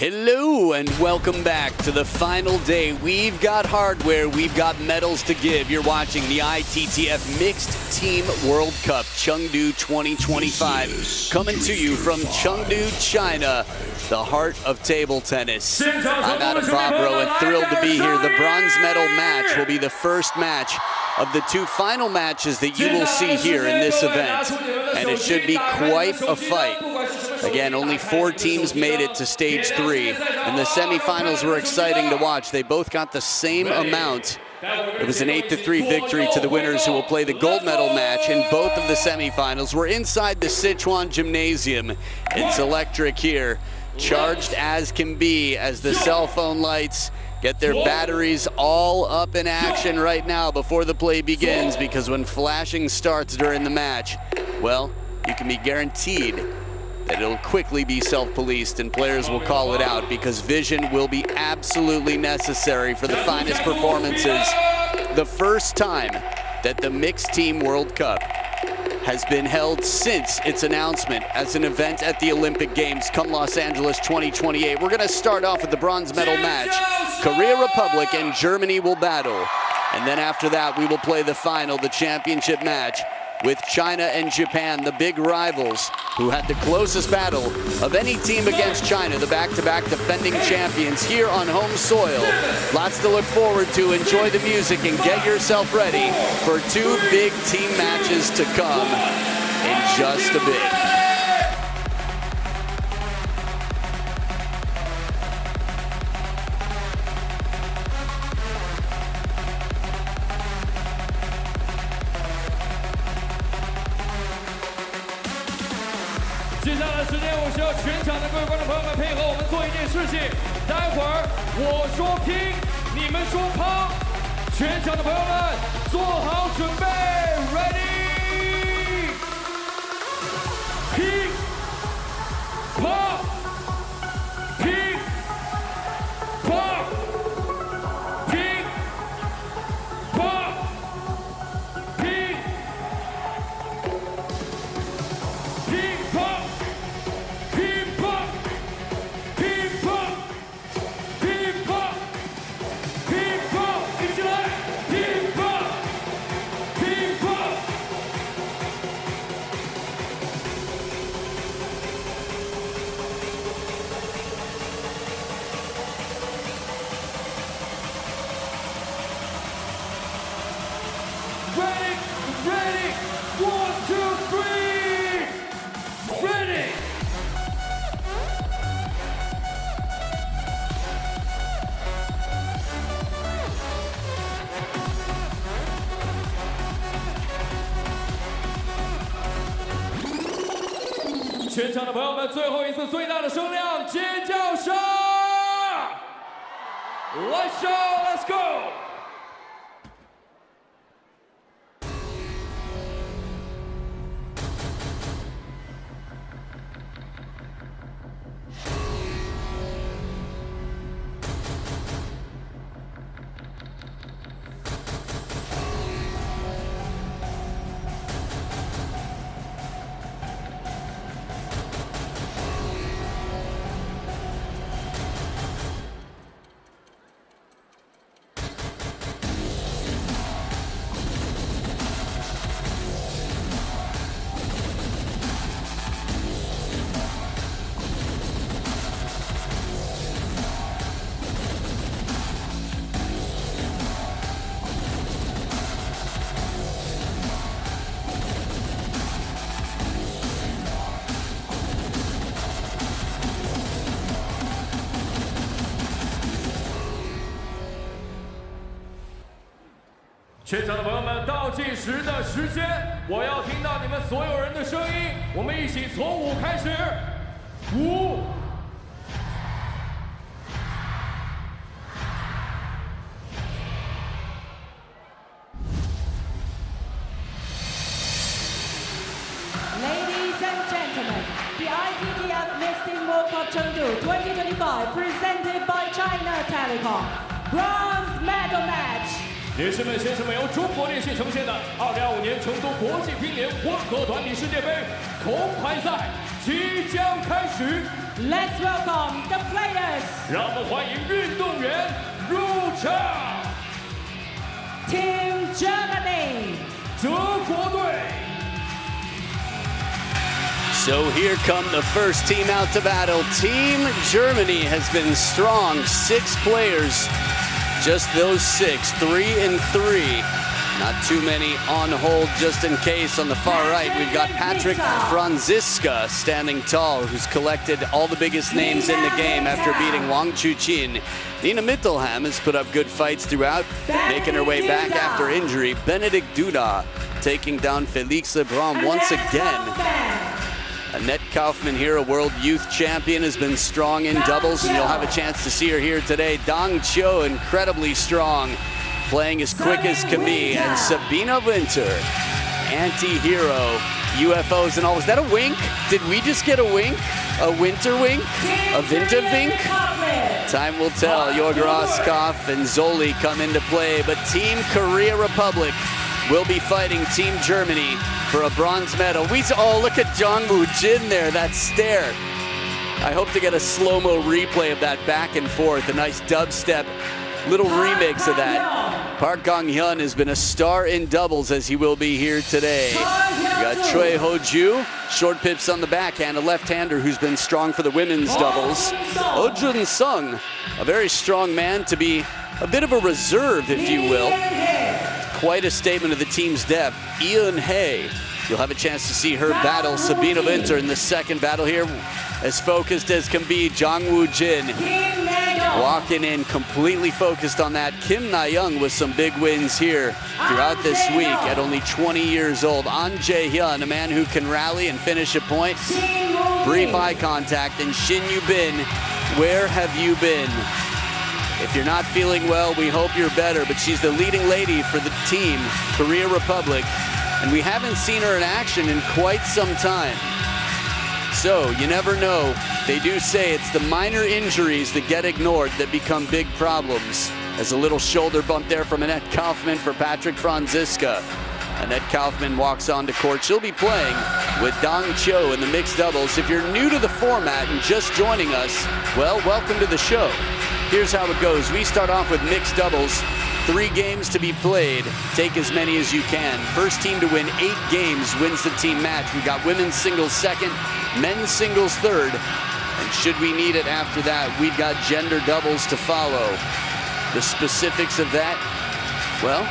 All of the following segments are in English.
Hello and welcome back to the final day. We've got hardware, we've got medals to give. You're watching the ITTF Mixed Team World Cup Chengdu 2025 coming to you from Chengdu, China, the heart of table tennis. I'm Adam Bobrow and thrilled to be here. The bronze medal match will be the first match of the two final matches that you will see here in this event, and it should be quite a fight. Again, only 4 teams made it to stage 3, and the semifinals were exciting to watch. They both got the same amount. It was an 8-3 victory to the winners, who will play the gold medal match in both of the semifinals. We're inside the Sichuan Gymnasium. It's electric here, charged as can be, as the cell phone lights get their batteries all up in action right now before the play begins, because when flashing starts during the match, well, you can be guaranteed that it'll quickly be self-policed and players will call it out, because vision will be absolutely necessary for the finest performances. The first time that the Mixed Team World Cup has been held since its announcement as an event at the Olympic Games come Los Angeles 2028. We're gonna start off with the bronze medal match. Korea Republic and Germany will battle. And then after that, we will play the final, the championship match, with China and Japan, the big rivals who had the closest battle of any team against China, the back-to-back defending champions here on home soil. Lots to look forward to. Enjoy the music and get yourself ready for 2 big team matches to come in just a bit. 接下来的时间，我需要全场的各位观众朋友们配合我们做一件事情。待会儿我说拼，你们说趴。全场的朋友们做好准备 ，ready， 拼，趴，拼，趴，拼，趴，拼，拼趴。 Ready, ready, 1, 2, 3, ready. "全场的朋友们，最后一次最大的声量，尖叫声 ！Let's show, let's go! "全场的朋友们，倒计时的时间，我要听到你们所有人的声音。我们一起从5开始，5。Ladies and gentlemen, the ITTF Mixed Team World Cup Chengdu 2025 presented by China Telecom Bronze Medal Match. 女士们、先生们，由中国电信呈现的2025年成都国际乒联混合团体世界杯铜牌赛即将开始。 Let's welcome the players. 让我们欢迎运动员入场。 Team Germany. 德国队。 So here come the first team out to battle. Team Germany has been strong. 6 players, just those 6, 3 and 3. Not too many on hold just in case. On the far right, we've got Patrick Franziska standing tall, who's collected all the biggest names in the game after beating Wang Chuqin. Nina Mittelham has put up good fights throughout, making her way back after injury. Benedikt Duda taking down Felix Lebrun once again. Annette Kaufman here, a world youth champion, has been strong in doubles, and you'll have a chance to see her here today. Dong Cho, incredibly strong, playing as quick as can be. And Sabina Winter, anti-hero, UFOs and all. Is that a wink? Did we just get a wink? A winter wink? A winter wink? Time will tell. Jorg Roskopf and Zoli come into play, but Team Korea Republic will be fighting Team Germany for a bronze medal. Oh, look at Jang Woo Jin there, that stare. I hope to get a slow-mo replay of that back and forth, a nice dubstep little remix of that. Park Gong-hyun has been a star in doubles, as he will be here today. We got Choi Ho-ju, short pips on the backhand, a left-hander who's been strong for the women's doubles. Oh Jun-sung, a very strong man to be a bit of a reserve, if you will. Quite a statement of the team's depth. Eun Hae, you'll have a chance to see her battle Sabina Winter in the second battle here. As focused as can be, Jang Woo Jin walking in completely focused on that. Kim Na-young with some big wins here throughout this week at only 20 years old. An Jae-hyun, a man who can rally and finish a point. Brief eye contact. And Shin Yu-bin, where have you been? If you're not feeling well, we hope you're better, but she's the leading lady for the team, Korea Republic, and we haven't seen her in action in quite some time. So, you never know. They do say it's the minor injuries that get ignored that become big problems. As a little shoulder bump there from Annette Kaufman for Patrick Franziska. Annette Kaufman walks onto court. She'll be playing with Dong Cho in the mixed doubles. If you're new to the format and just joining us, well, welcome to the show. Here's how it goes. We start off with mixed doubles. 3 games to be played. Take as many as you can. First team to win 8 games wins the team match. We've got women's singles second, men's singles third. And should we need it after that, we've got gender doubles to follow. The specifics of that, well,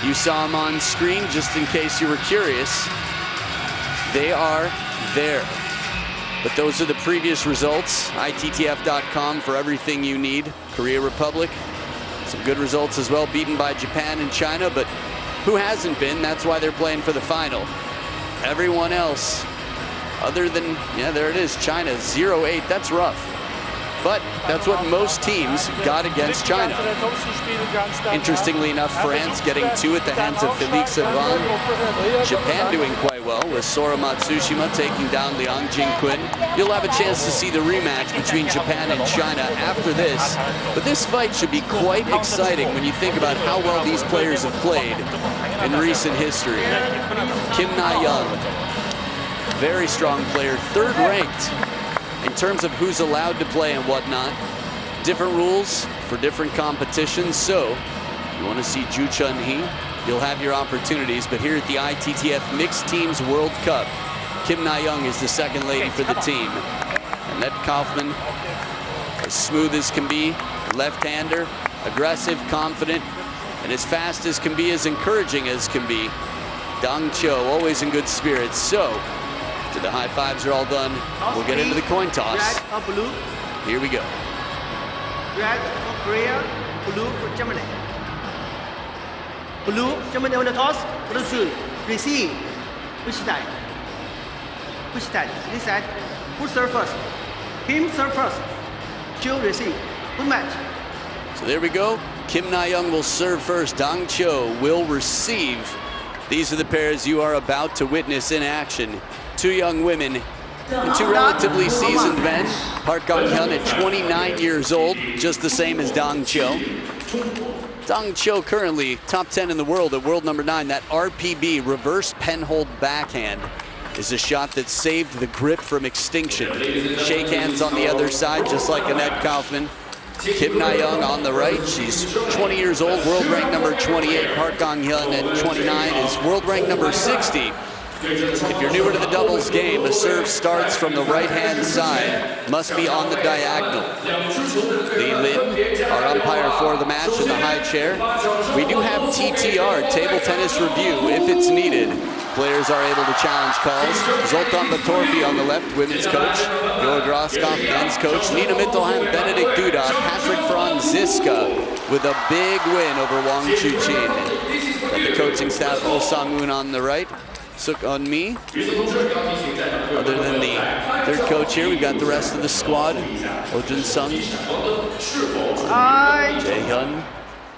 you saw them on screen just in case you were curious. They are there. But those are the previous results. ITTF.com for everything you need. Korea Republic, some good results as well, beaten by Japan and China, but who hasn't been? That's why they're playing for the final. Everyone else, other than, yeah, there it is, China, 0-8, that's rough. But that's what most teams got against China. Interestingly enough, France getting 2 at the hands of Felix Lebrun. Japan doing quite well with Sora Matsushima taking down Liang Jingquin. You'll have a chance to see the rematch between Japan and China after this. But this fight should be quite exciting when you think about how well these players have played in recent history. Kim Na-young, very strong player, 3rd ranked. In terms of who's allowed to play and whatnot, different rules for different competitions. So, if you want to see Ju Chun-hee, you'll have your opportunities. But here at the ITTF Mixed Teams World Cup, Kim Na-young is the second lady for the team. Annette Kaufman, as smooth as can be, left-hander, aggressive, confident, and as fast as can be, as encouraging as can be. Dong Cho, always in good spirits. So, the high fives are all done. We'll get into the coin toss. Red or blue? Here we go. Red for Korea, blue for Germany. Blue, Germany on the toss. Receive. Which side? Which side? This side. Who serve first? Kim serve first. Cho receive. Good match. So there we go. Kim Na-young will serve first. Dong Cho will receive. These are the pairs you are about to witness in action. 2 young women and 2 relatively seasoned men. Park Gong-hyun at 29 years old, just the same as Dong Cho. Dong Cho currently top 10 in the world at world number 9. That RPB, reverse penhold backhand. is a shot that saved the grip from extinction. Shake hands on the other side, just like Annette Kaufman. Kim Na-young on the right. She's 20 years old, world rank number 28. Park Gang-hyun at 29 is world rank number 60. If you're newer to the doubles game, a serve starts from the right-hand side, must be on the diagonal. Lee Lin, our umpire for the match in the high chair. We do have TTR, table tennis review, if it's needed. Players are able to challenge calls. Zoltan Batorfi on the left, women's coach. Georg Roskopf, men's coach. Nina Mittelheim, Benedict Duda, Patrick Franziska with a big win over Wang Chuqin. Got the coaching staff, Oh Sang-moon on the right. Suk on me. Other than the third coach here, we've got the rest of the squad. Oh Jun-sung, Jae-hyun,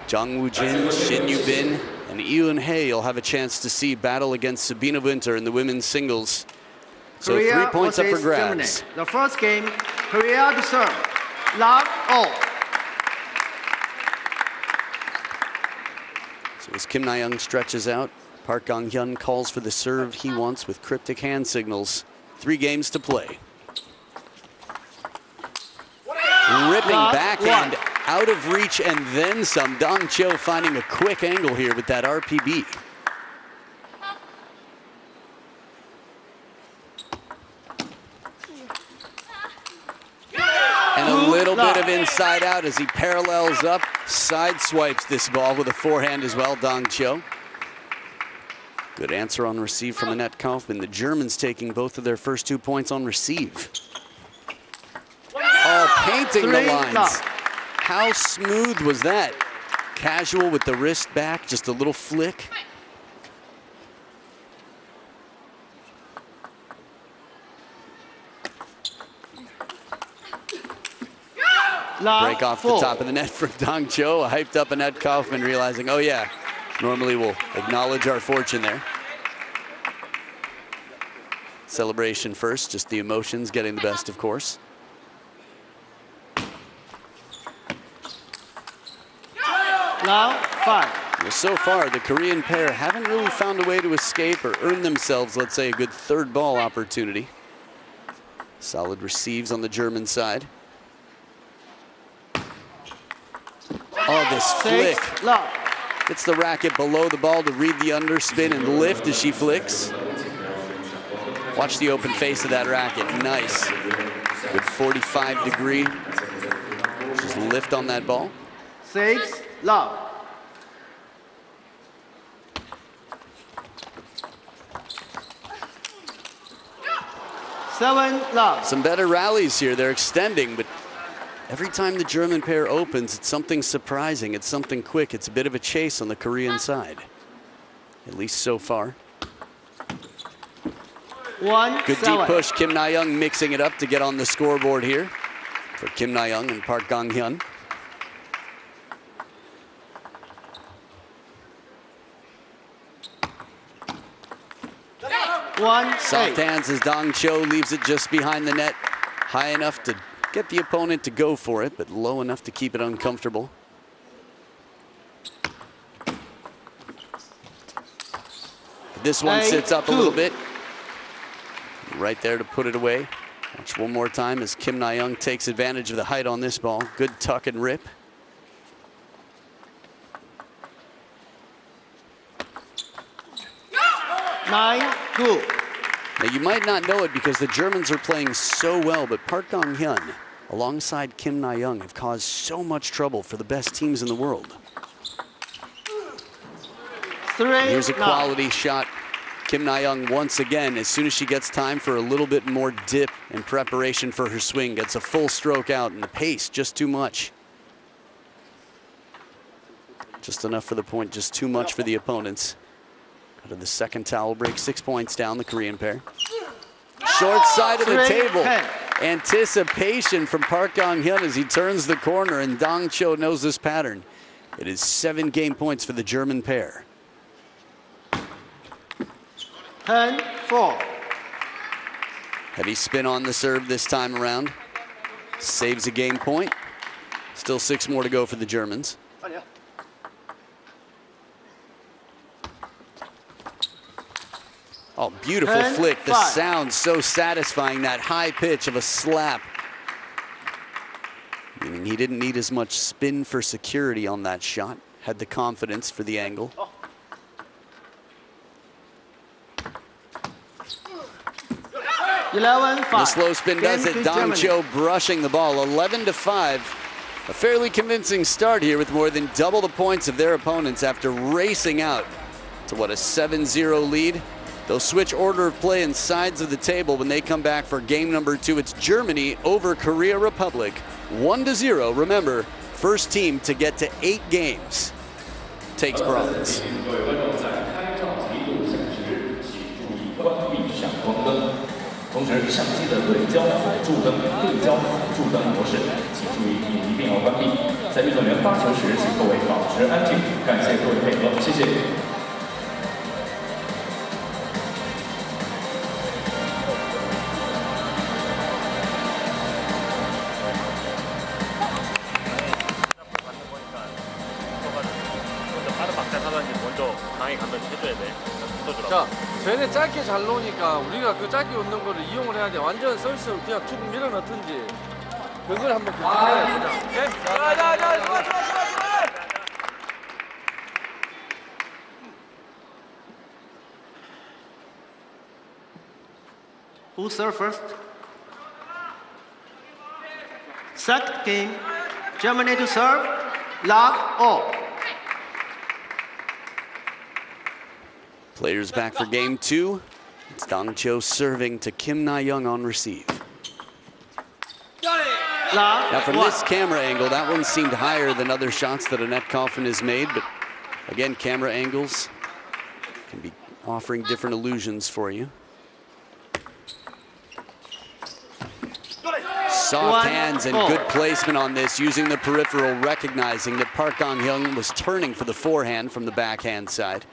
Jang Woo-jin, Shin Yu-bin, and Eun Hae. You'll have a chance to see battle against Sabine Winter in the women's singles. So Korea 3 points up for versus grabs. Germany. The first game, Korea to serve. Love all. So as Kim Na-young stretches out, Park Gang-hyun calls for the serve he wants with cryptic hand signals. 3 games to play. Ripping backhand out of reach and then some. Dong Cho finding a quick angle here with that RPB. And a little bit of inside out as he parallels up, side swipes this ball with a forehand as well, Dong Cho. Good answer on receive from Annette Kaufman. The Germans taking both of their first 2 points on receive. Oh, painting the lines. How smooth was that? Casual with the wrist back, just a little flick. Break off the top of the net from Dong Cho. Hyped up Annette Kaufman, realizing, oh yeah, normally we'll acknowledge our fortune there. Celebration first, just the emotions getting the best, of course. Now 5. Well, so far, the Korean pair haven't really found a way to escape or earn themselves, let's say, a good third ball opportunity. Solid receives on the German side. Oh, this flick. Gets the racket below the ball to read the underspin and lift as she flicks. Watch the open face of that racket. Nice. Good 45-degree. Just lift on that ball. 6 love. Seven love. Some better rallies here. They're extending, but every time the German pair opens, it's something surprising. It's something quick. It's a bit of a chase on the Korean side, at least so far. 1 Good deep push. Kim Na-young mixing it up to get on the scoreboard here for Kim Na-young and Park Gang-hyun. Soft hands as Dong Cho leaves it just behind the net, high enough to get the opponent to go for it, but low enough to keep it uncomfortable. This one sits up a little bit. Right there to put it away. Watch one more time as Kim Na-young takes advantage of the height on this ball. Good tuck and rip. Good. Now you might not know it because the Germans are playing so well, but Park Gang-hyun alongside Kim Na-young have caused so much trouble for the best teams in the world. 3 Here's a quality shot. Kim Na-young once again, as soon as she gets time for a little bit more dip in preparation for her swing, gets a full stroke out, and the pace just too much. Just enough for the point, just too much for the opponents. Out of the second towel break, 6 points down, the Korean pair. Short side of the table. Anticipation from Park Gang-hyun as he turns the corner, and Dong Cho knows this pattern. It is 7 game points for the German pair. 10-4. Heavy spin on the serve this time around. Saves a game point. Still 6 more to go for the Germans. Oh, beautiful 10, flick. The 5. sound so satisfying, that high pitch of a slap. Meaning he didn't need as much spin for security on that shot. Had the confidence for the angle. 11-5. The slow spin does it. Dong Cho brushing the ball. 11-5. A fairly convincing start here with more than double the points of their opponents after racing out to what, a 7-0 lead. They'll switch order of play and sides of the table when they come back for game number 2. It's Germany over Korea Republic. 1-0. Remember, first team to get to 8 games takes bronze. 同时，相机的对焦辅助灯模式，请注意一定要关闭。在运动员发球时，请各位保持安静。感谢各位配合，谢谢。자, 쟤네 짧게 잘 놓으니까 우리가 그 짧게 놓는 거를 이용을 해야 돼. 완전 서비스 그냥 툭 밀어넣든지. 그걸 한번 고민해야 돼. 오케이? 자, 좋아. Who serve first? Second game, Germany to serve. Love all. Players back for game 2. It's Dong Cho serving to Kim Na-young on receive. Now from this camera angle, that one seemed higher than other shots that Annette Kaufman has made, but again, camera angles can be offering different illusions for you. Soft hands and good placement on this, using the peripheral, recognizing that Park Gong-hyun was turning for the forehand from the backhand side.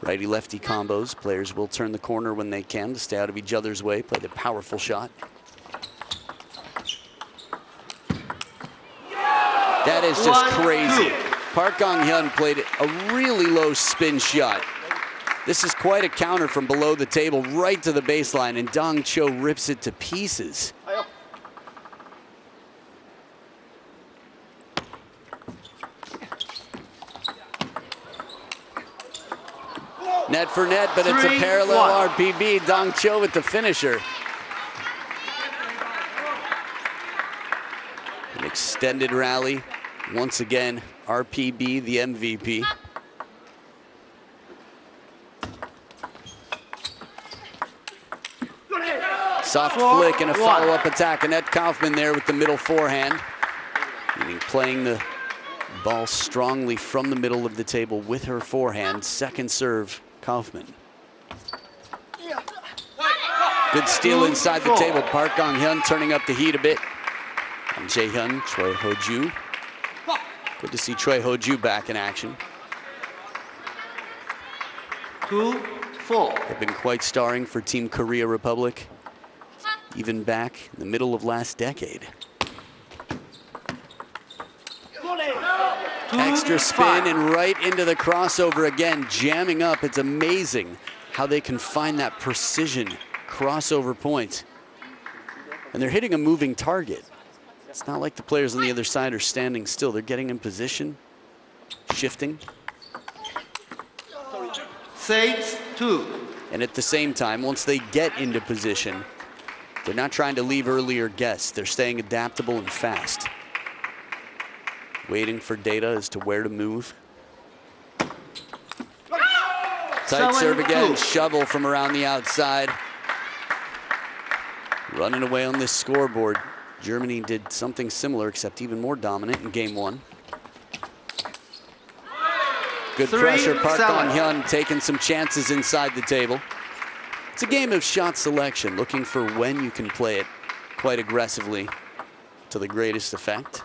Righty-lefty combos. Players will turn the corner when they can to stay out of each other's way, play the powerful shot. That is just crazy. Park Gong-hyun played a really low spin shot. This is quite a counter from below the table right to the baseline, and Dong Cho rips it to pieces. Net for net, but it's a parallel RPB. Dong Cho with the finisher. An extended rally. Once again, RPB, the MVP. Soft flick and a follow-up attack. Annette Kaufman there with the middle forehand. Meaning playing the ball strongly from the middle of the table with her forehand. Second serve, Kaufman. Good steal inside the table. Park Gong-hyun turning up the heat a bit. And Jae-hyun, Choi Ho-ju. Good to see Choi Ho-ju back in action. 2-4. They've been quite starring for Team Korea Republic, even back in the middle of last decade. Extra spin and right into the crossover again, jamming up. It's amazing how they can find that precision crossover point. And they're hitting a moving target. It's not like the players on the other side are standing still. They're getting in position, shifting. 6-2. And at the same time, once they get into position, they're not trying to leave early or guess. They're staying adaptable and fast. Waiting for data as to where to move. Tight serve again, shovel from around the outside. Running away on this scoreboard. Germany did something similar, except even more dominant in game 1. Good pressure, Park Gong-hyun taking some chances inside the table. It's a game of shot selection, looking for when you can play it quite aggressively to the greatest effect.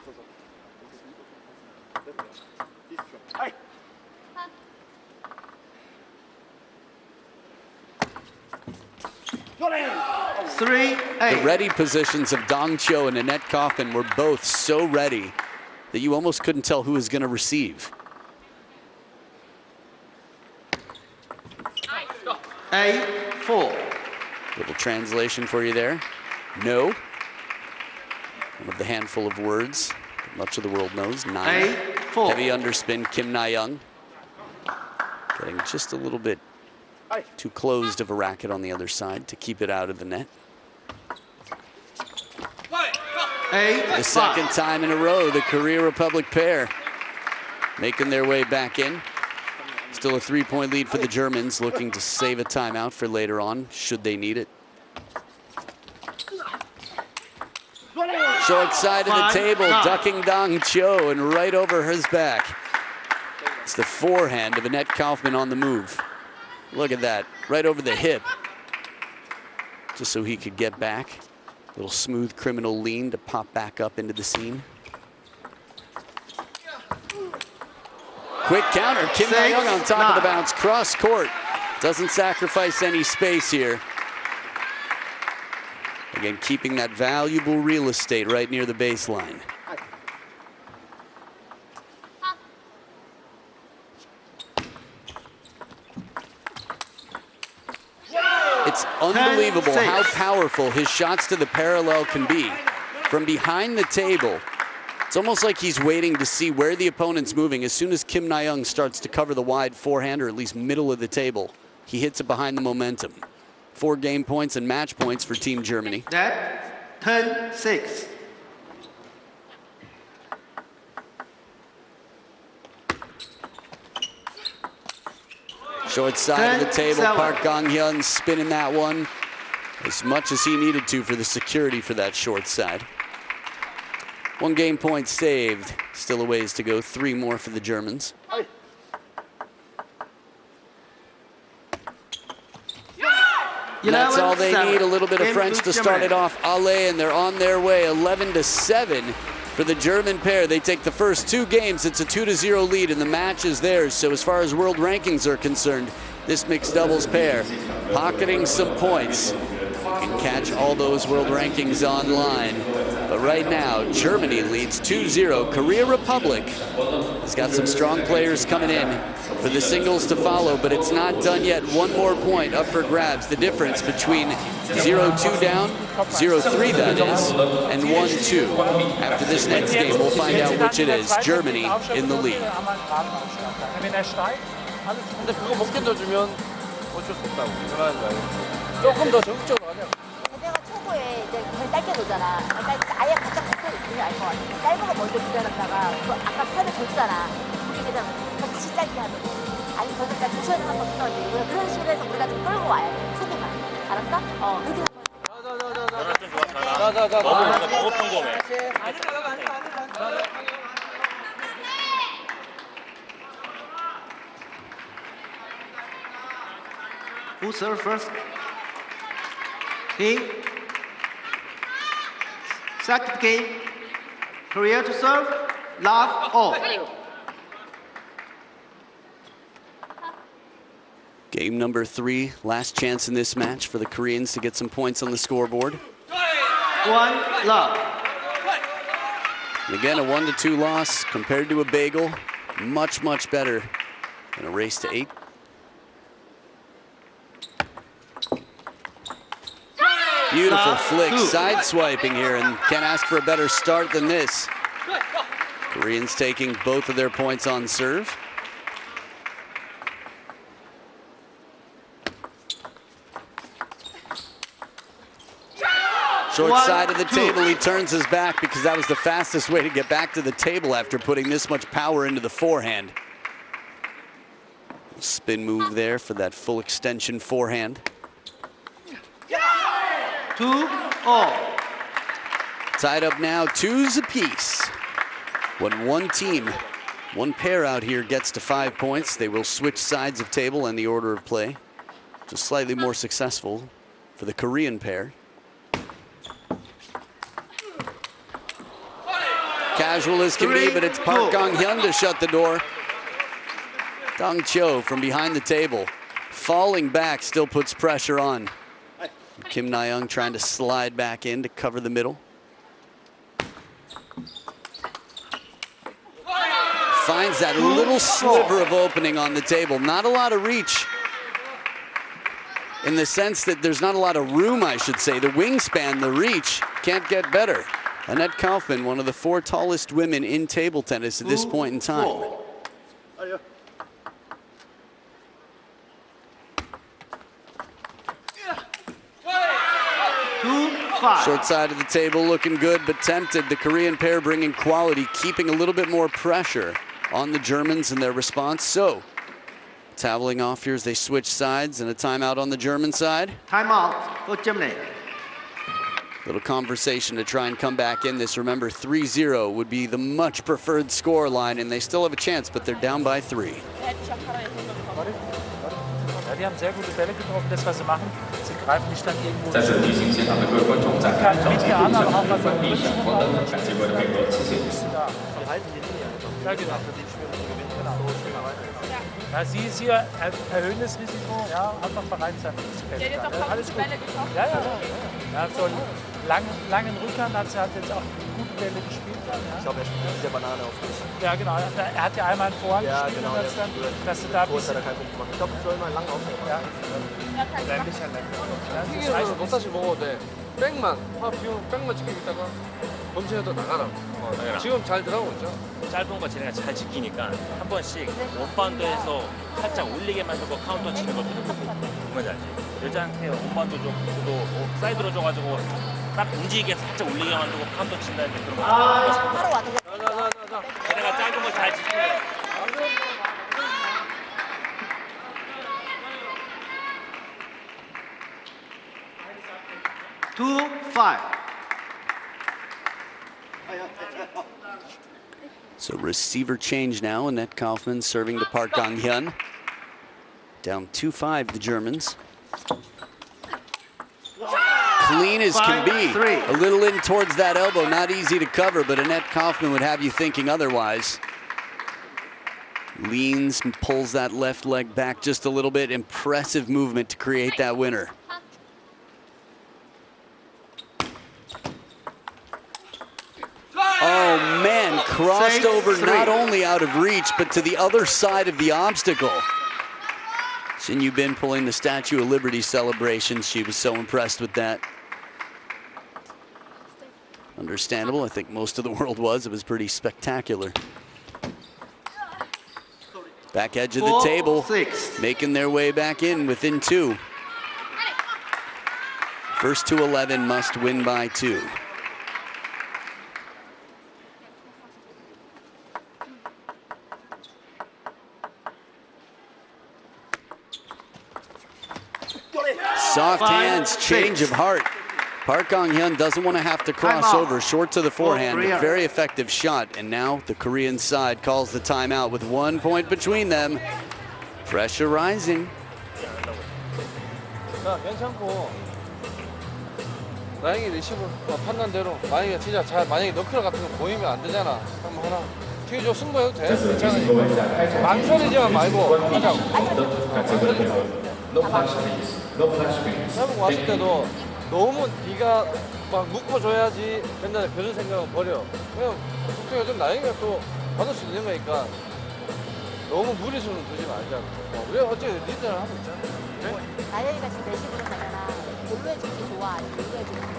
The ready positions of Dong Cho and Annette Kaufman were both so ready that you almost couldn't tell who was going to receive. A4. Little translation for you there. No. One of the handful of words that much of the world knows. 9. A4. Heavy underspin, Kim Na-young. Getting just a little bit too closed of a racket on the other side to keep it out of the net. A5. The second time in a row, the Korea Republic pair making their way back in. Still a 3-point lead for the Germans, looking to save a timeout for later on, should they need it. Short side of the table, ducking Dong Cho, and right over his back. It's the forehand of Annette Kaufman on the move. Look at that, right over the hip. Just so he could get back. Little smooth criminal lean to pop back up into the seam. Quick counter, Kim Na-young on top of the bounce, cross court. Doesn't sacrifice any space here. Again, keeping that valuable real estate right near the baseline. It's unbelievable how powerful his shots to the parallel can be. From behind the table, it's almost like he's waiting to see where the opponent's moving. As soon as Kim Na-young starts to cover the wide forehand, or at least middle of the table, he hits it behind the momentum. 4 game points and match points for Team Germany. That 10-6. Short side of the table, Park Gong-hyun spinning that one as much as he needed to for the security for that short side. 1 game point saved, still a ways to go, 3 more for the Germans. And that's all they need, a little bit of French to start it off. Ale, and they're on their way, 11-7 for the German pair. They take the first 2 games. It's a 2-0 lead, and the match is theirs. So as far as world rankings are concerned, this mixed doubles pair pocketing some points. You can catch all those world rankings online. But right now, Germany leads 2-0. Korea Republic has got some strong players coming in for the singles to follow, but it's not done yet. 1 more point up for grabs. The difference between 0-2 down, 0-3 that is, and 1-2. After this next game, we'll find out which it is. Germany in the lead. 근데 그거 못 견뎌주면 어쩔 수 없다고. 조금 더 적극적으로 하자. 내가 초보에 이제 그냥 짧게 놓잖아. 그러니까 아예 바짝 붙어 있으면 알 것 같아. 짧은 거 먼저 기다렸다가 그 아까 편을 줬잖아. 우리 그냥 같이 짧게 하면 아니 거기까지 쿠션을 한번 끊어주고 그런 식으로 해서 우리가 좀 끌고 와야 돼. 초보가. 알았어? 어디 자자자자. 너무 평범해. Who serve first? He. Second game. Korea to serve. Love all. Game number 3, last chance in this match for the Koreans to get some points on the scoreboard. 1 love. And again, a 1-2 loss compared to a bagel. Much, much better than a race to 8. Beautiful flick, side swiping here, and can't ask for a better start than this. Koreans taking both of their points on serve. Short side of the table, he turns his back because that was the fastest way to get back to the table after putting this much power into the forehand. Spin move there for that full extension forehand. 2-all. Tied up now, 2s apiece. When one team, one pair out here gets to 5 points, they will switch sides of table and the order of play. Just slightly more successful for the Korean pair. Casual as can be, but it's Park Gong-hyun to shut the door. Dong Cho from behind the table, falling back, still puts pressure on. Kim Na-young trying to slide back in to cover the middle. Finds that little sliver of opening on the table. Not a lot of reach in the sense that there's not a lot of room, I should say. The wingspan, the reach, can't get better. Annette Kaufman, one of the 4 tallest women in table tennis at this point in time. Short side of the table looking good, but tempted. The Korean pair bringing quality, keeping a little bit more pressure on the Germans in their response. So, toweling off here as they switch sides, and a timeout on the German side. Timeout for Germany. Little conversation to try and come back in this. Remember, 3-0 would be the much preferred score line, and they still have a chance, but they're down by 3. Ja, die haben sehr gute Bälle getroffen, das was sie machen. Sie greifen die Stand irgendwo. 再次提醒现场的各位观众，在看场记录上关闭闪光灯，感谢各位的配合，谢谢。 Ja, genau. Ja, sie erhöhen das Risiko, ja, einfach bereit sein. Alles gut. Ja, ja, ja. Ja, so einen langen Rückhand hat sie halt jetzt auch gute Bälle gespielt. Ja. Ich glaube, er spielt diese Banane auf mich. Ja, genau. Er hat ja einmal einen Vorhand gespielt. Genau. Dass du da ein bisschen... Ich glaube, ich soll mal lang aufnehmen. Ja. Ländlicher Länder. 튀기는 못 다시 먹어도 돼. 백만, 비우면 백만 지키고 있다가 범죄에도 나가라. 지금 잘 들어가고 있죠. 짧은 거 쟤네가 잘 지키니까 한 번씩 원바운드에서 살짝 올리게 만들고 카운터 치는 것도 보면 알지. 여자한테 원바운드 좀 주고 사이드로 줘가지고 딱 움직이게 살짝 올리게 만들고 카운터 친다는데 그런 거 바로 와도 자. 쟤네가 짧은 거 잘 지키니까. 2-5. So receiver change now. Annette Kaufman serving to Park Gang-hyun. Down 2-5, the Germans. Clean as can be. A little in towards that elbow. Not easy to cover, but Annette Kaufman would have you thinking otherwise. Leans and pulls that left leg back just a little bit. Impressive movement to create that winner. Oh man, crossed over not only out of reach, but to the other side of the obstacle. Shin Yu-bin pulling the Statue of Liberty celebration. She was so impressed with that. Understandable, I think most of the world was. It was pretty spectacular. Back edge of the table, making their way back in within 2. First to 11 must win by 2. Soft hands, change of heart. Park Gang-hyun doesn't want to have to cross over. Short to the forehand, a very effective shot. And now the Korean side calls the timeout with 1 point between them. Pressure rising. 자, 괜찮고. 나영이 리시브 판단대로 만약에 진짜 만약에 너클 같은 거 보이면 안 되잖아. 한번 하나. 튀겨줘 승부해도 돼. 괜찮으니까. 망설이지만 말고 하자고. 해보고 왔을 때도 너무 네가 막 묶어줘야지 맨날 그런 생각은 버려. 그냥 국정이 좀 나영이가 또 받을 수 있는 거니까 너무 무리수는 두지 말자. 우리 어쨌든 리드를 하고 있잖아. 그래? 나영이가 지금 내식으로 가잖아. 뭘로 해줄지 좋아, 아니면 뭘로 해줄지 좋아.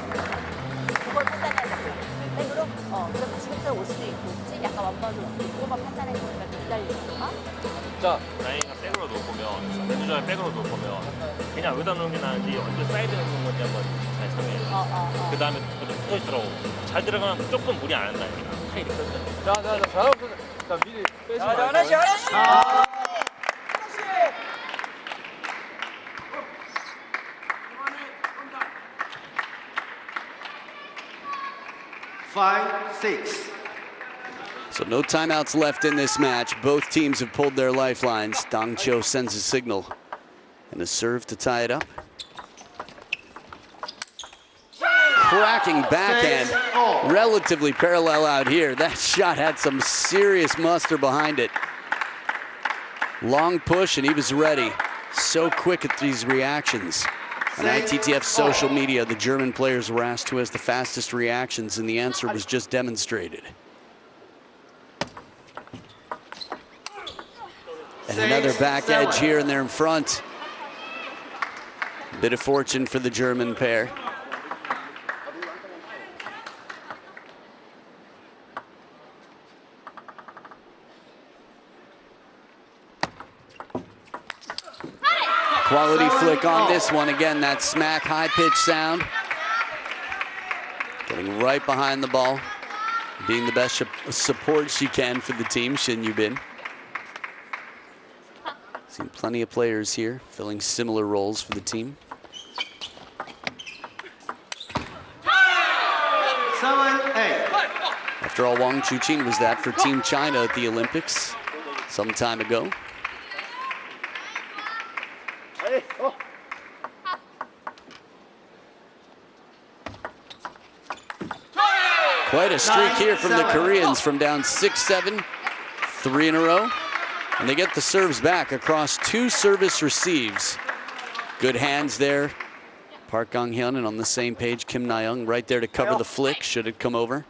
그걸 판단해야 돼. 그럼 그럼 지금처럼 올 수도 있고, 지금 약간 완반으로 그것만 판단해 보니까 기다리는 거야. 자, 나이가 백으로 놓을 거면, 맨주전에 백으로 놓을 거면 그냥 여기다 놓는 게 나은지 언제 사이드에 놓는 건지 한번 잘 참여해. 그 다음에 붙어 있으라고. 잘 들어가면 무조건 무리 안 한다니까. 타일이 컸잖아. 자, 잘하고 자, 미리 빼지 말고. 하나씩. 5-6. So no timeouts left in this match. Both teams have pulled their lifelines. Dang Cho sends a signal and a serve to tie it up. Cracking backhand, relatively parallel out here. That shot had some serious muster behind it. Long push and he was ready. So quick at these reactions. On ITTF social media, the German players were asked who has the fastest reactions, and the answer was just demonstrated. And another back edge here, and they're in front. Bit of fortune for the German pair. Quality flick on this one. Again, that smack, high-pitched sound. Getting right behind the ball. Being the best support she can for the team, Shin Yubin. Seen plenty of players here filling similar roles for the team. 7-8. After all, Wang Chuqin was that for Team China at the Olympics some time ago. Quite a streak here from the Koreans, from down 6-7, 3 in a row. And they get the serves back across 2 service receives. Good hands there. Park Gang-hyun, and on the same page, Kim Na-young right there to cover the flick should it come over.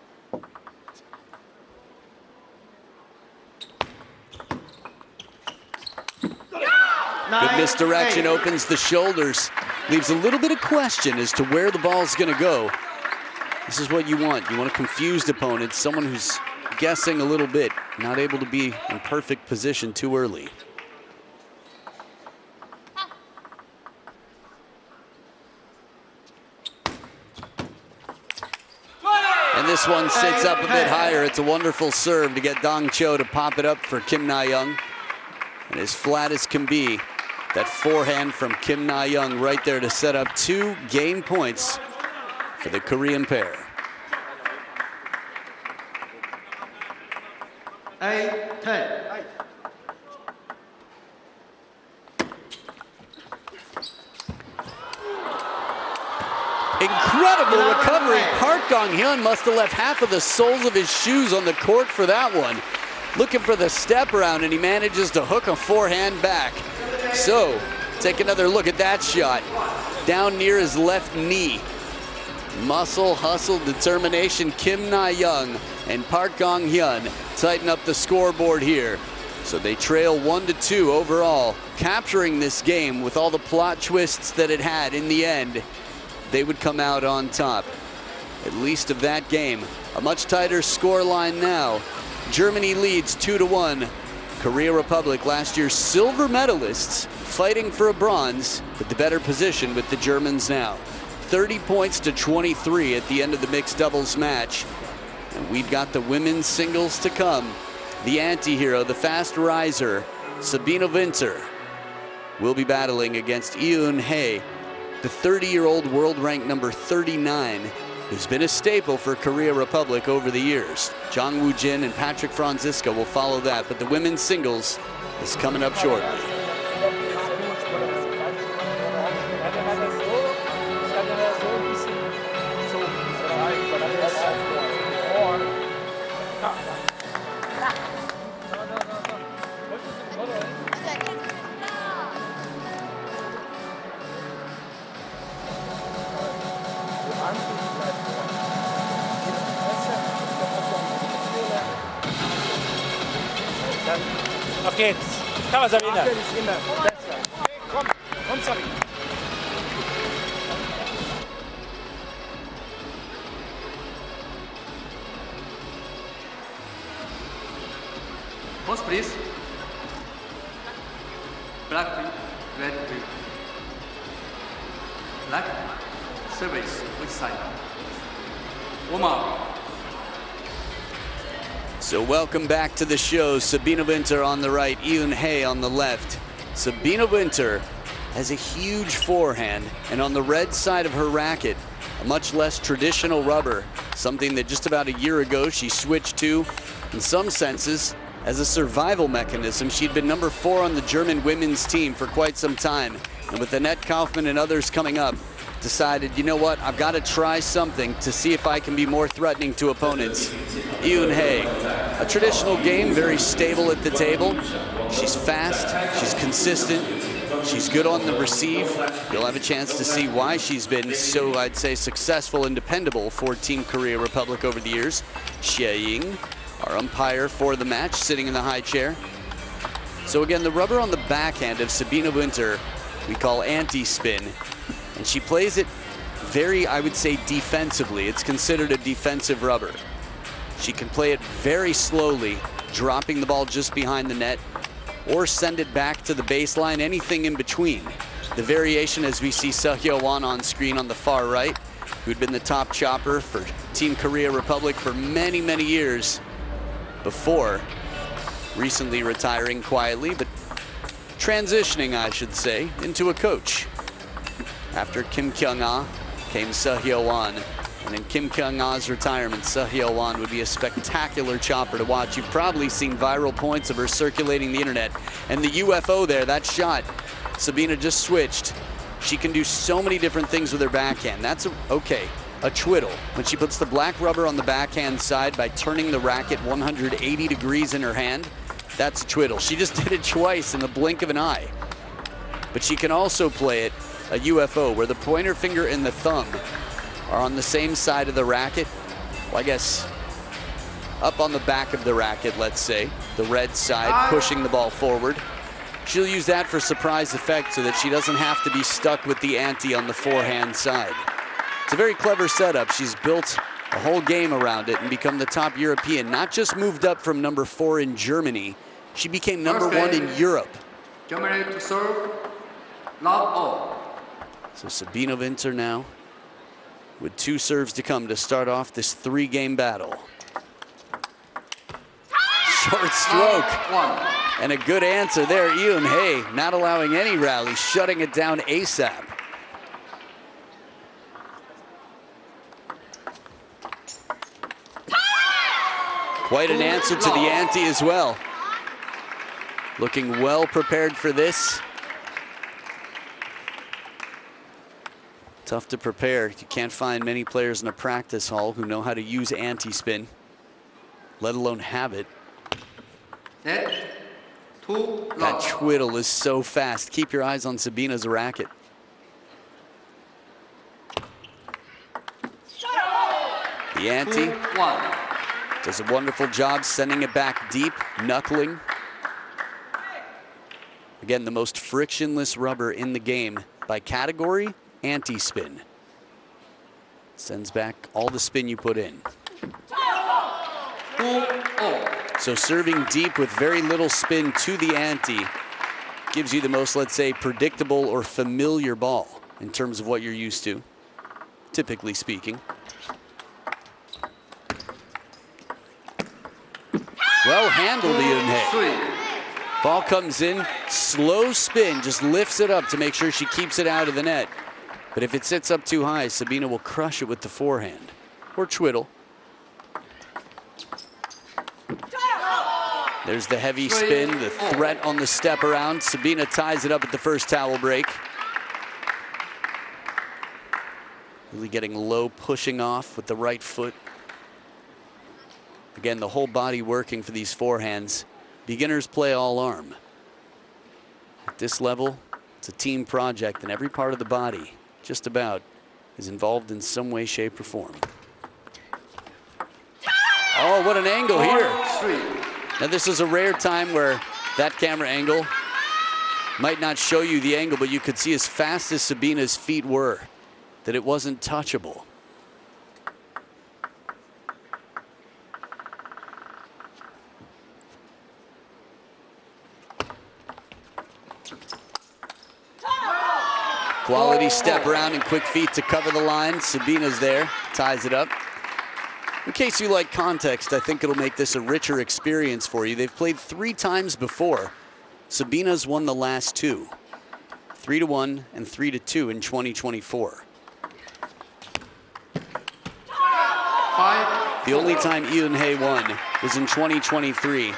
Good misdirection, opens the shoulders. Leaves a little bit of question as to where the ball's going to go. This is what you want. You want a confused opponent, someone who's guessing a little bit, not able to be in perfect position too early. And this one sits up a bit higher. It's a wonderful serve to get Dong Cho to pop it up for Kim Na-young. And as flat as can be, that forehand from Kim Na-young right there to set up 2 game points for the Korean pair. 8-10. Incredible recovery. Park Gang-hyun must have left half of the soles of his shoes on the court for that one. Looking for the step around, and he manages to hook a forehand back. So, take another look at that shot. Down near his left knee. Muscle, hustle, determination. Kim Na-young and Park Gang-hyun tighten up the scoreboard here. So they trail 1-2 overall, capturing this game with all the plot twists that it had. In the end, they would come out on top, at least of that game. A much tighter score line now. Germany leads 2-1. Korea Republic, last year's silver medalists, fighting for a bronze, with the better position with the Germans now. 30 points to 23 at the end of the mixed doubles match. And we've got the women's singles to come. The anti-hero, the fast riser, Sabine Winter, will be battling against Yoon Hae, the 30-year-old world ranked number 39, who's been a staple for Korea Republic over the years. Jang Woo-jin and Patrick Franziska will follow that, but the women's singles is coming up shortly. Auf geht's. Kann man, Sabine. Komm, komm, Sabine. Pause, please. Black green, red green. Black, service, which side? Warm up. So welcome back to the show. Sabine Winter on the right, Yoon Hae on the left. Sabine Winter has a huge forehand, and on the red side of her racket, a much less traditional rubber, something that just about a year ago she switched to, in some senses, as a survival mechanism. She'd been number 4 on the German women's team for quite some time, and with Annette Kaufmann and others coming up, decided, you know what, I've got to try something to see if I can be more threatening to opponents. Yoon Hae, a traditional game, very stable at the table. She's fast, she's consistent, she's good on the receive. You'll have a chance to see why she's been so, I'd say, successful and dependable for Team Korea Republic over the years. Xie Ying, our umpire for the match, sitting in the high chair. So again, the rubber on the backhand of Sabine Winter we call anti-spin. And she plays it very, I would say, defensively. It's considered a defensive rubber. She can play it very slowly, dropping the ball just behind the net, or send it back to the baseline, anything in between. The variation, as we see Seo Won on screen on the far right, who'd been the top chopper for Team Korea Republic for many, many years before recently retiring quietly, but transitioning, I should say, into a coach. After Kim Kyung-ah came Seo Won, and in Kim Kyung-ah's retirement, Seo Won would be a spectacular chopper to watch. You've probably seen viral points of her circulating the internet. And the UFO there, that shot, Sabina just switched. She can do so many different things with her backhand. That's a twiddle. When she puts the black rubber on the backhand side by turning the racket 180 degrees in her hand, that's a twiddle. She just did it twice in the blink of an eye. But she can also play it a UFO, where the pointer finger and the thumb are on the same side of the racket. Well, I guess up on the back of the racket, let's say, the red side, pushing the ball forward. She'll use that for surprise effect so that she doesn't have to be stuck with the ante on the forehand side. It's a very clever setup. She's built a whole game around it and become the top European. Not just moved up from number 4 in Germany, she became number 1 in Europe. Germany to serve, love all. So Sabina Winter now with 2 serves to come to start off this 3-game battle. Short stroke. And a good answer there. Eun Hae not allowing any rally, shutting it down ASAP. Quite an answer to the ante as well. Looking well prepared for this. Tough to prepare. You can't find many players in a practice hall who know how to use anti-spin, let alone have it. That twiddle is so fast. Keep your eyes on Sabina's racket. The ante does a wonderful job sending it back deep, knuckling. Again, the most frictionless rubber in the game by category, anti-spin. Sends back all the spin you put in. So serving deep with very little spin to the ante gives you the most, let's say, predictable or familiar ball in terms of what you're used to, typically speaking. Well handled, Eun Hae. Ball comes in, slow spin, just lifts it up to make sure she keeps it out of the net. But if it sits up too high, Sabina will crush it with the forehand or twiddle. There's the heavy spin, the threat on the step around. Sabina ties it up at the first towel break. Really getting low, pushing off with the right foot. Again, the whole body working for these forehands. Beginners play all arm. At this level, it's a team project, and every part of the body, just about, is involved in some way, shape, or form. Oh, what an angle here. Now, this is a rare time where that camera angle might not show you the angle, but you could see as fast as Sabina's feet were that it wasn't touchable. Quality step around and quick feet to cover the line. Sabina's there, ties it up. In case you like context, I think it'll make this a richer experience for you. They've played 3 times before. Sabina's won the last 2. 3-1 and 3-2 in 2024. The only time Eun Hae won was in 2023,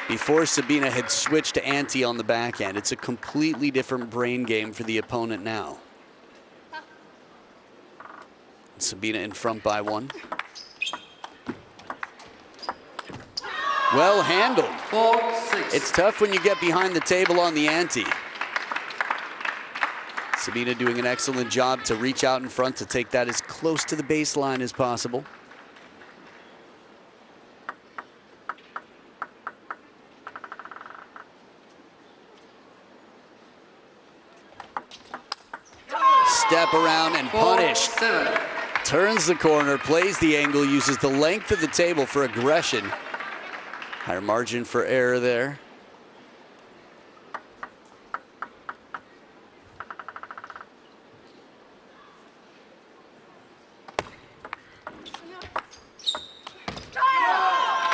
before Sabina had switched to ante on the backhand. It's a completely different brain game for the opponent now. Sabina in front by 1. Well handled. It's tough when you get behind the table on the ante. Sabina doing an excellent job to reach out in front to take that as close to the baseline as possible. step around and punished. Turns the corner, plays the angle, uses the length of the table for aggression. Higher margin for error there.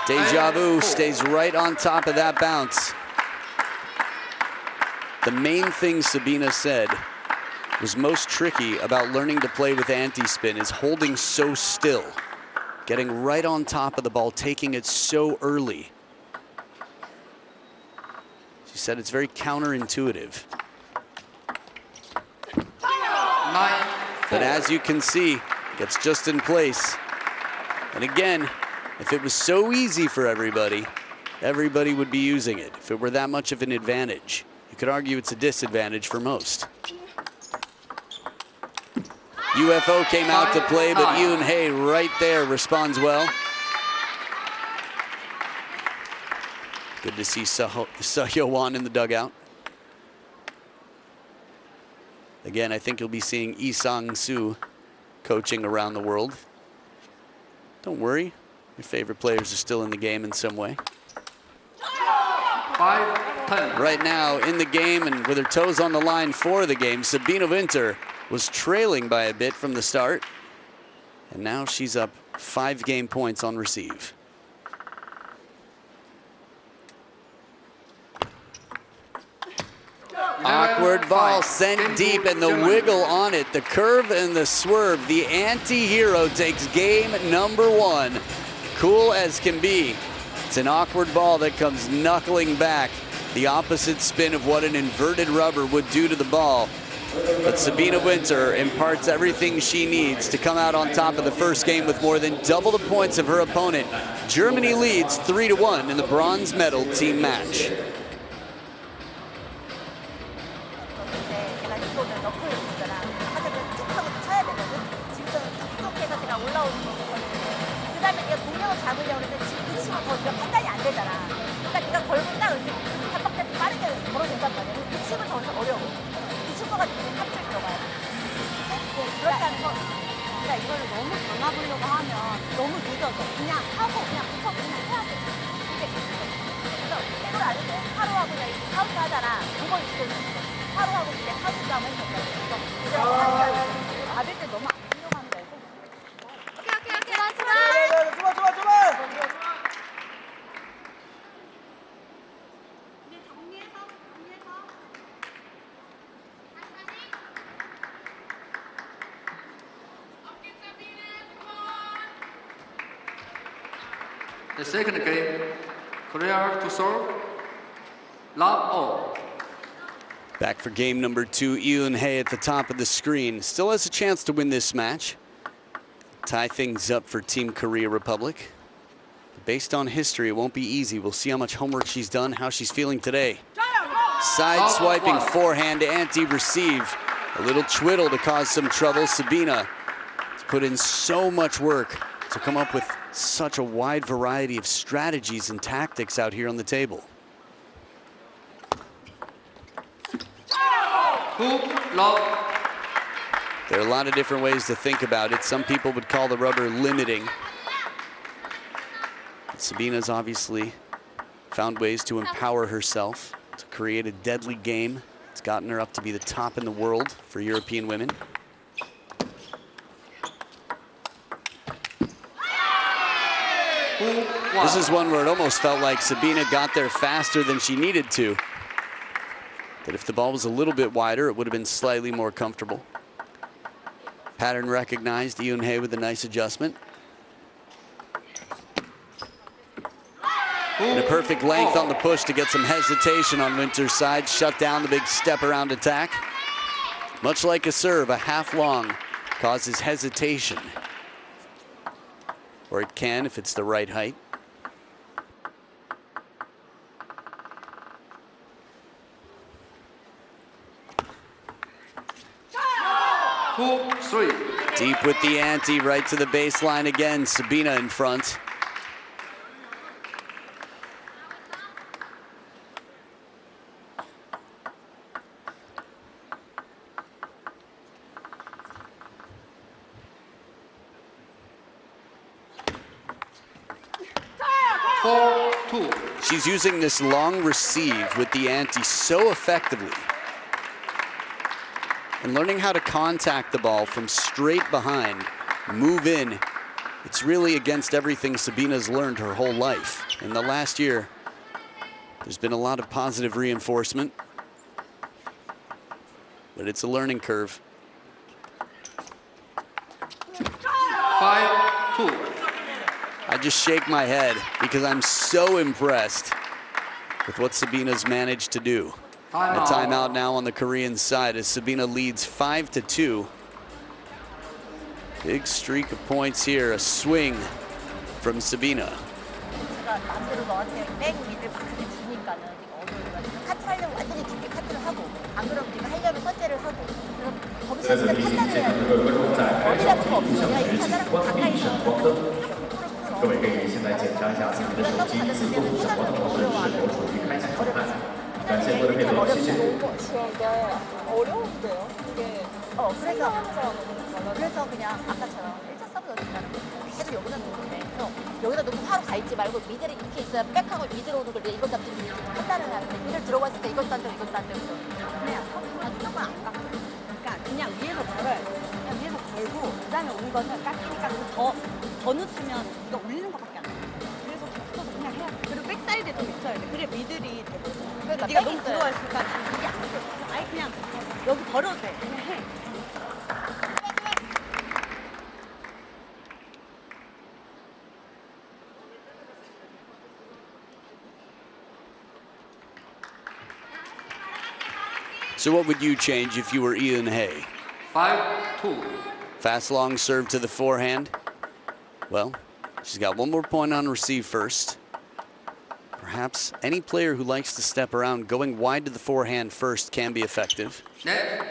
Deja Vu stays right on top of that bounce. The main thing Sabina said was most tricky about learning to play with anti-spin is holding so still, getting right on top of the ball, taking it so early. She said it's very counterintuitive. But as you can see, gets just in place. And again, if it was so easy for everybody, everybody would be using it. If it were that much of an advantage, you could argue it's a disadvantage for most. UFO came out to play, but Yoon Hae right there responds well. Good to see Seo-won in the dugout. Again, I think you'll be seeing Lee Sang-soo coaching around the world. Don't worry, your favorite players are still in the game in some way. 5-10. Right now in the game and with her toes on the line for the game, Sabina Winter was trailing by a bit from the start. And now she's up 5 game points on receive. Awkward ball sent deep, and the wiggle on it, the curve and the swerve. The anti-hero takes game number 1. Cool as can be. It's an awkward ball that comes knuckling back. The opposite spin of what an inverted rubber would do to the ball. But Sabina Winter imparts everything she needs to come out on top of the first game with more than double the points of her opponent. Germany leads 3-1 in the bronze medal team match. The second game, Korea to serve, love all. Back for game number 2, Yoon Hae at the top of the screen. Still has a chance to win this match. Tie things up for Team Korea Republic. Based on history, it won't be easy. We'll see how much homework she's done, how she's feeling today. Side swiping forehand anti-receive. A little twiddle to cause some trouble. Sabina has put in so much work to come up with such a wide variety of strategies and tactics out here on the table. There are a lot of different ways to think about it. Some people would call the rubber limiting. But Sabina's obviously found ways to empower herself, to create a deadly game. It's gotten her up to be the top in the world for European women. This is one where it almost felt like Sabina got there faster than she needed to. That if the ball was a little bit wider, it would have been slightly more comfortable. Pattern recognized, Yoon Hae with a nice adjustment. And a perfect length on the push to get some hesitation on Winter's side. Shut down the big step around attack. Much like a serve, a half long causes hesitation. Or it can if it's the right height. Deep with the ante, right to the baseline again. Sabina in front. 4-2. She's using this long receive with the ante so effectively. And learning how to contact the ball from straight behind, move in. It's really against everything Sabina's learned her whole life. In the last year, there's been a lot of positive reinforcement, but it's a learning curve. 5-2. I just shake my head because I'm so impressed with what Sabina's managed to do. And a timeout now on the Korean side as Sabina leads 5-2. Big streak of points here, a swing from Sabina. 마음대로 너한테 백 미들 막 그렇게 주니까는 네가 어려워가지고 카트를 하려면 완전히 깊게 카트를 하고 안 그러면 네가 하려면 선제를 하고 그럼 거기서 진짜 판단을 해야 돼. 어디 같은 거 없어. 내가 이렇게 하잖아. 가까이서 各位可以现在检查一下自己的手机自动闪光模式是否处于开启状态。感谢各位配合，谢谢。 어려운데요? 이게 그래서 그냥 아까처럼 1차 서브 넣는다는 거 계속 여기다 놓으면 돼. 그래서 여기다 놓고 바로 가 있지 말고 미들이 이렇게 있어야 백하고 미들 오는 걸 내가 이것 잡지 판단을 하는데 미들 들어갔을 때 이것도 안 되고 이것도 안 되고 그냥 조금 안 깎고 그러니까 그냥 위에서 걸어야 돼. 그냥 위에서 걸고 그다음에 오는 거는 깎이니까 더 늦추면 이거 올리는 것밖에 안 돼. 그래서 붙어서 그냥 해야 돼. 그리고 백사이드에 좀 있어야 돼. 그래 미들이 되거든. 그러니까 네가 너무 들어와 있으니까 이게 안 돼. 아예 그냥 여기 걸어도 돼. 그냥 해. So what would you change if you were Ian Hay? 5-2. Fast long serve to the forehand. Well, she's got one more point on receive first. Perhaps any player who likes to step around going wide to the forehand first can be effective. Net.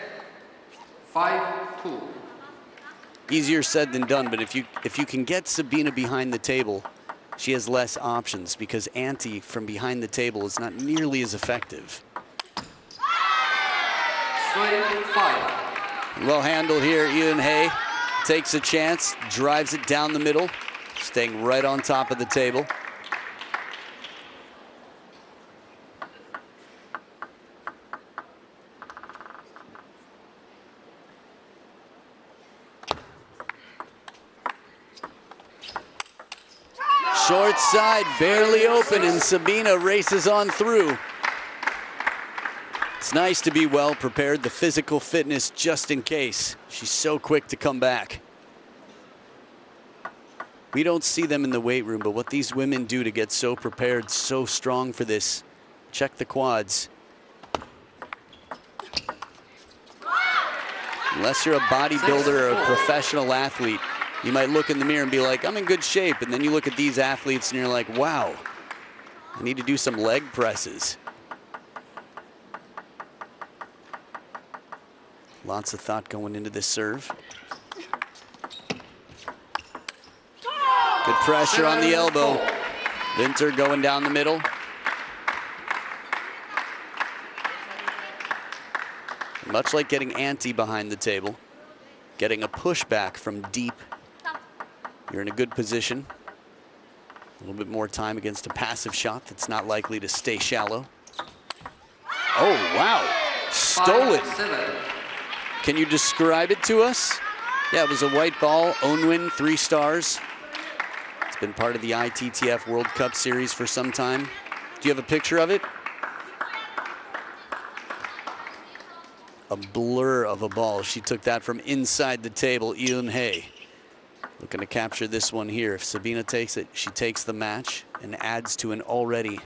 5-2. Easier said than done, but if you can get Sabina behind the table, she has less options because ante from behind the table is not nearly as effective. 3-5. Well handled here, Ian Hay takes a chance, drives it down the middle, staying right on top of the table. Short side, barely open, and Sabina races on through. It's nice to be well prepared, the physical fitness just in case. She's so quick to come back. We don't see them in the weight room, but what these women do to get so prepared, so strong for this. Check the quads. Unless you're a bodybuilder or a professional athlete, you might look in the mirror and be like, I'm in good shape. And then you look at these athletes and you're like, wow, I need to do some leg presses. Lots of thought going into this serve. Good pressure on the elbow. Winter going down the middle. Much like getting ante behind the table, getting a pushback from deep, you're in a good position. A little bit more time against a passive shot that's not likely to stay shallow. Oh, wow. Stolen. 5-7. Can you describe it to us? Yeah, it was a white ball, own win, 3 stars. It's been part of the ITTF World Cup series for some time. Do you have a picture of it? A blur of a ball. She took that from inside the table, Ian Hay. Looking to capture this one here. If Sabina takes it, she takes the match and adds to an already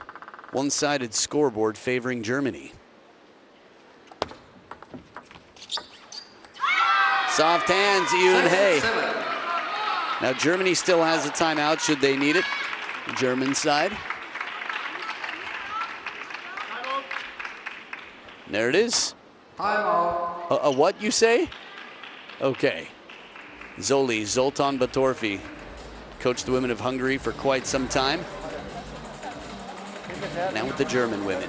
one-sided scoreboard favoring Germany. Soft hands, Ian Hay. Now Germany still has a timeout should they need it. The German side. And there it is. A what you say? Okay. Zoltan Batorfi coached the women of Hungary for quite some time. Now with the German women.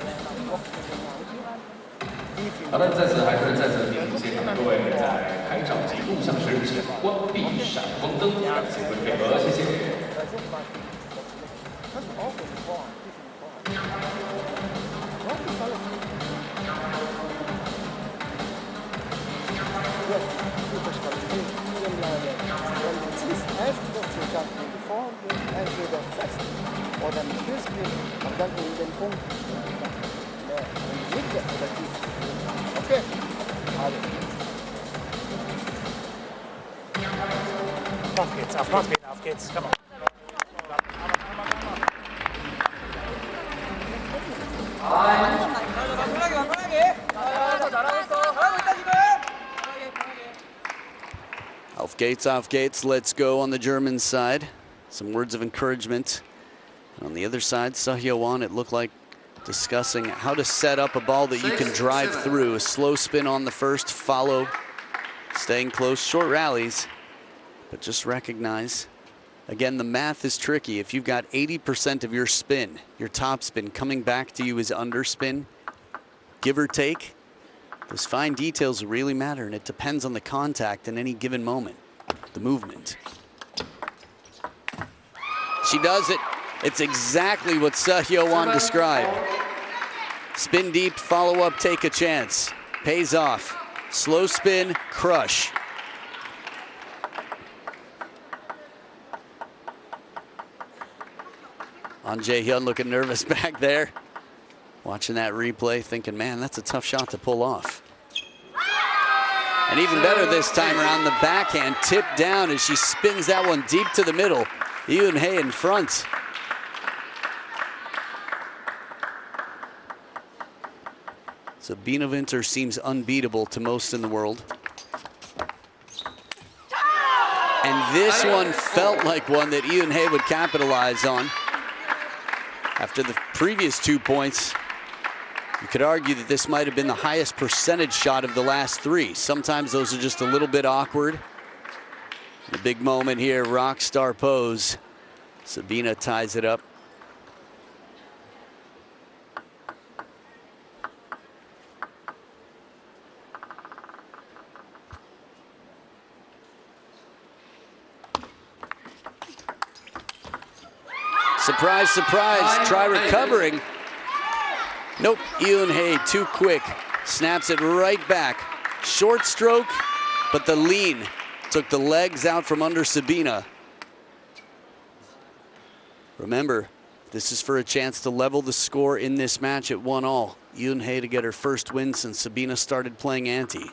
好的，在此还是再次提醒现场各位，在开场及录像时请关闭闪光灯，感谢各位配合，谢谢。kannst du auch in die Vorhand, nicht in die Vorhand. Ja, das ist alles gut. Jetzt, gute Stabilität, stehen bleiben. Wenn du ziehst, helfen doch zu schaffen. Wenn du Vorhand bist, entweder fest oder mit Füßchen, und dann in den Punkt. Ja, in die Mitte oder tief. Okay, alles gut. Auf geht's, auf geht's, komm on. Off gates, let's go on the German side. Some words of encouragement. On the other side, Seo-Won, it looked like discussing how to set up a ball that you can drive through. A slow spin on the first, follow, staying close, short rallies, but just recognize, again, the math is tricky. If you've got 80% of your spin, your top spin, coming back to you as underspin, give or take, those fine details really matter, and it depends on the contact in any given moment, the movement. She does it. It's exactly what Seo-Won described. Spin deep, follow up, take a chance. Pays off. Slow spin, crush. An Jae-hyun looking nervous back there. Watching that replay, thinking, man, that's a tough shot to pull off. And even better this time around, the backhand tipped down as she spins that one deep to the middle. Yoon-hae in front. Sabine Winter seems unbeatable to most in the world. And this one felt like one that Yoon-hae would capitalize on. After the previous 2 points, you could argue that this might have been the highest percentage shot of the last 3. Sometimes those are just a little bit awkward. The big moment here, rock star pose. Sabina ties it up. Surprise, surprise, try recovering. Nope, Yoon-hae too quick. Snaps it right back. Short stroke, but the lean took the legs out from under Sabina. Remember, this is for a chance to level the score in this match at 1-all. Yoon-hae to get her first win since Sabina started playing ante.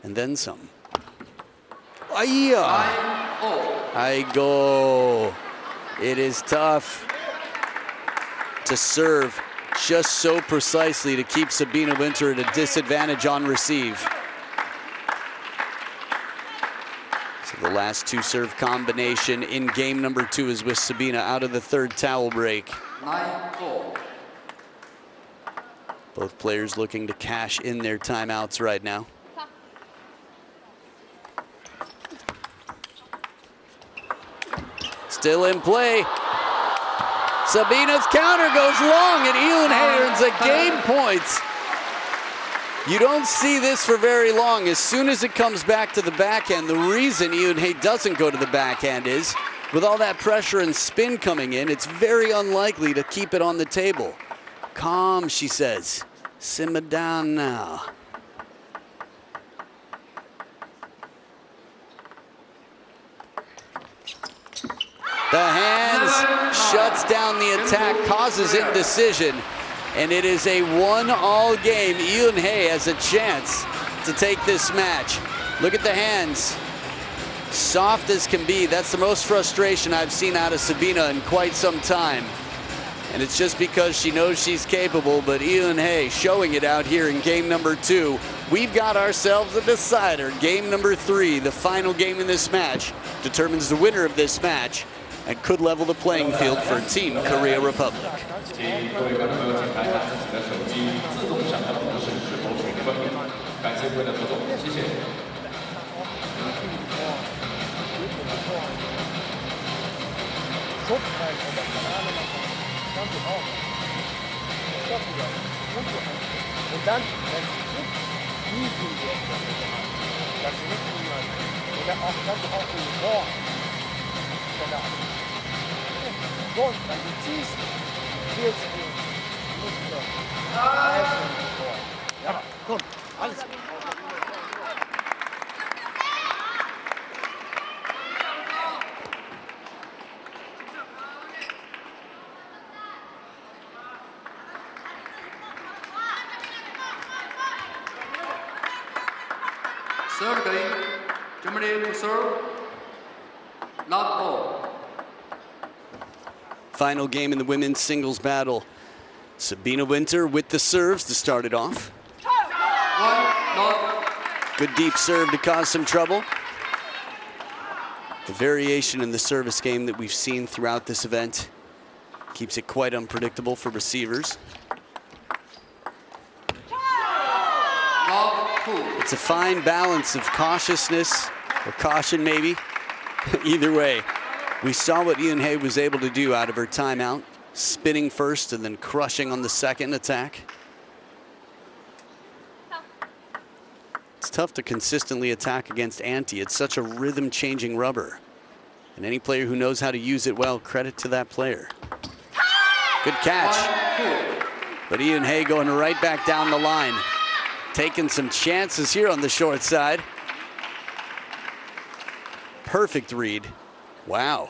And then some. I go. It is tough to serve just so precisely to keep Sabina Winter at a disadvantage on receive. So the last 2 serve combination in game number 2 is with Sabina out of the 3rd towel break. 9-4. Both players looking to cash in their timeouts right now. Still in play. Sabina's counter goes long, and Yoon-hae earns a game point. You don't see this for very long. As soon as it comes back to the backhand, the reason Yoon-hae doesn't go to the backhand is, with all that pressure and spin coming in, it's very unlikely to keep it on the table. Calm, she says. Simmer down now. The hands shuts down the attack, causes indecision, and it is a 1-all game. Yoon-hae has a chance to take this match. Look at the hands. Soft as can be. That's the most frustration I've seen out of Sabina in quite some time. And it's just because she knows she's capable, but Yoon-hae showing it out here in game number 2. We've got ourselves a decider. Game number 3, the final game in this match, determines the winner of this match and could level the playing field for Team Korea Republic. Und dann, wenn sie trifft, wie viel wir das nicht niemand. Oder auch ganz auch die Vor. don't like the teeth feels Ja, komm, alles. Serve game. Germany to serve. Not ball. Final game in the women's singles battle. Sabina Winter with the serves to start it off. Good deep serve to cause some trouble. The variation in the service game that we've seen throughout this event keeps it quite unpredictable for receivers. It's a fine balance of cautiousness, or caution maybe. Either way, we saw what Yoon-hae was able to do out of her timeout, spinning first and then crushing on the second attack. It's tough to consistently attack against anti. It's such a rhythm-changing rubber. And any player who knows how to use it well, credit to that player. Good catch. But Yoon-hae going right back down the line. Taking some chances here on the short side. Perfect read. Wow.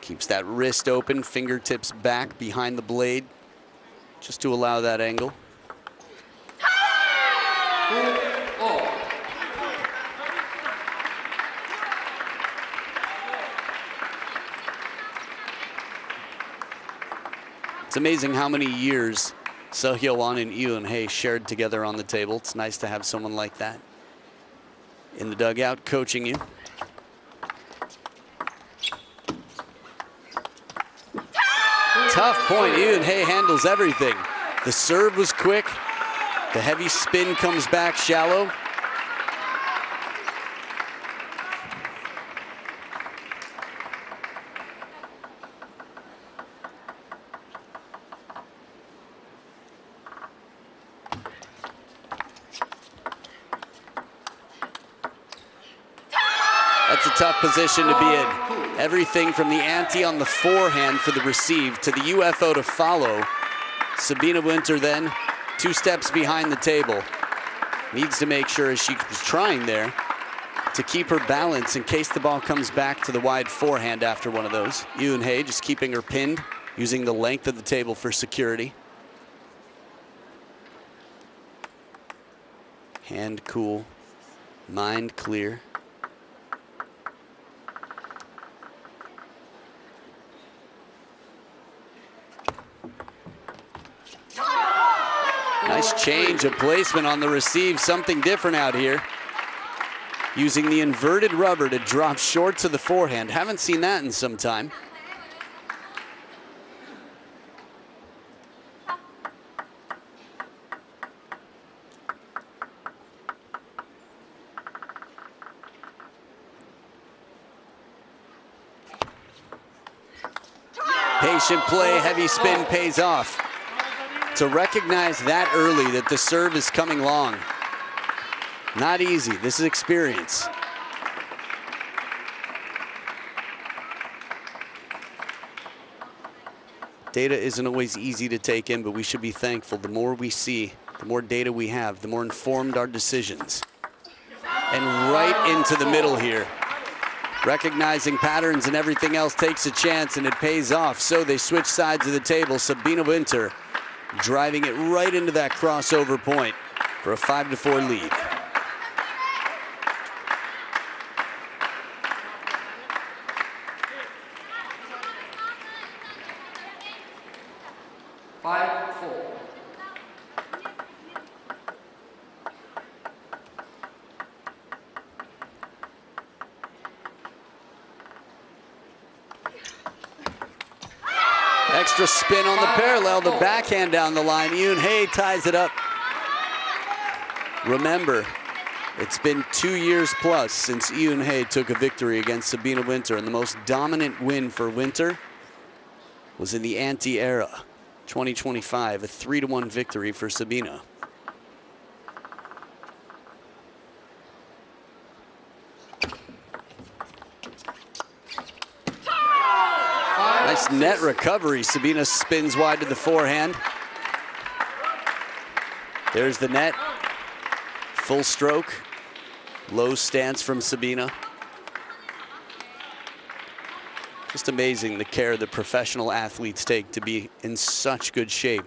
Keeps that wrist open, fingertips back behind the blade, just to allow that angle. It's amazing how many years Seo Hyo-won and Yoon-hae shared together on the table. It's nice to have someone like that in the dugout coaching you. Tough point. Yoon-hae handles everything. The serve was quick. The heavy spin comes back shallow. That's a tough position to be in. Everything from the ante on the forehand for the receive to the UFO to follow. Sabina Winter then 2 steps behind the table. Needs to make sure, as she was trying there, to keep her balance in case the ball comes back to the wide forehand after one of those. Yoon-hae just keeping her pinned, using the length of the table for security. Hand cool, mind clear. Nice change of placement on the receive, something different out here. Using the inverted rubber to drop short to the forehand. Haven't seen that in some time. Patient play, heavy spin pays off. To recognize that early that the serve is coming long. Not easy. This is experience. Data isn't always easy to take in, but we should be thankful. The more we see, the more data we have, the more informed our decisions. And right into the middle here. Recognizing patterns and everything else takes a chance, and it pays off. So they switch sides of the table. Sabina Winter driving it right into that crossover point for a 5-4 lead. Extra spin on the parallel, the backhand down the line. Yoon-hae ties it up. Remember, it's been 2 years plus since Yoon-hae took a victory against Sabina Winter, and the most dominant win for Winter was in the anti-era, 2025, a 3-1 victory for Sabina. Nice net recovery. Sabina spins wide to the forehand. There's the net. Full stroke. Low stance from Sabina. Just amazing the care that professional athletes take to be in such good shape.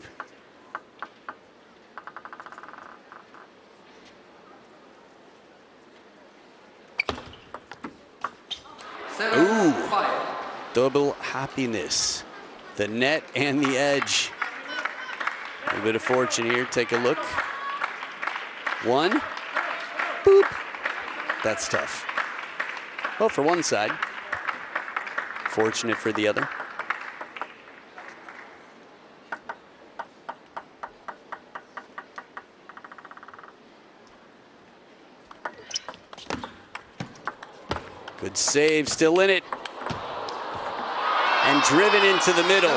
Ooh, double happiness. The net and the edge. A little bit of fortune here. Take a look. One. Boop. That's tough. Well, for one side. Fortunate for the other. Good save, still in it. And driven into the middle.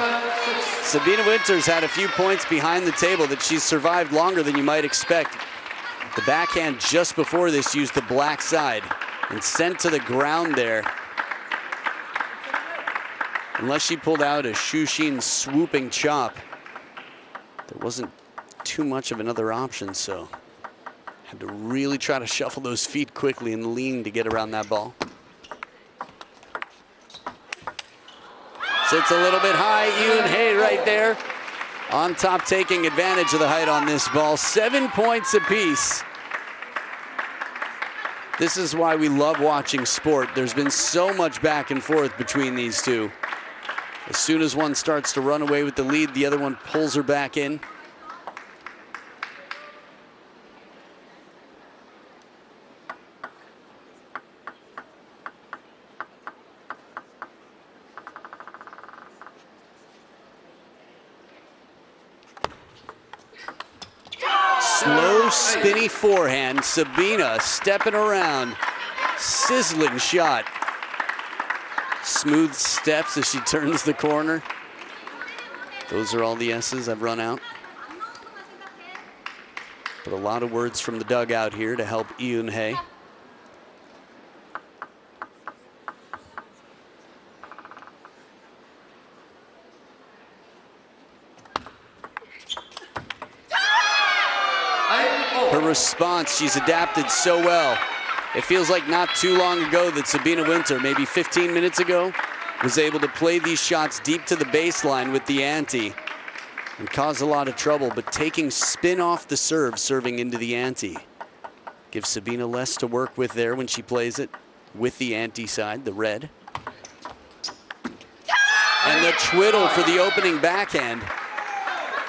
Sabina Winters had a few points behind the table that she's survived longer than you might expect. The backhand just before this used the black side and sent to the ground there. Unless she pulled out a Shushin swooping chop, there wasn't too much of another option, so had to really try to shuffle those feet quickly and lean to get around that ball. Sits a little bit high, Yoon Hae right there. On top, taking advantage of the height on this ball. 7 points apiece. This is why we love watching sport. There's been so much back and forth between these two. As soon as one starts to run away with the lead, the other one pulls her back in. Slow, spinny forehand. Sabina stepping around. Sizzling shot. Smooth steps as she turns the corner. Those are all the S's. I've run out. But a lot of words from the dugout here to help Yoon Hae. Her response, she's adapted so well. It feels like not too long ago that Sabina Winter, maybe 15 minutes ago, was able to play these shots deep to the baseline with the ante and cause a lot of trouble, but taking spin off the serve, serving into the ante. Gives Sabina less to work with there when she plays it with the ante side, the red. And the twiddle for the opening backhand.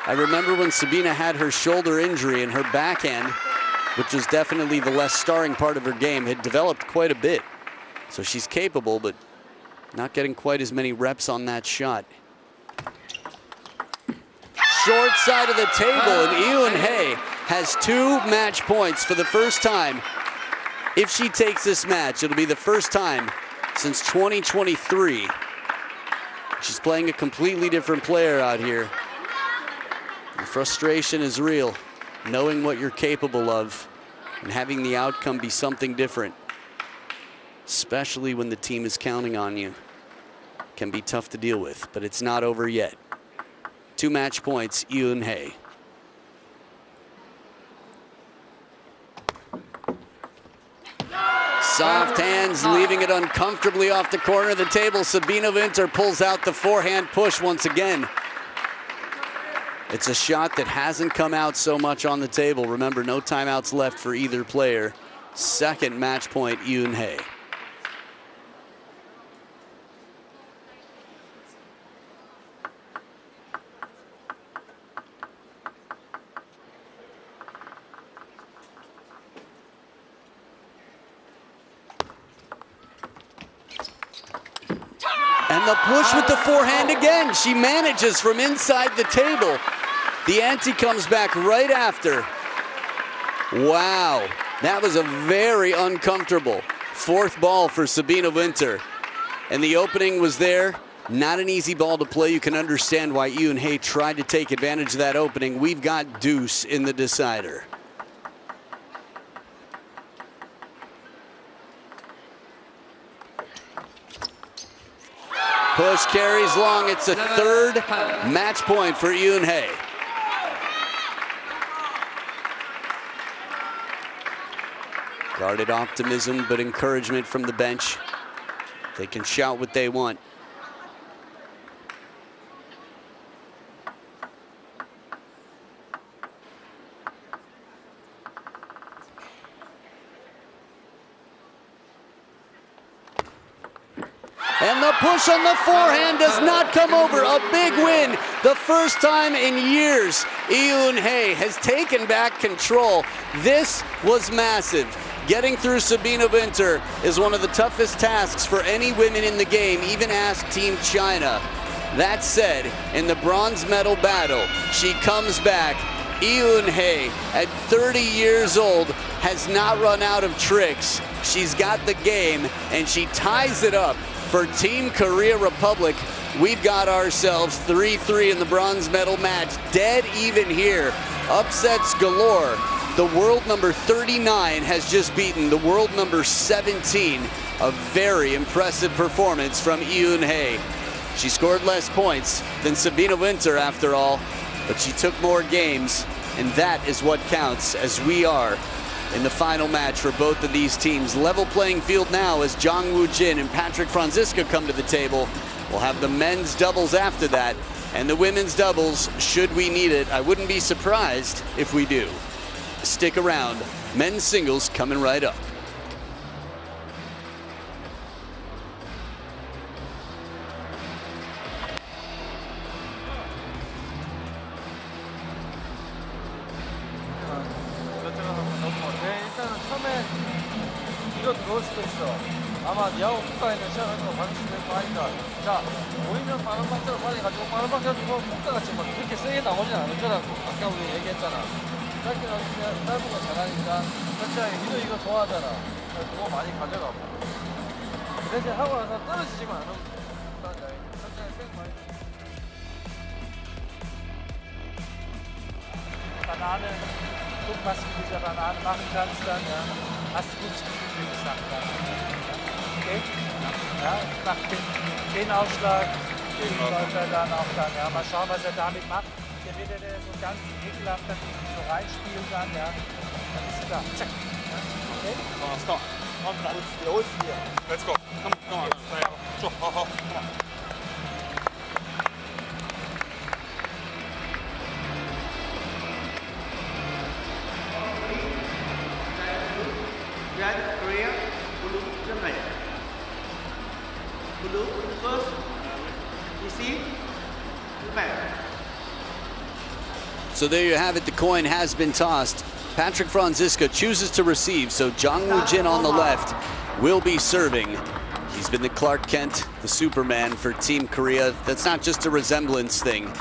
I remember when Sabina had her shoulder injury and her backhand, which was definitely the less starring part of her game, had developed quite a bit. So she's capable, but not getting quite as many reps on that shot. Short side of the table, and Yoon Hae has 2 match points for the first time. If she takes this match, it'll be the first time since 2023. She's playing a completely different player out here. The frustration is real, knowing what you're capable of and having the outcome be something different, especially when the team is counting on you, can be tough to deal with, but it's not over yet. 2 match points, Yoon Hae. Soft hands, leaving it uncomfortably off the corner of the table. Sabina Winter pulls out the forehand push once again. It's a shot that hasn't come out so much on the table. Remember, no timeouts left for either player. Second match point, Yoon Hae. And the push with the forehand again. She manages from inside the table. The ante comes back right after. Wow, that was a very uncomfortable 4th ball for Sabina Winter. And the opening was there. Not an easy ball to play. You can understand why Yoon Hae tried to take advantage of that opening. We've got deuce in the decider. push carries long. It's a third match point for Yoon-hae. Guarded optimism, but encouragement from the bench. They can shout what they want. And the push on the forehand does not come over. A big win. The first time in years Yoon-hae has taken back control. This was massive. Getting through Sabine Winter is one of the toughest tasks for any women in the game, even ask Team China. That said, in the bronze medal battle, she comes back. Yoon-hae, at 30 years old, has not run out of tricks. She's got the game, and she ties it up for Team Korea Republic. We've got ourselves 3-3 in the bronze medal match. Dead even here. Upsets galore. The world number 39 has just beaten the world number 17. A very impressive performance from Yoon-hae. She scored less points than Sabine Winter after all, but she took more games, and that is what counts as we are in the final match for both of these teams. Level playing field now as Jang Woo-jin and Patrick Franziska come to the table. We'll have the men's doubles after that, and the women's doubles should we need it. I wouldn't be surprised if we do. Stick around. Men's singles coming right up. 일단은 처음에 뒤로 들어올 수도 있어. 아마 니하고 국가에는 시합하는 거 받을 수도 있고 하니까. 자, 보이면 빠른 박자로 빨리 가지고 빠른 박자로 주고 국가같이 막 그렇게 세게 나오진 않을 거라고. 아까 우리 얘기했잖아. 짧게 나오면 짧은 거 잘하니까. 그렇지, 니도 이거 좋아하잖아. 그거 많이 가져가고. 그 대신 하고 나서 떨어지지만 않으면 천천히 백 많이. Bananen, guck, was du mit dieser Banane machen kannst, dann ja, hast du gutes Gefühl, wie gesagt. Ja. Okay? Ja, mach den Aufschlag, den Läufer dann auch dann, ja, mal schauen, was er damit macht. Der wird er so ganz ekelhaft dann so reinspielen dann, ja, dann ist er da. Zack. Ja. Okay? Let's go. Let's go. Come on. Come on. Red, Korea, blue, Germany. Blue first, receive, back. So there you have it. The coin has been tossed. Patrick Franziska chooses to receive, so Jang Woo-jin on the left will be serving. He's been the Clark Kent, the Superman for Team Korea. That's not just a resemblance thing.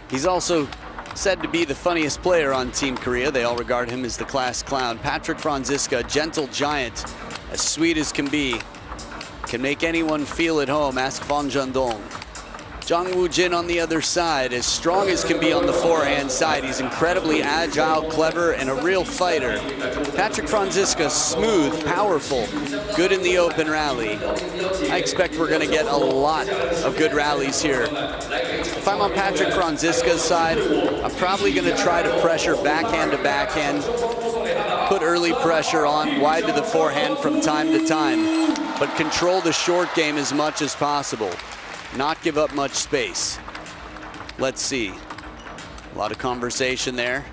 He's also said to be the funniest player on Team Korea. They all regard him as the class clown. Patrick Franziska, gentle giant, as sweet as can be. Can make anyone feel at home, ask Fan Jandong. Jang Woo-jin on the other side, as strong as can be on the forehand side. He's incredibly agile, clever, and a real fighter. Patrick Franziska, smooth, powerful, good in the open rally. I expect we're gonna get a lot of good rallies here. If I'm on Patrick Franziska's side, I'm probably gonna try to pressure backhand to backhand, put early pressure on, wide to the forehand from time to time, but control the short game as much as possible. Not give up much space. Let's see. A lot of conversation there.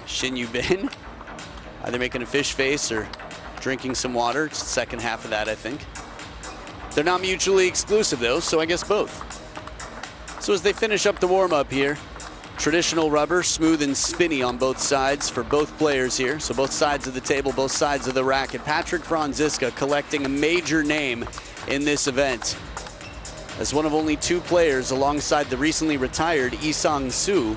Shin Yu-bin either making a fish face or drinking some water. It's the second half of that, I think. They're not mutually exclusive though, so I guess both. So as they finish up the warm-up here, traditional rubber, smooth and spinny on both sides for both players here. So both sides of the table, both sides of the racket. Patrick Franziska collecting a major name in this event, as one of only two players alongside the recently retired Lee Sang-soo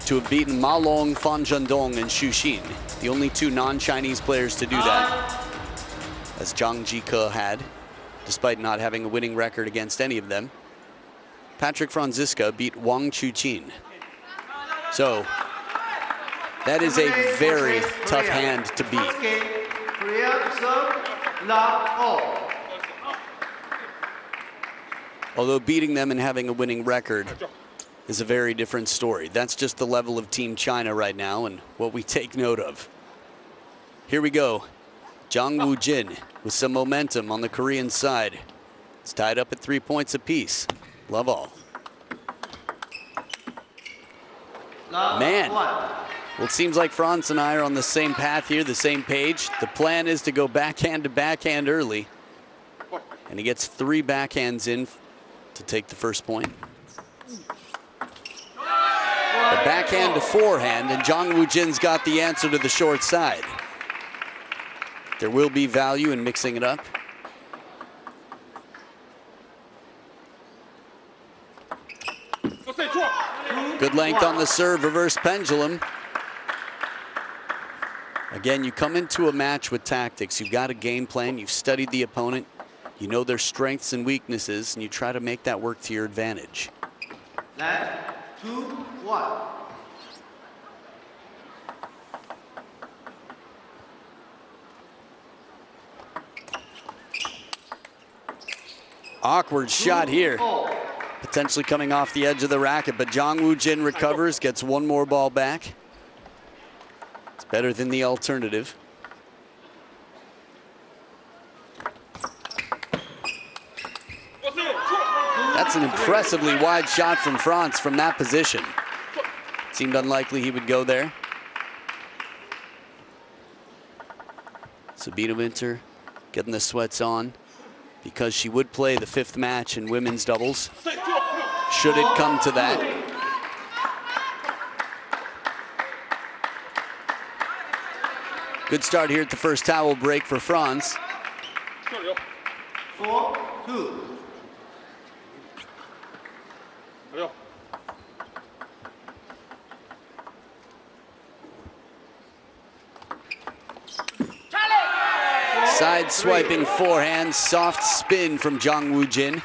to have beaten Ma Long, Fan Jandong, and Xu Xin. The only two non-Chinese players to do that, as Zhang Jike had, despite not having a winning record against any of them. Patrick Franziska beat Wang Chuqin. So that is a very tough hand to beat. Although beating them and having a winning record is a very different story. That's just the level of Team China right now and what we take note of. Here we go. Jang Woo-jin with some momentum on the Korean side. It's tied up at 3 points apiece. Love all. Man, well, it seems like Franz and I are on the same path here, the same page. The plan is to go backhand to backhand early. And he gets 3 backhands in to take the first point. A backhand to forehand, and Jang Woo-jin's got the answer to the short side. There will be value in mixing it up. Good length on the serve, reverse pendulum. Again, you come into a match with tactics. You've got a game plan, you've studied the opponent, you know their strengths and weaknesses, and you try to make that work to your advantage. 2-1. Awkward shot here. Potentially coming off the edge of the racket, but Jang Woo-jin recovers, gets one more ball back. It's better than the alternative. That's an impressively wide shot from Franz from that position. Seemed unlikely he would go there. Sabina Winter getting the sweats on because she would play the 5th match in women's doubles, should it come to that. Good start here at the first towel break for Franz. 4-2. Side swiping forehand, soft spin from Jang Woo-jin.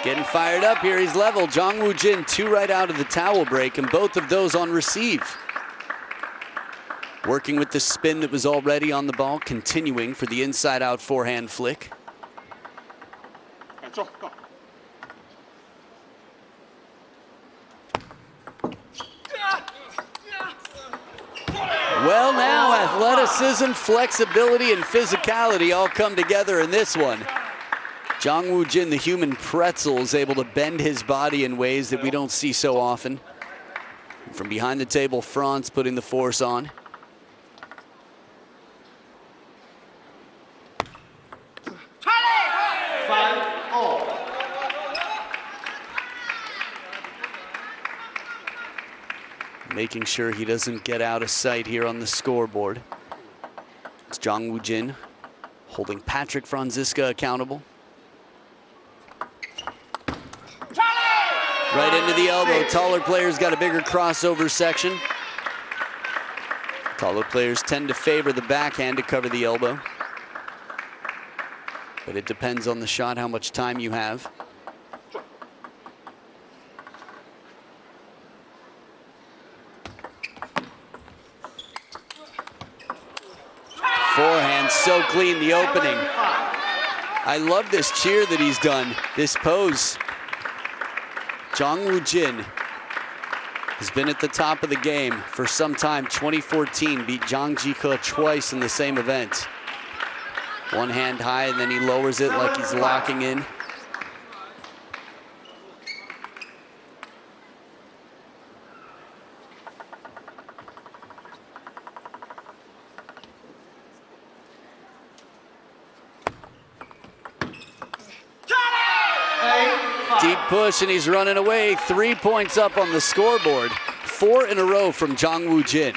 Getting fired up here, he's level. Jang Woo-jin 2 right out of the towel break, and both of those on receive. Working with the spin that was already on the ball, continuing for the inside-out forehand flick. Well now, athleticism, flexibility, and physicality all come together in this one. Jang Woo-jin, the human pretzel, is able to bend his body in ways that we don't see so often. From behind the table, Franz putting the force on. Making sure he doesn't get out of sight here on the scoreboard. It's Jang Woo-jin holding Patrick Franziska accountable. Right into the elbow. Taller players got a bigger crossover section. Taller players tend to favor the backhand to cover the elbow. But it depends on the shot, how much time you have. Forehand so clean, the opening. I love this cheer that he's done, this pose. Jang Woo-jin has been at the top of the game for some time. 2014, beat Jang Ji-ke twice in the same event. One hand high, and then he lowers it like he's locking in. Deep push, and he's running away. 3 points up on the scoreboard. 4 in a row from Jang Woo-jin.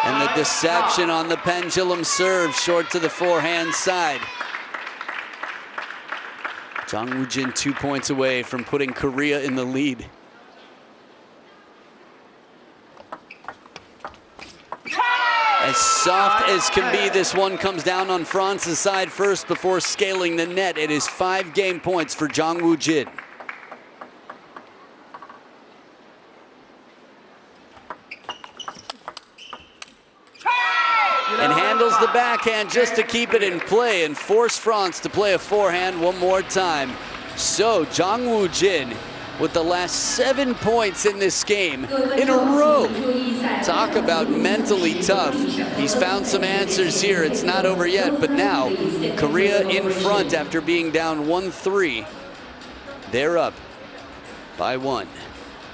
And the deception on the pendulum serve, short to the forehand side. Jang Woo-jin 2 points away from putting Korea in the lead. Soft as can be, this one comes down on France's side first before scaling the net. It is 5 game points for Jang Woo-jin. And handles the backhand just to keep it in play and force France to play a forehand one more time. So Jang Woo-jin with the last 7 points in this game in a row. Talk about mentally tough. He's found some answers here. It's not over yet, but now Korea in front after being down 1-3. They're up by 1.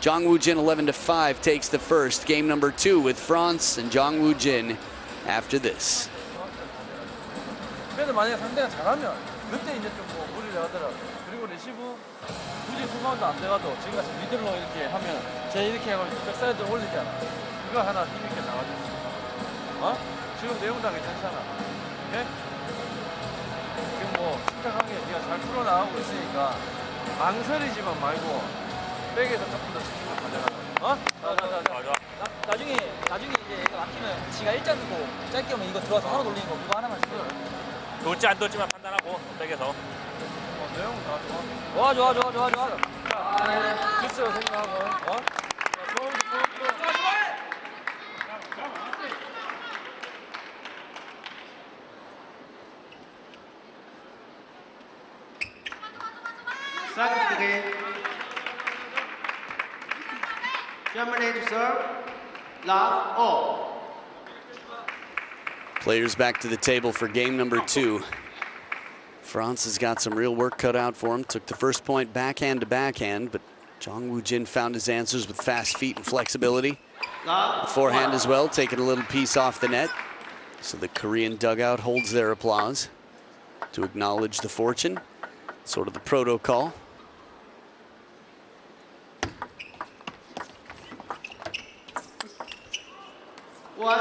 Jang Woo-jin 11-5 takes the first. Game number 2 with France and Jang Woo-jin after this. 그래도 만약에 상대가 잘하면 그때 이제 좀 뭐 무리를 하더라. 그리고 리시브 굳이 후반도 안 돼가도 지금같이 미들로 이렇게 하면 제 이렇게 해가지고 백사이드 올리잖아. 그거 하나 힘있게 나가줘. 어? 지금 내용당 괜찮잖아. 오케이? 지금 뭐 침착하게 네가 잘 풀어나가고 있으니까 망설이지만 말고 백에서 조금 더 집중을 가져가자. 어? 자. 나중에 이제 얘가 막히면 지가 일자 두고 짧게 오면 이거 들어와서 하나 돌리는 거 그거 하나만 시켜. 돌지 안 돌지만 판단하고 백에서. 내용은 다 좋아. 좋아. 자, 키스로 생각하고. 어? Second game. Germany to serve. Love all. Players back to the table for game number 2. France has got some real work cut out for him. Took the first point backhand to backhand, but Jang Woo-jin found his answers with fast feet and flexibility. The forehand as well, taking a little piece off the net. So the Korean dugout holds their applause to acknowledge the fortune, sort of the protocol.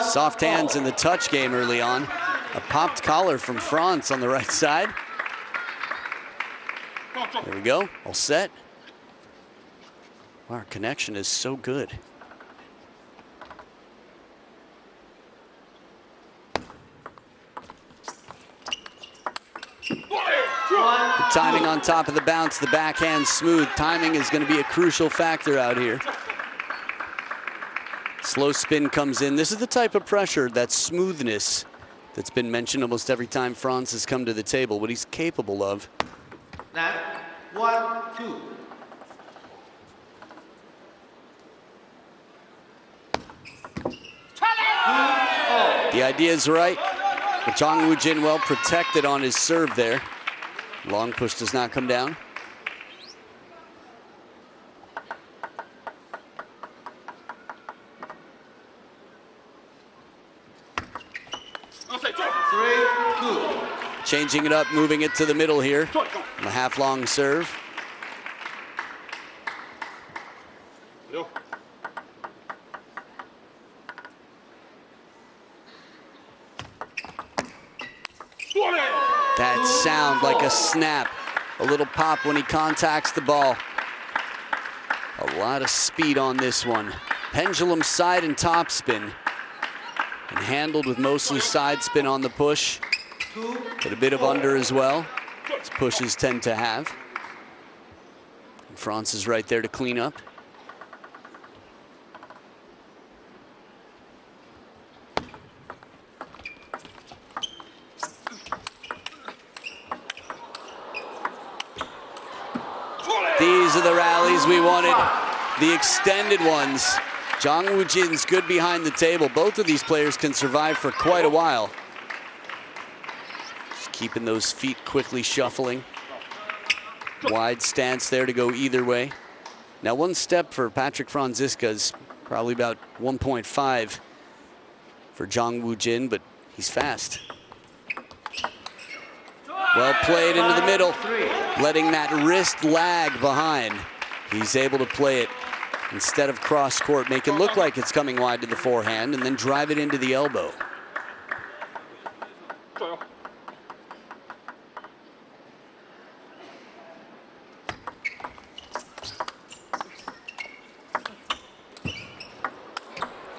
Soft hands in the touch game early on. A popped collar from France on the right side. There we go, all set. Wow, our connection is so good. Good timing on top of the bounce, the backhand smooth. Timing is going to be a crucial factor out here. Slow spin comes in. This is the type of pressure, that smoothness, that's been mentioned almost every time France has come to the table, what he's capable of. Now, 1-2. The idea is right, but Jang Woo-jin well protected on his serve there. Long push does not come down. Changing it up, moving it to the middle here. The half-long serve. That sound like a snap. A little pop when he contacts the ball. A lot of speed on this one. Pendulum side and top spin. And handled with mostly side spin on the push. But a bit of under as well, as pushes tend to have. And France is right there to clean up. These are the rallies we wanted, the extended ones. Jang Woo-jin's good behind the table. Both of these players can survive for quite a while. Keeping those feet quickly shuffling. Wide stance there to go either way. Now one step for Patrick Franziska is probably about 1.5 for Jang Woo-jin, but he's fast. Well played into the middle, letting that wrist lag behind. He's able to play it instead of cross court, make it look like it's coming wide to the forehand and then drive it into the elbow.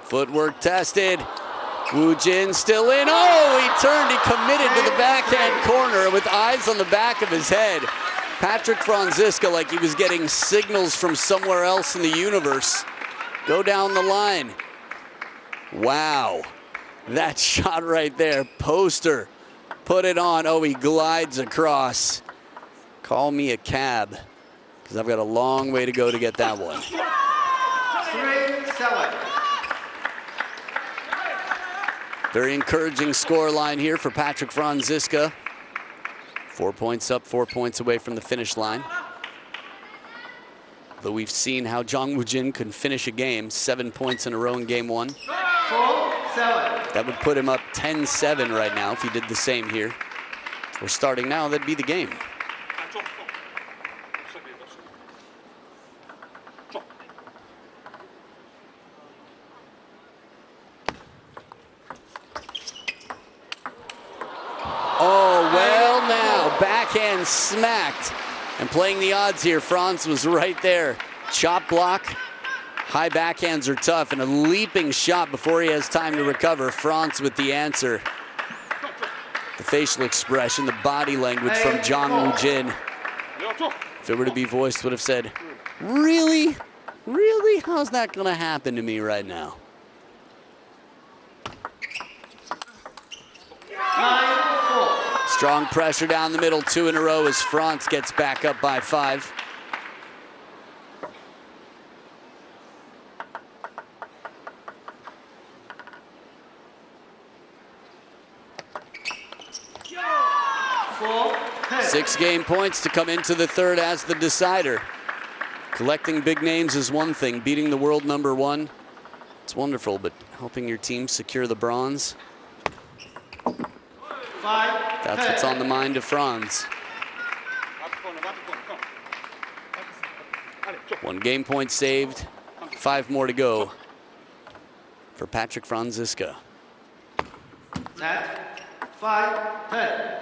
Footwork tested. Wu Jin still in. Oh, he turned, he committed to the backhand corner with eyes on the back of his head. Patrick Franziska, like he was getting signals from somewhere else in the universe. Go down the line. Wow, that shot right there, poster. Put it on. Oh, he glides across. Call me a cab, because I've got a long way to go to get that one. 3-7. Very encouraging score line here for Patrick Franziska. 4 points up, 4 points away from the finish line. Though we've seen how Jang Woo-jin can finish a game, 7 points in a row in game 1. 4-7. That would put him up 10-7 right now if he did the same here. If we're starting now, that'd be the game. Oh, well now, backhand smacked. And playing the odds here, Franz was right there. Chop block, high backhands are tough, and a leaping shot before he has time to recover. Franz with the answer. The facial expression, the body language from Jang Woo-jin. If it were to be voiced, would have said, really? Really? How's that gonna happen to me right now? 9-4. Strong pressure down the middle, 2 in a row as Franz gets back up by 5. Six game points to come into the third as the decider. Collecting big names is one thing. Beating the world #1, it's wonderful, but helping your team secure the bronze, that's what's on the mind of Franz. 1 game point saved, 5 more to go for Patrick Franziska. Set. 5-10.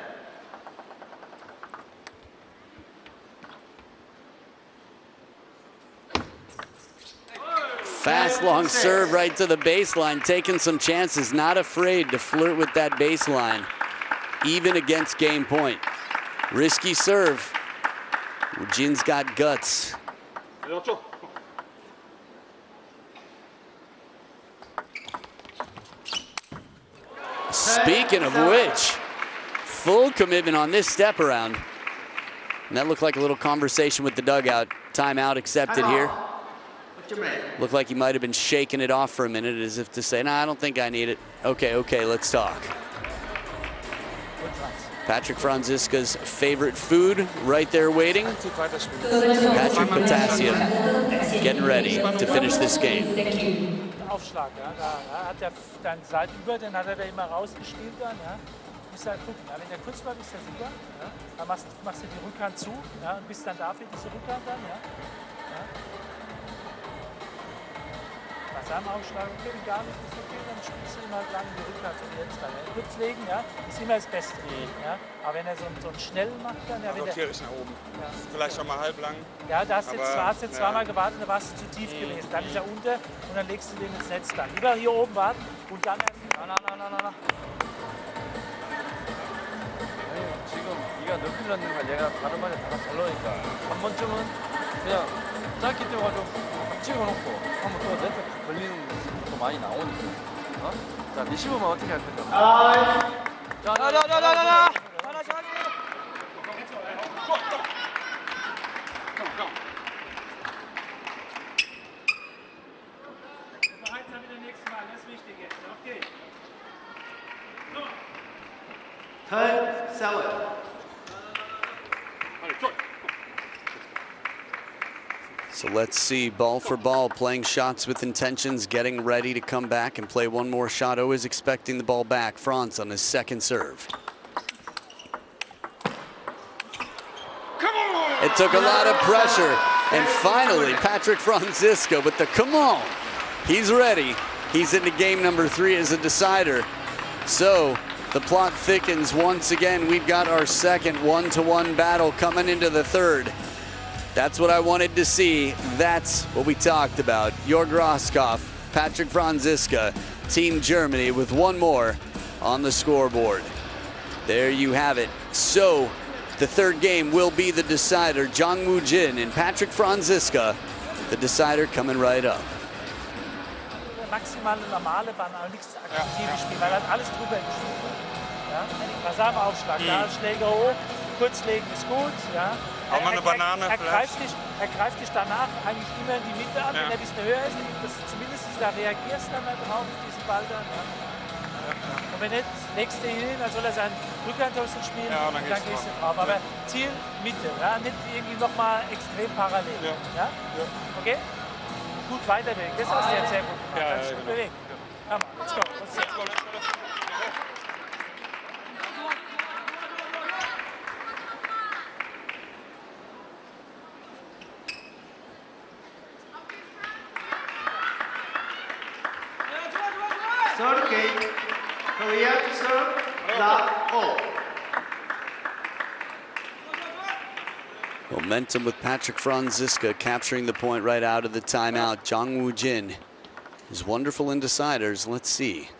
Fast long serve right to the baseline, taking some chances, not afraid to flirt with that baseline, even against game point. Risky serve. Jin's got guts. Speaking of which, full commitment on this step around. And that looked like a little conversation with the dugout. Timeout accepted here. Looked like he might have been shaking it off for a minute as if to say, nah, I don't think I need it. Okay, let's talk. Patrick Franziska's favorite food right there waiting. Patrick Potassium getting ready to finish this game. Aufschlag, ja. Da hat er dann Seitenüber, den hat er da immer rausgespielt dann, ja. Musst halt gucken, ja. Wenn der kurz bleibt, ist der super. Ja. Dann machst du die Rückhand zu, ja, und bist dann dafür diese Rückhand dann, ja. Ja. Bei seinem Aufschlag, okay, wenn gar nicht ist okay, dann spielst du ihm halt lang die Rückhand so wie jetzt dann. Ja. Kurz legen, ja, ist immer das Beste. Ja. Aber wenn er so einen schnellen macht, dann, ja, Sortiere ich nach oben. Ja. Vielleicht schon mal halblang. Ja, da hast du jetzt zweimal gewartet, da warst du zu tief gewesen. Dann ist er unter und dann legst du den ins Netz dann. Lieber hier oben warten und dann erst. Na. 지금 네가 넓히 넣는 걸 얘가 다른 말에 다 잘 넣으니까 한 번쯤은 그냥 짧기 때문에 좀 찍어놓고 하면 또 네트 걸리는 것도 많이 나오니까. 어? 자, 리시브만 어떻게 할 건데? 자. So let's see, ball for ball, playing shots with intentions, getting ready to come back and play one more shot. Always expecting the ball back. Franz on his second serve. It took a lot of pressure. And finally, Patrick Franziska with the come on. He's ready. He's into game #3 as a decider. So the plot thickens once again. We've got our second 1-to-1 battle coming into the third. That's what I wanted to see. That's what we talked about. Jorg Roskopf, Patrick Franziska. Team Germany with one more on the scoreboard. There you have it. So the third game will be the decider. Jang Woo-jin and Patrick Franziska, the decider coming right up. Maximale normale Bahn, aber nichts aktives Spiel, weil er alles drüber gespielt hat. Ja? Reserveaufschlag, da Schläger hoch, kurzlegen ist gut. Ja? Auch mal eine Banane er greift dich danach eigentlich immer in die Mitte an, wenn er ein bisschen höher ist. Zumindest da reagierst du dann drauf, auf diesen Ball dann. Ja? Und wenn nicht, legst du hin, dann soll er seinen Rückhand spielen, und dann gehst du drauf. Aber Ziel Mitte, ja? Nicht irgendwie nochmal extrem parallel. Ja? Okay? Gut weiter bewegen, das hast du jetzt sehr gut gemacht. Ja, gut bewegen. Come on, let's go. Let's go. Third game, Korea to serve, love all. Momentum with Patrick Franziska capturing the point right out of the timeout. Jang Woo-jin is wonderful in deciders. Let's see.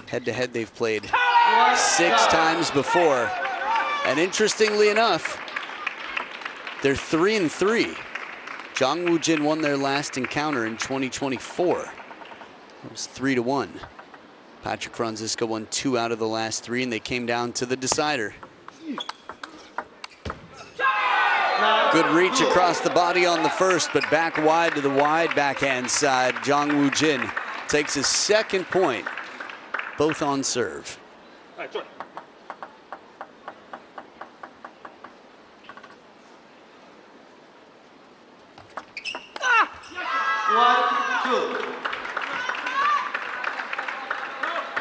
Head-to-head, they've played 6 times before. And interestingly enough, they're 3-3. Jang Woo-jin won their last encounter in 2024. It was 3-1. Patrick Franziska won 2 out of the last 3, and they came down to the decider. Good reach across the body on the first, but back wide to the wide backhand side. Jang Woo-jin takes his second point, both on serve. All right, 1-2.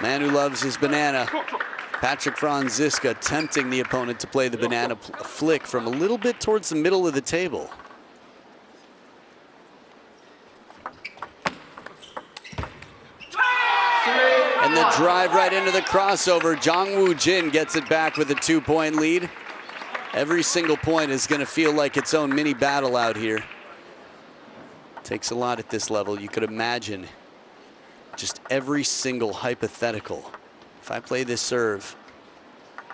Man who loves his banana. Patrick Franziska tempting the opponent to play the banana flick from a little bit towards the middle of the table. And the drive right into the crossover. Jang Woo-jin gets it back with a 2-point lead. Every single point is going to feel like its own mini battle out here. Takes a lot at this level. You could imagine just every single hypothetical. If I play this serve,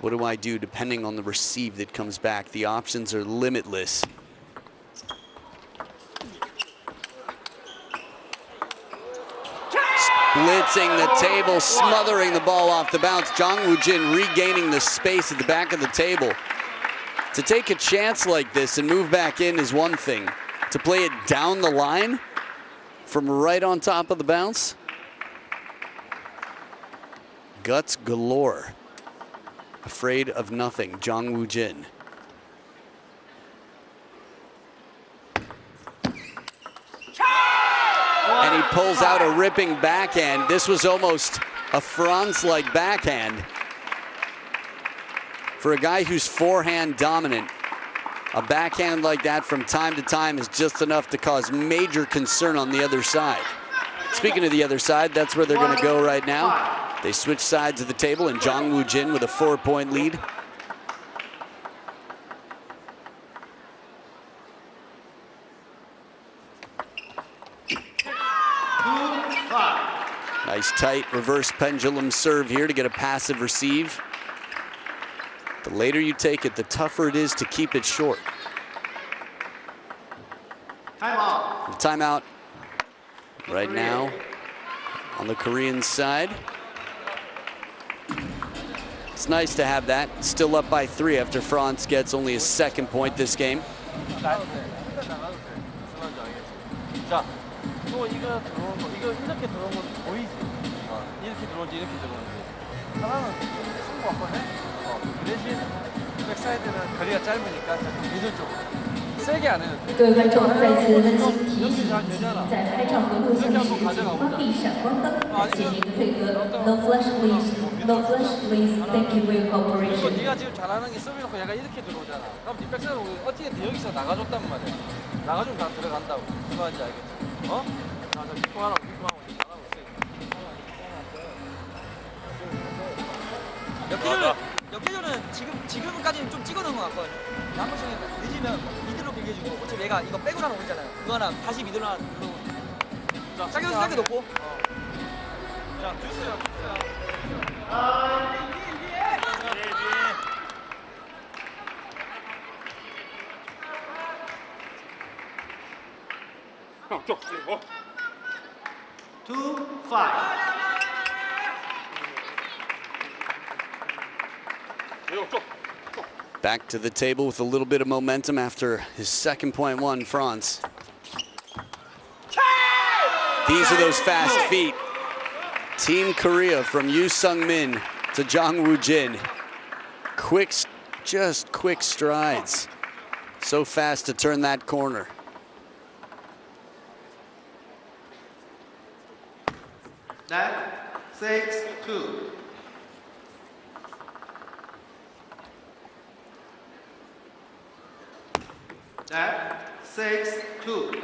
what do I do depending on the receive that comes back? The options are limitless. Blitzing the table, smothering the ball off the bounce. Jang Woo-jin regaining the space at the back of the table. To take a chance like this and move back in is one thing. To play it down the line from right on top of the bounce, guts galore. Afraid of nothing, Jang Woo-jin. And he pulls out a ripping backhand. This was almost a Franz-like backhand. For a guy who's forehand dominant, a backhand like that from time to time is just enough to cause major concern on the other side. Speaking of the other side, that's where they're going to go right now. They switch sides of the table, and Jang Woo-jin with a 4-point lead. Nice tight reverse pendulum serve here to get a passive receive. The later you take it, the tougher it is to keep it short. Timeout. Timeout right now on the Korean side. It's nice to have that. Still up by 3 after Franz gets only his 2nd point this game. 자, 또 이거 들어온 거, 이거 이렇게 들어온 건 보이지? 이렇게 들어온지 이렇게 들어온지. 하나는 승부 왔거든? 그 대신 백사이드는 거리가 짧으니까 좀 미들 쪽으로. 세게 안 해도 돼. 各位观众，再次温馨提醒您，在开场的录像时，请关闭闪光灯，感谢您的配合。No flash please, no flash please. Thank you for your cooperation. 네가 지금 잘하는 게 서브놓고 얘가 이렇게 들어오잖아. 그럼 네 백사이드 어떻게 여기서 나가줬단 말이야. 나가주면 다 들어간다고. 무슨 말인지 알겠지? 어? 자, 빅공하라고 빅공하고 잘하고 있어. 역회전은 지금까지는 좀 찍어놓은 것 같거든요. 한 번씩 늦으면 미들로 빌려주고 어차피 얘가 이거 빼고 나는 거 있잖아요. 그거 하나 다시 미들로 하나 들어오고. 자, 짧게 높고. 자, 주세요. 형, 쪽, 빨리 뭐? 2-5. Back to the table with a little bit of momentum after his second point won, France. These are those fast feet. Team Korea from Yoo Sung-min to Jang Woo-jin. Quick, just quick strides. So fast to turn that corner. That 6-2. That 6-2.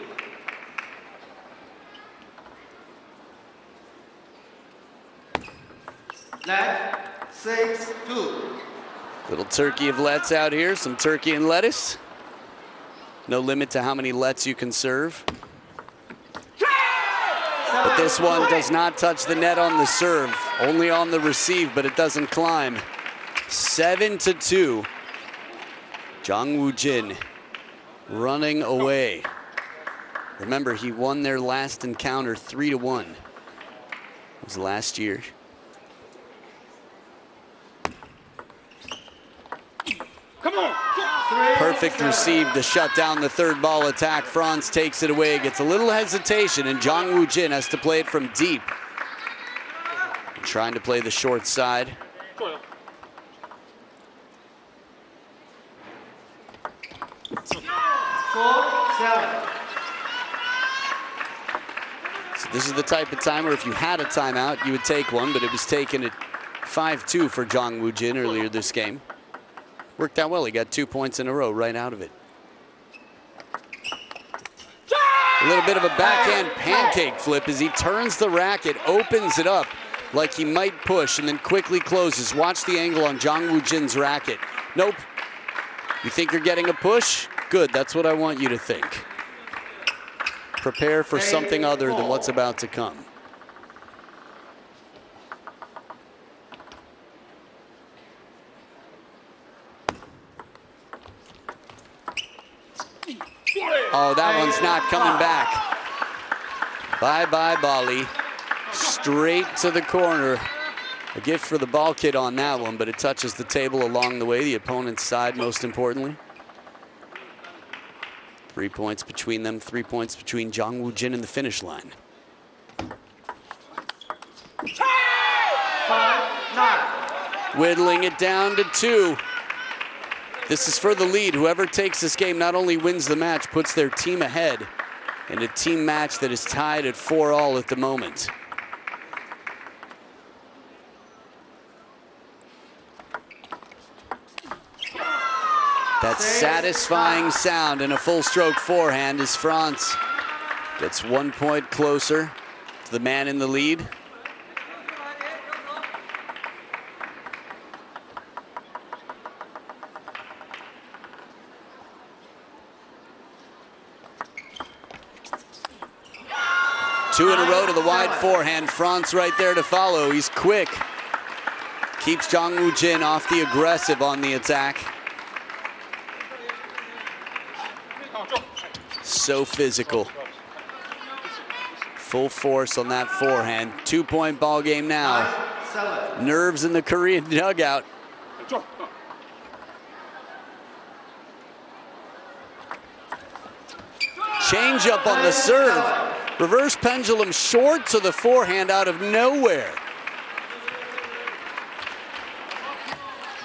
That 6-2. Little turkey of lets out here, some turkey and lettuce. No limit to how many lets you can serve. But this one does not touch the net on the serve, only on the receive, but it doesn't climb. 7-2. Jang Woo-jin running away. Remember, he won their last encounter 3-1. It was last year. Come on. Perfect receive to shut down the third ball attack. France takes it away, gets a little hesitation, and Jang Woo-jin has to play it from deep. Trying to play the short side. So this is the type of time where if you had a timeout, you would take one, but it was taken at 5-2 for Jang Woo-jin earlier this game. Worked out well. He got 2 points in a row right out of it. A little bit of a backhand pancake flip as he turns the racket, opens it up like he might push, and then quickly closes. Watch the angle on Jang Woo-jin's racket. Nope. You think you're getting a push? Good, that's what I want you to think. Prepare for something other than what's about to come. Oh, that one's not coming back. Bye-bye, Bali. Straight to the corner. A gift for the ball kid on that one, but it touches the table along the way, the opponent's side most importantly. 3 points between them, 3 points between Jang Woo-jin and the finish line. 5-9. Whittling it down to 2. This is for the lead. Whoever takes this game not only wins the match, puts their team ahead in a team match that is tied at 4-all at the moment. That satisfying sound and a full stroke forehand as France gets 1 point closer to the man in the lead. Two in a row to the wide forehand. France right there to follow. He's quick. Keeps Jang Woo-jin off the aggressive on the attack. So physical. Full force on that forehand. 2 point ball game now. Nerves in the Korean dugout. Change up on the serve. Reverse pendulum short to the forehand out of nowhere.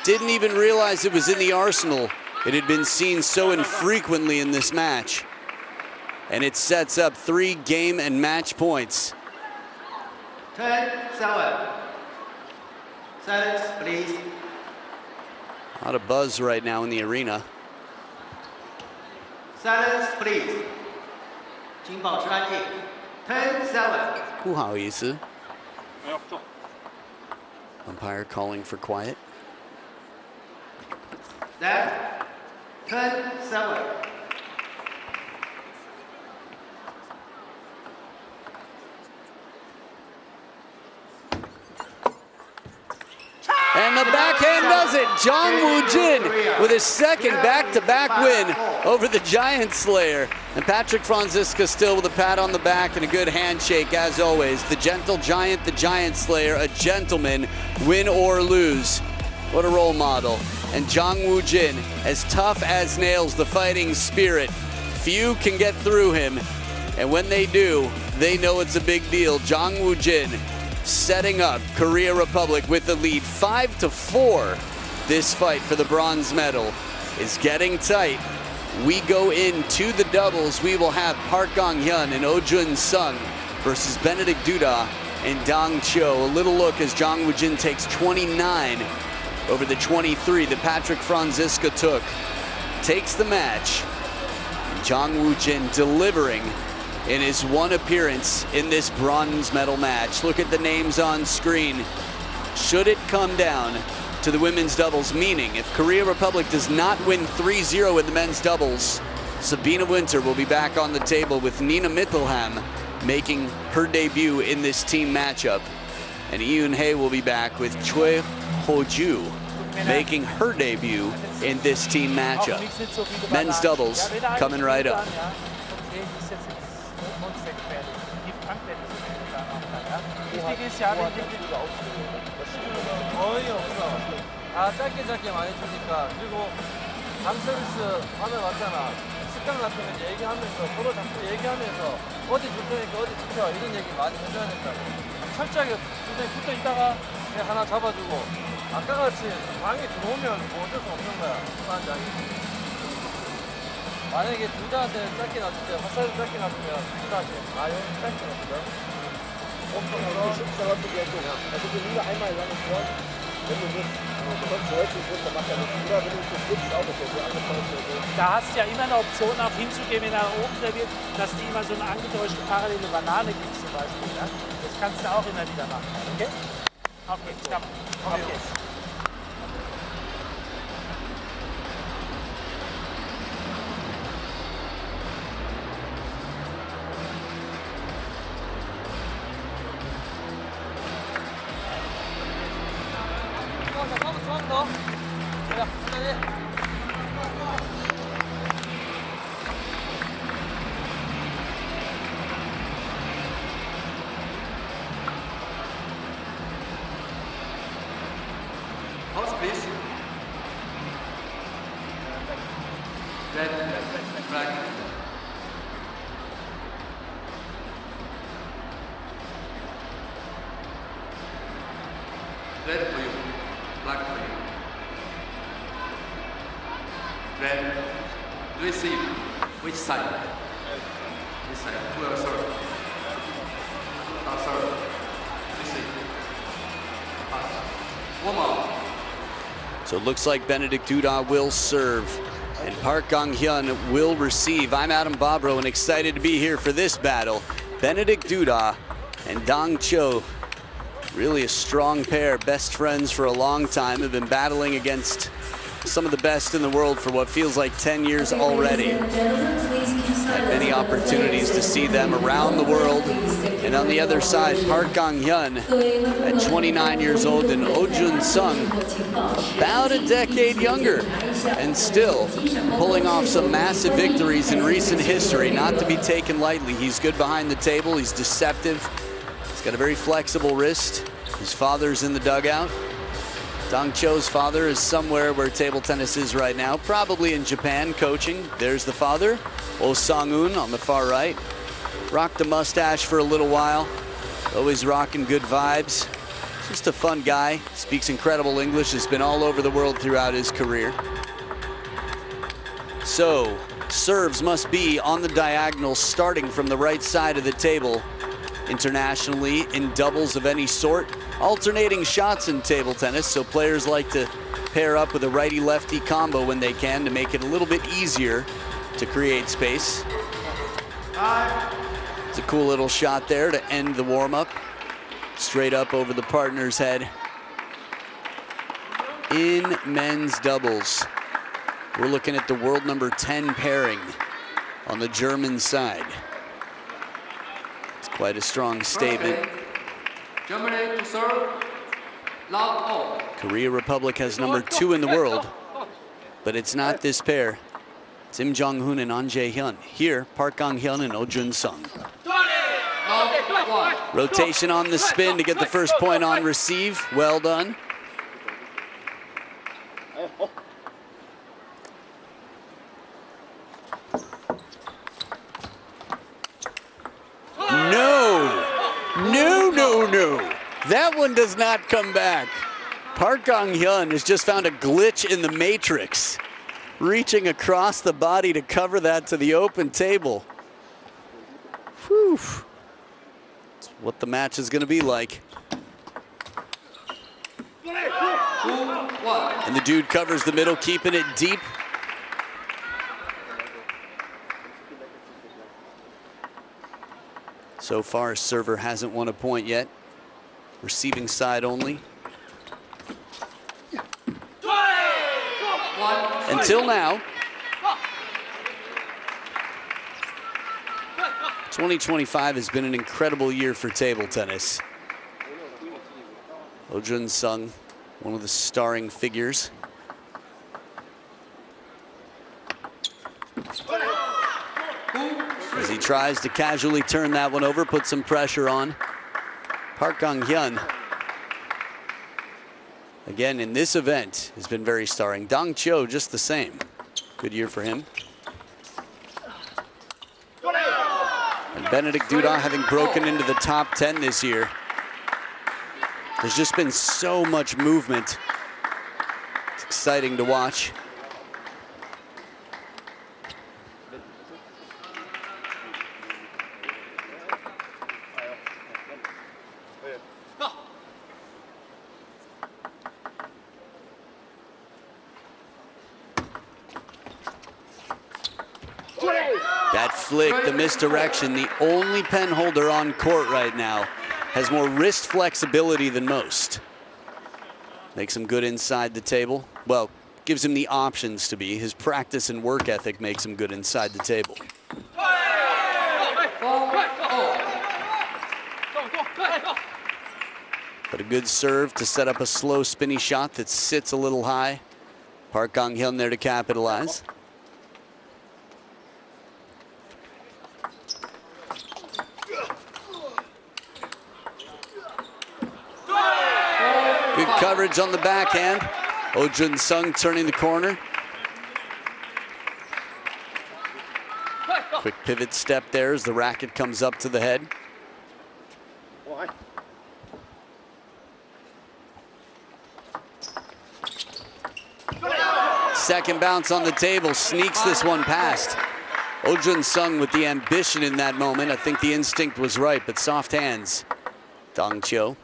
Didn't even realize it was in the arsenal. It had been seen so infrequently in this match. And it sets up 3 game and match points. 10-7. Silence, please. A lot of buzz right now in the arena. Silence, please. 请保持安静。10-7. 不好意思. Umpire calling for quiet. That 10-7. Jang Woo-jin with his second back-to-back win over the Giant Slayer. And Patrick Franziska still with a pat on the back and a good handshake as always. The gentle giant, the Giant Slayer, a gentleman, win or lose. What a role model. And Jang Woo-jin, as tough as nails, the fighting spirit. Few can get through him. And when they do, they know it's a big deal. Jang Woo-jin setting up Korea Republic with the lead 5-4. This fight for the bronze medal is getting tight. We go into the doubles. We will have Park Gang-hyun and Oh Jun-sung versus Benedict Duda and Dong Cho. A little look as Jang Woo-jin takes 29 over the 23 that Patrick Franziska took. Takes the match. Jang Woo-jin delivering in his one appearance in this bronze medal match. Look at the names on screen. Should it come down to the women's doubles, meaning if Korea Republic does not win 3-0 in the men's doubles, Sabina Winter will be back on the table with Nina Mittelham making her debut in this team matchup. And Yoon Hae will be back with Choi Ho-ju making her debut in this team matchup. Men's doubles coming right up. 거의 없어. 다 짧게 많이 주니까. 그리고 방 서비스 하면 왔잖아. 식당 같은 거 얘기하면서 서로 자꾸 얘기하면서 어디 줄 테니까 어디 지켜 이런 얘기 많이 해줘야 된다고. 철저하게 붙어 있다가 그냥 하나 잡아주고 아까 같이 방에 들어오면 뭐 어쩔 수 없는 거야. 수반장이. 만약에 둘다한테 짧게 놔줄 때 화살을 짧게 놔주면 둘다 아예 짧게 놔주면 Da hast du ja immer eine Option, auch hinzugehen, wenn er oben serviert, dass die immer so eine angedeutschte parallele Banane gibt zum Beispiel. Ne? Das kannst du auch immer wieder machen. Okay? Auf geht's, komm. Auf geht's. Pause, please. Red, black. Red for you, black for you. Red. Receive. Which side? This side. To our serve. Our serve. Receive. Pass. Warm up. So it looks like Benedict Duda will serve and Park Gang-hyun will receive. I'm Adam Bobrow and excited to be here for this battle. Benedict Duda and Dong Cho, really a strong pair, best friends for a long time, have been battling against some of the best in the world for what feels like 10 years already. Had many opportunities to see them around the world. And on the other side, Park Gang-hyun at 29 years old and Oh Jun-sung about a decade younger and still pulling off some massive victories in recent history, not to be taken lightly. He's good behind the table, he's deceptive, he's got a very flexible wrist. His father's in the dugout. Dong Cho's father is somewhere where table tennis is right now, probably in Japan coaching. There's the father, Oh Sang-un on the far right. Rocked a mustache for a little while, always rocking good vibes. Just a fun guy, speaks incredible English, has been all over the world throughout his career. So, serves must be on the diagonal, starting from the right side of the table. Internationally, in doubles of any sort, alternating shots in table tennis, so players like to pair up with a righty-lefty combo when they can to make it a little bit easier to create space. It's a cool little shot there to end the warm-up. Straight up over the partner's head. In men's doubles, we're looking at the world number 10 pairing on the German side. It's quite a strong statement. Germany to serve. Love all. Korea Republic has #2 in the world, but it's not this pair. It's Im Jong-hoon and An Jae-hyun. Here, Park Gang-hyun and Oh Jun-sung. Rotation on the spin to get the first point on receive. Well done. No. That one does not come back. Park Gang-hyun has just found a glitch in the matrix, reaching across the body to cover that to the open table. Whew. That's what the match is going to be like. And the dude covers the middle, keeping it deep. So far, server hasn't won a point yet. Receiving side only. Until now. 2025 has been an incredible year for table tennis. Oh Jun-sung, one of the starring figures. As he tries to casually turn that one over, put some pressure on Park Gang-hyun. Again, in this event, has been very starring. Dong Cho, just the same. Good year for him. And Benedict Duda having broken into the top 10 this year. There's just been so much movement. It's exciting to watch. That flick, the misdirection, the only pen holder on court right now has more wrist flexibility than most. Makes him good inside the table. Well, gives him the options to be. His practice and work ethic makes him good inside the table. But a good serve to set up a slow spinny shot that sits a little high. Park Gang-hyun there to capitalize. Good coverage on the backhand. Oh Jun-sung turning the corner. Quick pivot step there as the racket comes up to the head. Second bounce on the table, sneaks this one past. Oh Jun-sung with the ambition in that moment. I think the instinct was right, but soft hands. Dong Cho.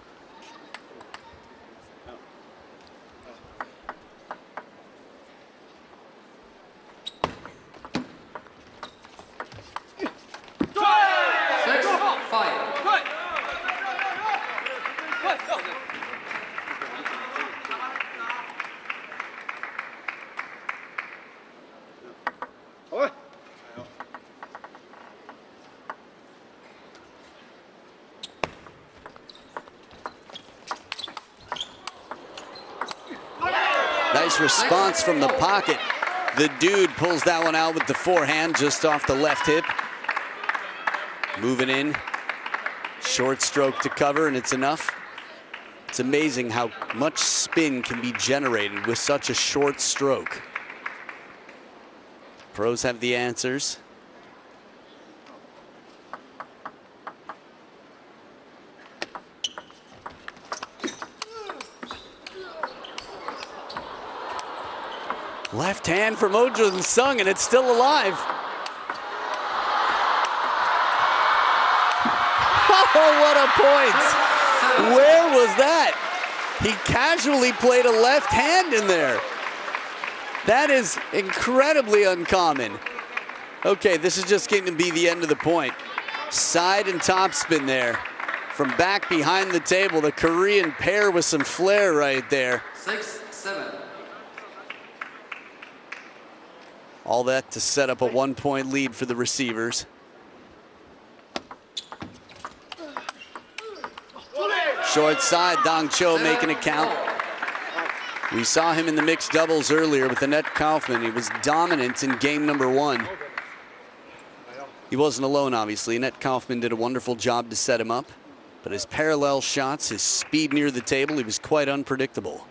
Nice response from the pocket. The dude pulls that one out with the forehand just off the left hip. Moving in. Short stroke to cover, and it's enough. It's amazing how much spin can be generated with such a short stroke. Pros have the answers. Left hand from Oh Jun-sung, and it's still alive. Oh, what a point. Where was that? He casually played a left hand in there. That is incredibly uncommon. Okay, this is just going to be the end of the point. Side and top spin there. From back behind the table, the Korean pair with some flair right there. 6-7. All that to set up a 1-point lead for the receivers. Short side, Dong Cho making it count. We saw him in the mixed doubles earlier with Annette Kaufman. He was dominant in game number 1. He wasn't alone, obviously. Annette Kaufman did a wonderful job to set him up. But his parallel shots, his speed near the table, he was quite unpredictable.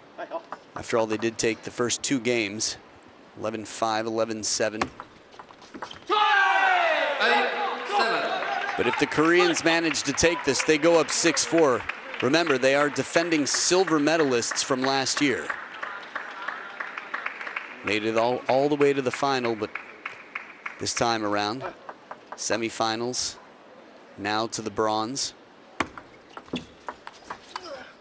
After all, they did take the first 2 games. 11-5, 11-7. But if the Koreans manage to take this, they go up 6-4. Remember, they are defending silver medalists from last year. Made it all the way to the final, but this time around, semifinals, now to the bronze.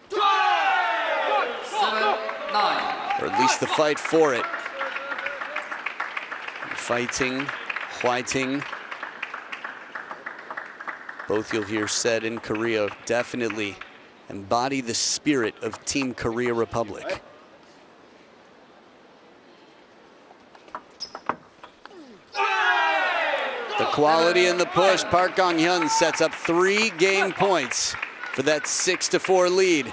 7-9. Or at least the fight for it. Fighting, fighting. Both you'll hear said in Korea definitely embody the spirit of Team Korea Republic. The quality and the push. Park Gong-hyun sets up 3 game points for that 6-4 lead.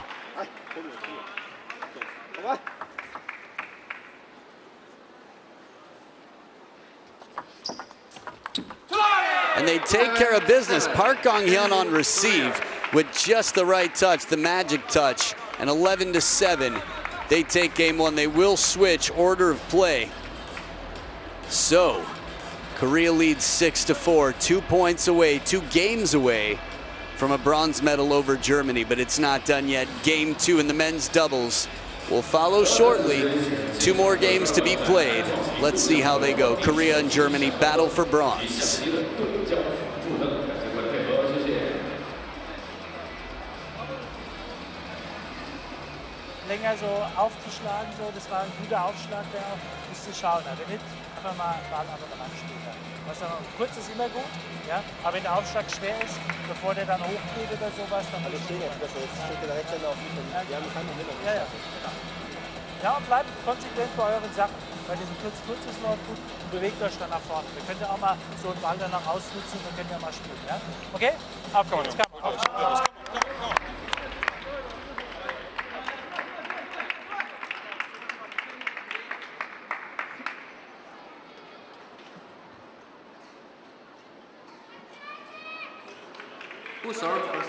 And they take care of business. Park Gong-hyun on receive with just the right touch, the magic touch, and 11-7. They take game 1. They will switch order of play. So, Korea leads 6-4, 2 points away, 2 games away from a bronze medal over Germany, but it's not done yet. Game 2 in the men's doubles will follow shortly. 2 more games to be played. Let's see how they go. Korea and Germany battle for bronze. Länger so aufzuschlagen, so, das war ein guter Aufschlag, der auch ist zu schauen. Wenn nicht, einfach mal Ball an der Rand spielen. Was kurz ist immer gut, ja? Aber wenn der Aufschlag schwer ist, bevor der dann hochgeht oder sowas, dann muss ich jetzt besser. Jetzt steht der Rechtshänder auf dem. Wir haben keinen Moment. Ja, genau. Ja, und bleibt konsequent bei euren Sachen. Bei diesem kurz ist noch gut und bewegt euch dann nach vorne. Wir können ja auch mal so einen Ball danach ausnutzen und wir können ja mal spielen. Ja? Okay? Auf geht's. Who serves first?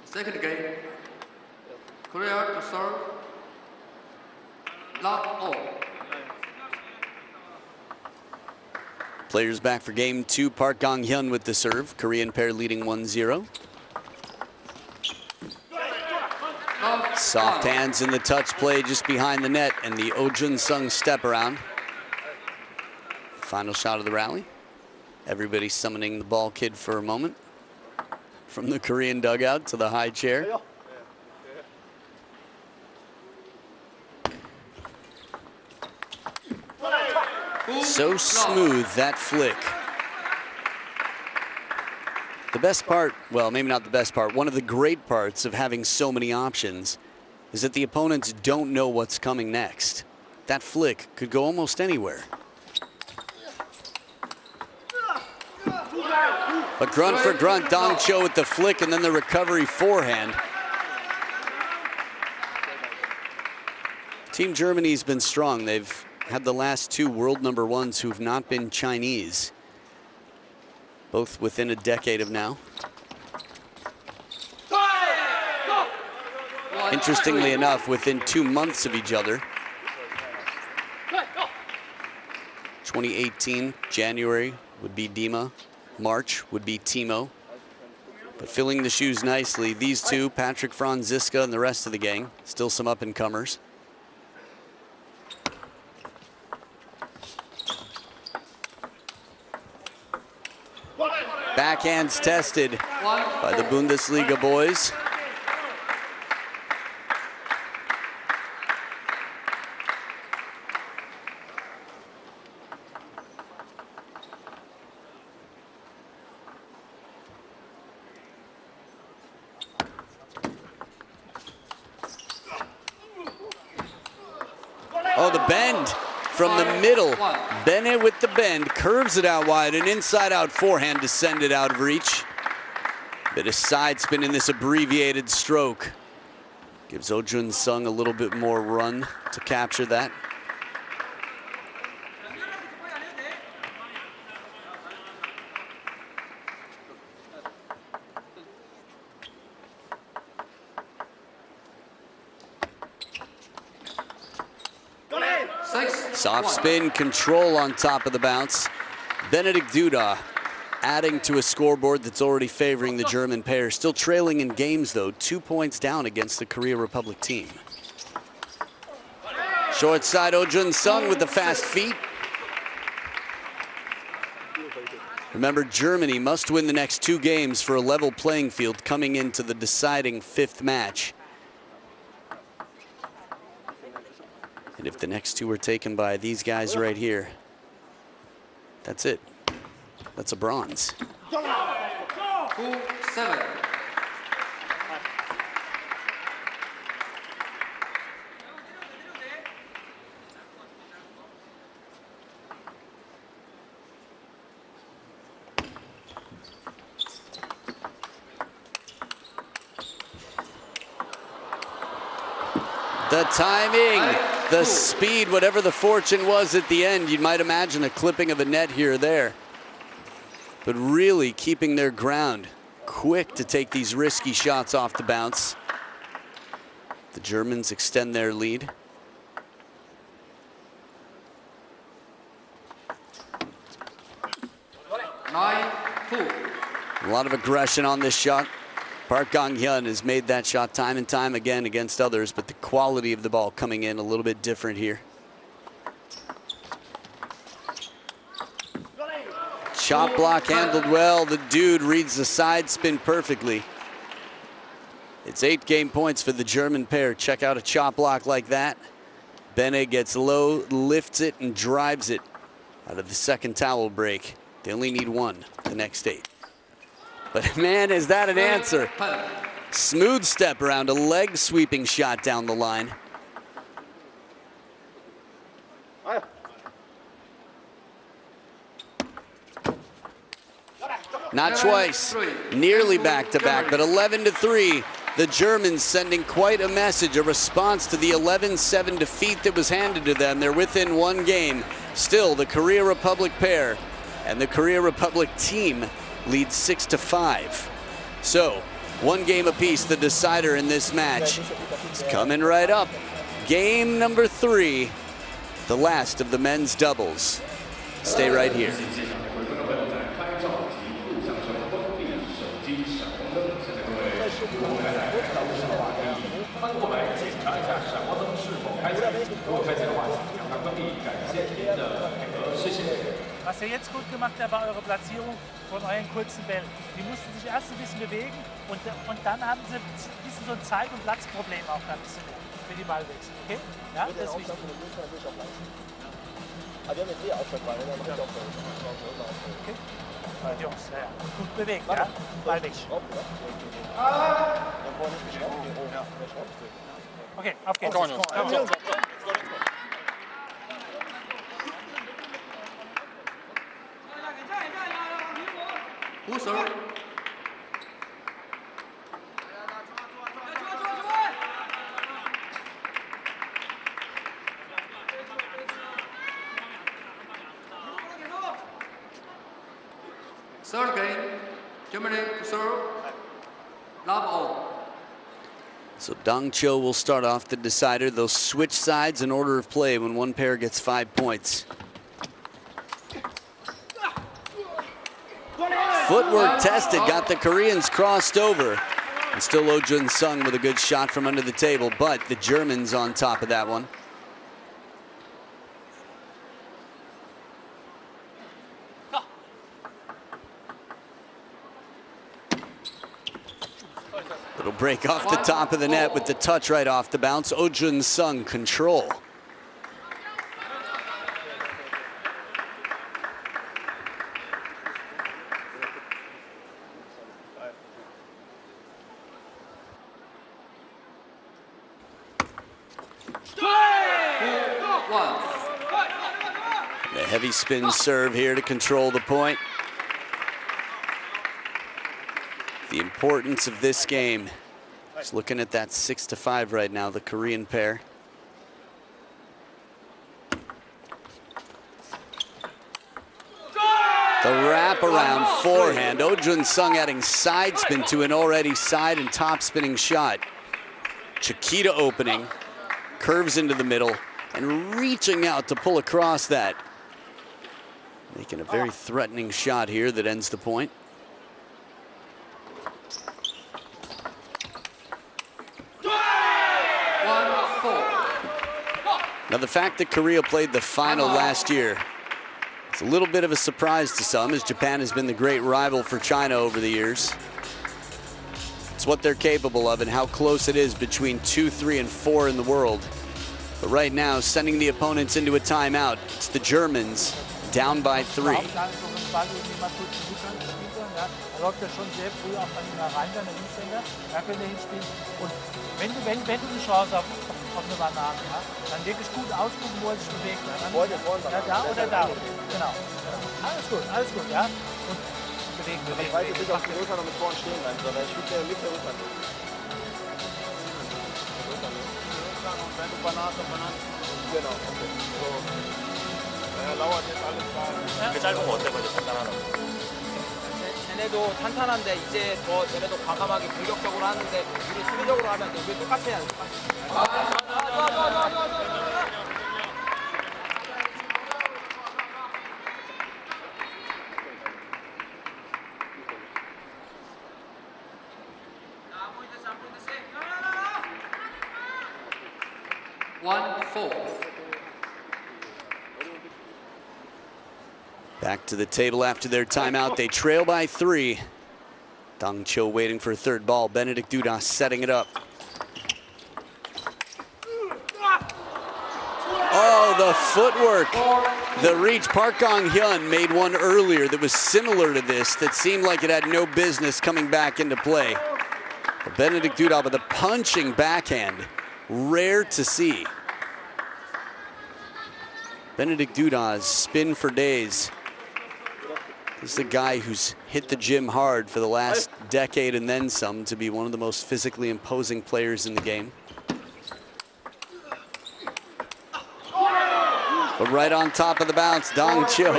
Second game. Korea to serve. Lock all. Players back for game 2. Park Gong-hyun with the serve. Korean pair leading 1-0. Soft hands in the touch play just behind the net, and the Oh Jun-sung step around. Final shot of the rally. Everybody summoning the ball kid for a moment. From the Korean dugout to the high chair. So smooth, that flick. The best part, well, maybe not the best part, one of the great parts of having so many options is that the opponents don't know what's coming next. That flick could go almost anywhere. But grunt for grunt, Dong Cho with the flick and then the recovery forehand. Team Germany's been strong. They've had the last 2 world number 1s who've not been Chinese, both within a decade of now. Interestingly enough, within 2 months of each other. 2018, January would be Dima. March would be Timo. But filling the shoes nicely, these two, Patrick Franziska and the rest of the gang, still some up-and-comers. Backhands tested by the Bundesliga boys. Oh, the bend from the middle. Bennett with the bend, curves it out wide, an inside-out forehand to send it out of reach. Bit of side spin in this abbreviated stroke. Gives Oh Jun-sung a little bit more run to capture that. Soft spin, control on top of the bounce. Benedikt Duda adding to a scoreboard that's already favoring the German pair. Still trailing in games, though, 2 points down against the Korea Republic team. Short side, Oh Jun-sung with the fast feet. Remember, Germany must win the next 2 games for a level playing field coming into the deciding 5th match. And if the next 2 are taken by these guys right here, that's it. That's a bronze. 2-7. The timing, the speed, whatever the fortune was at the end, you might imagine a clipping of a net here or there. But really keeping their ground, quick to take these risky shots off the bounce. The Germans extend their lead. A lot of aggression on this shot. Park Gang-hyun has made that shot time and time again against others, but the quality of the ball coming in a little bit different here. Chop block handled well. The dude reads the side spin perfectly. It's 8 game points for the German pair. Check out a chop block like that. Bene gets low, lifts it, and drives it out of the second towel break. They only need 1 the next 8. But man, is that an answer. Smooth step around, a leg sweeping shot down the line. Not twice, nearly back-to-back, but 11-3. The Germans sending quite a message, a response to the 11-7 defeat that was handed to them. They're within 1 game. Still, the Korea Republic pair and the Korea Republic team lead 6-5. So, 1 game apiece, the decider in this match. It's coming right up. Game number 3, the last of the men's doubles. Stay right here. Was ihr jetzt gut gemacht habt, war eure Platzierung von euren kurzen Bällen. Die mussten sich erst ein bisschen bewegen und dann haben sie ein bisschen so ein Zeit- und Platzproblem auch ein bisschen für die Ballwechsel. Okay? Ja, das ist wichtig. Okay. Jungs, ja, gut bewegt, ja? Ballwechsel. Okay, auf geht's. Sir. Third game, Germany to serve. Love all. So Dong Cho will start off the decider. They'll switch sides in order of play when one pair gets 5 points. Footwork tested, got the Koreans crossed over. And still Oh Jun-sung with a good shot from under the table, but the Germans on top of that one. Little break off the top of the net with the touch right off the bounce. Oh Jun-sung control. The heavy spin serve here to control the point. The importance of this game. Just looking at that 6-5 right now, the Korean pair. The wraparound forehand. Oh Jun-sung adding side spin to an already side and top spinning shot. Chiquita opening, curves into the middle, and reaching out to pull across that. Making a very threatening shot here that ends the point. Now the fact that Korea played the final last year, it's a little bit of a surprise to some, as Japan has been the great rival for China over the years. It's what they're capable of and how close it is between 2, 3, and 4 in the world. But right now, sending the opponents into a timeout, it's the Germans down by 3. Er läuft ja schon sehr früh auch bei ihm herein, dann der Linkshänder. Da könnte er hinspielen. Und wenn du eine Chance auf eine Banane hast, dann wirklich gut ausgucken, wo er sich bewegt. Ja, da oder da. Genau. Alles gut, ja. Und bewegen. Ich weiß jetzt nicht, ob die Röker noch mit vorn stehen bleiben, sondern ich spiele mit der Röker. Und wenn du Banane. Genau, okay. So. Er lauert jetzt alles da. 그 짧은 거 어때? 그래도 간단하다. 쟤네도 탄탄한데 이제 더 얘네도 과감하게 공격적으로 하는데 우리 수비적으로 하면 우리 똑같이 해야 돼. Back to the table after their timeout. They trail by 3. Dong Cho waiting for a third ball. Benedict Dudas setting it up. Oh, the footwork. The reach. Park Gong-hyun made one earlier that was similar to this that seemed like it had no business coming back into play. But Benedict Dudas with a punching backhand. Rare to see. Benedict Dudas, spin for days. This is a guy who's hit the gym hard for the last decade and then some to be one of the most physically imposing players in the game. But right on top of the bounce, Dong Cho.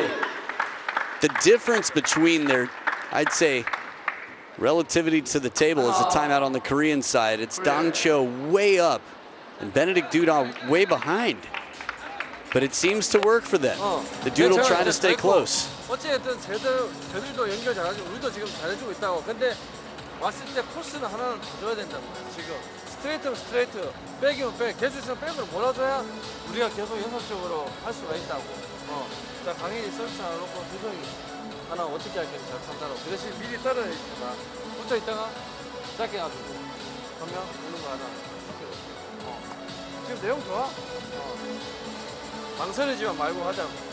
The difference between their, I'd say, relativity to the table is a timeout on the Korean side. It's Dong Cho way up and Benedict Dudas way behind. But it seems to work for them. The dude will try to stay close. 어쨌든 쟤들도 연결 잘하고 우리도 지금 잘해주고 있다고. 근데 왔을 때 코스는 하나는 더 줘야 된다고. 지금 스트레이트면 스트레이트, 백이면 백. 개수 있으면 백으로 몰아줘야 우리가 계속 연속적으로 할 수가 있다고. 자, 강인이 서비스 하나 놓고 두성이 하나 어떻게 할 건지 잘 판단하고. 그 대신 미리 떨어져 있다가 붙어 있다가 짧게 놔주고 한 명 오는 거 하나. 지금 내용 좋아. 망설이지만 말고 하자고.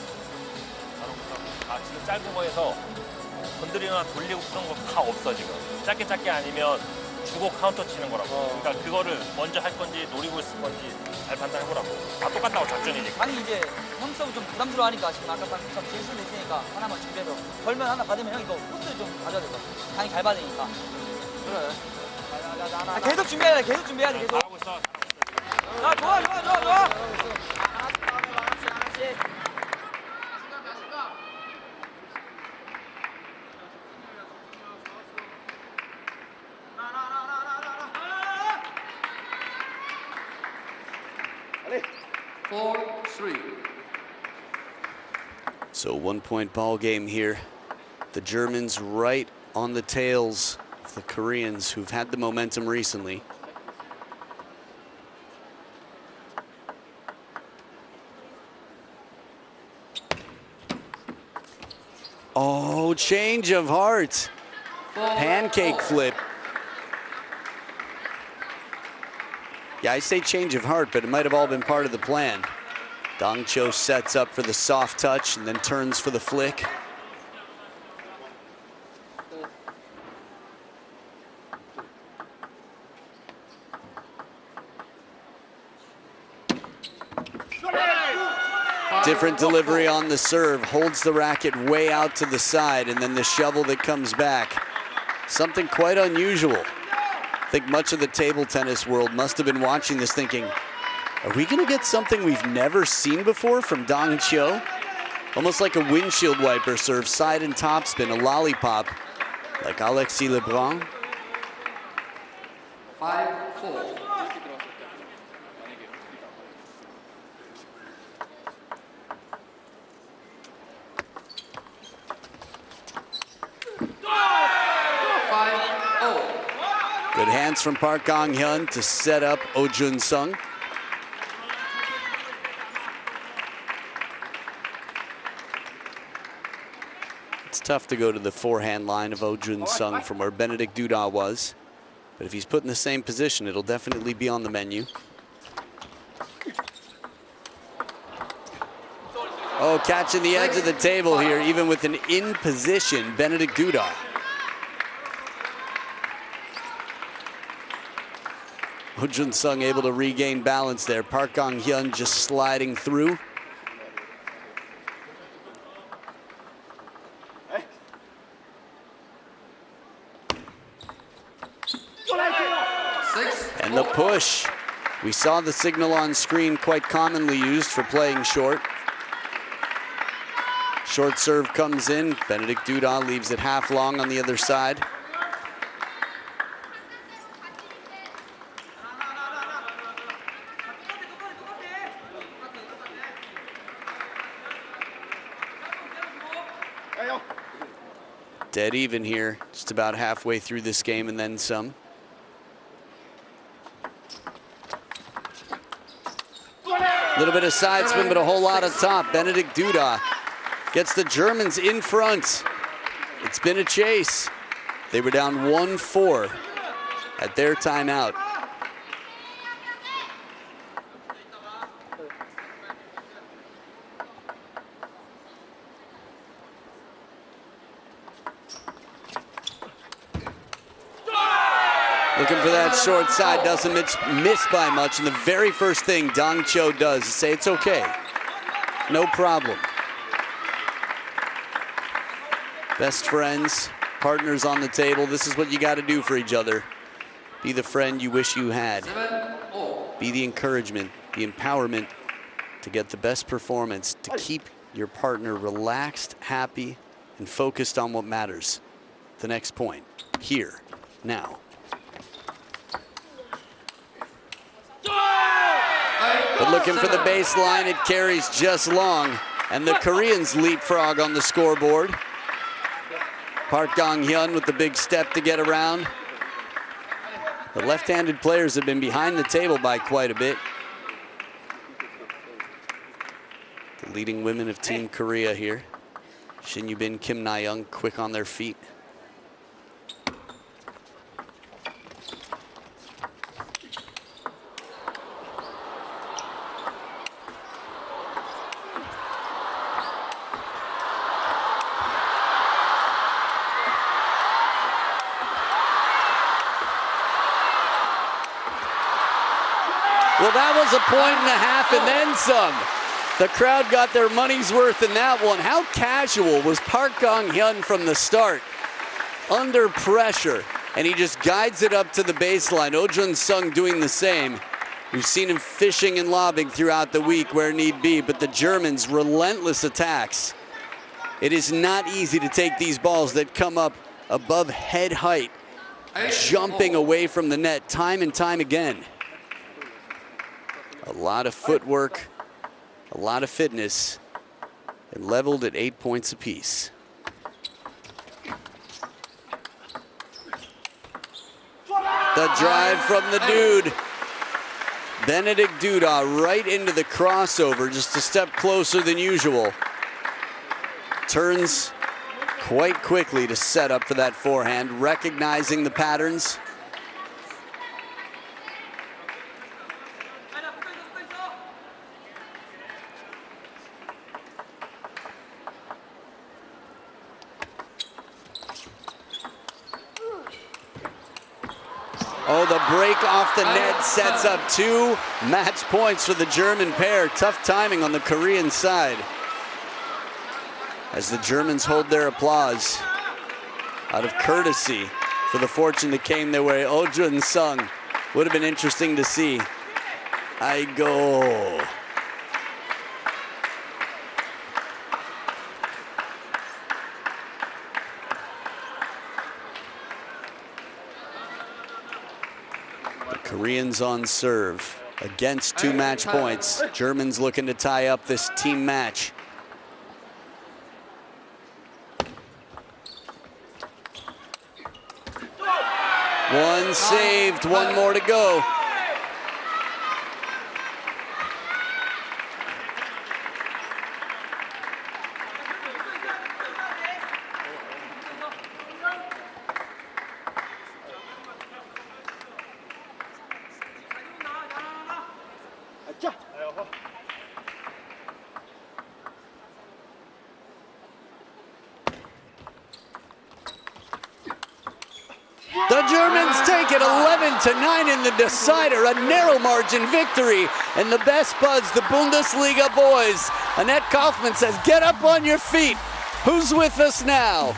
지금 짧은 거에서 건드리거나 돌리고 그런 거 다 없어 지금. 짧게 아니면 주고 카운터 치는 거라고. 그러니까 그거를 먼저 할 건지 노리고 있을 건지 잘 판단해보라고. 다 똑같다고 작전이니까. 아니 이제 형 서브 좀 부담스러워하니까 지금 아까 방금 제수는 있으니까 하나만 준비해서 걸면 하나 받으면 형 이거 코스 좀 가져야 될 것 같아. 강이 잘 받으니까. 그래. 계속 준비해야 돼. 계속. 잘하고 있어. 자, 좋아. So 1-point ball game here. The Germans right on the tails of the Koreans who've had the momentum recently. Oh, change of heart. Pancake flip. Yeah, I say change of heart, but it might have all been part of the plan. Dong Cho sets up for the soft touch and then turns for the flick. Different delivery on the serve, holds the racket way out to the side, and then the shovel that comes back. Something quite unusual. I think much of the table tennis world must have been watching this thinking, are we going to get something we've never seen before from Dong Chio? Almost like a windshield wiper serve, side and top spin, a lollipop, like Alexis Lebrun. 5-4. Good hands from Park Gong-hyun to set up Oh Jun-sung. It's tough to go to the forehand line of Oh Jun-sung from where Benedict Duda was. But if he's put in the same position, it'll definitely be on the menu. Oh, catching the edge of the table here, even with an in position, Benedict Duda. Oh Jun-sung able to regain balance there. Park Gong-hyun just sliding through. And the push. We saw the signal on screen quite commonly used for playing short. Short serve comes in. Benedict Duda leaves it half long on the other side. Dead even here, just about halfway through this game and then some. A little bit of side spin, but a whole lot of top. Benedict Duda gets the Germans in front. It's been a chase. They were down 1-4 at their timeout. Looking for that short side, doesn't miss by much. And the very first thing Dong Chio does is say, it's okay, no problem. Best friends, partners on the table. This is what you got to do for each other. Be the friend you wish you had. Be the encouragement, the empowerment to get the best performance, to keep your partner relaxed, happy, and focused on what matters. The next point, here, now. But looking for the baseline, it carries just long. And the Koreans leapfrog on the scoreboard. Park Gong-hyun with the big step to get around. The left-handed players have been behind the table by quite a bit. The leading women of Team Korea here. Shin Yu-bin, Kim Na-young, quick on their feet. Well, that was a point and a half and then some. The crowd got their money's worth in that one. How casual was Park Gong-hyun from the start? Under pressure, and he just guides it up to the baseline. Oh Jun-sung doing the same. We've seen him fishing and lobbing throughout the week where need be, but the Germans, relentless attacks. It is not easy to take these balls that come up above head height, jumping away from the net time and time again. A lot of footwork, a lot of fitness, and leveled at 8 points apiece. The drive from the dude. Benedict Duda right into the crossover, just a step closer than usual. Turns quite quickly to set up for that forehand, recognizing the patterns. Oh, the break off the net sets up 2 match points for the German pair. Tough timing on the Korean side. As the Germans hold their applause out of courtesy for the fortune that came their way. Ojun Sung. Would have been interesting to see. I go. Koreans on serve against 2 match points. Germans looking to tie up this team match. One saved, one more to go. The Germans take it 11-9 in the decider, a narrow margin victory. And the best buds, the Bundesliga boys. Annette Kaufman says, get up on your feet. Who's with us now?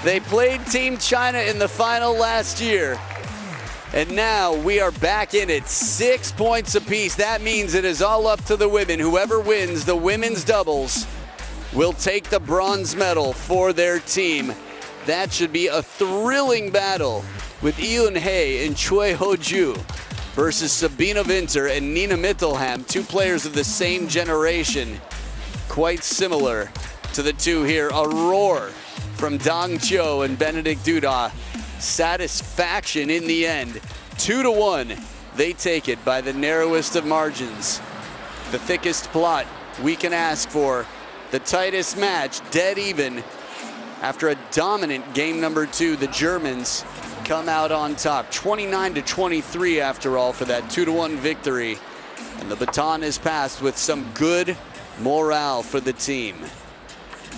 They played Team China in the final last year. And now we are back in it, 6 points apiece. That means it is all up to the women. Whoever wins the women's doubles will take the bronze medal for their team. That should be a thrilling battle with Yoon Hae and Choi Ho-ju versus Sabina Winter and Nina Mittelham, 2 players of the same generation. Quite similar to the 2 here. A roar from Dong Chio and Benedict Duda. Satisfaction in the end. 2-1. They take it by the narrowest of margins. The thickest plot we can ask for. The tightest match, dead even. After a dominant game number 2, the Germans come out on top. 29-23 after all for that 2-1 victory. And the baton is passed with some good morale for the team.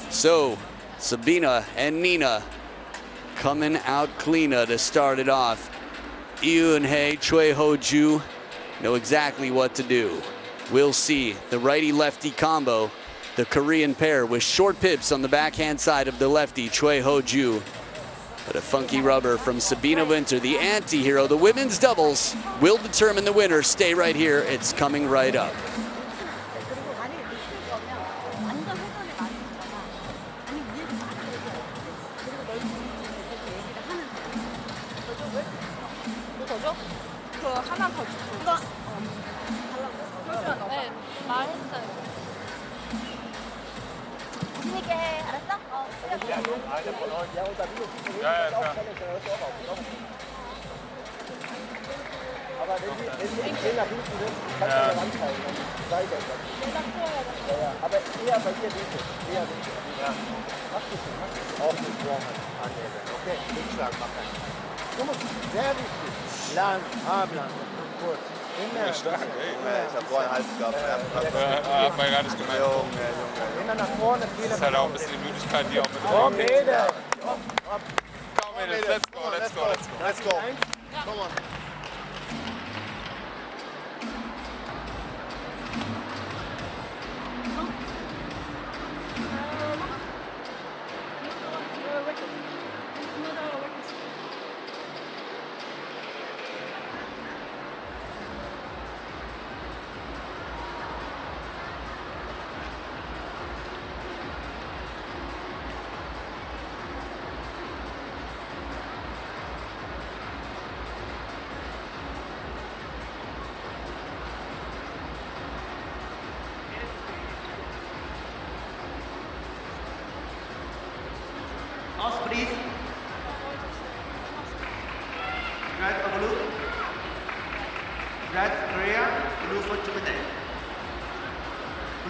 So Sabina and Nina coming out cleaner to start it off. Yoon Hae, Choi Ho-ju know exactly what to do. We'll see the righty-lefty combo. The Korean pair with short pips on the backhand side of the lefty, Choi Ho-ju. But a funky rubber from Sabina Winter, the anti-hero. The women's doubles will determine the winner. Stay right here. It's coming right up. Aber wenn Sie gehen nach hinten sind, kannst du ja ranzeigen. Seite. Ja, aber eher bei dir linke. Eher linke. Ja. Mach das nicht. Auch nicht vorne annehmen. Okay, Linksschlag machen. Du musst sehr wichtig. Lang, lang, kurz. Immer stark, ey. Ich hab vorhin Hals gehabt. Hat man gar nicht gemerkt. Immer nach vorne. Das ist halt auch ein bisschen die Müdigkeit, die auch mit Oh, Mädel. Komm, Mädels, let's go, let's go, let's go. Let's go. Come on. House, please. Red or blue? Red Korea, blue for Japan.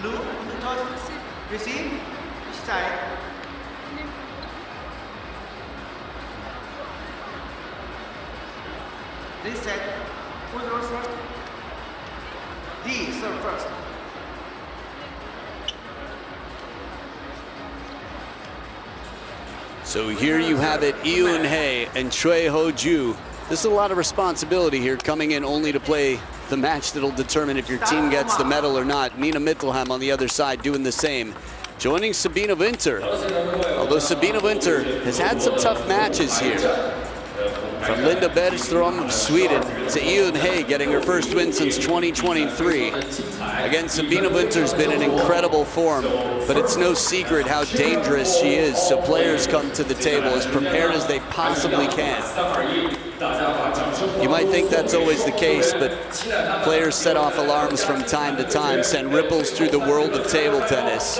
Blue on the toss. Receive. Which side? This set. Who goes first? D, serve first. So here you have it, Yoon Hae and Choi Ho-ju. This is a lot of responsibility here, coming in only to play the match that'll determine if your team gets the medal or not. Nina Mittelham on the other side doing the same. Joining Sabina Winter. Although Sabina Winter has had some tough matches here. From Linda Bergström of Sweden to Ian Hay getting her first win since 2023. Again, Sabina Winter's been in incredible form, but it's no secret how dangerous she is, so players come to the table as prepared as they possibly can. You might think that's always the case, but players set off alarms from time to time, send ripples through the world of table tennis.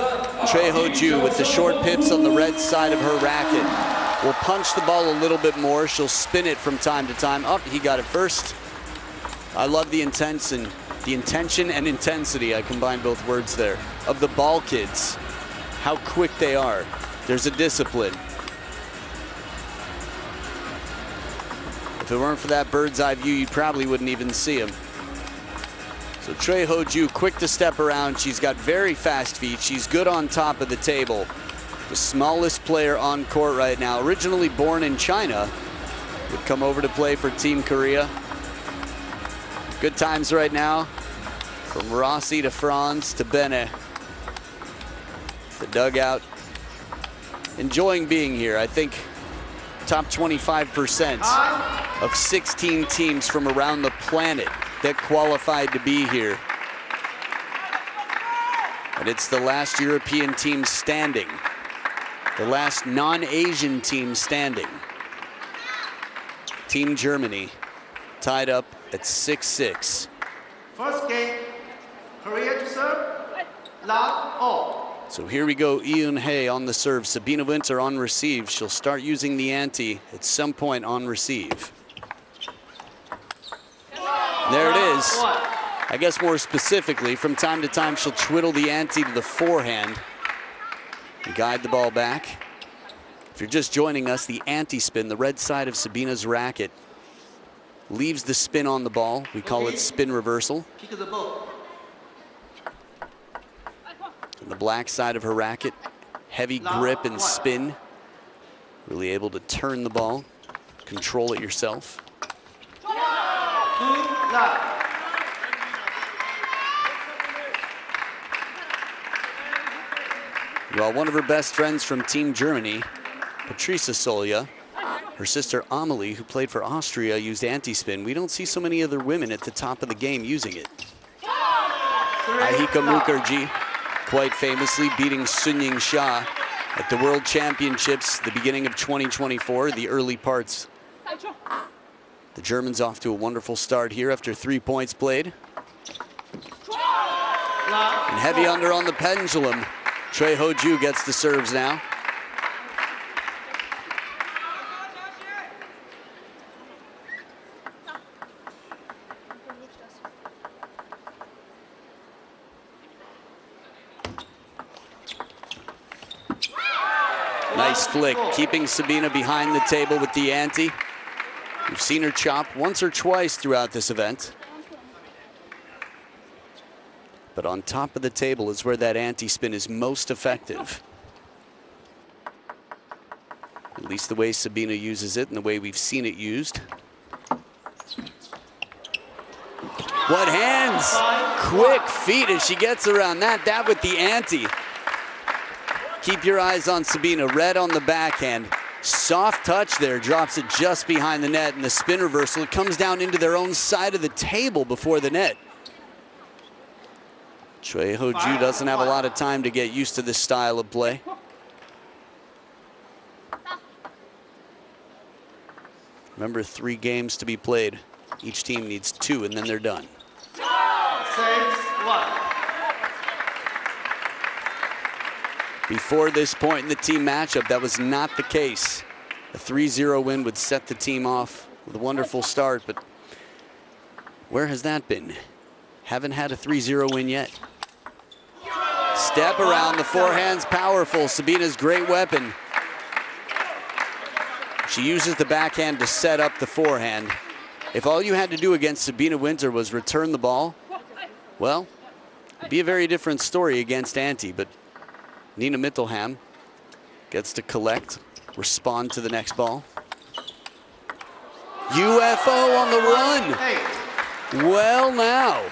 Choi Ho-ju with the short pips on the red side of her racket will punch the ball a little bit more. She'll spin it from time to time. Oh, he got it first. I love the intention and intensity, I combined both words there, of the ball kids. How quick they are. There's a discipline. If it weren't for that bird's eye view, you probably wouldn't even see him. So Choi Ho-ju, quick to step around. She's got very fast feet. She's good on top of the table. The smallest player on court right now, originally born in China, would come over to play for Team Korea. Good times right now. From Rossi to Franz to Bene. The dugout. Enjoying being here. I think top 25% of 16 teams from around the planet that qualified to be here. And it's the last European team standing. The last non-Asian team standing. Team Germany tied up at 6-6. First game, Korea to serve, love all. So here we go, Ian Hay on the serve, Sabina Winter on receive. She'll start using the ante at some point on receive. There it is. I guess more specifically, from time to time she'll twiddle the ante to the forehand and guide the ball back. If you're just joining us, the anti-spin, the red side of Sabina's racket, leaves the spin on the ball. We call it spin reversal. And the black side of her racket, heavy grip and spin. Really able to turn the ball, control it yourself. Well, one of her best friends from Team Germany, Patricia Solja, her sister Amelie, who played for Austria, used anti-spin. We don't see so many other women at the top of the game using it. Ahika Mukherjee, quite famously beating Sunying Shah at the World Championships, the beginning of 2024, the early parts. The Germans off to a wonderful start here after 3 points played. And heavy under on the pendulum. Choi Ho-ju gets the serves now. Nice flick, keeping Sabina behind the table with the ante. We've seen her chop once or twice throughout this event. But on top of the table is where that anti-spin is most effective. At least the way Sabina uses it and the way we've seen it used. What hands! Quick feet as she gets around that. That with the ante. Keep your eyes on Sabina. Red on the backhand. Soft touch there, drops it just behind the net, and the spin reversal, it comes down into their own side of the table before the net. Choi Ho-ju doesn't have a lot of time to get used to this style of play. Remember, 3 games to be played. Each team needs 2, and then they're done. 6-1. Before this point in the team matchup, that was not the case. A 3-0 win would set the team off with a wonderful start, but where has that been? Haven't had a 3-0 win yet. Step around, the forehand's powerful. Sabina's great weapon. She uses the backhand to set up the forehand. If all you had to do against Sabina Winter was return the ball, well, it'd be a very different story against Ante, but Nina Mittelham gets to collect, respond to the next ball. UFO on the run. Well now,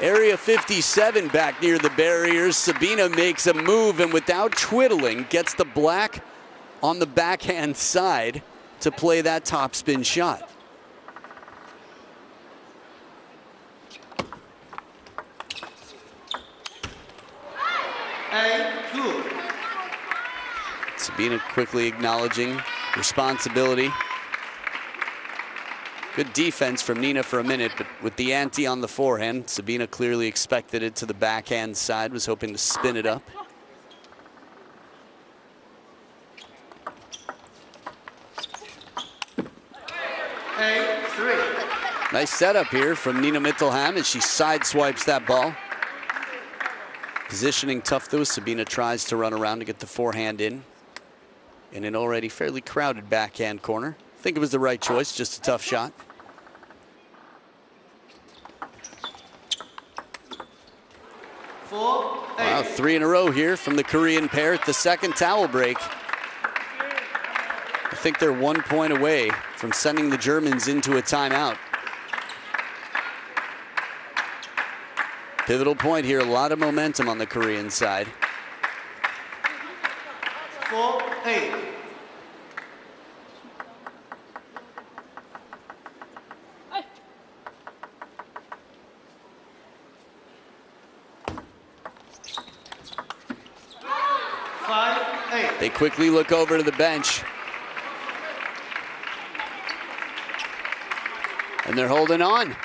area 57 back near the barriers. Sabina makes a move and without twiddling gets the black on the backhand side to play that topspin shot. 8-2. Sabina quickly acknowledging responsibility. Good defense from Nina for a minute, but with the ante on the forehand, Sabina clearly expected it to the backhand side, was hoping to spin it up. Nice setup here from Nina Mittelheim as she sideswipes that ball. Positioning tough though, Sabina tries to run around to get the forehand in an already fairly crowded backhand corner. I think it was the right choice, just a tough shot. Wow, 3 in a row here from the Korean pair at the second towel break. I think they're 1 point away from sending the Germans into a timeout. Pivotal point here, a lot of momentum on the Korean side. 4-8. They quickly look over to the bench. And they're holding on.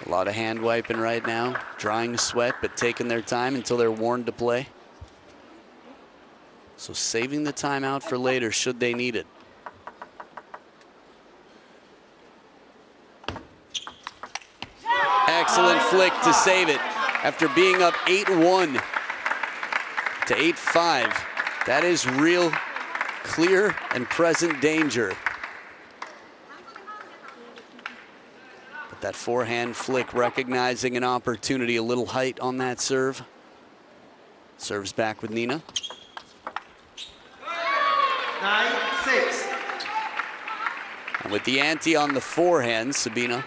A lot of hand wiping right now, drying sweat, but taking their time until they're warned to play. So saving the timeout for later should they need it. Excellent flick to save it after being up 8-1 to 8-5. That is real clear and present danger. But that forehand flick, recognizing an opportunity, a little height on that serve. Serves back with Nina. 9-6. And with the ante on the forehand, Sabina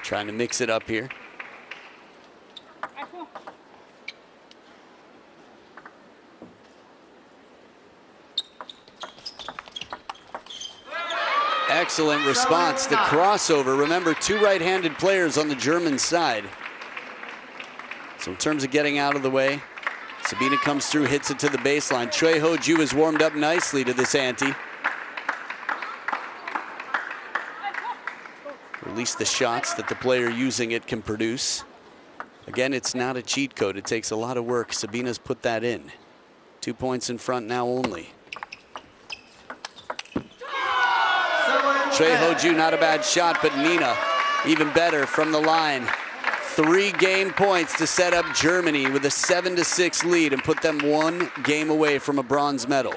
trying to mix it up here. Excellent response. The crossover. Remember, 2 right-handed players on the German side. So in terms of getting out of the way, Sabina comes through, hits it to the baseline. Choi Ho-ju has warmed up nicely to this ante. Or at least the shots that the player using it can produce. Again, it's not a cheat code. It takes a lot of work. Sabina's put that in. 2 points in front now only. Choi Ho-ju, not a bad shot, but Nina, even better from the line. 3 game points to set up Germany with a 7-6 lead and put them 1 game away from a bronze medal.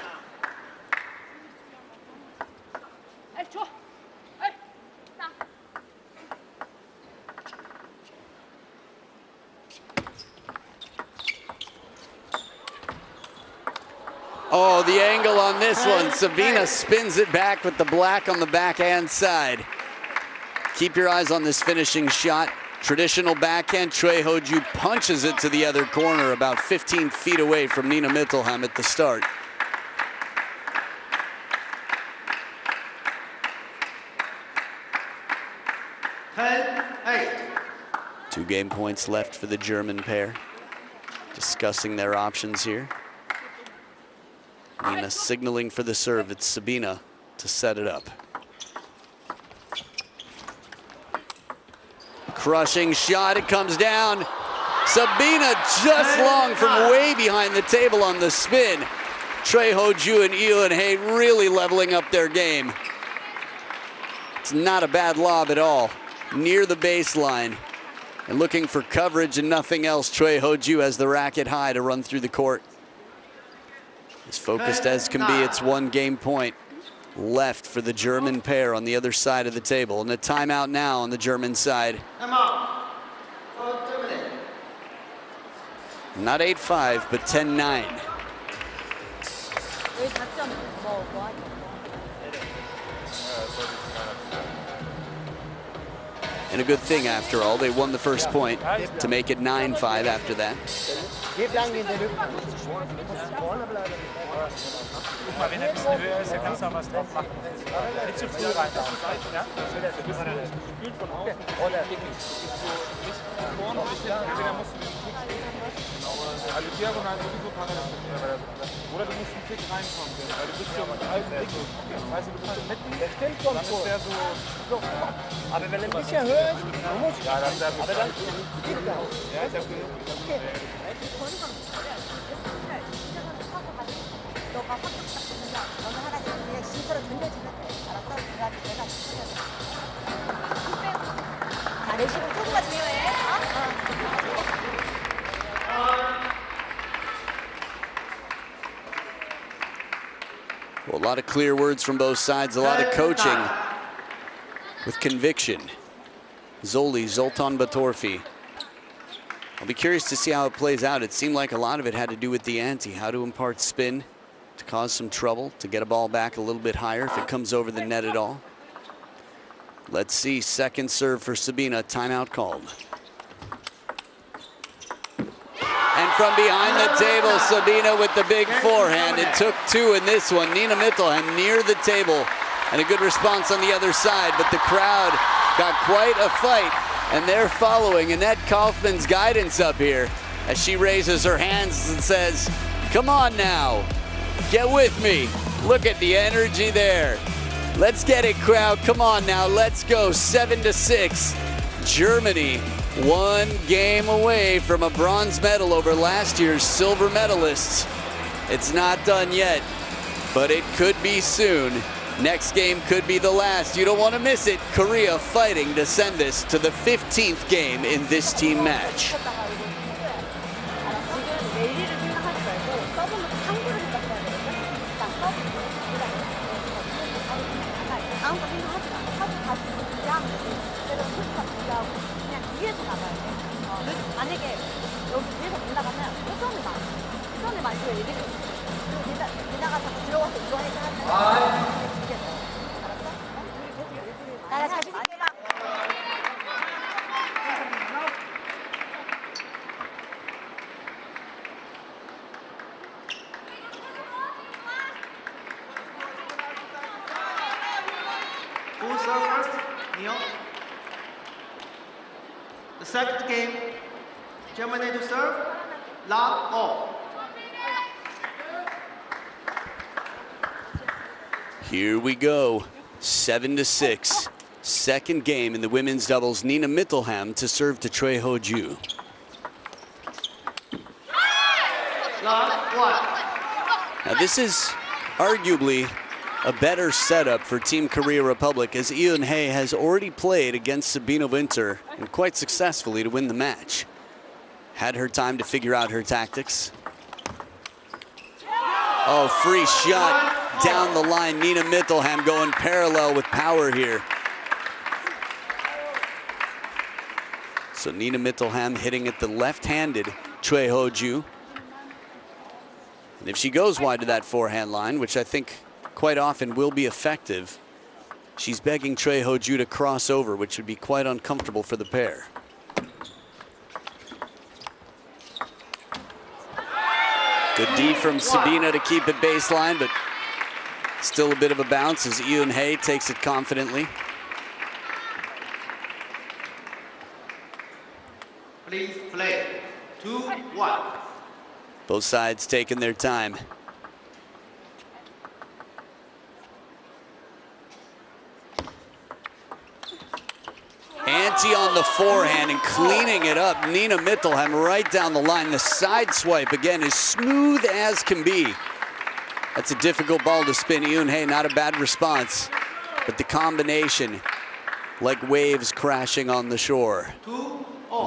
Oh, the angle on this one. Sabina spins it back with the black on the backhand side. Keep your eyes on this finishing shot. Traditional backhand. Choi Ho-ju punches it to the other corner about 15 feet away from Nina Mittelheim at the start. Two game points left for the German pair. Discussing their options here. Nina signaling for the serve. It's Sabina to set it up. Crushing shot, it comes down. Sabina just long from way behind the table on the spin. Choi Ho-ju and Eo In-hae really leveling up their game. It's not a bad lob at all. Near the baseline. And looking for coverage and nothing else, Choi Ho-ju has the racket high to run through the court. As focused as can be, it's 1 game point left for the German pair on the other side of the table. And a timeout now on the German side. Not 8-5, but 10-9. And a good thing after all, they won the first point to make it 9-5 after that. Guck mal, wenn er ein bisschen höher ist, dann kannst du auch was drauf machen. Nicht zu früh rein. Ja? Du bist gefühlt von außen. Oder vorne und nicht hinten. Entweder musst du den Kick also diagonal sowieso parallel. Oder du musst einen Kick reinkommen. Weil du bist ja mit halben Kick. Weißt du, du bist mitten. Der stimmt schon. Dann ist der so. Aber wenn er ein bisschen höher ist, dann muss ich. Ja, dann ist er. Aber dann geht er auch. Ja, ist ja 너가 확 딱 어느 하나씩 그냥 실수로 던져주면 돼. 알았어? 내가 자, 레시브 토구가 중요해. Well, a lot of clear words from both sides, a lot of coaching with conviction. Zoltan Batorfi. I'll be curious to see how it plays out. It seemed like a lot of it had to do with the ante, how to impart spin to cause some trouble, to get a ball back a little bit higher if it comes over the net at all. Let's see, second serve for Sabina, timeout called. And from behind the table, Sabina with the big forehand. It took two in this one. Nina Mittelheim near the table, and a good response on the other side, but the crowd got quite a fight, and they're following Annette Kaufman's guidance up here as she raises her hands and says, come on now, get with me. Look at the energy there. Let's get it, crowd. Come on now, let's go. 7-6. Germany, one game away from a bronze medal over last year's silver medalists. It's not done yet, but it could be soon. Next game could be the last. You don't want to miss it. Korea fighting to send this to the 15th game in this team match. 만약에 여기 위에서 올라가면 회전을 많이 줘요. 니나가 자꾸 들어와서 이거 해서 한다. 알았어? 나가 자신 있게 막. Who serve first? Neil. The second game, Germany to serve, love all. Here we go, 7-6. Second game in the women's doubles. Nina Mittelheim to serve to Choi Ho-ju. Now this is arguably a better setup for Team Korea Republic, as Eun-hae has already played against Sabina Winter, and quite successfully, to win the match. Had her time to figure out her tactics. Oh, free shot down the line. Nina Mittelheim going parallel with power here. So Nina Mittelheim hitting at the left-handed Choi Ho-ju. And if she goes wide to that forehand line, which I think quite often will be effective, she's begging Choi Ho-ju to cross over, which would be quite uncomfortable for the pair. Good D from Sabina to keep it baseline, but still a bit of a bounce as Eun-hae takes it confidently. Please play. 2-1. Both sides taking their time. Ante on the forehand and cleaning it up. Nina Mittelheim right down the line. The side swipe again is smooth as can be. That's a difficult ball to spin. Eun-hae, not a bad response, but the combination like waves crashing on the shore.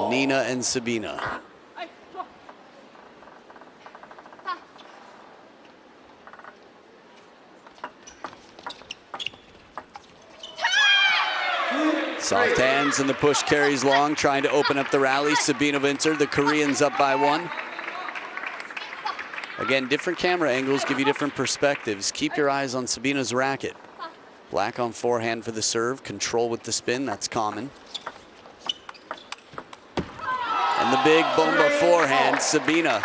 Nina and Sabina. Soft hands and the push carries long, trying to open up the rally. Sabina Winter, the Koreans up by one. Again, different camera angles give you different perspectives. Keep your eyes on Sabina's racket. Black on forehand for the serve, control with the spin, that's common. big bomba forehand. Sabina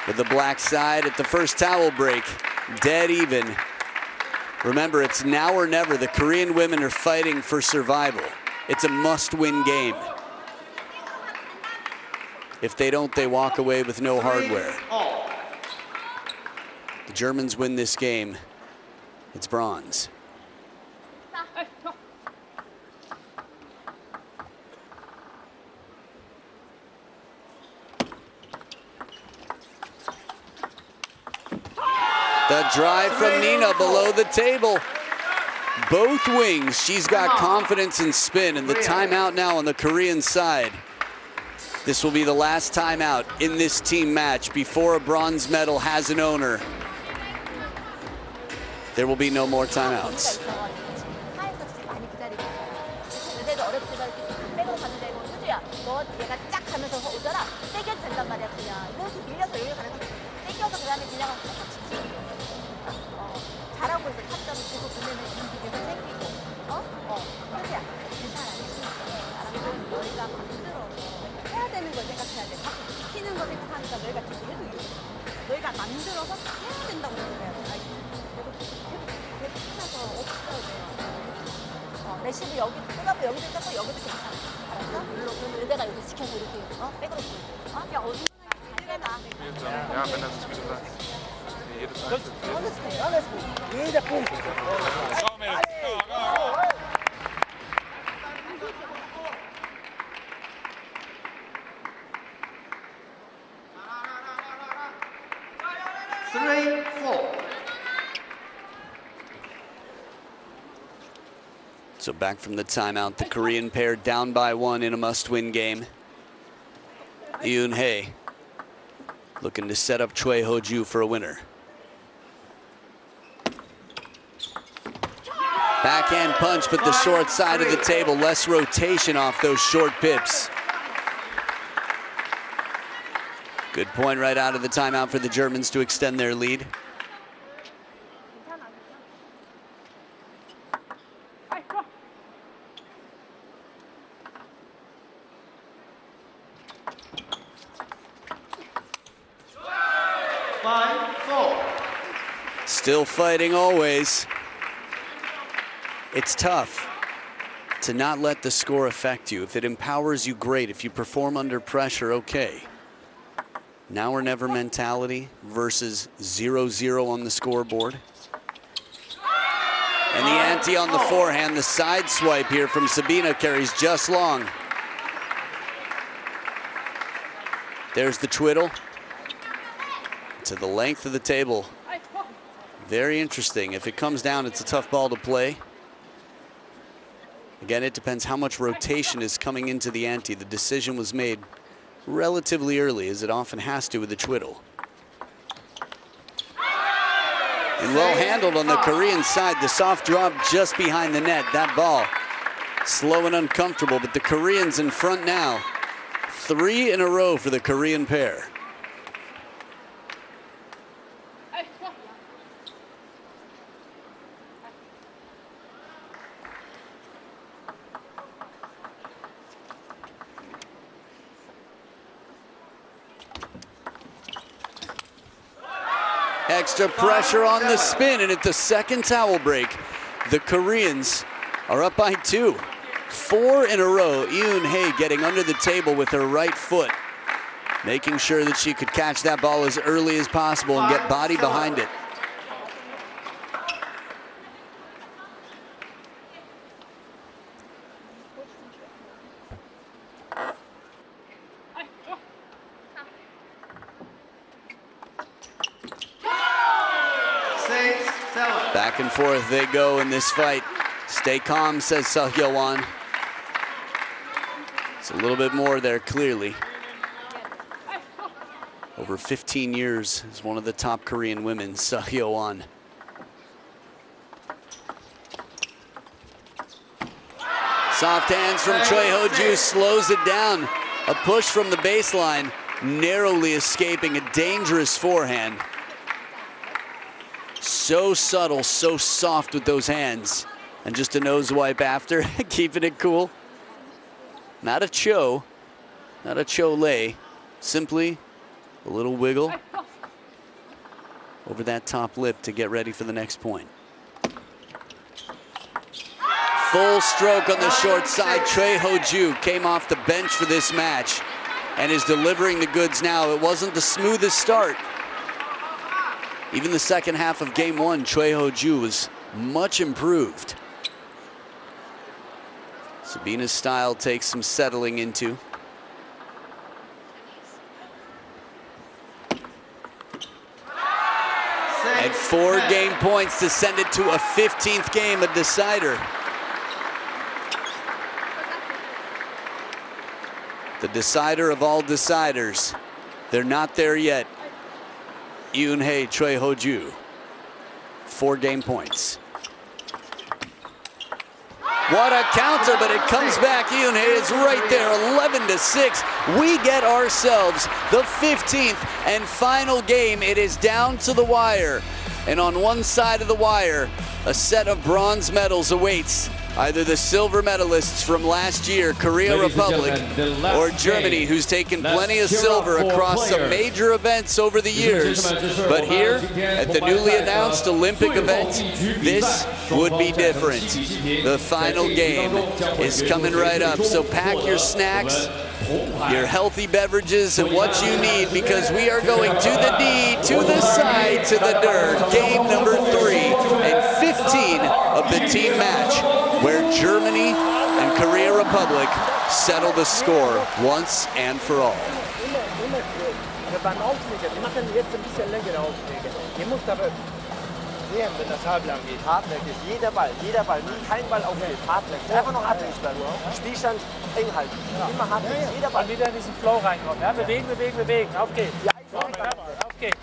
with the black side at the first towel break. Dead even. Remember, it's now or never. The Korean women are fighting for survival. It's a must-win game. If they don't, they walk away with no hardware. The Germans win this game. It's bronze. The drive from Nina below the table. Both wings, she's got confidence and spin, and the timeout now on the Korean side. This will be the last timeout in this team match before a bronze medal has an owner. There will be no more timeouts. 잘하고 있어. 타점이 계속 보내는 움직임이 생기고. 그렇지? 괜찮아. 너희가 만들어서 해야 되는 걸 생각해야 돼. 자꾸 시키는 거 생각하니까 너희가 지금 계속 이러고. 너희가 만들어서 해야 된다고 생각해야 돼. 계속 찾아서 없어야 돼요. 레시브 여기 뜯어서 여기도 뜯고 여기도 괜찮아. 알았어? 물론 그러면 의대가 여기 지켜서 이렇게 백으로 보이고. 야, 어디 잘 해봐. Ja, wenn das wie gesagt jedes einzelne. Alles gut, alles gut. Jeder Punkt. Schau mir das. 3-4. So back from the timeout, the Korean pair down by 1 in a must-win game. Yoon-hae looking to set up Choi Ho-ju for a winner. Backhand punch, but the short side of the table. Less rotation off those short pips. Good point right out of the timeout for the Germans to extend their lead. Still fighting always. It's tough to not let the score affect you. If it empowers you, great. If you perform under pressure, okay. Now or never mentality versus 0-0 on the scoreboard. And the ante on the forehand, the side swipe here from Sabina carries just long. There's the twiddle to the length of the table. Very interesting. If it comes down, it's a tough ball to play. Again, it depends how much rotation is coming into the ante. The decision was made relatively early, as it often has to with the twiddle. And well handled on the Korean side. The soft drop just behind the net. That ball slow and uncomfortable, but the Koreans in front now. 3 in a row for the Korean pair. Extra pressure on the spin, and at the second towel break, the Koreans are up by 2. 4 in a row. Yoon-hae getting under the table with her right foot, making sure that she could catch that ball as early as possible and get body behind it. Back and forth they go in this fight. Stay calm, says Seo Hyo-won. It's a little bit more there, clearly. Over 15 years as one of the top Korean women, Seo Hyo-won. Soft hands from Choi Ho-ju slows it down. A push from the baseline, narrowly escaping a dangerous forehand. So subtle, so soft with those hands. And just a nose wipe after, keeping it cool. Not a Cho, Not a Cholet, simply a little wiggle over that top lip to get ready for the next point. Full stroke on the short side. Choi Ho-ju came off the bench for this match and is delivering the goods now. It wasn't the smoothest start. Even the second half of game one, Choi Ho-ju was much improved. Sabina's style takes some settling into. And 4 game points to send it to a 15th game, a decider. The decider of all deciders. They're not there yet. Yoon-hae, Choi Ho-ju. 4 game points. What a counter, but it comes back. Yoon-hae is right there, 11-6. We get ourselves the 15th and final game. It is down to the wire. And on one side of the wire, a set of bronze medals awaits either the silver medalists from last year, Korea Republic, or Germany, who's taken plenty of silver across some major events over the years. But here, at the newly announced Olympic event, this would be different. The final game is coming right up, so pack your snacks, your healthy beverages, and what you need, because we are going to the D, to the side, to the dirt. Game number 3 and 15 of the team match, where Germany and Korea Republic settle the score once and for all. Beim Aufleger, die machen jetzt ein bisschen längere Aufleger. Ihr müsst aber sehen, wenn das halblang geht. Hartnäckig, jeder Ball, nie kein Ball aufgeht. Hartnäckig, einfach nur hartnäckig bleiben. Spielstand eng halten. Immer hartnäckig, jeder Ball. Und wieder in diesen Flow reinkommen. Ja? Bewegen, bewegen, bewegen. Auf geht's. Ja, auf geht's.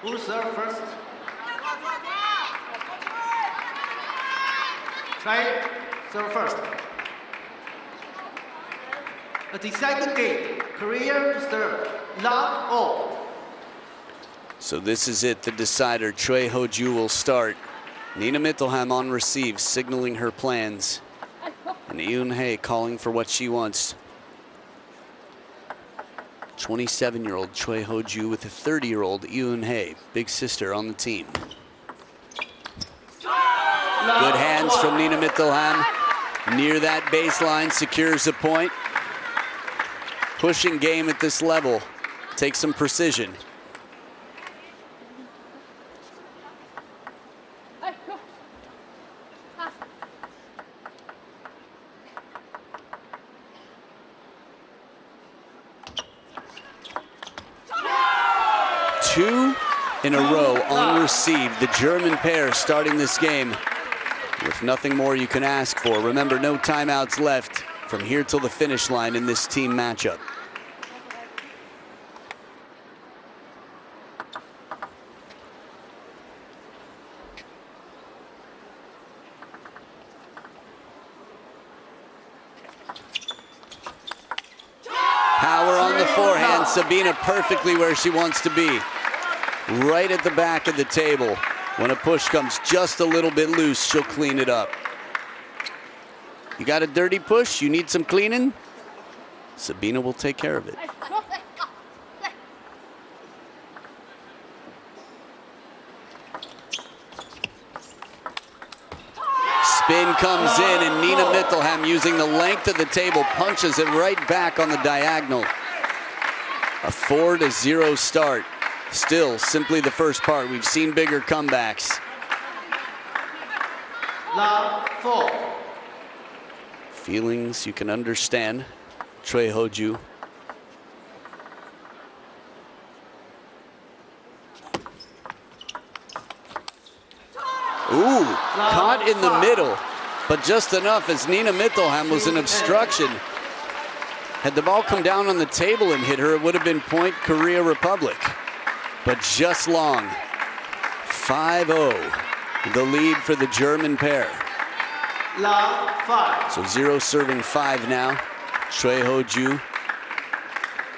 Who serve first? Try serve first. A deciding game. Korea to serve. Love all. So this is it, the decider. Choi Ho-ju will start. Nina Mittelham on receive, signaling her plans. And Yoon-hae calling for what she wants. 27-year-old Choi Ho-ju with a 30-year-old Yoon-hae, big sister on the team. Good hands from Nina Mittelham. Near that baseline, secures a point. Pushing game at this level takes some precision. Two in a row on receive. The German pair starting this game with nothing more you can ask for. Remember, no timeouts left from here till the finish line in this team matchup. Power on the forehand. Sabina perfectly where she wants to be. Right at the back of the table. When a push comes just a little bit loose, she'll clean it up. You got a dirty push, you need some cleaning? Sabina will take care of it. Spin comes in, and Nina Mittelham, using the length of the table, punches it right back on the diagonal. A 4-0 start. Still, simply the first part. We've seen bigger comebacks. Love 4. Feelings you can understand. Choi Ho-ju. Ooh, caught in the middle, but just enough as Nina Mittelham was an obstruction. Had the ball come down on the table and hit her, it would have been point Korea Republic. But just long. 5-0, the lead for the German pair. Love 5. So 0 serving 5 now. Choi Ho-ju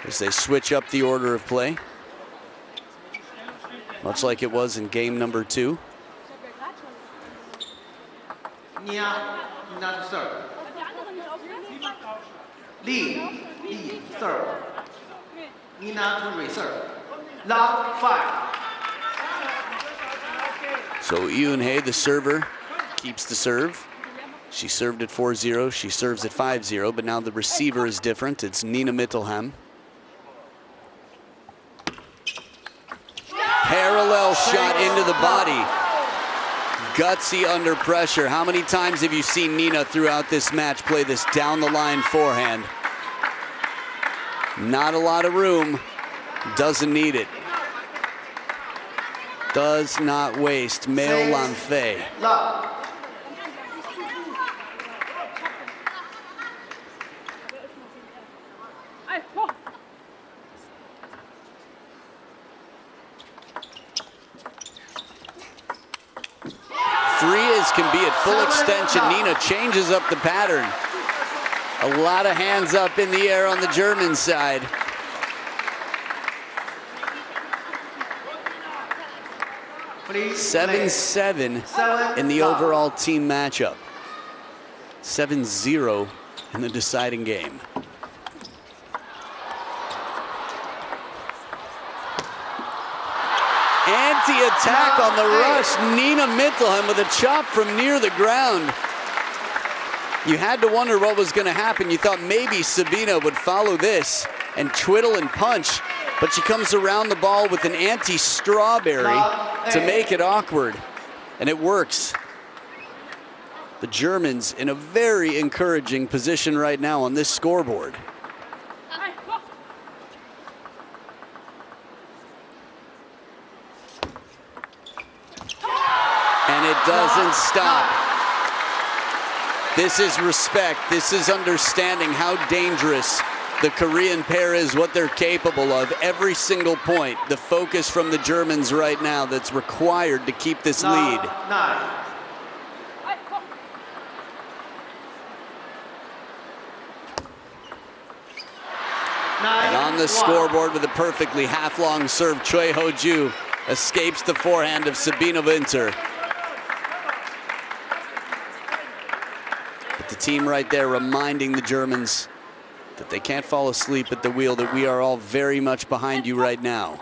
as they switch up the order of play, much like it was in game number 2. Nina to serve. Lee serve. Nina to reserve. Love 5. So Yoon-hae, the server, keeps the serve. She served at 4-0, she serves at 5-0, but now the receiver is different. It's Nina Mittelham. Parallel shot into the body. Gutsy under pressure. How many times have you seen Nina throughout this match play this down the line forehand? Not a lot of room. Doesn't need it. Does not waste. Meo Lanfei. 3 can be at full extension. Nina changes up the pattern. A lot of hands up in the air on the German side. Please 7-7 in the overall team matchup. 7-0 in the deciding game. Anti-attack on the rush. Nina Mittelham with a chop from near the ground. You had to wonder what was going to happen. You thought maybe Sabina would follow this and twiddle and punch, but she comes around the ball with an anti-strawberry to make it awkward, and it works. The Germans in a very encouraging position right now on this scoreboard. And it doesn't stop. This is respect. This is understanding how dangerous the Korean pair is, what they're capable of. Every single point, the focus from the Germans right now that's required to keep this lead. 9. And on the scoreboard with a perfectly half-long serve, Choi Ho-ju escapes the forehand of Sabina Winter. But the team right there reminding the Germans that they can't fall asleep at the wheel, that we are all very much behind you right now.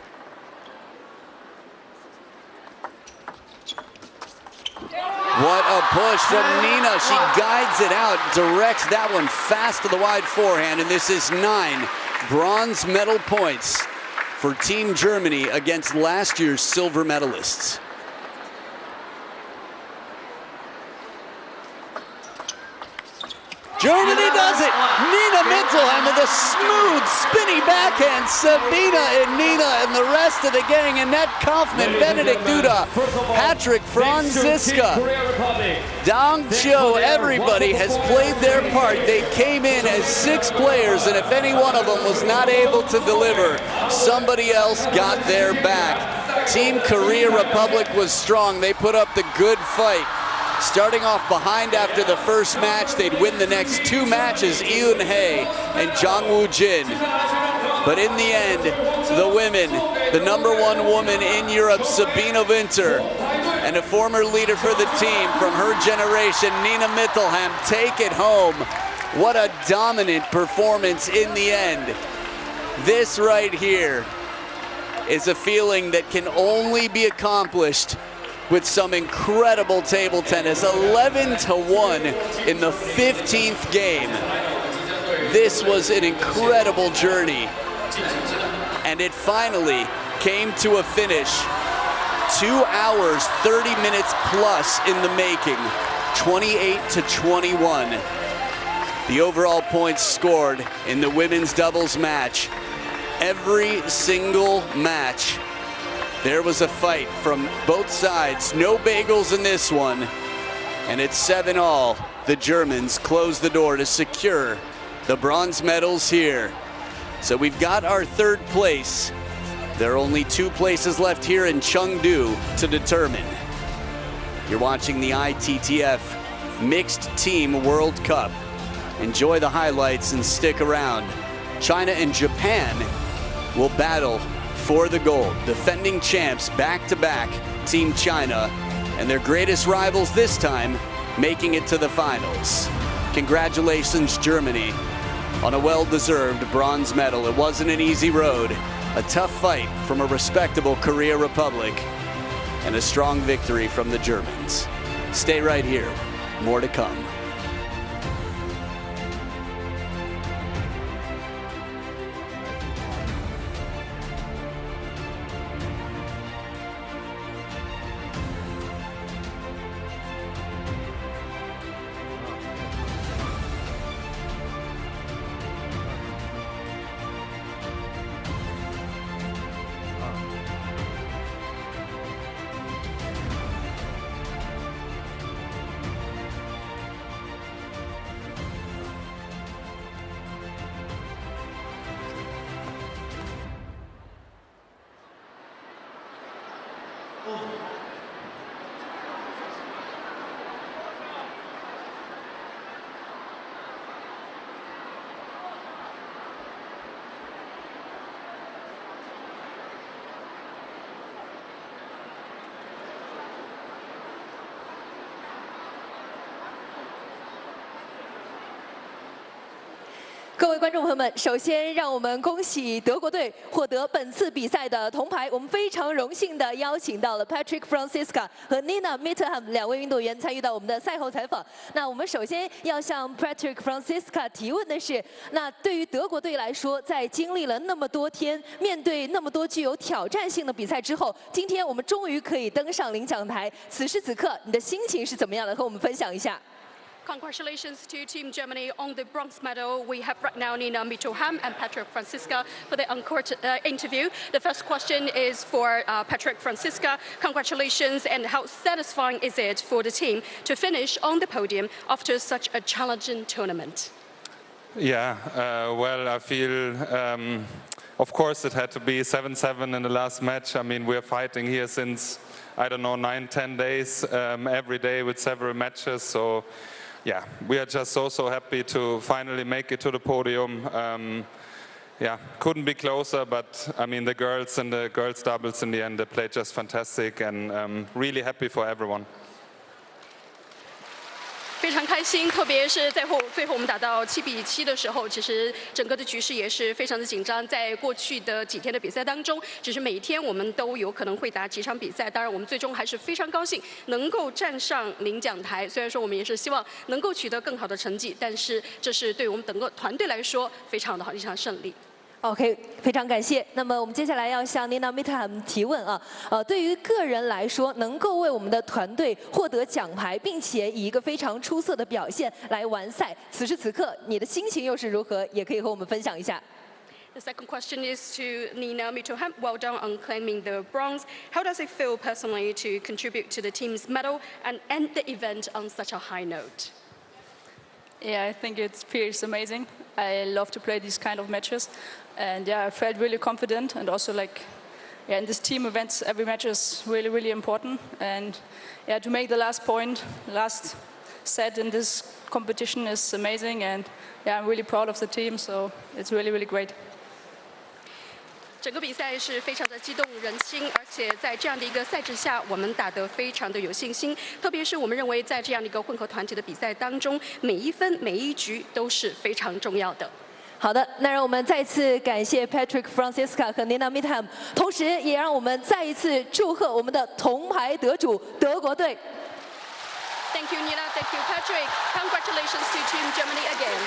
What a push from Nina. She guides it out, directs that one fast to the wide forehand, and this is 9 bronze medal points for Team Germany against last year's silver medalists. Germany does it! Nina Mittelham with a smooth, spinny backhand. Sabina and Nina and the rest of the gang. Annette Kaufman, Benedict Duda, Patrick Franziska, Dong Chio, everybody has played their part. They came in as 6 players, and if any one of them was not able to deliver, somebody else got their back. Team Korea Republic was strong. They put up the good fight. Starting off behind after the first match, they'd win the next 2 matches, Yoon-hae and Jang Woo-jin. But in the end, the women, the #1 woman in Europe, Sabina Winter, and a former leader for the team from her generation, Nina Mittelham, take it home. What a dominant performance in the end. This right here is a feeling that can only be accomplished with some incredible table tennis. 11-1 in the 15th game. This was an incredible journey. And it finally came to a finish. 2 hours, 30 minutes plus in the making. 28-21. The overall points scored in the women's doubles match. Every single match, there was a fight from both sides. No bagels in this one. And it's 7-all. The Germans close the door to secure the bronze medals here. So we've got our 3rd place. There are only 2 places left here in Chengdu to determine. You're watching the ITTF Mixed Team World Cup. Enjoy the highlights and stick around. China and Japan will battle for the gold. Defending champs back-to-back, Team China, and their greatest rivals this time making it to the finals. Congratulations, Germany, on a well-deserved bronze medal. It wasn't an easy road, a tough fight from a respectable Korea Republic, and a strong victory from the Germans. Stay right here, more to come. Oh. 各位观众朋友们，首先让我们恭喜德国队获得本次比赛的铜牌。我们非常荣幸地邀请到了 Patrick Franziska 和 Nina Mitterham 两位运动员参与到我们的赛后采访。那我们首先要向 Patrick Franziska 提问的是，那对于德国队来说，在经历了那么多天，面对那么多具有挑战性的比赛之后，今天我们终于可以登上领奖台。此时此刻，你的心情是怎么样的？和我们分享一下。 Congratulations to Team Germany on the bronze medal. We have right now Nina Mitterham and Patrick Franziska for the encore interview. The first question is for Patrick Franziska. Congratulations, and how satisfying is it for the team to finish on the podium after such a challenging tournament? Yeah, well, I feel, of course, it had to be 7-7 in the last match. I mean, we're fighting here since, I don't know, 9-10 days, every day with several matches. So. Yeah, we are just so happy to finally make it to the podium. Yeah, couldn't be closer, but I mean the girls and the girls doubles in the end, they played just fantastic, and really happy for everyone. 非常开心，特别是最后我们打到7-7的时候，其实整个的局势也是非常的紧张。在过去的几天的比赛当中，只是每一天我们都有可能会打几场比赛。当然，我们最终还是非常高兴能够站上领奖台。虽然说我们也是希望能够取得更好的成绩，但是这是对我们整个团队来说非常的好一场胜利。 OK， 非常感谢。那么我们接下来要向 Nina Mitterham 提问啊。对于个人来说，能够为我们的团队获得奖牌，并且以一个非常出色的表现来完赛，此时此刻你的心情又是如何？也可以和我们分享一下。 The second question is to Nina Mitterham. Well done on claiming the bronze. How does it feel personally to contribute to the team's medal and end the event on such a high note? Yeah, I think it feels amazing. I love to play these kind of matches. And yeah, I felt really confident, and also like, yeah, in this team events, every match is really important. And yeah, to make the last point, last set in this competition is amazing. And yeah, I'm really proud of the team, so it's really great. 整个比赛是非常的激动人心，而且在这样的一个赛制下，我们打得非常的有信心。特别是我们认为，在这样的一个混合团体的比赛当中，每一分每一局都是非常重要的。 好的，那让我们再次感谢 Patrick Franziska 和 Nina Mitterham， 同时也让我们再一次祝贺我们的铜牌得主德国队。Thank you, Nina. Thank you, Patrick. Congratulations to Team Germany again.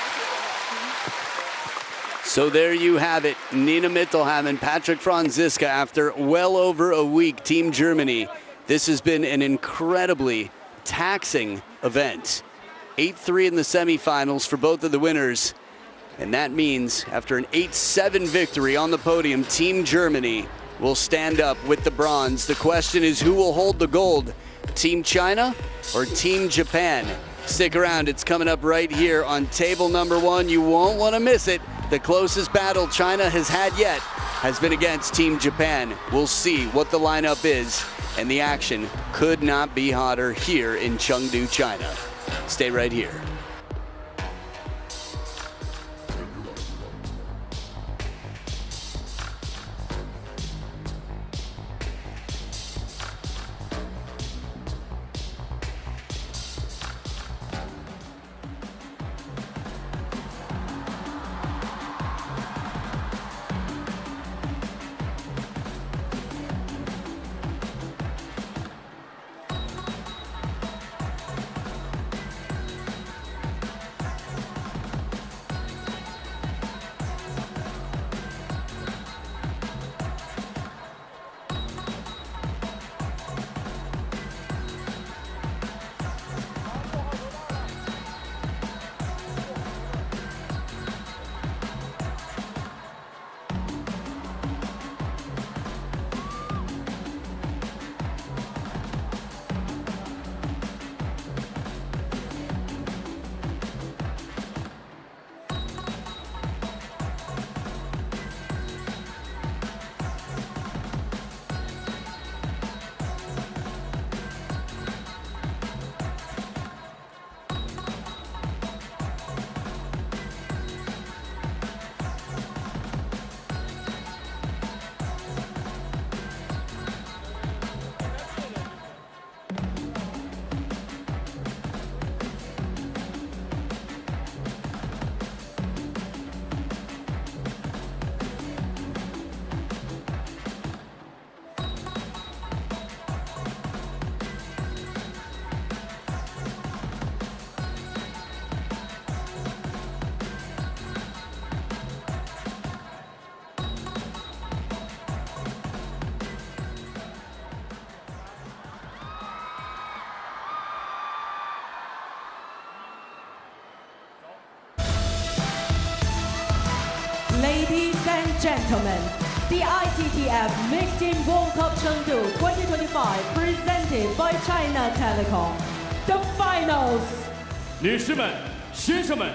So there you have it, Nina Mitterham and Patrick Franziska after well over a week, Team Germany. This has been an incredibly taxing event. 8-3 in the semifinals for both of the winners. And that means after an 8-7 victory on the podium, Team Germany will stand up with the bronze. The question is, who will hold the gold? Team China or Team Japan? Stick around, it's coming up right here on table number 1. You won't want to miss it. The closest battle China has had yet has been against Team Japan. We'll see what the lineup is, and the action could not be hotter here in Chengdu, China. Stay right here. gentlemen, the ITTF Mixed Team World Cup Chengdu 2025 presented by China Telecom. The finals. 女士们、先生们，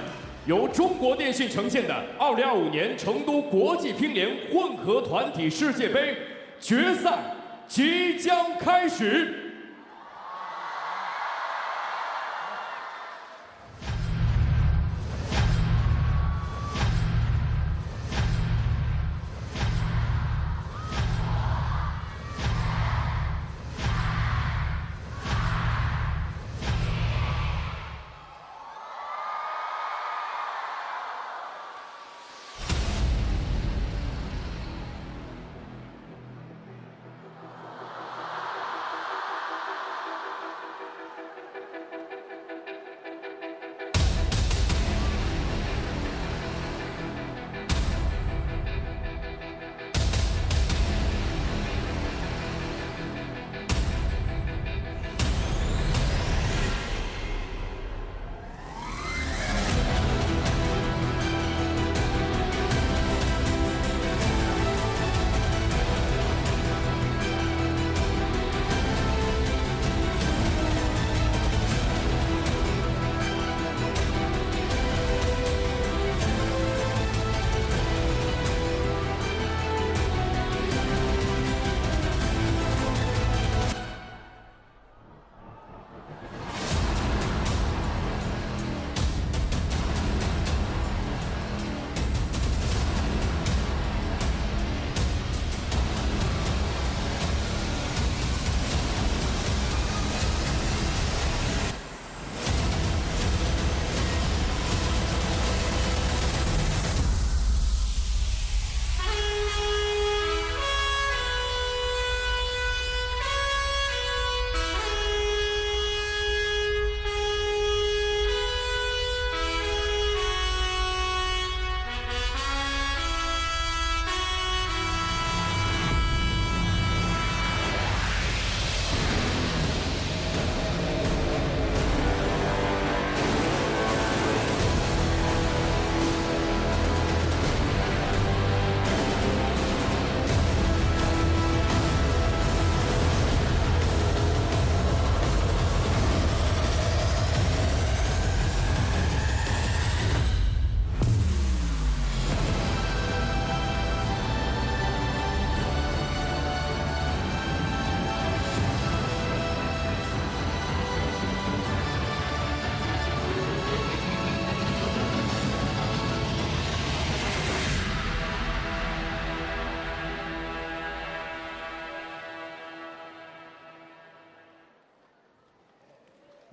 由中国电信呈现的2025年成都国际乒联混合团体世界杯决赛即将开始。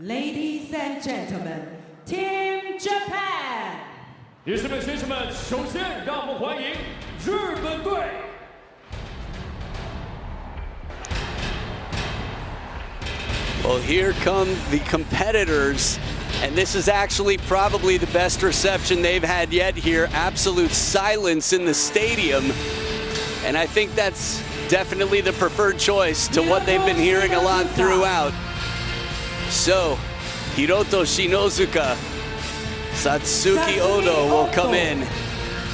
Ladies and gentlemen, Team Japan. 女士们、先生们，首先让我们欢迎日本队。Well, here come the competitors, and this is actually probably the best reception they've had yet here. Absolute silence in the stadium, and I think that's definitely the preferred choice to what they've been hearing a lot throughout. So, Hiroto Shinozuka, Satsuki Odo will come in.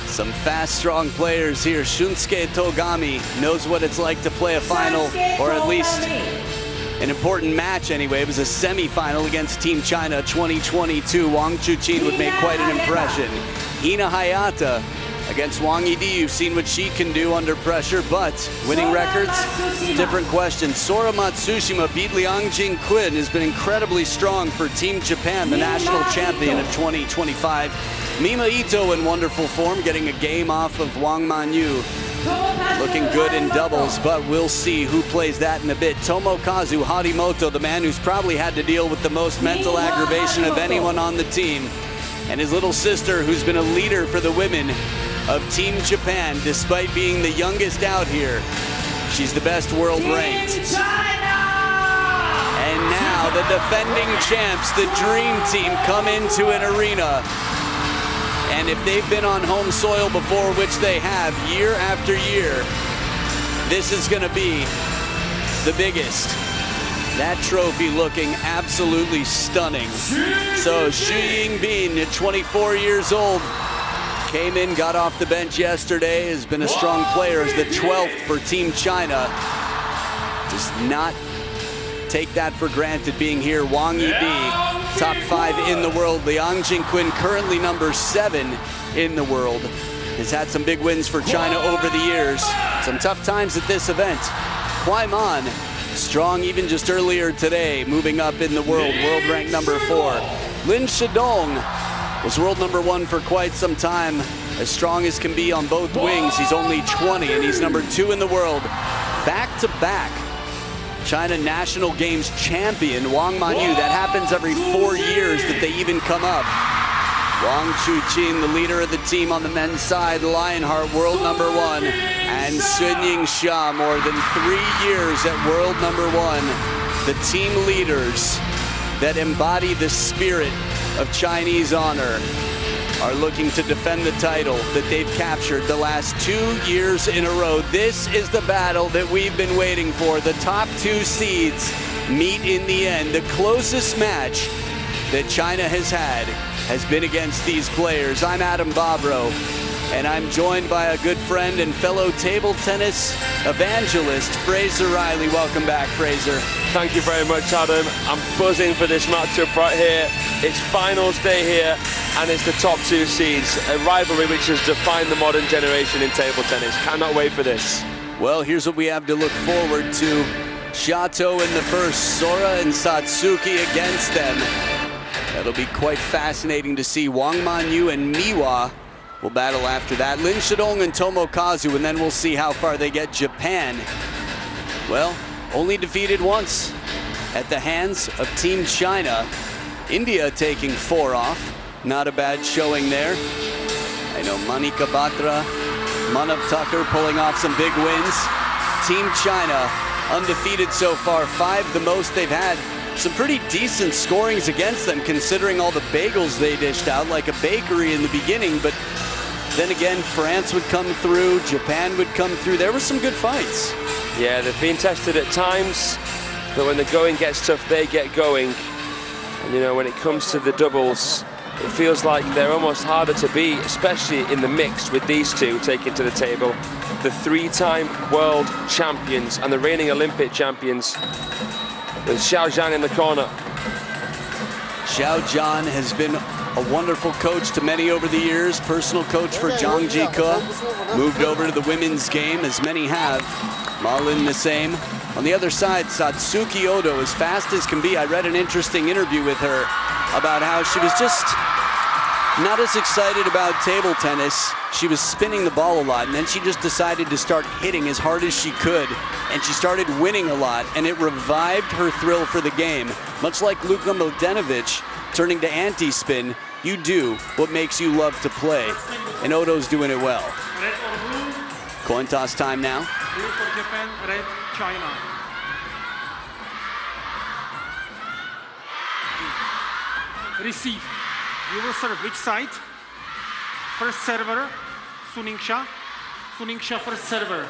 Some fast, strong players here. Shunsuke Togami knows what it's like to play a final, or at least an important match anyway. It was a semi-final against Team China 2022. Wang Chuqin would make quite an impression. Hina Hayata against Wang Yidi. You've seen what she can do under pressure, but winning records, different question. Sora Matsushima beat Liang Jingquin, has been incredibly strong for Team Japan, the national champion of 2025. Mima Ito in wonderful form, getting a game off of Wang Manyu. Looking good in doubles, but we'll see who plays that in a bit. Tomokazu Harimoto, the man who's probably had to deal with the most mental aggravation of anyone on the team. And his little sister, who's been a leader for the women of Team Japan, despite being the youngest out here. She's the best world ranked. And now the defending champs, the Dream Team, come into an arena. And if they've been on home soil before, which they have year after year, this is going to be the biggest. That trophy looking absolutely stunning. So Xu Yingbin, at 24 years old, came in, got off the bench yesterday, has been a strong player, is the 12th for Team China. Does not take that for granted being here. Wang Yibi, top 5 in the world. Liang Jingquin, currently number 7 in the world. Has had some big wins for China over the years. Some tough times at this event. Kwai Man, strong even just earlier today, moving up in the world ranked number 4. Lin Shidong was world number 1 for quite some time, as strong as can be on both wings. He's only 20 and he's number 2 in the world. Back to back China National Games champion, Wang Manyu. That happens every 4 years that they even come up. Wang Chuqin, the leader of the team on the men's side, Lionheart, world number 1. And Sun Yingxia, more than 3 years at world number 1. The team leaders that embody the spirit of Chinese honor are looking to defend the title that they've captured the last 2 years in a row. This is the battle that we've been waiting for. The top 2 seeds meet in the end. The closest match that China has had has been against these players. I'm Adam Bobrow, and I'm joined by a good friend and fellow table tennis evangelist, Fraser Riley. Welcome back, Fraser. Thank you very much, Adam. I'm buzzing for this matchup right here. It's finals day here, and it's the top 2 seeds. A rivalry which has defined the modern generation in table tennis. Cannot wait for this. Well, here's what we have to look forward to. Shato in the first, Sora and Satsuki against them. That'll be quite fascinating to see. Wang Manyu and Miwa will battle after that. Lin Shidong and Tomokazu, and then we'll see how far they get. Japan, well, only defeated once at the hands of Team China. India taking 4 off. Not a bad showing there. I know Manika Batra, Manav Tucker pulling off some big wins. Team China undefeated so far, 5 the most they've had. Some pretty decent scorings against them, considering all the bagels they dished out, like a bakery in the beginning. But then again, France would come through, Japan would come through. There were some good fights. Yeah, they've been tested at times, but when the going gets tough, they get going. And you know, when it comes to the doubles, it feels like they're almost harder to beat, especially in the mix with these two taking to the table. The 3-time world champions and the reigning Olympic champions, with Xiao Zhan in the corner. Xiao Zhan has been a wonderful coach to many over the years. Personal coach for Zhang Jike. Moved over to the women's game, as many have. Ma Lin the same. On the other side, Satsuki Odo, as fast as can be. I read an interesting interview with her about how she was just not as excited about table tennis. She was spinning the ball a lot, and then she just decided to start hitting as hard as she could, and she started winning a lot, and it revived her thrill for the game. Much like Luka Mladenovic turning to anti-spin, you do what makes you love to play, and Odo's doing it well. Coin toss time now. Blue for Japan, red China. Receive. You will serve which side? First server, Sun Yingxia. Sun Yingxia first server.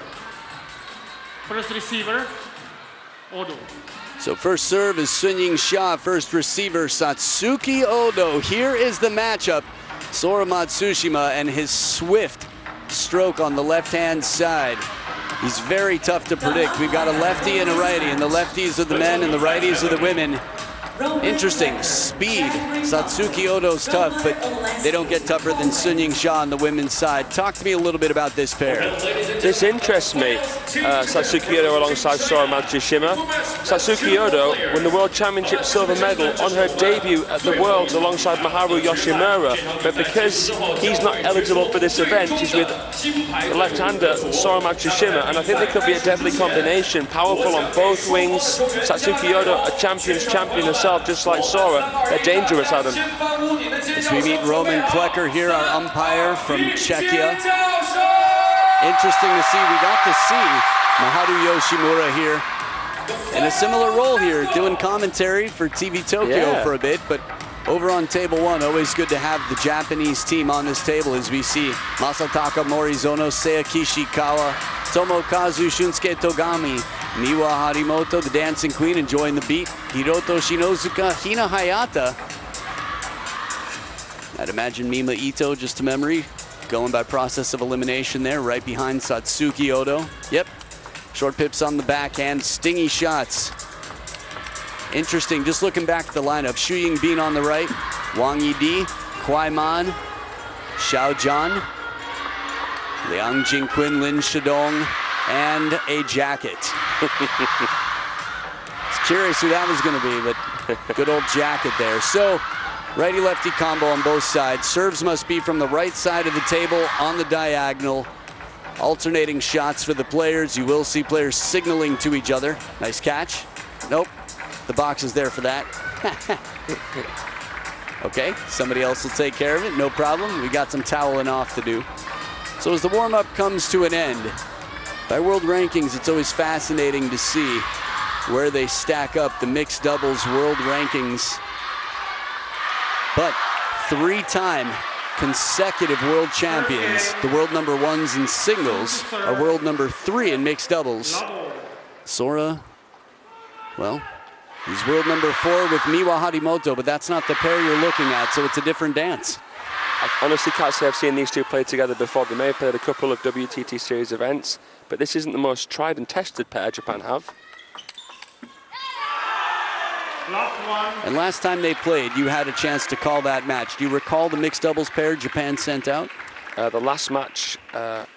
First receiver, Odo. So first serve is Sun Yingxia, first receiver Satsuki Odo. Here is the matchup. Sora Matsushima and his swift stroke on the left-hand side. He's very tough to predict. We've got a lefty and a righty, and the lefties are the men and the righties are the women. Interesting speed. Satsuki Odo's tough, but they don't get tougher than Sun Yingxia on the women's side. Talk to me a little bit about this pair. This interests me. Satsuki Odo alongside Sora Matsushima. Satsuki Odo won the World Championship silver medal on her debut at the Worlds alongside Maharu Yoshimura, but because he's not eligible for this event, she's with the left-hander Sora Matsushima, and I think there could be a deadly combination. Powerful on both wings. Satsuki Odo, a champion's champion herself, just like Sora. They're dangerous, Adam. As we meet Roman Klecker here, our umpire from Czechia. Interesting to see. We got to see Maharu Yoshimura here in a similar role here, doing commentary for TV Tokyo for a bit, but over on table 1, always good to have the Japanese team on this table, as we see Masataka Morizono, Seiki Ishikawa, Tomokazu Shunsuke Togami, Miwa Harimoto, the dancing queen, enjoying the beat. Hiroto Shinozuka, Hina Hayata. I'd imagine Mima Ito, just a memory. going by process of elimination there, right behind Satsuki Odo. Yep, short pips on the backhand, stingy shots. Interesting, just looking back at the lineup, Xu Yingbin on the right, Wang Yidi, Kuai Man, Xiao Zhan, Liang Jingqun, Lin Shidong, and a jacket. It's curious who that was going to be, but good old jacket there. So, righty-lefty combo on both sides. Serves must be from the right side of the table on the diagonal. Alternating shots for the players. You will see players signaling to each other. Nice catch. Nope, the box is there for that. Okay, somebody else will take care of it, no problem. We got some toweling off to do. So as the warm-up comes to an end, by world rankings, it's always fascinating to see where they stack up the mixed doubles world rankings. But three-time consecutive world champions, the world #1s in singles, are world #3 in mixed doubles. Sora, well, he's world #4 with Miwa Harimoto, but that's not the pair you're looking at, so it's a different dance. I honestly can't say I've seen these two play together before. They may have played a couple of WTT series events, but this isn't the most tried and tested pair Japan have. And last time they played, you had a chance to call that match. Do you recall the mixed doubles pair Japan sent out? The last match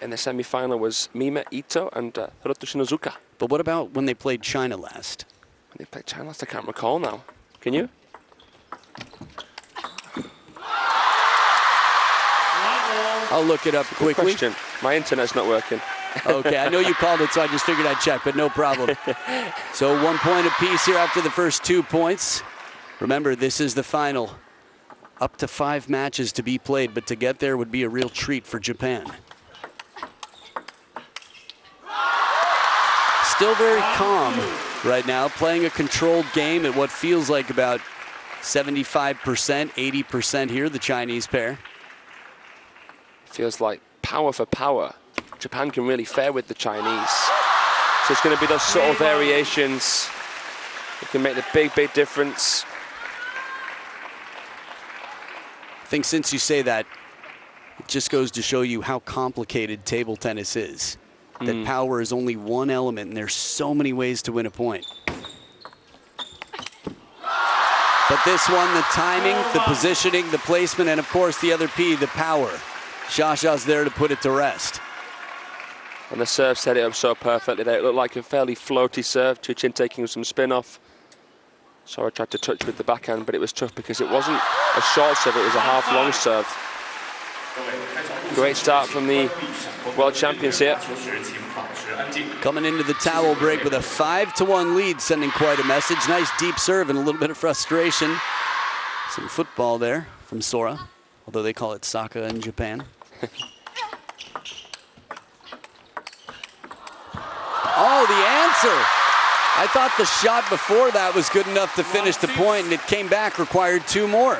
in the semi-final was Mime Ito and Hiroto Shinozuka. But what about when they played China last? When they played China last, I can't recall now. Can you? I'll look it up quickly. Good question. My internet's not working. Okay, I know you called it, so I just figured I'd check, but no problem. So 1 point apiece here after the first 2 points. Remember, this is the final. Up to 5 matches to be played, but to get there would be a real treat for Japan. Still very calm right now, playing a controlled game at what feels like about 75%, 80% here, the Chinese pair. Feels like power for power. Japan can really fare with the Chinese. So it's going to be those subtle variations that can make the big, big difference. I think since you say that, it just goes to show you how complicated table tennis is. That power is only one element, and there's so many ways to win a point. But this one, the timing, the positioning, the placement, and of course the other P, the power. Shasha's there to put it to rest. And the serve set it up so perfectly there. It looked like a fairly floaty serve. Chuchin taking some spin off. Sora tried to touch with the backhand, but it was tough because it wasn't a short serve, it was a half-long serve. Great start from the world champions here. Coming into the towel break with a 5-1 lead, sending quite a message. Nice deep serve and a little bit of frustration. Some football there from Sora, although they call it Saka in Japan. Oh, the answer. I thought the shot before that was good enough to finish the point, and it came back, required 2 more.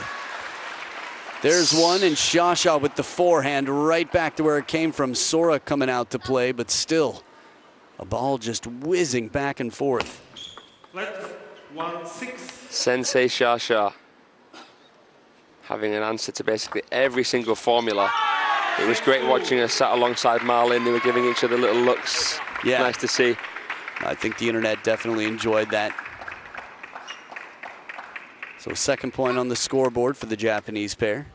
There's one, and Shasha with the forehand right back to where it came from. Sora coming out to play, but still a ball just whizzing back and forth. Sensei Shasha having an answer to basically every single formula. It was great watching her sat alongside Marlin. They were giving each other little looks. Yeah. Nice to see. I think the internet definitely enjoyed that. So 2nd point on the scoreboard for the Japanese pair.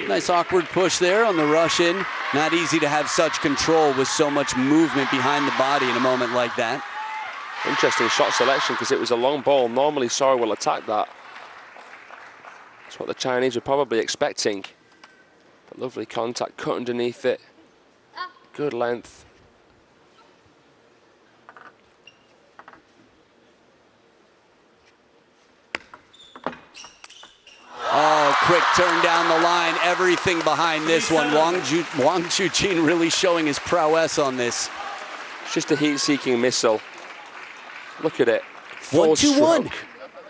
Nice awkward push there on the rush in. Not easy to have such control with so much movement behind the body in a moment like that. Interesting shot selection because it was a long ball. Normally Sora will attack that. That's what the Chinese were probably expecting. But lovely contact, cut underneath it. Good length. Oh, quick turn down the line. Everything behind this one. Wang Chuqin really showing his prowess on this. It's just a heat-seeking missile. Look at it. 1-2-1.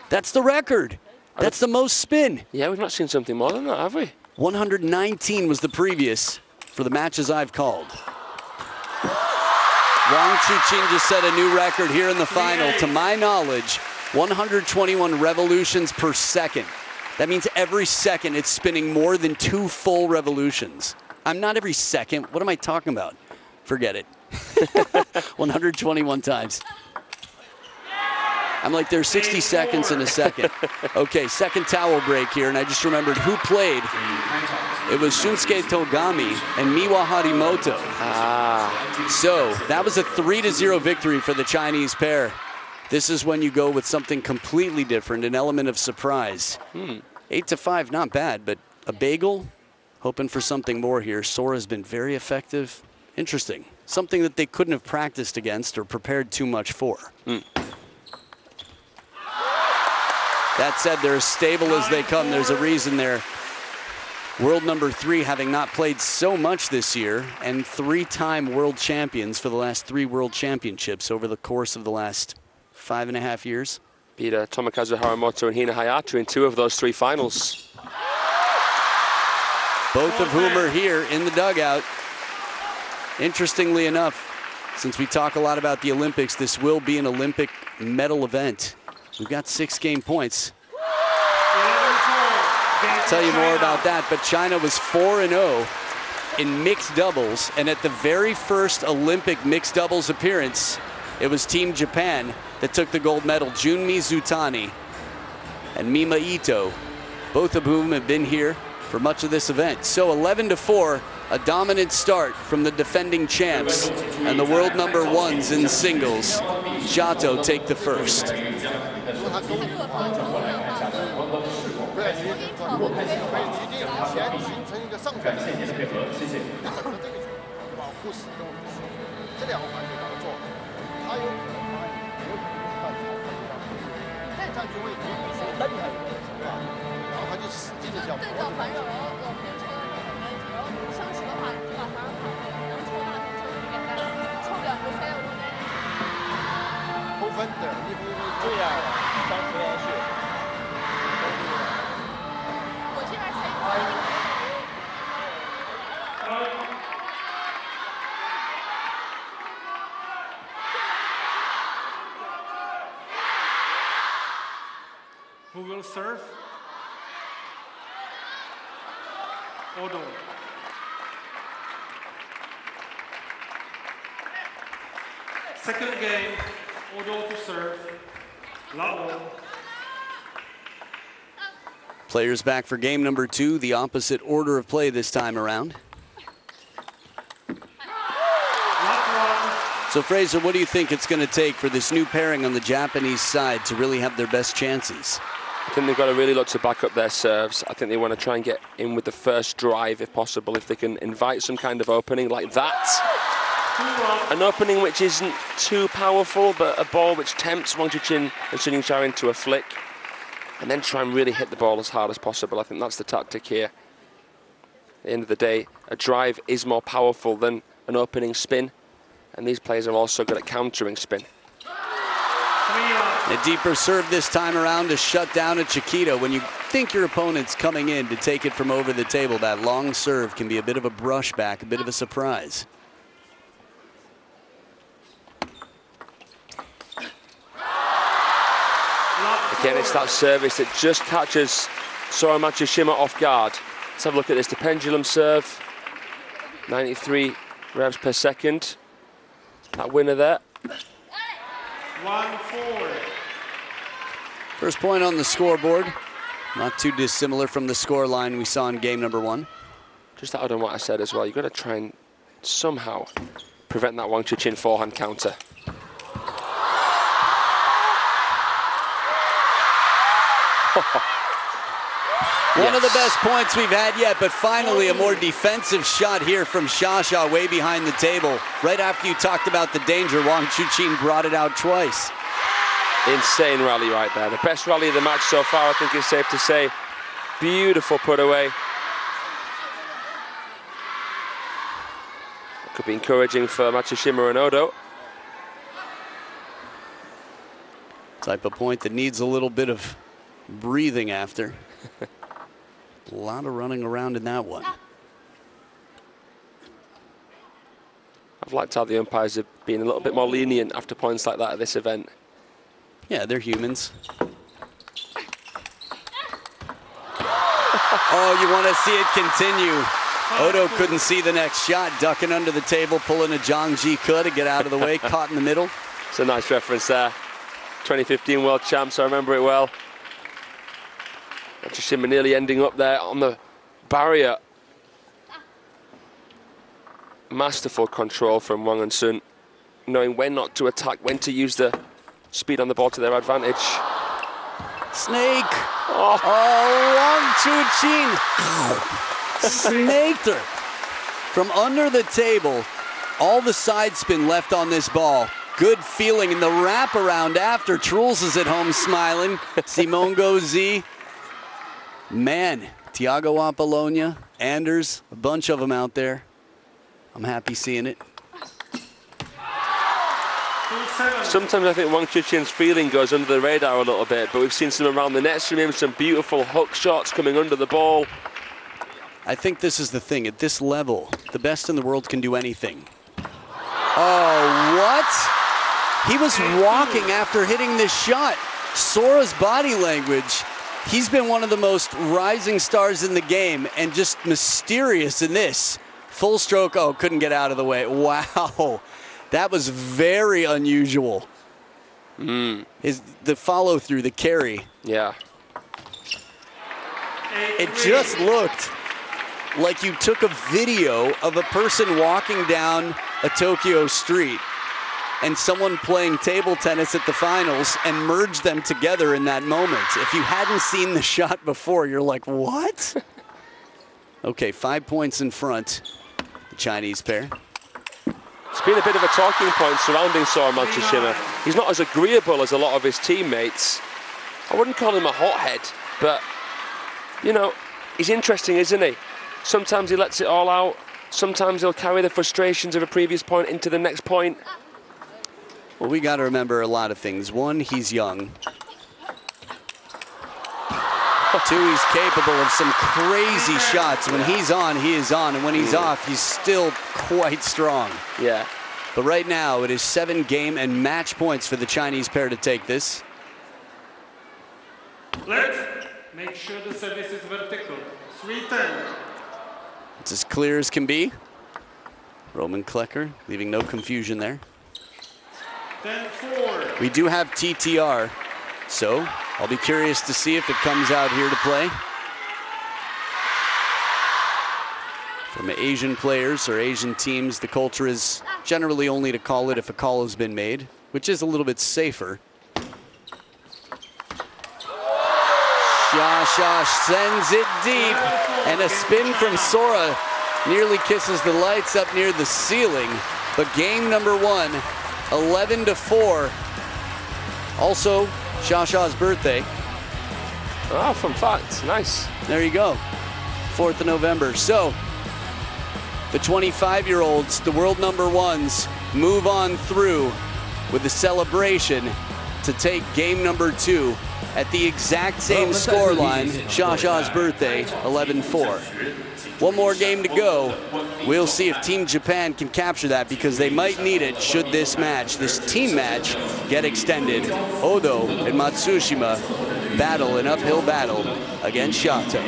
That's the record. That's the most spin. Yeah, we've not seen something more than that, have we? 119 was the previous for the matches I've called. Wang Chuqin just set a new record here in the final. To my knowledge, 121 revolutions per second. That means every second it's spinning more than 2 full revolutions. I'm not every second. What am I talking about? Forget it. 121 times. I'm like, there's 60 seconds in a second. Okay, second towel break here, and I just remembered who played. It was Shunsuke Togami and Miwa Harimoto. So that was a 3-0 victory for the Chinese pair. This is when you go with something completely different, an element of surprise. 8-5, not bad, but a bagel, hoping for something more here. Sora's been very effective. Interesting. Something that they couldn't have practiced against or prepared too much for. That said, they're as stable as they come. There's a reason they're world number 3, having not played so much this year, and 3-time world champions for the last 3 world championships over the course of the last 5.5 years. Beat Tomokazu Harimoto and Hina Hayata in 2 of those 3 finals. Both of whom are here in the dugout. Interestingly enough, since we talk a lot about the Olympics, this will be an Olympic medal event. We've got 6 game points. I'll tell you more about that, but China was 4-0 in mixed doubles, and at the very first Olympic mixed doubles appearance, it was Team Japan that took the gold medal. Junmi Zutani and Mima Ito, both of whom have been here for much of this event. So 11-4, a dominant start from the defending champs and the world number 1s in singles. Shato take the first. 如果开心的话，前形成一个上传，感谢您的配合，谢谢。保护使用这2个环节怎么做？它有可能发炎，也有可能到才看不到。这样就会有一些蹬它，是吧？然后它就使劲的叫。对照反手，然后我们就抽到然后相持的话，就把反手跑回，能抽到就抽1点半，抽不了就3要多单。扣分，对，1分对呀，30连续。 Who will serve? Odo. Second game, Odo to serve. Lao. Players back for game number 2, the opposite order of play this time around. So Fraser, what do you think it's going to take for this new pairing on the Japanese side to really have their best chances? I think they've got to really look to back up their serves. I think they want to try and get in with the first drive if possible, if they can invite some kind of opening like that. An opening which isn't too powerful, but a ball which tempts Wang Chuqin and Sun Yingxiao into a flick. And then try and really hit the ball as hard as possible. I think that's the tactic here. At the end of the day, a drive is more powerful than an opening spin. And these players are also good at countering spin. A deeper serve this time around to shut down a Chiquito. When you think your opponent's coming in to take it from over the table, that long serve can be a bit of a brush back, a bit of a surprise. Again, it's that service that just catches Sora Matsushima off guard. Let's have a look at this. The pendulum serve, 93 revs per second. That winner there. 1-4. First point on the scoreboard. Not too dissimilar from the score line we saw in game number 1. Just to add on what I said as well, you've got to try and somehow prevent that Wang Chuqin forehand counter. One of the best points we've had yet, but finally a more defensive shot here from Xia way behind the table. Right after you talked about the danger, Wang Chuqin brought it out twice. Insane rally right there. The best rally of the match so far, I think it's safe to say. Beautiful put away. Could be encouraging for Matsushima and Odo. Type of point that needs a little bit of breathing after. A lot of running around in that one. I've liked how the umpires have being a little bit more lenient after points like that at this event. Yeah, they're humans. Oh, you want to see it continue. Odo couldn't see the next shot, ducking under the table, pulling a Zhang Jike to get out of the way, caught in the middle. It's a nice reference there. 2015 world champs, I remember it well. Matsushima nearly ending up there on the barrier. Masterful control from Wang and Sun, knowing when not to attack, when to use the speed on the ball to their advantage. Snake! Oh, Wang Chuqin snaked her from under the table. All the side spin left on this ball. Good feeling in the wraparound after. Truls is at home smiling. Simone Gauzy. Man, Thiago Apollonia, Anders, a bunch of them out there. I'm happy seeing it. Sometimes I think Wang Chuqin's feeling goes under the radar a little bit, but we've seen some around the nets from him, some beautiful hook shots coming under the ball. I think this is the thing. At this level, the best in the world can do anything. Oh, what? He was walking after hitting this shot. Sora's body language. He's been one of the most rising stars in the game and just mysterious in this. Full stroke, oh, couldn't get out of the way. Wow, that was very unusual. The follow through, the carry. Yeah. It just looked like you took a video of a person walking down a Tokyo street and someone playing table tennis at the finals and merged them together in that moment. If you hadn't seen the shot before, you're like, what? Okay, 5 points in front, the Chinese pair. It's been a bit of a talking point surrounding Sora Matsushima. He's not as agreeable as a lot of his teammates. I wouldn't call him a hothead, but, you know, he's interesting, isn't he? Sometimes he lets it all out. Sometimes he'll carry the frustrations of a previous point into the next point. Well, we got to remember a lot of things. One, he's young. Two, he's capable of some crazy shots. When he's on, he is on. And when he's off, he's still quite strong. Yeah. But right now, it is 7 game and match points for the Chinese pair to take this. Let's make sure the service is vertical. 3-10. It's as clear as can be. Roman Klecker leaving no confusion there. 10-4. We do have TTR, so I'll be curious to see if it comes out here to play. From Asian players or Asian teams, the culture is generally only to call it if a call has been made, which is a little bit safer. Shasha sends it deep, and a spin from Sora nearly kisses the lights up near the ceiling. But game number 1, 11-4. Also, Shasha's birthday. Oh, fun fact, nice. There you go, 4th of November. So, the 25-year-olds, the world number 1s, move on through with a celebration to take game number 2 at the exact same scoreline, Shasha's birthday, 11-4. One more game to go. We'll see if Team Japan can capture that because they might need it should this match, this team match, get extended. Odo and Matsushima battle an uphill battle against Shato.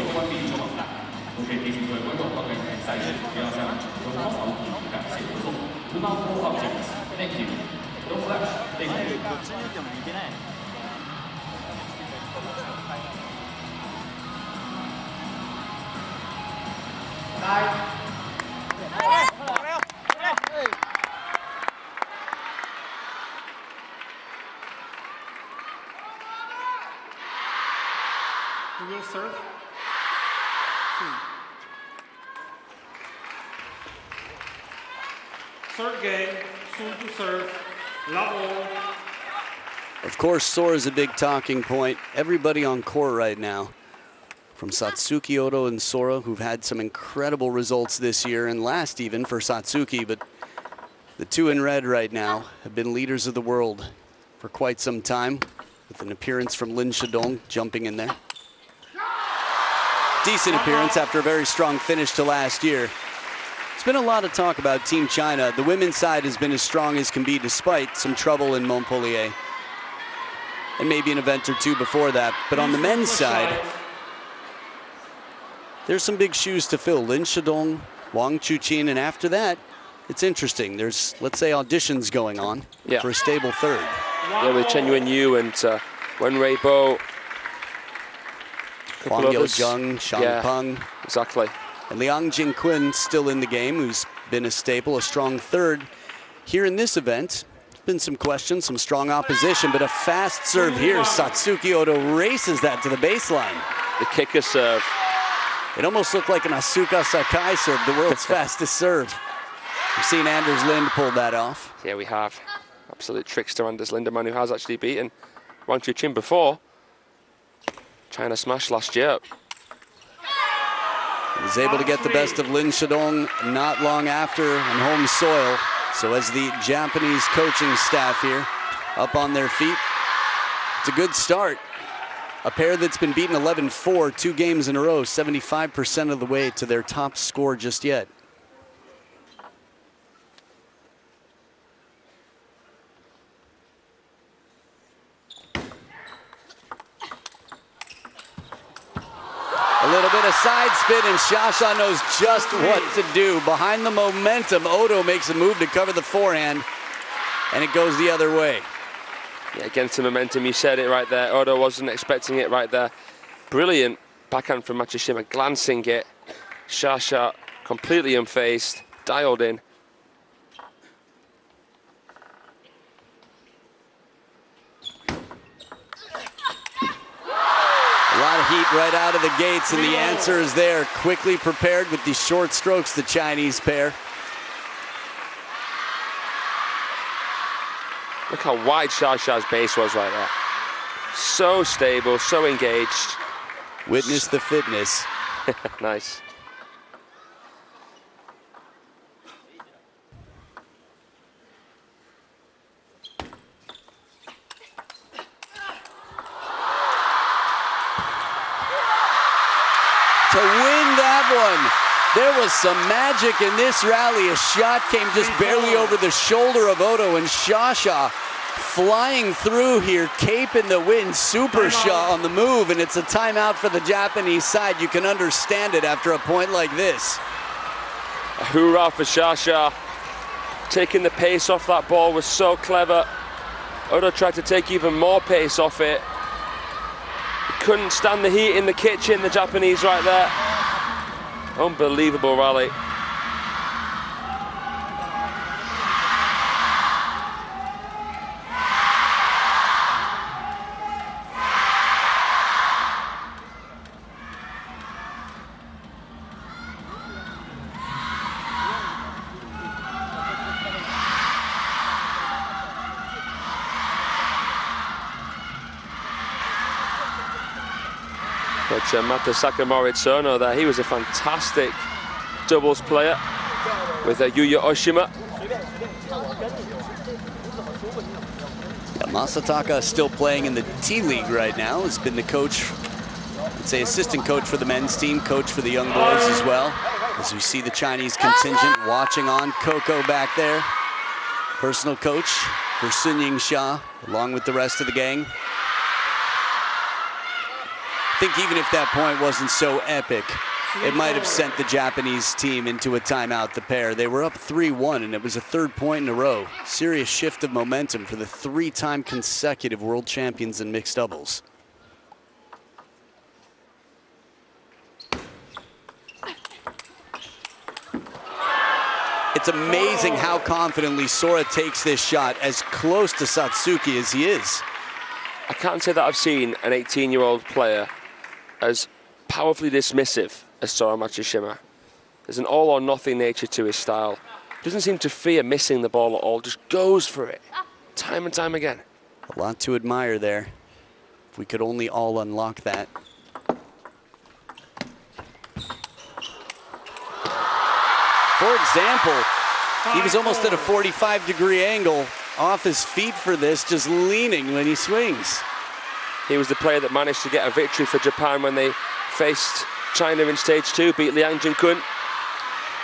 Who will serve? Third game, soon to serve, Lao. Of course, Sora's a big talking point. Everybody on court right now, from Satsuki, Odo, and Sora, who've had some incredible results this year and last even for Satsuki, but the two in red right now have been leaders of the world for quite some time, with an appearance from Lin Shidong jumping in there. Decent appearance after a very strong finish to last year. There's been a lot of talk about Team China. The women's side has been as strong as can be despite some trouble in Montpellier. And maybe an event or two before that. But on the men's side, there's some big shoes to fill. Lin Shidong, Wang Chuqin, and after that, it's interesting. There's, let's say, auditions going on for a stable third. Yeah, with Chen Yuanyu and Wen Weibo. Huang Yaozheng, Shang Peng. Exactly. And Liang Jingqun still in the game, who's been a staple, a strong third. Here in this event, been some questions, some strong opposition, but a fast serve here. Satsuki Odo races that to the baseline. The kicker serve. It almost looked like an Asuka Sakai serve, the world's fastest serve. We've seen Anders Lind pull that off. Yeah, we have. Absolute trickster Anders Lindemann, who has actually beaten Wang Chuqin before. China smashed last year. He was able to get the best of Lin Shidong not long after on home soil. So as the Japanese coaching staff here up on their feet, it's a good start. A pair that's been beaten 11-4, 2 games in a row, 75% of the way to their top score just yet. A little bit of side spin, and Shasha knows just what to do. Behind the momentum, Odo makes a move to cover the forehand, and it goes the other way. Yeah, against the momentum, you said it right there. Odo wasn't expecting it right there. Brilliant backhand from Matsushima, glancing it. Shasha completely unfazed, dialed in. A lot of heat right out of the gates, and the answer is there. Quickly prepared with these short strokes, the Chinese pair. Look how wide Shasha's base was right there. So stable, so engaged. Witness the fitness. Nice. To win that one. There was some magic in this rally. A shot came just barely over the shoulder of Odo, and Shasha flying through here, cape in the wind, super shot on the move, and it's a timeout for the Japanese side. You can understand it after a point like this. A hoorah for Shasha. Taking the pace off that ball was so clever. Odo tried to take even more pace off it. Couldn't stand the heat in the kitchen, the Japanese right there. Unbelievable rally. But Matasaka Moritsuno there, he was a fantastic doubles player with Yuya Oshima. Yeah, Masataka is still playing in the T-League right now. Has been the coach, I'd say assistant coach for the men's team, coach for the young boys as well. As we see the Chinese contingent watching on. Coco back there, personal coach for Sun Ying-sha, along with the rest of the gang. I think even if that point wasn't so epic, it might have sent the Japanese team into a timeout, the pair. They were up 3-1, and it was a third point in a row. Serious shift of momentum for the 3-time consecutive world champions in mixed doubles. It's amazing how confidently Sora takes this shot, as close to Satsuki as he is. I can't say that I've seen an 18-year-old player as powerfully dismissive as Sora Matsushima. There's an all-or-nothing nature to his style. Doesn't seem to fear missing the ball at all, just goes for it, time and time again. A lot to admire there. If we could only all unlock that. For example, he was almost at a 45-degree angle off his feet for this, just leaning when he swings. He was the player that managed to get a victory for Japan when they faced China in stage 2, beat Liang Jingqun.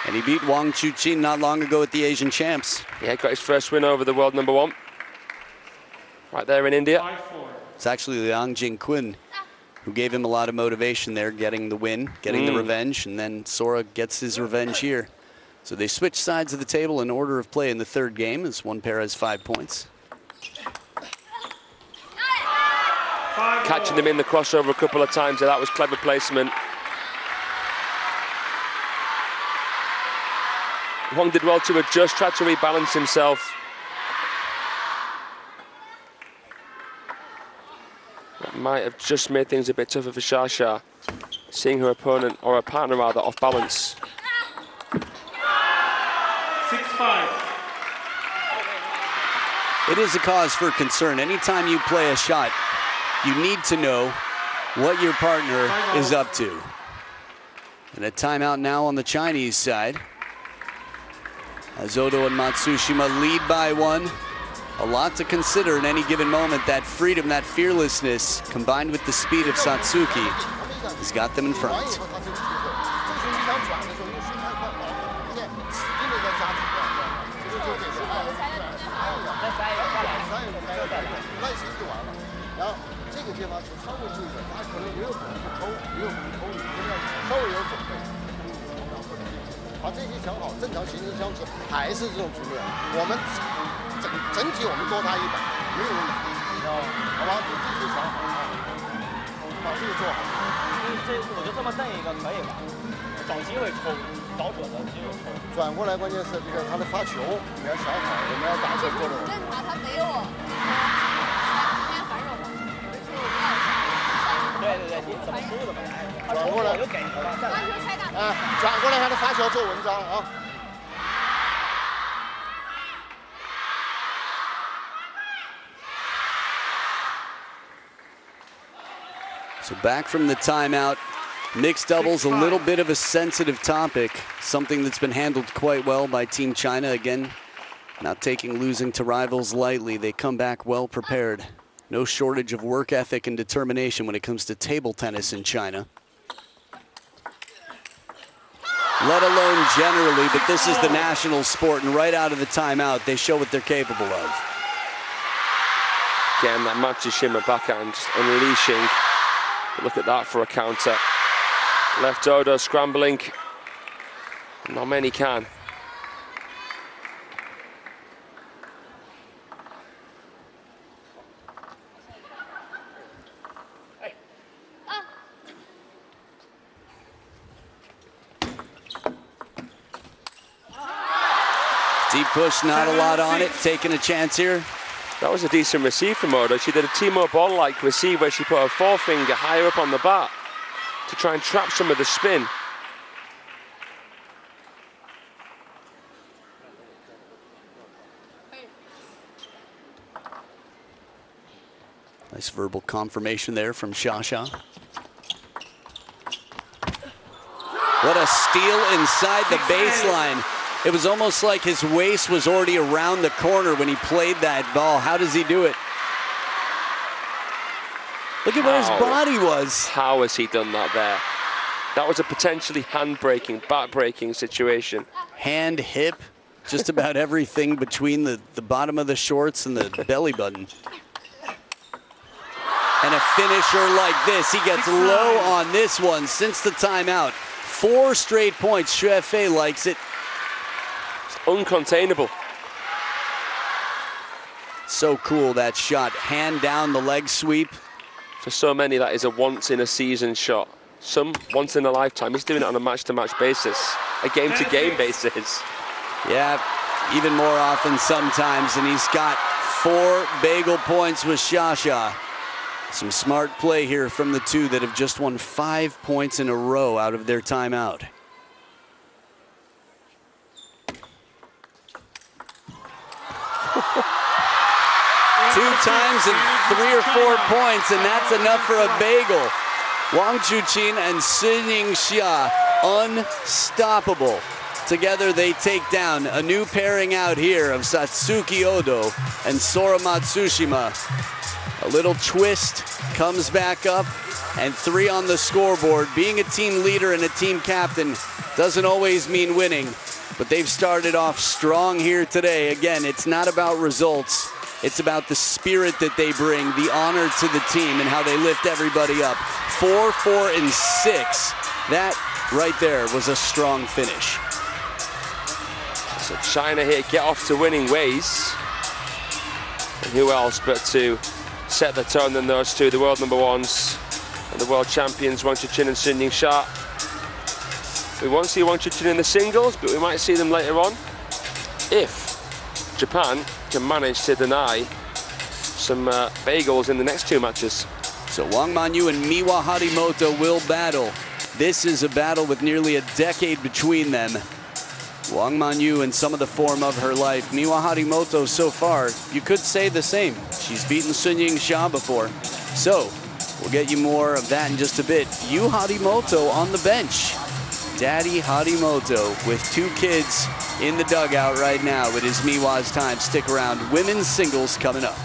And he beat Wang Chuqin not long ago at the Asian Champs. Yeah, got his first win over the world #1. Right there in India. It's actually Liang Jingqun who gave him a lot of motivation there, getting the win, getting the revenge, and then Sora gets his revenge here. So they switch sides of the table in order of play in the third game as one pair has 5 points. Catching him in the crossover a couple of times, that was clever placement. Wang did well to adjust, tried to rebalance himself. That might have just made things a bit tougher for Xia, seeing her opponent, or her partner rather, off balance. 6-5. It is a cause for concern. Anytime you play a shot, you need to know what your partner is up to. And a timeout now on the Chinese side. As Odo and Matsushima lead by 1. A lot to consider in any given moment. That freedom, that fearlessness, combined with the speed of Satsuki, has got them in front. So back from the timeout, mixed doubles, a little bit of a sensitive topic, something that's been handled quite well by Team China. Again, not taking losing to rivals lightly. They come back well prepared. No shortage of work ethic and determination when it comes to table tennis in China. Let alone generally, but this is the national sport, and right out of the timeout, they show what they're capable of. Again, that Matsushima backhand just unleashing. Look at that for a counter. Left Odo scrambling. Not many can. Deep push, not a lot on it. Taking a chance here. That was a decent receive from Odo. She did a Timo Boll-like receive where she put her forefinger higher up on the bat to try and trap some of the spin. Nice verbal confirmation there from Xia. What a steal inside the baseline. It was almost like his waist was already around the corner when he played that ball. How does he do it? Look at where his body was. How has he done that there? That was a potentially hand-breaking, back-breaking situation. Hand, hip, just about everything between the bottom of the shorts and the belly button. And a finisher like this. He gets low on this one since the timeout. 4 straight points. Xue Fei likes it. Uncontainable. So cool, that shot. Hand down the leg sweep. For so many, that is a once-in-a-season shot. Some once in a lifetime. He's doing it on a match-to-match basis, a game-to-game basis. Yeah, even more often sometimes, and he's got 4 bagel points with Xia. Some smart play here from the two that have just won 5 points in a row out of their timeout. Two times and 3 or 4 points, and that's enough for a bagel. Wang Chuqin and Xiying Xia, unstoppable. Together they take down a new pairing out here of Satsuki Odo and Sora Matsushima. A little twist, comes back up, and 3 on the scoreboard. Being a team leader and a team captain doesn't always mean winning, but they've started off strong here today. Again, it's not about results. It's about the spirit that they bring, the honor to the team, and how they lift everybody up. 4, 4, and 6. That right there was a strong finish. So China here get off to winning ways. And who else but to set the tone than those two, the world #1s and the world champions, Wang Chuqin and Sun Ying-sha. We won't see Wang Chuqin in the singles, but we might see them later on if Japan can manage to deny some bagels in the next 2 matches. So Wang Manyu and Miwa Harimoto will battle. This is a battle with nearly a decade between them. Wang Manyu in some of the form of her life. Miwa Harimoto so far, you could say the same. She's beaten Sun Ying-sha before. So we'll get you more of that in just a bit. Yu Harimoto on the bench. Daddy Harimoto with 2 kids in the dugout right now. It is Miwa's time. Stick around. Women's singles coming up.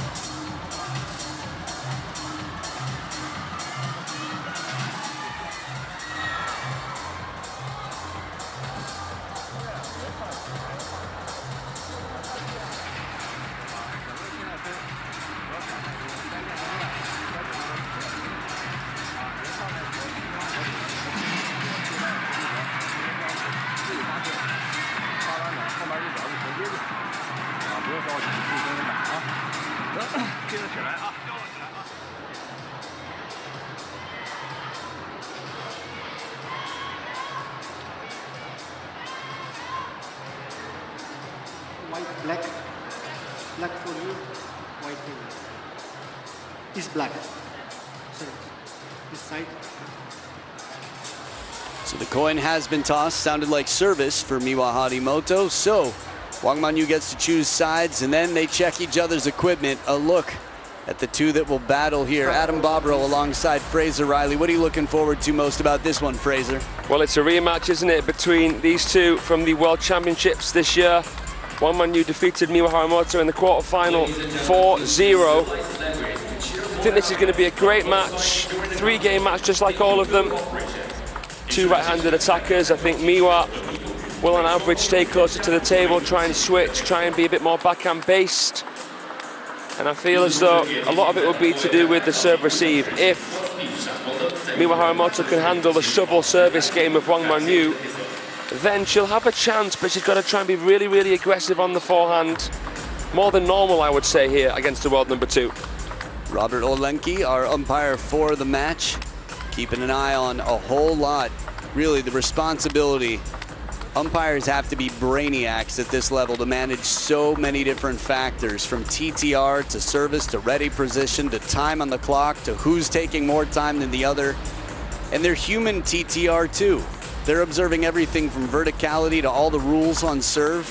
Black. Black for you, white for you. It's black. Sorry. This side. So the coin has been tossed. Sounded like service for Miwa Harimoto. So Wang Manyu gets to choose sides, and then they check each other's equipment. A look at the 2 that will battle here. Adam Bobrow alongside Fraser Riley. What are you looking forward to most about this one, Fraser? Well, it's a rematch, isn't it, between these 2 from the World Championships this year. Wang Manyu defeated Miwa Harimoto in the quarterfinal 4-0. I think this is going to be a great match. 3-game match, just like all of them. 2 right-handed attackers. I think Miwa will on average stay closer to the table, try and switch, try and be a bit more backhand based. And I feel as though a lot of it will be to do with the serve receive. If Miwa Harimoto can handle the shovel service game of Wang Manyu, then she'll have a chance, but she's got to try and be really, really aggressive on the forehand. More than normal, I would say, here against the world #2. Robert Olenki, our umpire for the match, keeping an eye on a whole lot. Really, the responsibility. Umpires have to be brainiacs at this level to manage so many different factors, from TTR to service to ready position to time on the clock to who's taking more time than the other. And they're human TTR too. They're observing everything from verticality to all the rules on serve.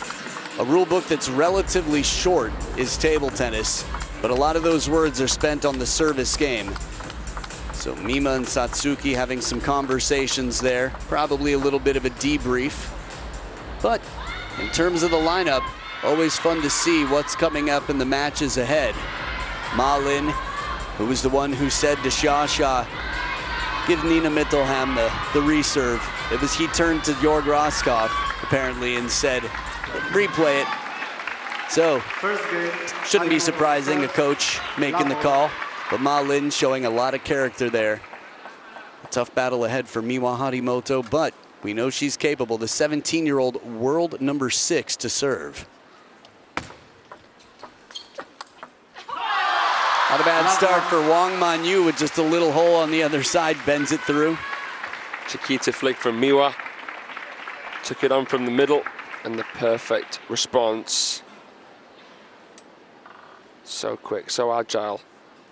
A rule book that's relatively short is table tennis, but a lot of those words are spent on the service game. So Mima and Satsuki having some conversations there, probably a little bit of a debrief. But in terms of the lineup, always fun to see what's coming up in the matches ahead. Ma Lin, who was the one who said to Sha, give Nina Mittelham the reserve. He turned to Jorg Roskopf, apparently, and said, replay it. So, shouldn't be surprising, a coach making the call. But Ma Lin showing a lot of character there. A tough battle ahead for Miwa Harimoto, but we know she's capable. The 17-year-old world #6 to serve. Not a bad start for Wang Manyu with just a little hole on the other side, bends it through. Chiquita flick from Miwa. Took it on from the middle, and the perfect response. So quick, so agile.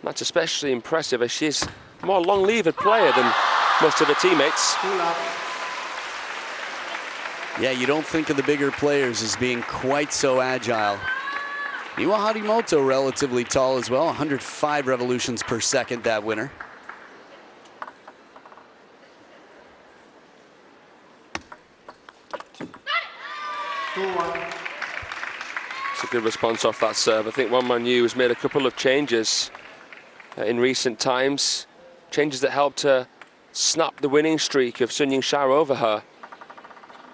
That's especially impressive as she's a more long-levered player than most of her teammates. Yeah, you don't think of the bigger players as being quite so agile. Miwa Harimoto relatively tall as well, 105 revolutions per second, that winner. It's a good response off that serve. I think Wang Manyu has made a couple of changes in recent times. Changes that helped to snap the winning streak of Sun Ying-Shao over her.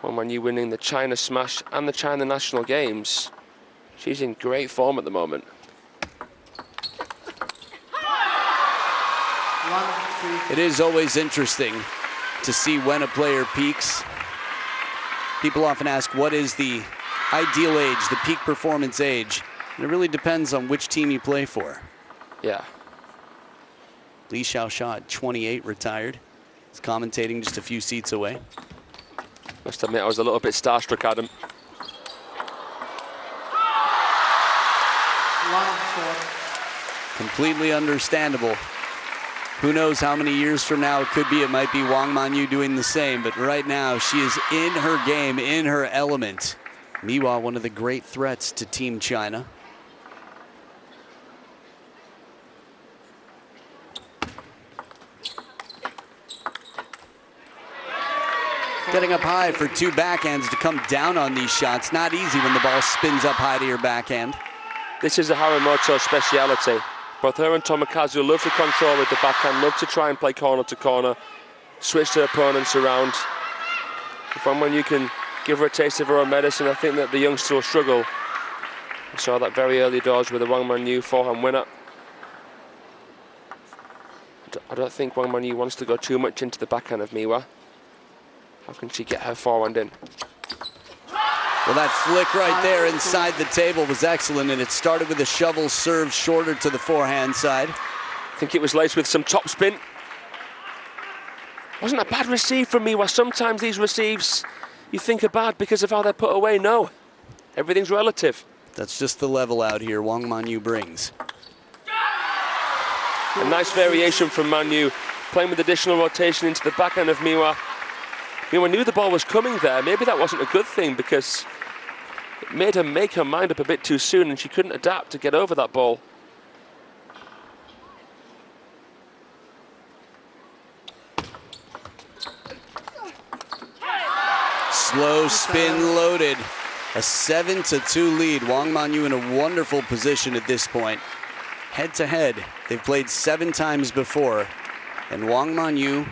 Wang Manyu winning the China Smash and the China National Games. She's in great form at the moment. It is always interesting to see when a player peaks. People often ask, what is the ideal age, the peak performance age? And it really depends on which team you play for. Yeah. Li Xiaoxia at 28, retired. He's commentating just a few seats away. Must admit, I was a little bit starstruck, Adam. Completely understandable. Who knows how many years from now it could be. It might be Wang Manyu doing the same, but right now she is in her game, in her element. Miwa, one of the great threats to Team China. Getting up high for two backhands to come down on these shots. Not easy when the ball spins up high to your backhand. This is a Haramoto speciality. Both her and Tomokazu love to control with the backhand, love to try and play corner to corner, switch their opponents around. If Wang Manyu can give her a taste of her own medicine, I think that the youngster will struggle. We saw that very early doors with the Wang Manyu forehand winner. I don't think Wang Manyu wants to go too much into the backhand of Miwa. How can she get her forehand in? Well, that flick right there inside the table was excellent, and it started with a shovel serve shorter to the forehand side. I think it was laced with some topspin. Wasn't a bad receive from Miwa. Sometimes these receives you think are bad because of how they're put away. No, everything's relative. That's just the level out here Wang Manyu brings. A nice variation from Manyu, playing with additional rotation into the backhand of Miwa. Miwa knew the ball was coming there. Maybe that wasn't a good thing because it made her make her mind up a bit too soon and she couldn't adapt to get over that ball. Slow spin loaded. A 7-2 lead. Wang Manyu in a wonderful position at this point. Head to head, they've played 7 times before, and Wang Manyu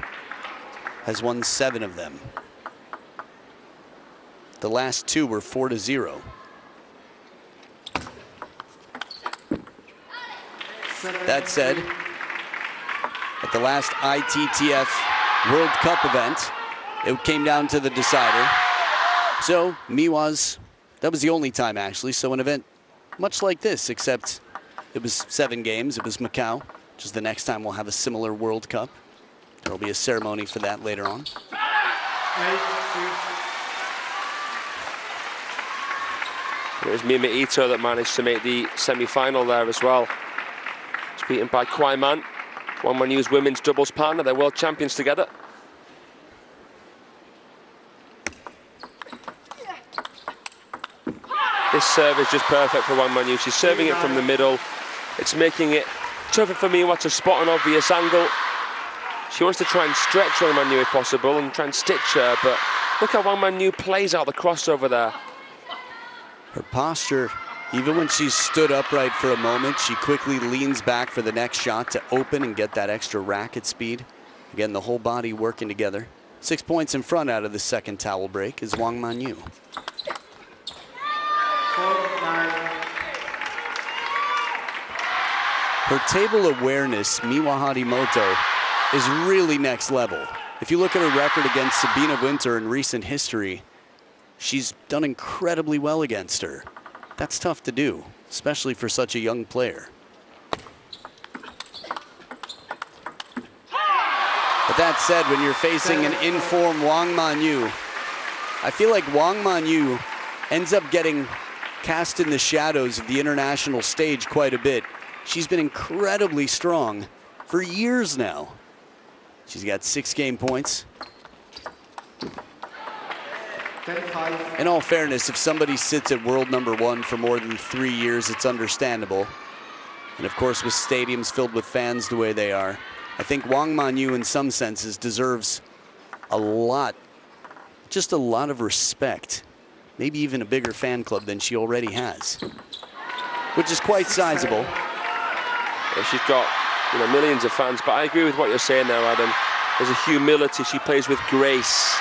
has won 7 of them. The last 2 were 4-0. That said, at the last ITTF World Cup event, it came down to the decider. So Miwa's, that was the only time actually, so an event much like this, except it was 7 games, it was Macau, which is the next time we'll have a similar World Cup. There'll be a ceremony for that later on. It was Mima Ito that managed to make the semi-final there as well. It's beaten by Kwai Man, Wang Manyu's women's doubles partner. They're world champions together. This serve is just perfect for Wang Manyu. She's serving it from the middle. It's making it tougher for Miwa to spot an obvious angle. She wants to try and stretch Wang Manyu if possible and try and stitch her, but look how Wang Manyu plays out the crossover there. Her posture, even when she's stood upright for a moment, she quickly leans back for the next shot to open and get that extra racket speed. Again, the whole body working together. 6 points in front out of the second towel break is Wang Manyu. Her table awareness, Miwa Harimoto, is really next level. If you look at her record against Sabina Winter in recent history, she's done incredibly well against her. That's tough to do, especially for such a young player. But that said, when you're facing an in-form Wang Manyu, I feel like Wang Manyu ends up getting cast in the shadows of the international stage quite a bit. She's been incredibly strong for years now. She's got 6 game points. In all fairness, if somebody sits at world #1 for more than 3 years, it's understandable. And of course, with stadiums filled with fans the way they are, I think Wang Manyu in some senses deserves a lot, just a lot of respect. Maybe even a bigger fan club than she already has, which is quite sizable. Yeah, she's got you know, millions of fans. But I agree with what you're saying there, Adam. There's a humility. She plays with grace.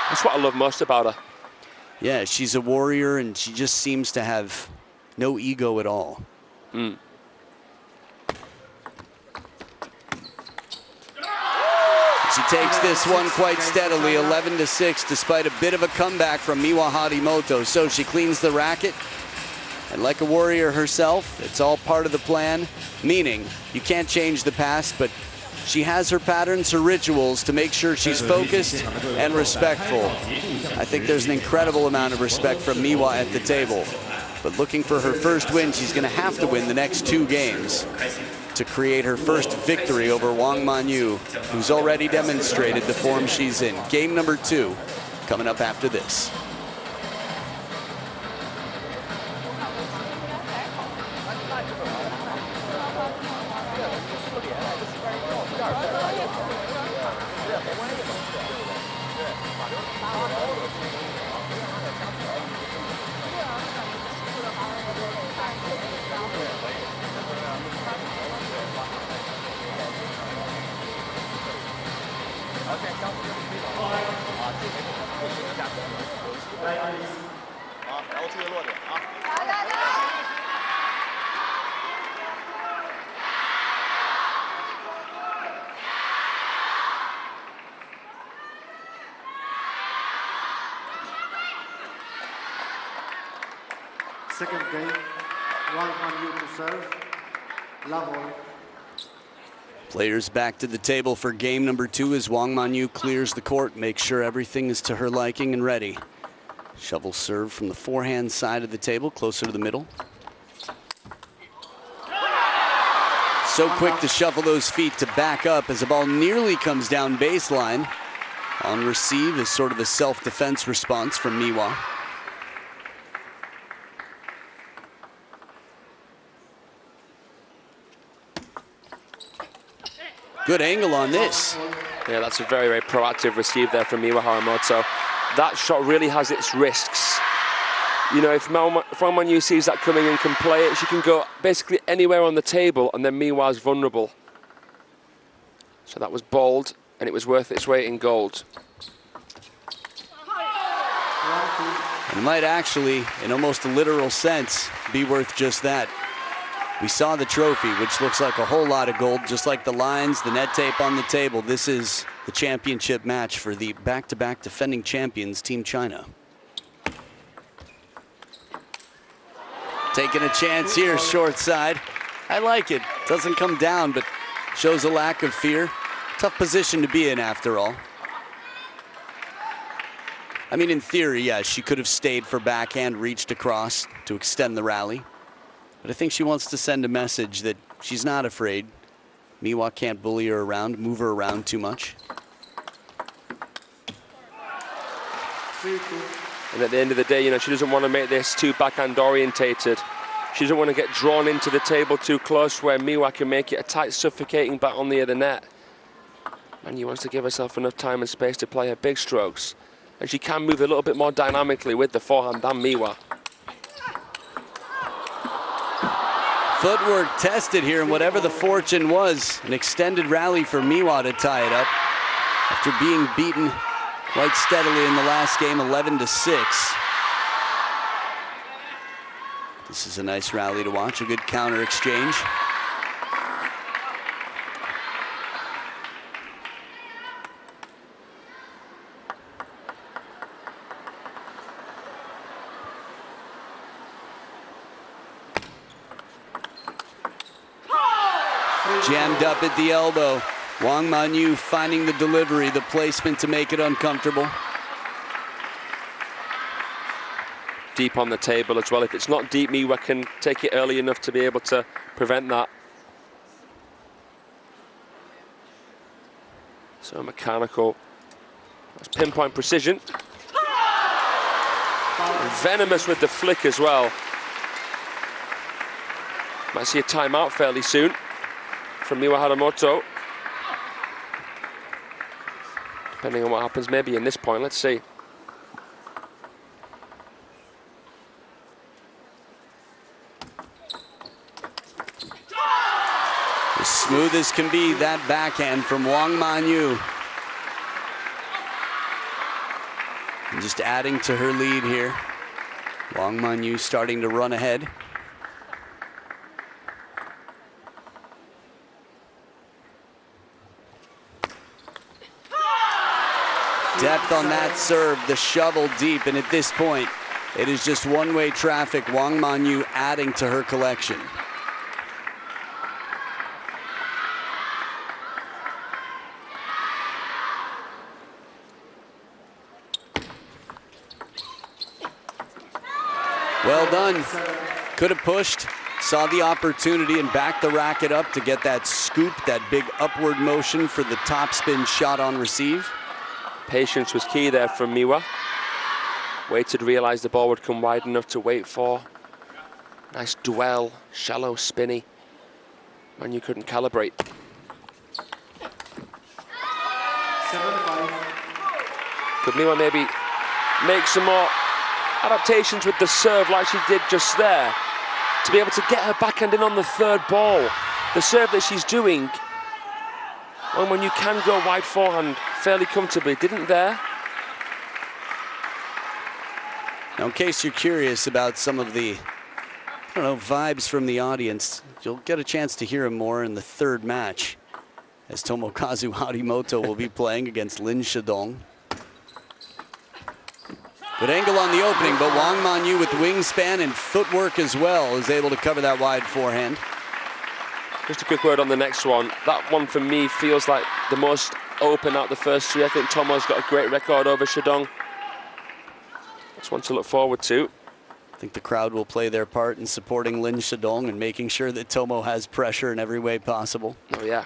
That's what I love most about her. Yeah, she's a warrior, and she just seems to have no ego at all. Mm. She takes this one quite steadily, 11-6, despite a bit of a comeback from Miwa Harimoto. So she cleans the racket, and like a warrior herself, it's all part of the plan, meaning you can't change the past, but she has her patterns, her rituals to make sure she's focused and respectful. I think there's an incredible amount of respect from Miwa at the table. But looking for her first win, she's going to have to win the next 2 games to create her first victory over Wang Manyu, who's already demonstrated the form she's in. Game number 2 coming up after this. Second game, Wang Manyu to serve, level. Players back to the table for game number 2 as Wang Manyu clears the court, makes sure everything is to her liking and ready. Shovel serve from the forehand side of the table, closer to the middle. So quick to shuffle those feet to back up as the ball nearly comes down baseline. On receive is sort of a self-defense response from Miwa. Good angle on this. Yeah, that's a very, very proactive receive there from Miwa Harimoto. That shot really has its risks. You know, if Wang Manyu sees that coming and can play it, she can go basically anywhere on the table, and then Miwa's vulnerable. So that was bold, and it was worth its weight in gold. It might actually, in almost a literal sense, be worth just that. We saw the trophy, which looks like a whole lot of gold, just like the lines, the net tape on the table. This is the championship match for the back-to-back defending champions, Team China. Taking a chance here, short side. I like it. Doesn't come down, but shows a lack of fear. Tough position to be in, after all. I mean, in theory, yeah, she could have stayed for backhand, reached across to extend the rally. But I think she wants to send a message that she's not afraid. Miwa can't bully her around, move her around too much. And at the end of the day, you know, she doesn't want to make this too backhand orientated. She doesn't want to get drawn into the table too close where Miwa can make it a tight, suffocating back on the other net. And she wants to give herself enough time and space to play her big strokes. And she can move a little bit more dynamically with the forehand than Miwa. Footwork tested here, and whatever the fortune was, an extended rally for Miwa to tie it up after being beaten quite steadily in the last game, 11-6. This is a nice rally to watch, a good counter exchange. Jammed up at the elbow. Wang Manyu finding the delivery, the placement to make it uncomfortable. Deep on the table as well. If it's not deep, Miwa can take it early enough to be able to prevent that. So mechanical. That's pinpoint precision. Venomous with the flick as well. Might see a timeout fairly soon from Miwa Harimoto. Depending on what happens maybe in this point, let's see. The smooth this can be, that backhand from Wang Manyu. And just adding to her lead here. Wang Manyu starting to run ahead. Depth on that serve, the shovel deep, and at this point, it is just one-way traffic. Wang Manyu adding to her collection. Well done. Could have pushed, saw the opportunity and backed the racket up to get that scoop, that big upward motion for the topspin shot on receive. Patience was key there from Miwa. Waited, realized the ball would come wide enough to wait for. Nice dwell, shallow, spinny. Manyu couldn't calibrate. 7-5. Could Miwa maybe make some more adaptations with the serve like she did just there, to be able to get her backhand in on the third ball? The serve that she's doing, when you can go wide forehand fairly comfortably, didn't there. Now, in case you're curious about some of the, vibes from the audience, you'll get a chance to hear them more in the third match, as Tomokazu Harimoto will be playing against Lin Shidong. Good angle on the opening, but Wang Manyu with wingspan and footwork as well is able to cover that wide forehand. Just a quick word on the next one. That one for me feels like the most open out the first three. I think Tomo's got a great record over Shidong. That's one to look forward to. I think the crowd will play their part in supporting Lin Shidong and making sure that Tomo has pressure in every way possible. Oh yeah.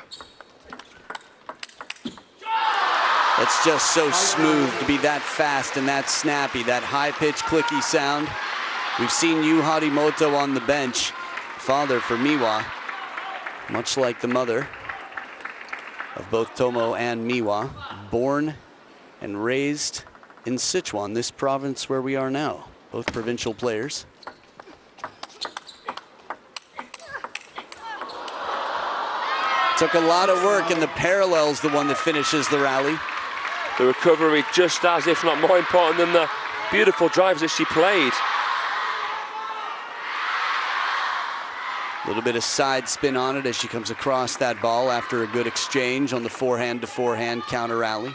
It's just so smooth to be that fast and that snappy, that high-pitched clicky sound. We've seen Yu Harimoto on the bench, father for Miwa, much like the mother of both Tomo and Miwa, born and raised in Sichuan, this province where we are now, both provincial players. Took a lot of work, and the parallel's the one that finishes the rally. The recovery just as, if not more important than the beautiful drives that she played. A little bit of side spin on it as she comes across that ball after a good exchange on the forehand to forehand counter rally.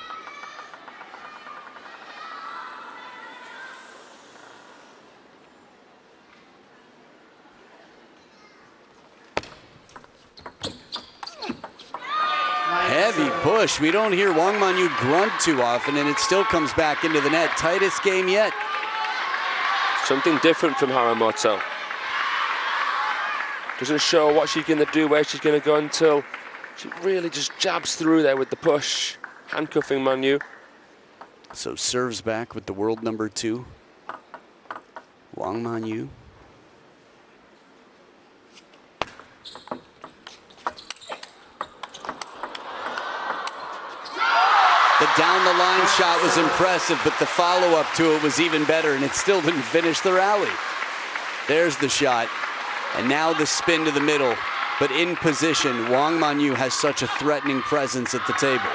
Heavy push. We don't hear Wang Manyu grunt too often, and it still comes back into the net. Tightest game yet. Something different from Harimoto. Doesn't show what she's going to do, where she's going to go, until she really just jabs through there with the push, handcuffing Manyu. So serves back with the world number 2, Wang Manyu. The down-the-line shot was impressive, but the follow-up to it was even better, and it still didn't finish the rally. There's the shot, and now the spin to the middle, but in position. Wang Manyu has such a threatening presence at the table.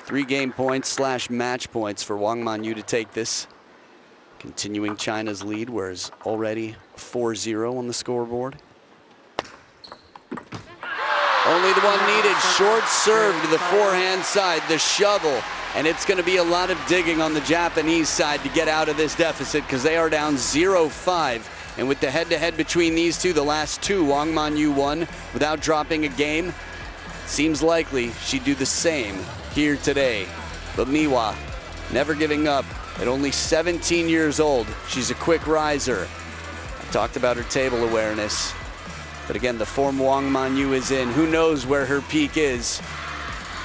3 game points / match points for Wang Manyu to take this. Continuing China's lead, whereas already 4-0 on the scoreboard. Only the one needed. Short serve to the forehand side, the shovel. And it's going to be a lot of digging on the Japanese side to get out of this deficit, because they are down 0-5. And with the head-to-head between these two, the last 2, Wang Manyu won without dropping a game. Seems likely she'd do the same here today. But Miwa, never giving up. At only 17 years old, she's a quick riser. I talked about her table awareness. But again, the form Wang Manyu is in, who knows where her peak is.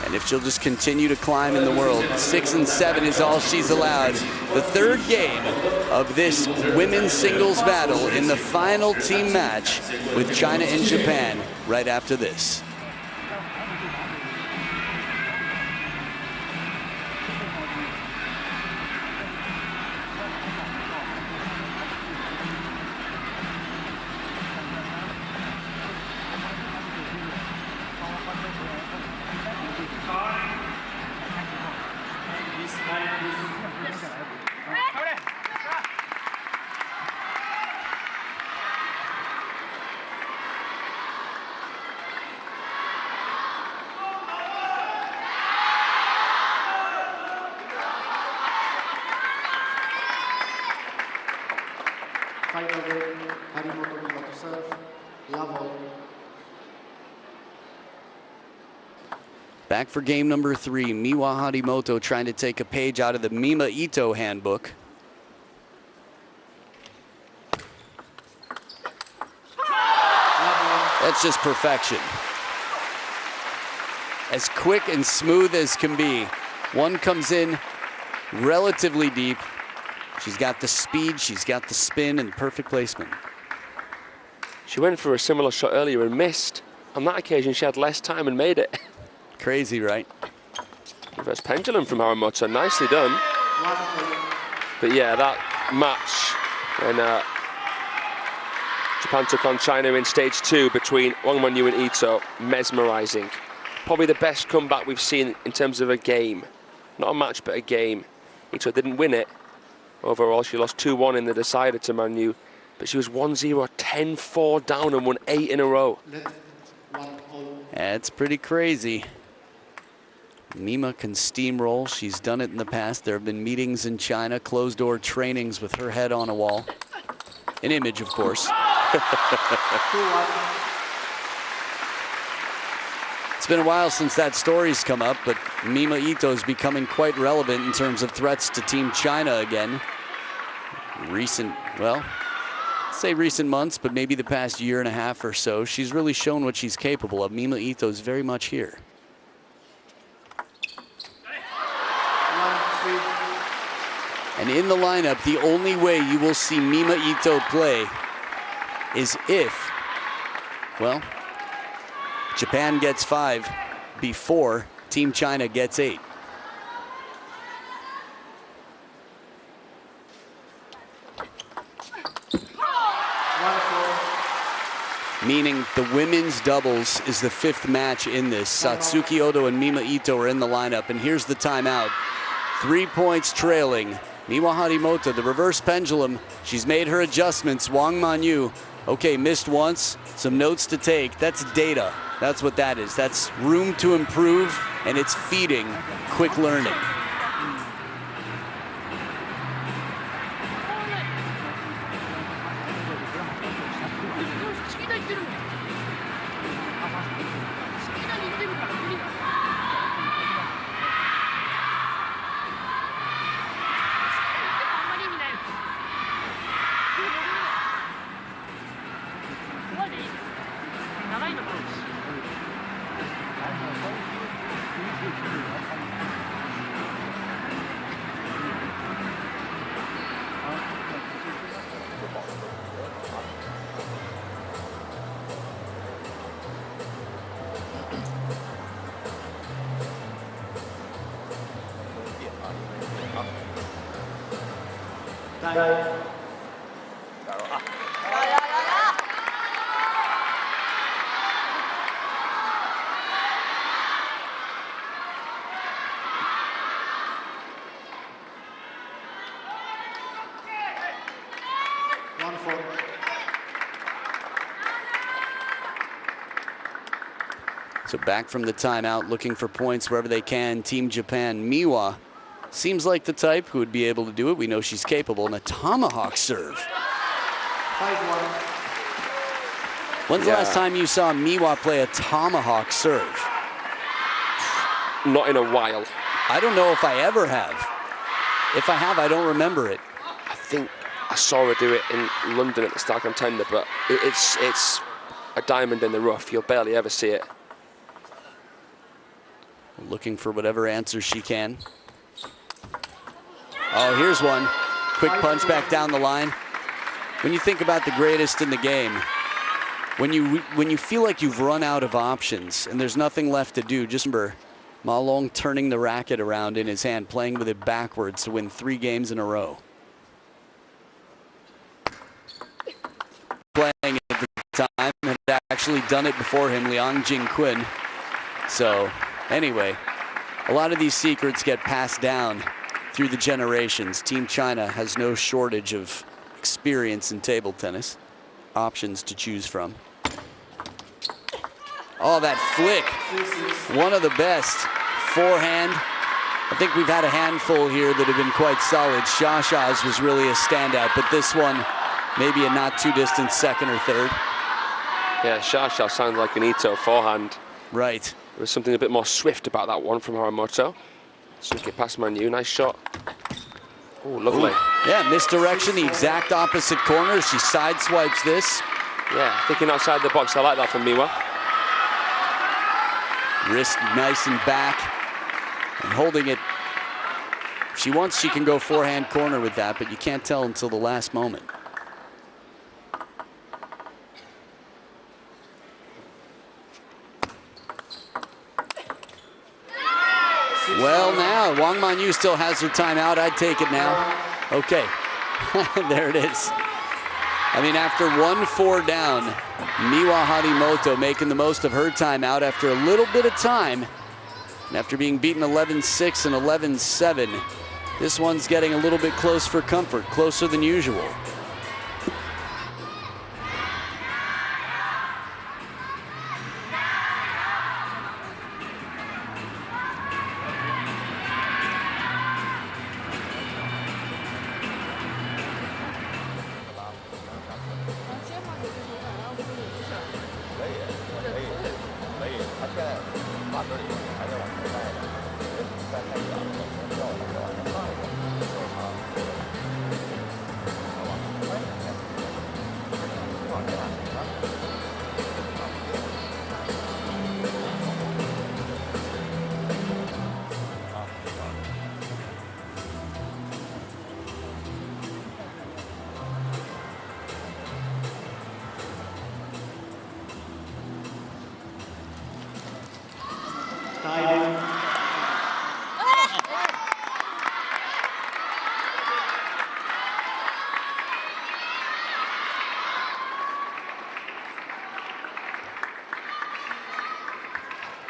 And if she'll just continue to climb in the world, 6 and 7 is all she's allowed. The third game of this women's singles battle in the final team match with China and Japan right after this. Final game, Harimoto Miwa to serve, level. Back for game number 3, Miwa Harimoto trying to take a page out of the Mima Ito handbook. That's just perfection. As quick and smooth as can be. One comes in relatively deep. She's got the speed, she's got the spin, and perfect placement. She went for a similar shot earlier and missed. On that occasion, she had less time and made it. Crazy, right? Reverse pendulum from Harimoto, nicely done. But yeah, that match when Japan took on China in stage 2 between Wang Manyu and Ito, mesmerizing. Probably the best comeback we've seen in terms of a game. Not a match, but a game. Ito didn't win it. Overall, she lost 2-1 in the decider to Manyu, but she was 1-0, 10-4 down and won 8 in a row. That's pretty crazy. Mima can steamroll. She's done it in the past. There have been meetings in China, closed-door trainings with her head on a wall. An image, of course. It's been a while since that story's come up, but Mima Ito's becoming quite relevant in terms of threats to Team China again. Recent, well, say recent months, but maybe the past year and a half or so, she's really shown what she's capable of. Mima Ito's very much here. And in the lineup, the only way you will see Mima Ito play is if, well, Japan gets 5 before Team China gets 8. Meaning the women's doubles is the 5th match in this. Satsuki Odo and Mima Ito are in the lineup, and here's the timeout. 3 points trailing. Miwa Harimoto, the reverse pendulum. She's made her adjustments. Wang Manyu, okay, missed once. Some notes to take. That's data. That's what that is. That's room to improve, and it's feeding quick learning. So back from the timeout, looking for points wherever they can. Team Japan, Miwa seems like the type who would be able to do it. We know she's capable. And a tomahawk serve. 5-1. When's the last time you saw Miwa play a tomahawk serve? Not in a while. I don't know if I ever have. If I have, I don't remember it. I think I saw her do it in London at the Star Contender, but it's a diamond in the rough. You'll barely ever see it. Looking for whatever answer she can. Oh, here's one. Quick punch back down the line. When you think about the greatest in the game, when you feel like you've run out of options and there's nothing left to do, just remember Ma Long turning the racket around in his hand, playing with it backwards to win 3 games in a row. Playing at the time, had actually done it before him, Liang Jingquin. So anyway, a lot of these secrets get passed down through the generations. Team China has no shortage of experience in table tennis, options to choose from. Oh, that flick, one of the best. Forehand. I think we've had a handful here that have been quite solid. Shasha's was really a standout, but this one, maybe a not too distant second or third. Yeah, Shasha sounds like an Ito forehand. Right. There was something a bit more swift about that one from Haramoto. Suki it past Manu, nice shot. Oh, lovely. Ooh. Yeah, misdirection, the exact opposite corner. She sideswipes this. Yeah, thinking outside the box. I like that from Miwa. Wrist nice and back. And holding it. If she wants, she can go forehand corner with that, but you can't tell until the last moment. Well, now, Wang Manyu still has her timeout. I'd take it now. Okay, there it is. I mean, after 1-4 down, Miwa Harimoto making the most of her timeout after a little bit of time. And after being beaten 11-6 and 11-7, this one's getting a little bit close for comfort, closer than usual.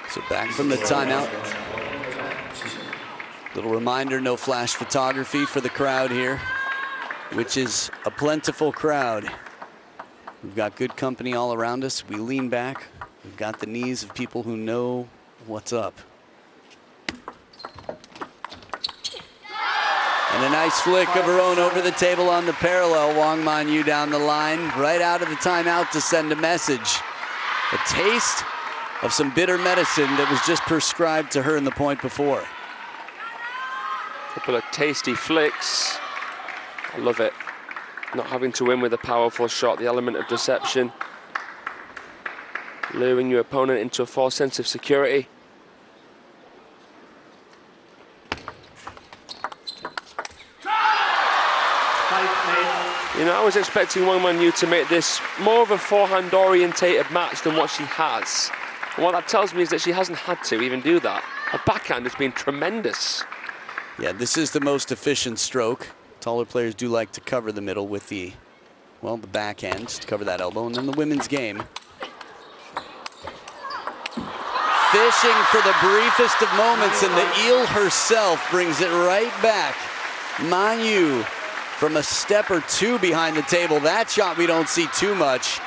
So back from the timeout. Little reminder, no flash photography for the crowd here, which is a plentiful crowd. We've got good company all around us. We lean back. We've got the knees of people who know what's up. And a nice flick of her own over the table on the parallel. Wang Manyu down the line, right out of the timeout to send a message. A taste of some bitter medicine that was just prescribed to her in the point before. Couple of tasty flicks. I love it. Not having to win with a powerful shot, the element of deception. Luring your opponent into a false sense of security. You know, I was expecting Wang Manyu to make this more of a forehand orientated match than what she has. And what that tells me is that she hasn't had to even do that. Her backhand has been tremendous. Yeah, this is the most efficient stroke. Taller players do like to cover the middle with the, well, the backhand to cover that elbow. And then the women's game. Fishing for the briefest of moments, and the eel herself brings it right back. Manyu from a step or two behind the table. That shot we don't see too much.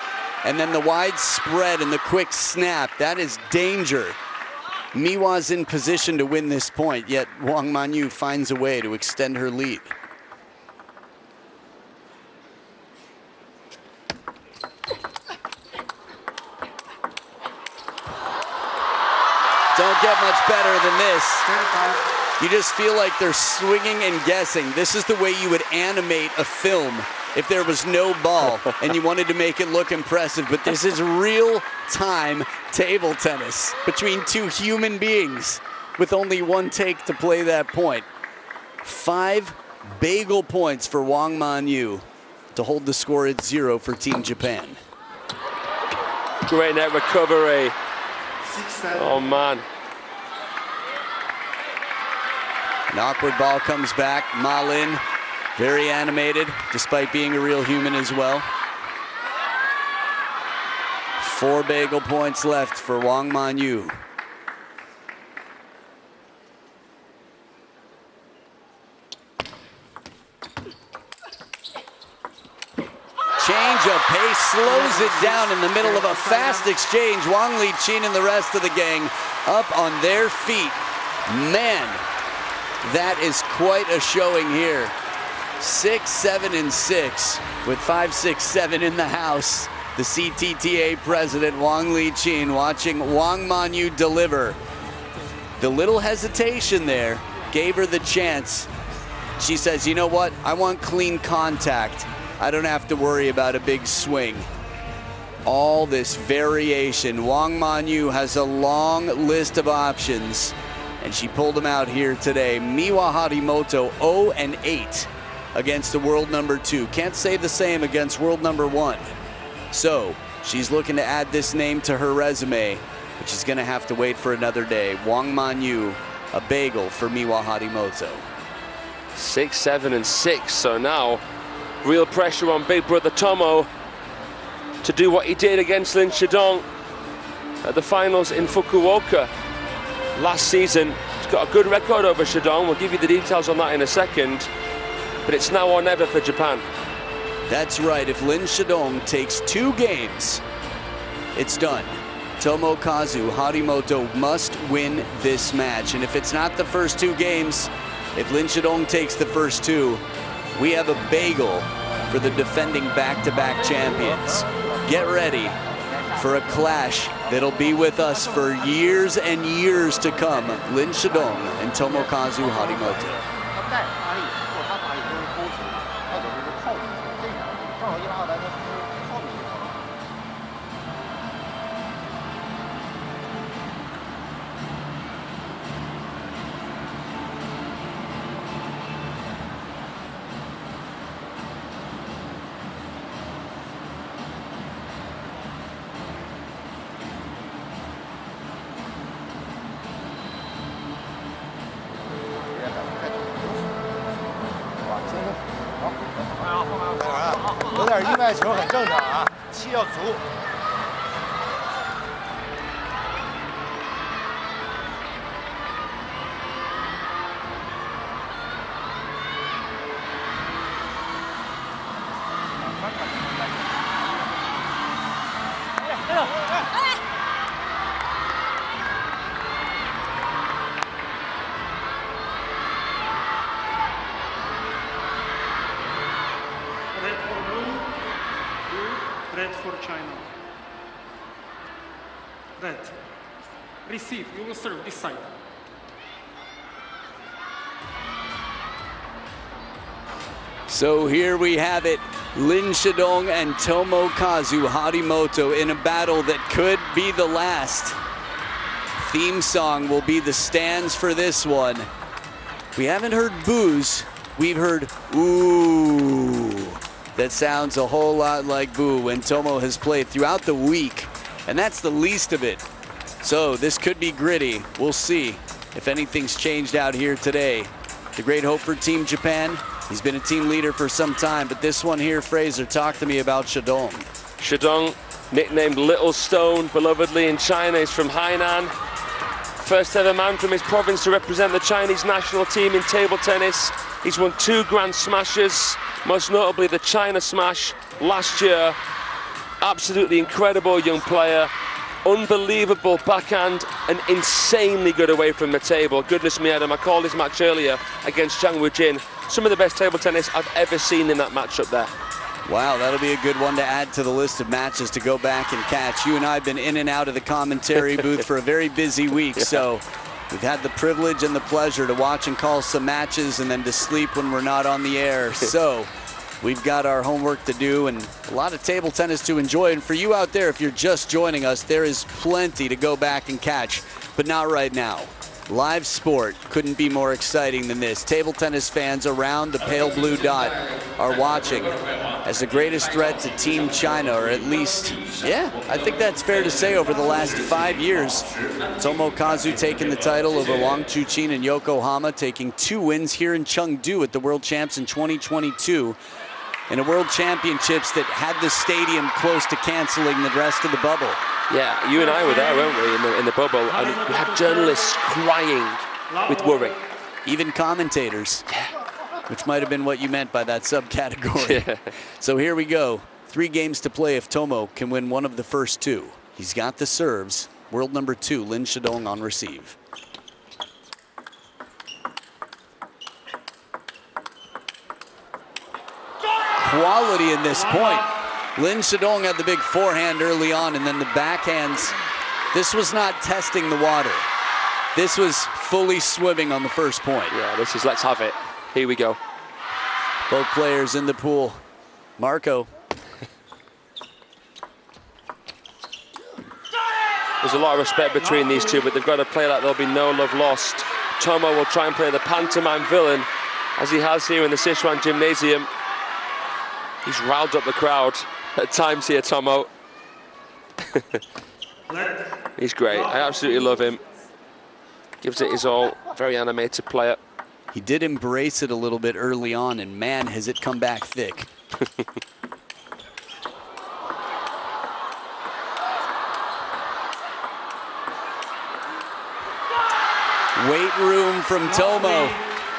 And then the wide spread and the quick snap, that is danger. Miwa's in position to win this point, yet Wang Manyu finds a way to extend her lead. Don't get much better than this. You just feel like they're swinging and guessing. This is the way you would animate a film if there was no ball and you wanted to make it look impressive. But this is real-time table tennis between two human beings with only one take to play that point. 5 bagel points for Wang Manyu to hold the score at 0 for Team Japan. Great net recovery. Oh, man. An awkward ball comes back. Ma Lin, very animated, despite being a real human as well. 4 bagel points left for Wang Manyu. change of pace, slows it down in the middle of a fast exchange. Wang Liqin and the rest of the gang up on their feet. Man, that is quite a showing here. 6, 7, and 6 with 5, 6, 7 in the house. The CTTA president, Wang Liqin, watching Wang Manyu deliver. The little hesitation there gave her the chance. She says, you know what? I want clean contact. I don't have to worry about a big swing. All this variation. Wang Manyu has a long list of options, and she pulled them out here today. Miwa Harimoto 0-8 against the world number 2. Can't say the same against world number 1. So she's looking to add this name to her resume, but she's going to have to wait for another day. Wang Manyu, a bagel for Miwa Harimoto. 6, 7, and 6. So now, real pressure on big brother Tomo to do what he did against Lin Shidong at the finals in Fukuoka last season. He's got a good record over Shidong. We'll give you the details on that in a second. But it's now or never for Japan. That's right. If Lin Shidong takes 2 games, it's done. Tomokazu Harimoto must win this match. And if it's not the first 2 games, if Lin Shidong takes the first 2, we have a bagel for the defending back-to-back champions. Get ready for a clash that'll be with us for years and years to come. Lin Shidong and Tomokazu Harimoto. 有点意外球很正常啊，气要足。Red for China. Red. Receive. You will serve this side. So here we have it. Lin Shidong and Tomokazu Harimoto in a battle that could be the last. Theme song will be the stands for this one. We haven't heard boos. We've heard ooh. That sounds a whole lot like boo when Tomo has played throughout the week, and that's the least of it. So this could be gritty. We'll see if anything's changed out here today. The great hope for Team Japan. He's been a team leader for some time, but this one here, Fraser, talk to me about Shidong. Shidong, nicknamed Little Stone, belovedly in China, is from Hainan. First ever man from his province to represent the Chinese national team in table tennis. He's won 2 Grand Smashes, most notably the China Smash last year. Absolutely incredible young player. Unbelievable backhand and insanely good away from the table. Goodness me, Adam, I called this match earlier against Zhang Wujin. Some of the best table tennis I've ever seen in that matchup there. Wow, that'll be a good one to add to the list of matches to go back and catch. You and I have been in and out of the commentary booth for a very busy week, so we've had the privilege and the pleasure to watch and call some matches and then to sleep when we're not on the air. So we've got our homework to do and a lot of table tennis to enjoy. And for you out there, if you're just joining us, there is plenty to go back and catch, but not right now. Live sport couldn't be more exciting than this. Table tennis fans around the pale blue dot are watching as the greatest threat to Team China, or at least, yeah, I think that's fair to say over the last 5 years. Tomokazu taking the title over Wang Chuqin in Yokohama, taking 2 wins here in Chengdu at the World Champs in 2022. In a World Championships that had the stadium close to canceling the rest of the bubble. Yeah, you and I were there, weren't we, in the bubble, and we had journalists crying with worry. Even commentators, which might have been what you meant by that subcategory. So here we go. 3 games to play if Tomo can win one of the first 2. He's got the serves. World number 2, Lin Shidong on receive. Quality in this point. Lin Shidong had the big forehand early on, and then the backhands. This was not testing the water. This was fully swimming on the first point. Yeah, this is let's have it. Here we go. Both players in the pool. Marco. There's a lot of respect between these two, but they've got to play like there'll be no love lost. Tomo will try and play the pantomime villain, as he has here in the Sichuan Gymnasium. He's riled up the crowd at times here, Tomo. He's great. I absolutely love him. Gives it his all. Very animated player. He did embrace it a little bit early on, and man, has it come back thick. Weight room from Tomo.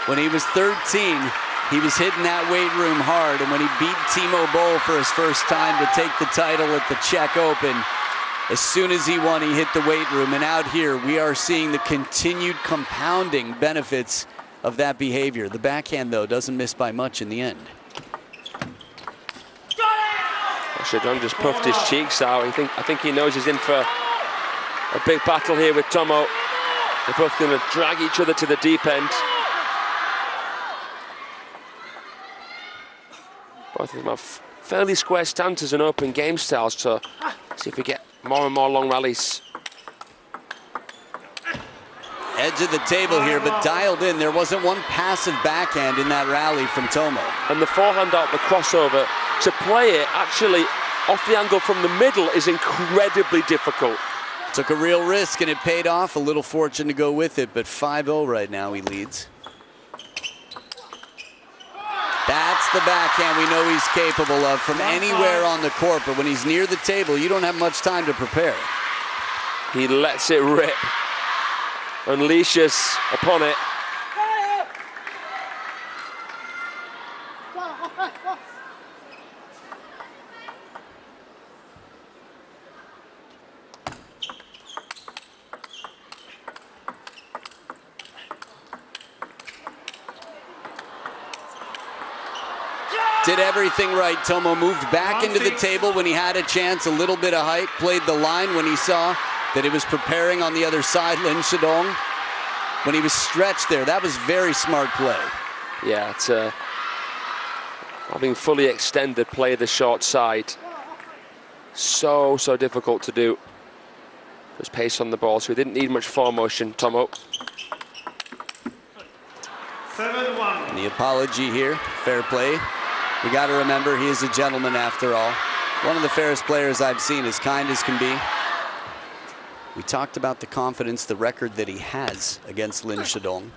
When he was 13, he was hitting that weight room hard, and when he beat Timo Boll for his first time to take the title at the Czech Open, as soon as he won, he hit the weight room. And out here, we are seeing the continued compounding benefits of that behavior. The backhand, though, doesn't miss by much in the end. Shidong just puffed his cheeks out. I think he knows he's in for a big battle here with Tomo. They're both going to drag each other to the deep end. Both of them have fairly square stances and open game styles to see if we get more and more long rallies. Edge of the table here, but dialed in. There wasn't one passive backhand in that rally from Tomo. And the forehand out the crossover, to play it actually off the angle from the middle is incredibly difficult. Took a real risk and it paid off. A little fortune to go with it, but 5-0 right now he leads. That's the backhand we know he's capable of from anywhere on the court, but when he's near the table, you don't have much time to prepare. He lets it rip, unleashes upon it. Did everything right. Tomo moved back into the table when he had a chance, a little bit of height, played the line when he saw that it was preparing on the other side, Lin Shidong. When he was stretched there, that was very smart play. Yeah, it's having fully extended, play the short side. So difficult to do. There's pace on the ball, so he didn't need much form motion, Tomo. 7-1. And the apology here, fair play. We got to remember he is a gentleman after all. One of the fairest players I've seen, as kind as can be. We talked about the confidence, the record that he has against Lin Shidong.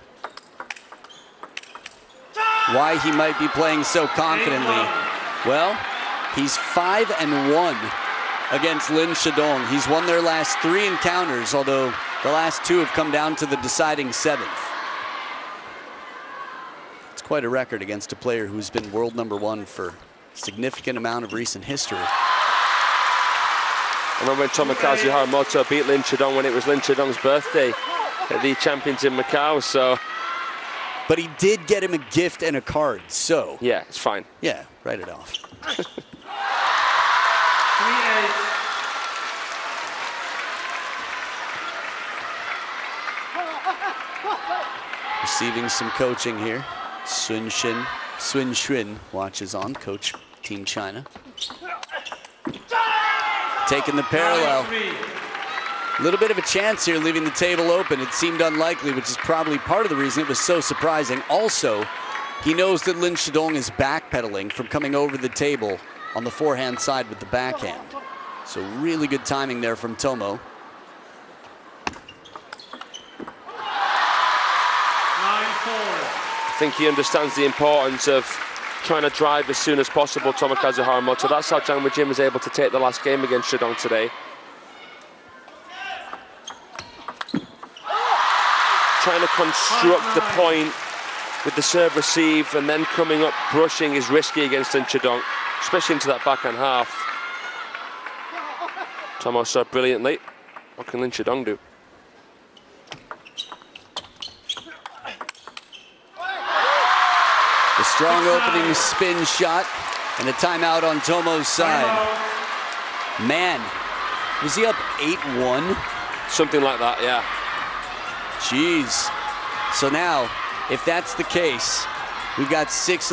Why he might be playing so confidently. Well, he's 5-1 against Lin Shidong. He's won their last 3 encounters, although the last 2 have come down to the deciding 7th. Quite a record against a player who's been world #1 for a significant amount of recent history. I remember when Tomokazu Haramoto beat Lin Shidong when it was Lin Shidong's birthday at the Champions in Macau, so. But he did get him a gift and a card, so. Yeah, it's fine. Yeah, write it off. 3-8. Receiving some coaching here. Sun Xuan watches on, coach Team China. Taking the parallel. A little bit of a chance here, leaving the table open. It seemed unlikely, which is probably part of the reason it was so surprising. Also, he knows that Lin Shidong is backpedaling from coming over the table on the forehand side with the backhand. So really good timing there from Tomo. I think he understands the importance of trying to drive as soon as possible, Tomokazu Haramoto. That's how Jang Jim was able to take the last game against Shidong today. Trying to construct the point with the serve receive and then coming up brushing is risky against Lin Shidong. especially into that backhand half. Tomo served brilliantly. What can Lin Shidong do? The strong opening spin shot and a timeout on Tomo's side. Man, was he up 8-1? Something like that, yeah. Jeez. So now, if that's the case, we've got 5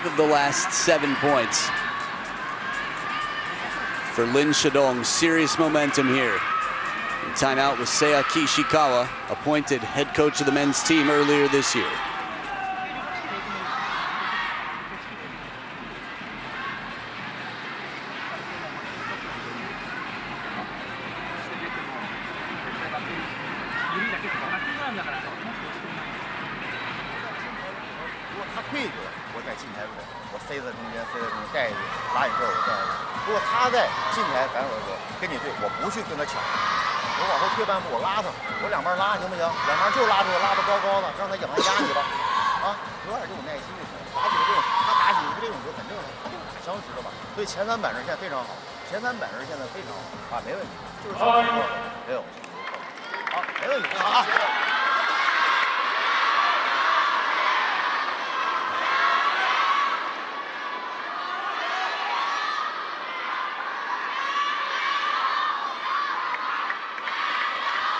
of the last 7 points for Lin Shidong. Serious momentum here. And timeout with Seiya Kishikawa, appointed head coach of the men's team earlier this year.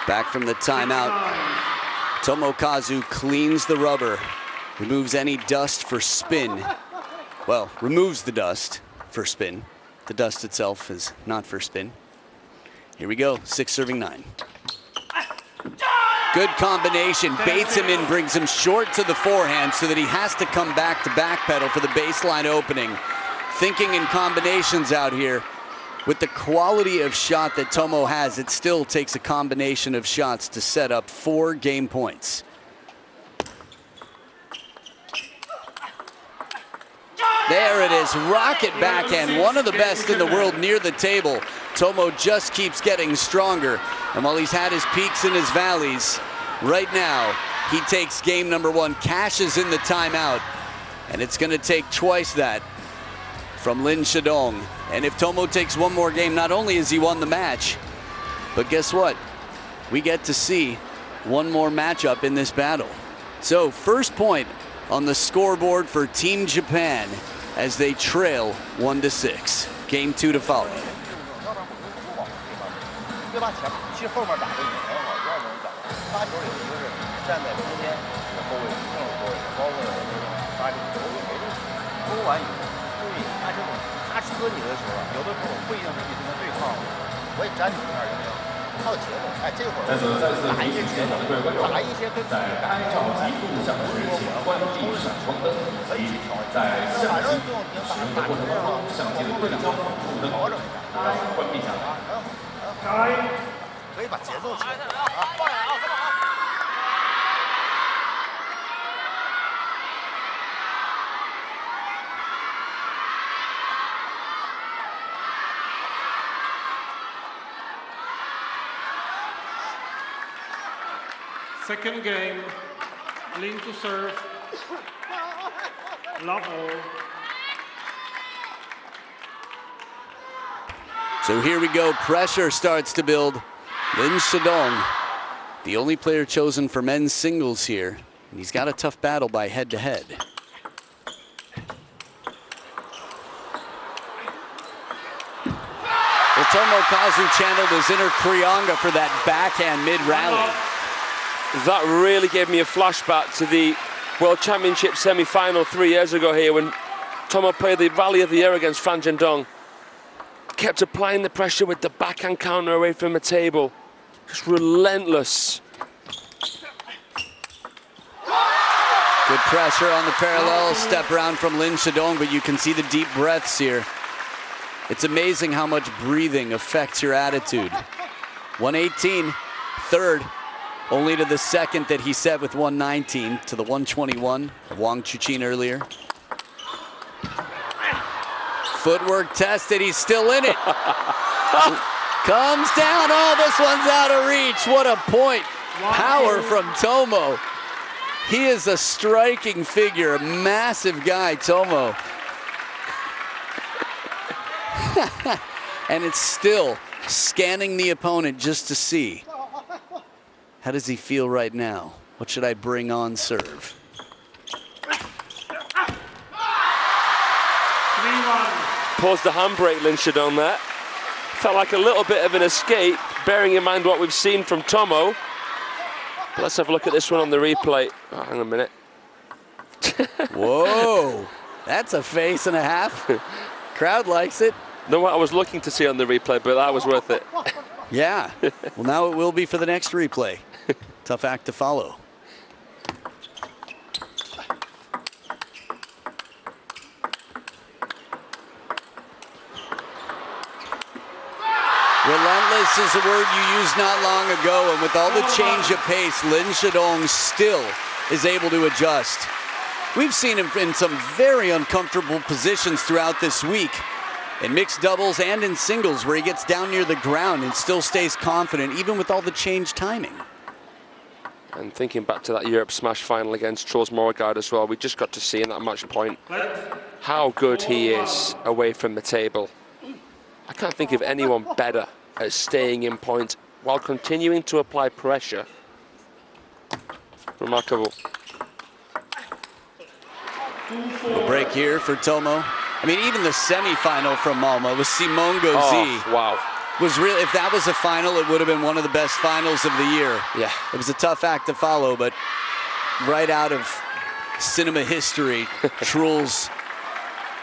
Back from the timeout, Tomokazu cleans the rubber, removes any dust for spin. Well, removes the dust for spin. The dust itself is not for spin. Here we go, 6 serving 9. Good combination, baits him in, brings him short to the forehand so that he has to come back to backpedal for the baseline opening. Thinking in combinations out here. With the quality of shot that Tomo has, it still takes a combination of shots to set up 4 game points. There it is, rocket backhand, one of the best in the world near the table. Tomo just keeps getting stronger, and while he's had his peaks and his valleys, right now he takes game number 1, cashes in the timeout, and it's going to take twice that from Lin Shidong. And if Tomo takes one more game, not only has he won the match, but guess what? We get to see one more matchup in this battle. So first point on the scoreboard for Team Japan as they trail 1-6. Game 2 to follow. Second game, Lin to serve, love all. So here we go, pressure starts to build. Lin Shidong, the only player chosen for men's singles here. And he's got a tough battle by head-to-head. Well, Tomokazu channeled his inner Krianga for that backhand mid-rally. That really gave me a flashback to the World Championship semi-final 3 years ago here when Tomo played the Rally of the Year against Fan Zhendong. Kept applying the pressure with the backhand counter away from the table. Just relentless. Good pressure on the parallel step around from Lin Shidong, but you can see the deep breaths here. It's amazing how much breathing affects your attitude. 118, third. Only to the second that he set with 119 to the 121 of Wang Chuqin earlier. Footwork tested, he's still in it. Comes down, oh, this one's out of reach. What a point. Power from Tomo. He is a striking figure, a massive guy, Tomo. And it's still scanning the opponent just to see. How does he feel right now? What should I bring on serve? 3-1. Paused the handbrake, Lin Shidong there. Felt like a little bit of an escape, bearing in mind what we've seen from Tomo. But let's have a look at this one on the replay. Oh, hang on a minute. Whoa, that's a face and a half. Crowd likes it. Know what I was looking to see on the replay, but that was worth it. Yeah, well now it will be for the next replay. Tough act to follow. Relentless is a word you used not long ago, and with all the change of pace, Lin Shidong still is able to adjust. We've seen him in some very uncomfortable positions throughout this week, in mixed doubles and in singles, where he gets down near the ground and still stays confident, even with all the change timing. And thinking back to that Europe Smash final against Troels Morgaard as well, we just got to see in that match point how good he is away from the table. I can't think of anyone better at staying in point while continuing to apply pressure. Remarkable. A break here for Tomo. I mean, even the semifinal from Malmo with Simone Gauzy. Oh, wow. Was really, if that was a final, it would have been one of the best finals of the year. Yeah. It was a tough act to follow, but right out of cinema history, Troels,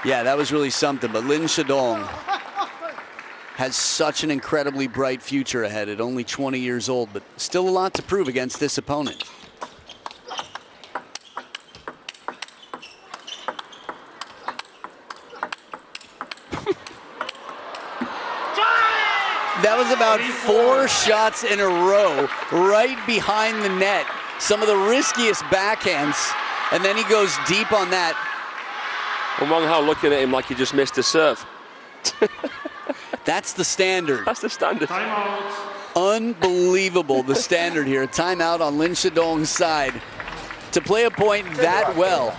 yeah, that was really something. But Lin Shidong has such an incredibly bright future ahead at only 20 years old, but still a lot to prove against this opponent. That was about 4 shots in a row right behind the net. Some of the riskiest backhands, and then he goes deep on that. And Wang Hao looking at him like he just missed a serve. That's the standard. That's the standard. Unbelievable, the standard here. Timeout on Lin Shidong's side. To play a point that well.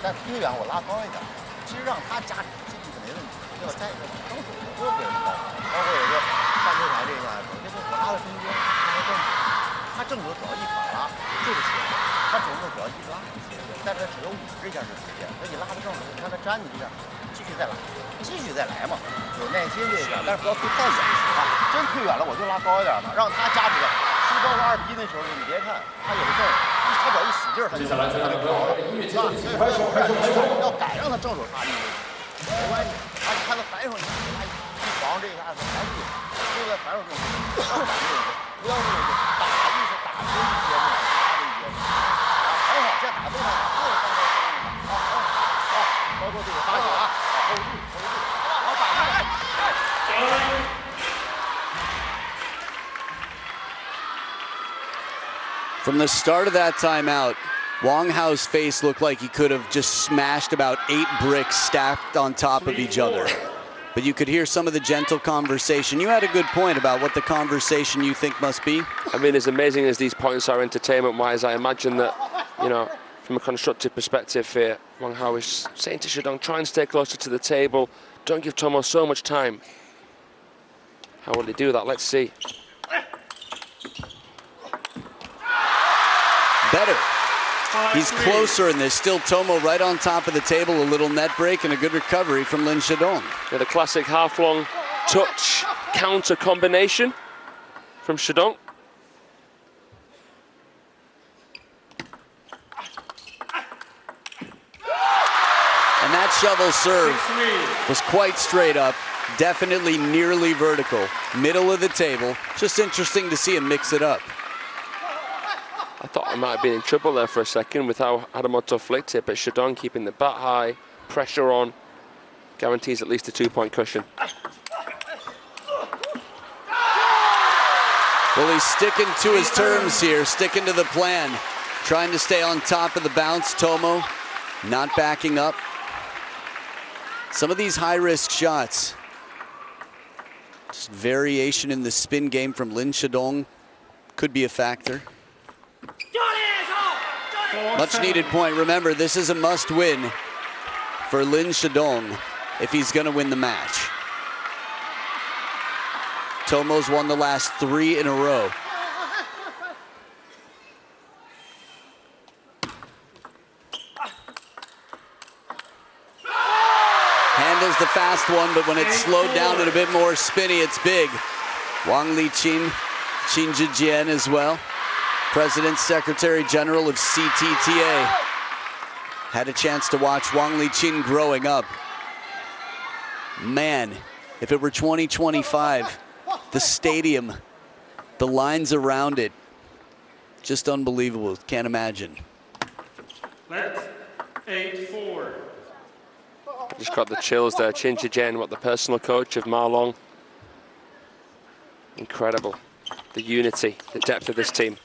From the start of that timeout, Wang Hao's face looked like he could have just smashed about 8 bricks stacked on top of each other. But you could hear some of the gentle conversation. You had a good point about what the conversation you think must be. I mean, as amazing as these points are entertainment-wise, I imagine that, you know, from a constructive perspective here, Wang Hao is saying to Shidong, try and stay closer to the table. Don't give Tomo so much time. How will he do that? Let's see. Better. He's closer in this. Still Tomo right on top of the table. A little net break and a good recovery from Lin Shidong. Yeah, the classic half-long touch counter combination from Shidong. And that shovel serve was quite straight up. Definitely nearly vertical. Middle of the table. Just interesting to see him mix it up. I thought I might have been in trouble there for a second with how Hadamoto flicked it, but Shidong keeping the bat high, pressure on, guarantees at least a 2-point cushion. Well, he's sticking to his terms here, sticking to the plan. Trying to stay on top of the bounce, Tomo, not backing up. Some of these high-risk shots, just variation in the spin game from Lin Shidong could be a factor. Much needed point. Remember, this is a must win for Lin Shidong if he's going to win the match. Tomo's won the last 3 in a row. Handles the fast one, but when it's slowed down and a bit more spinny, it's big. Wang Liqin, Qin Zhijian as well. President, Secretary General of CTTA. Had a chance to watch Wang Liqin growing up. Man, if it were 2025, the stadium, the lines around it, just unbelievable. Can't imagine. Let's 8-4. Just got the chills there. Qin Zhijian, what the personal coach of Ma Long. Incredible. The unity, the depth of this team.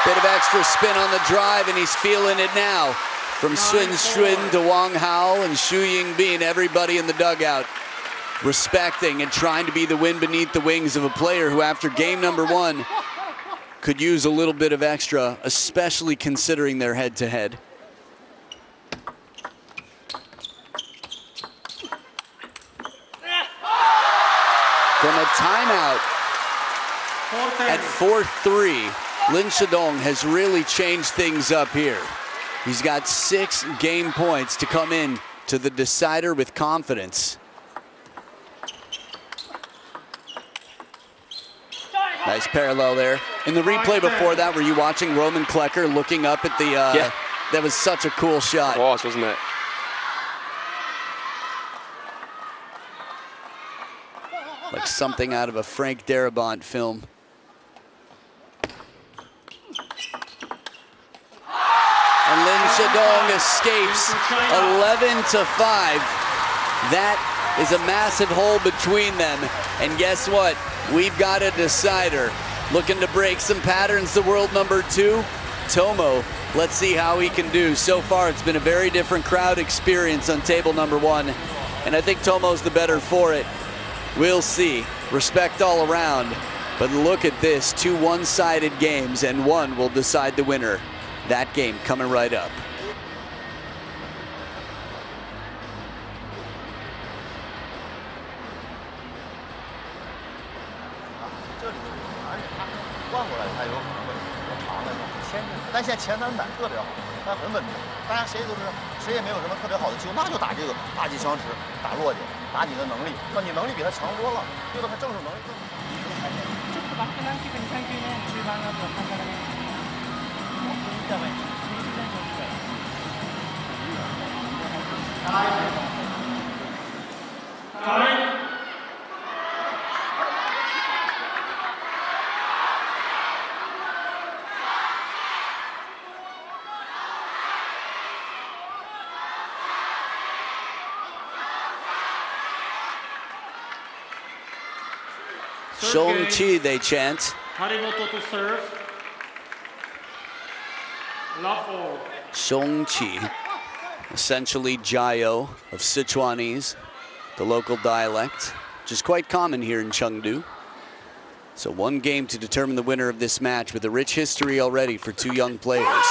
Bit of extra spin on the drive, and he's feeling it now. From Sun Xun to Wang Hao and Xu Yingbin, everybody in the dugout respecting and trying to be the wind beneath the wings of a player who, after game number 1, could use a little bit of extra, especially considering their head-to-head. From a timeout at 4-3, Lin Shidong has really changed things up here. He's got 6 game points to come in to the decider with confidence. Nice parallel there. In the replay before that, were you watching Roman Klecker looking up at the... Yeah. That was such a cool shot. It was, wasn't it? Like something out of a Frank Darabont film. And Lin Shidong escapes 11-5. That is a massive hole between them. And guess what? We've got a decider. Looking to break some patterns, the world number 2, Tomo. Let's see how he can do. So far, it's been a very different crowd experience on table number 1. And I think Tomo's the better for it. We'll see. Respect all around. But look at this, 2 one-sided games, and one will decide the winner. That game coming right up.但现在前3板特别好，但很稳定，大家谁都是谁也没有什么特别好的球，那就打这个大技强直，打落地，打你的能力，那你能力比他强多了，对吧？他正手能力更。ちょっとバック何球か2、3球ね、中盤だと簡単だけど、もっと見た方がいい。Shongqi, they chant. Harimoto to serve. Love all. Shongqi, essentially Jiao of Sichuanese, the local dialect, which is quite common here in Chengdu. So 1 game to determine the winner of this match, with a rich history already for 2 young players.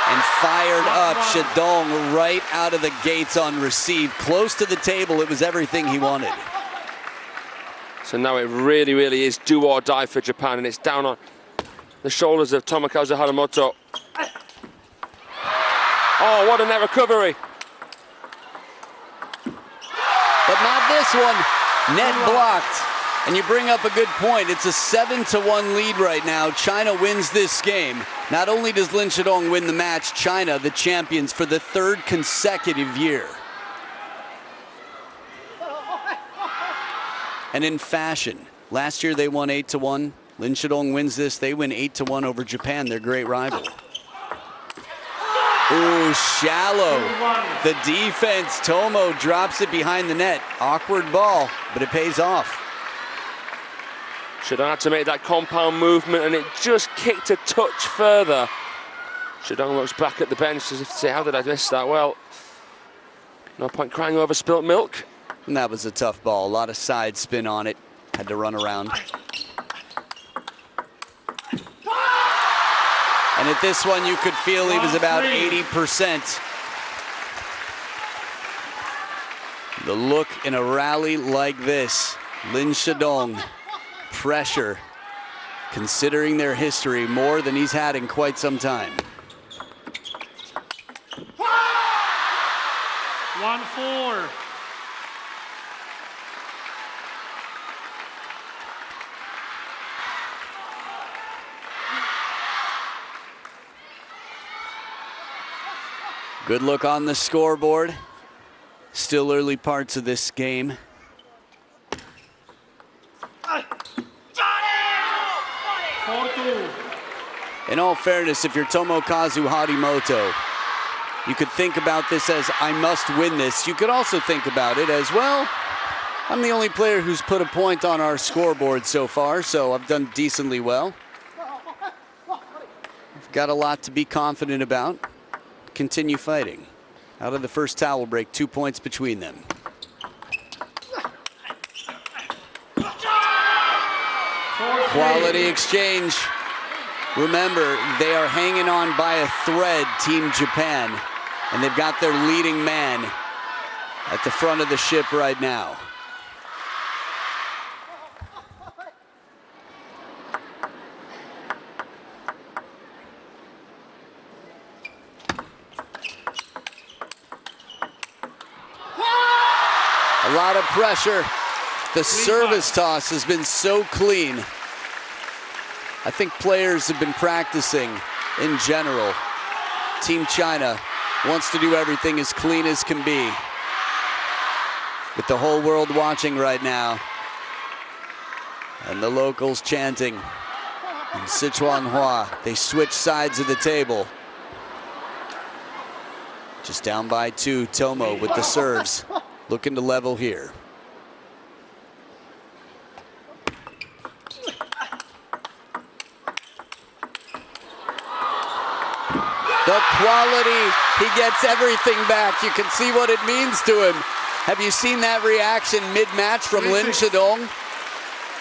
And fired up, Shidong right out of the gates on receive. Close to the table, it was everything he wanted. So now it really, really is do or die for Japan, and it's down on the shoulders of Tomokazu Harimoto. Oh, what a net recovery. But not this one. Net blocked. And you bring up a good point. It's a 7-1 lead right now. China wins this game. Not only does Lin Shidong win the match, China, the champions for the 3rd consecutive year. And in fashion, last year they won 8-1. Lin Shidong wins this, they win 8-1 over Japan, their great rival. Ooh, shallow. The defense, Tomo drops it behind the net. Awkward ball, but it pays off. Shidong had to make that compound movement, and it just kicked a touch further. Shidong looks back at the bench as if to say, how did I miss that? Well, no point crying over spilt milk. And that was a tough ball. A lot of side spin on it. Had to run around. And at this one, you could feel he was about 80%. The look in a rally like this. Lin Shidong, pressure, considering their history, more than he's had in quite some time. 1-4. Good look on the scoreboard. Still early parts of this game. In all fairness, if you're Tomokazu Harimoto, you could think about this as, I must win this. You could also think about it as, well, I'm the only player who's put a point on our scoreboard so far, so I've done decently well. I've got a lot to be confident about. Continue fighting. Out of the first towel break, 2 points between them. Quality exchange. Remember, they are hanging on by a thread, Team Japan, and they've got their leading man at the front of the ship right now. A lot of pressure. The service toss has been so clean. I think players have been practicing in general. Team China wants to do everything as clean as can be. With the whole world watching right now. And the locals chanting. In Sichuanhua, they switch sides of the table. Just down by 2, Tomo with the serves. Looking to level here. The quality, he gets everything back. You can see what it means to him. Have you seen that reaction mid-match from Lin Shidong?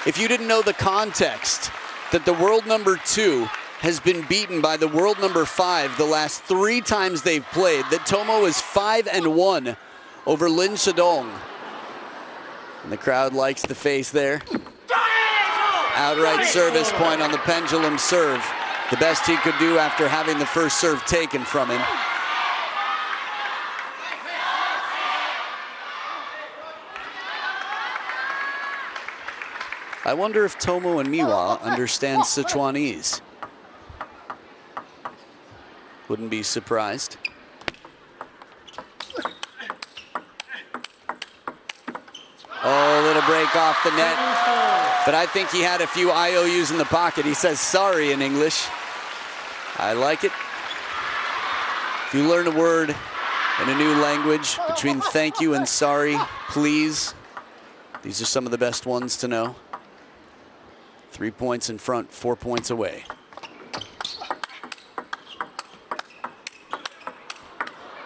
If you didn't know the context, that the world number 2 has been beaten by the world number 5 the last 3 times they've played, that Tomo is 5-1 over Lin Shidong. And the crowd likes the face there. Outright service point on the pendulum serve. The best he could do after having the first serve taken from him. I wonder if Tomo and Miwa understand Sichuanese. Wouldn't be surprised. Oh, little break off the net. But I think he had a few IOUs in the pocket. He says sorry in English. I like it. If you learn a word in a new language, between thank you and sorry, please, these are some of the best ones to know. 3 points in front, 4 points away.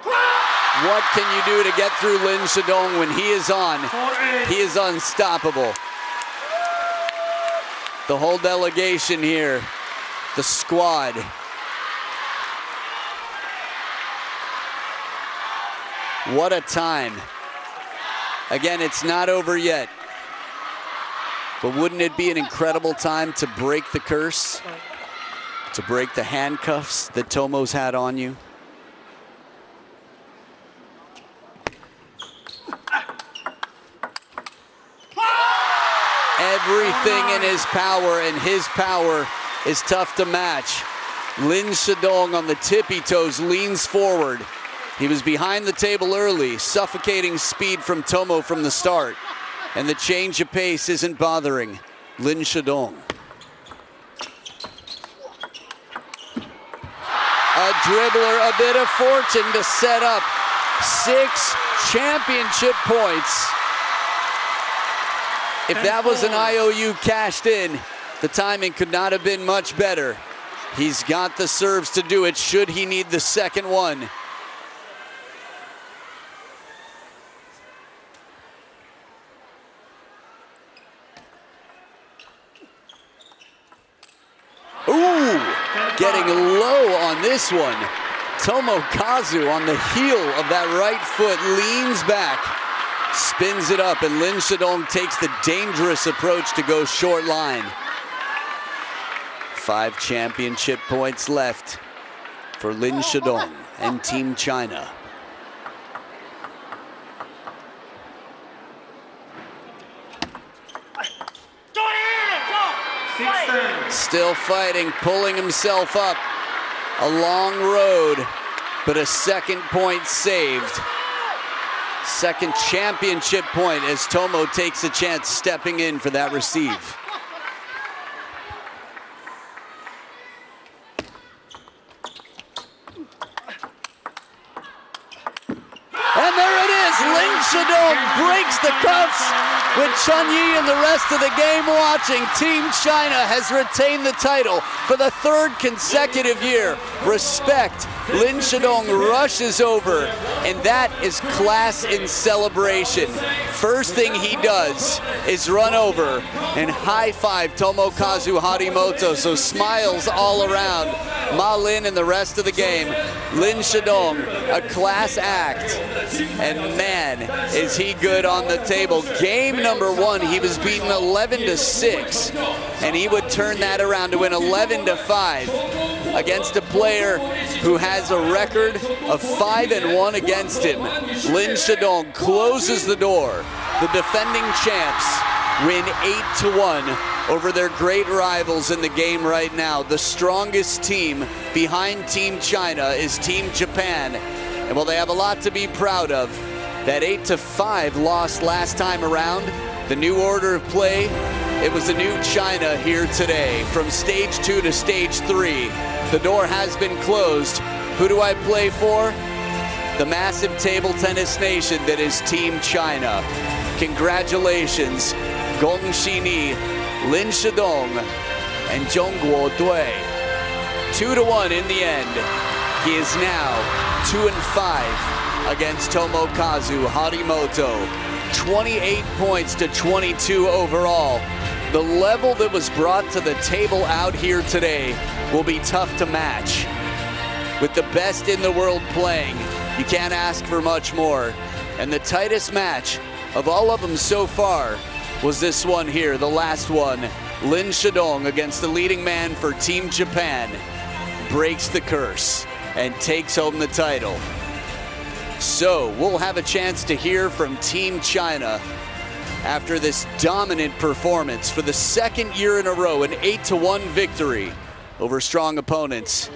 What can you do to get through Lin Shidong when he is on? He is unstoppable. The whole delegation here, the squad. What a time. Again, it's not over yet. But wouldn't it be an incredible time to break the curse? To break the handcuffs that Tomo's had on you? Everything in his power, and his power is tough to match. Lin Shidong on the tippy toes leans forward. He was behind the table early, suffocating speed from Tomo from the start. And the change of pace isn't bothering Lin Shidong. A dribbler, a bit of fortune to set up 6 championship points. If that was an IOU cashed in, the timing could not have been much better. He's got the serves to do it should he need the second one. Ooh, getting low on this one. Tomokazu on the heel of that right foot leans back. spins it up, and Lin Shidong takes the dangerous approach to go short line. 5 championship points left for Lin Shidong and Team China. Still fighting, pulling himself up. A long road, but a second point saved. Second championship point as Tomo takes a chance stepping in for that receive. And there it is, Lin Shidong breaks the cuffs. With Chun Yi and the rest of the game watching, Team China has retained the title for the 3rd consecutive year. Respect. Lin Shidong rushes over, and that is class in celebration. First thing he does is run over and high-five Tomokazu Harimoto, so smiles all around. Ma Lin and the rest of the game. Lin Shidong, a class act, and man, is he good on the table. Game number 1, he was beaten 11-6, and he would turn that around to win 11-5 against a player who has a record of 5-1 against him. Lin Shidong closes the door. The defending champs win 8-1 over their great rivals in the game right now. The strongest team behind Team China is Team Japan. And while they have a lot to be proud of, that 8-5 loss last time around, the new order of play, it was a new China here today. From stage 2 to stage 3, the door has been closed. Who do I play for? The massive table tennis nation that is Team China. Congratulations, Gong Xini, Lin Shidong, and Zhongguo Dui. 2-1 in the end. He is now 2-5 against Tomokazu Harimoto. 28 points to 22 overall. The level that was brought to the table out here today will be tough to match. With the best in the world playing, you can't ask for much more. And the tightest match of all of them so far was this one here, the last one. Lin Shidong against the leading man for Team Japan breaks the curse and takes home the title. So we'll have a chance to hear from Team China after this dominant performance for the 2nd year in a row, an 8-1 victory over strong opponents.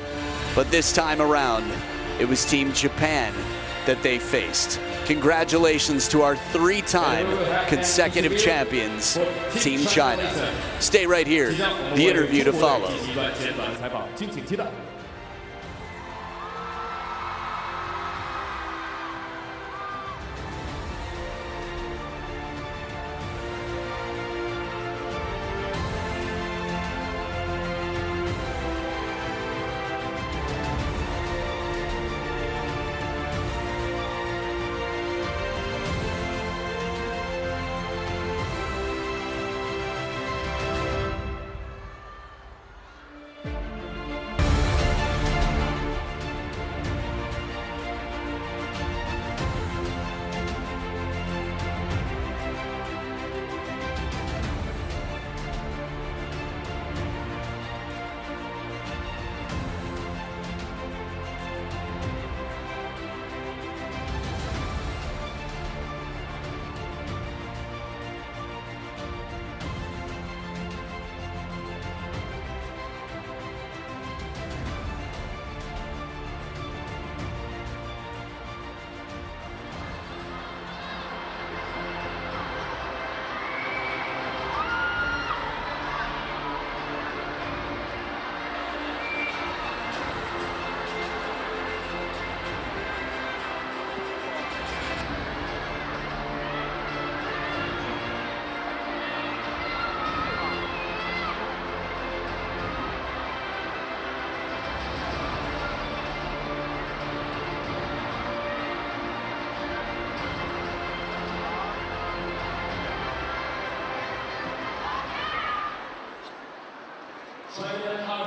But this time around, it was Team Japan that they faced. Congratulations to our 3-time consecutive champions, Team China. Stay right here, the interview to follow.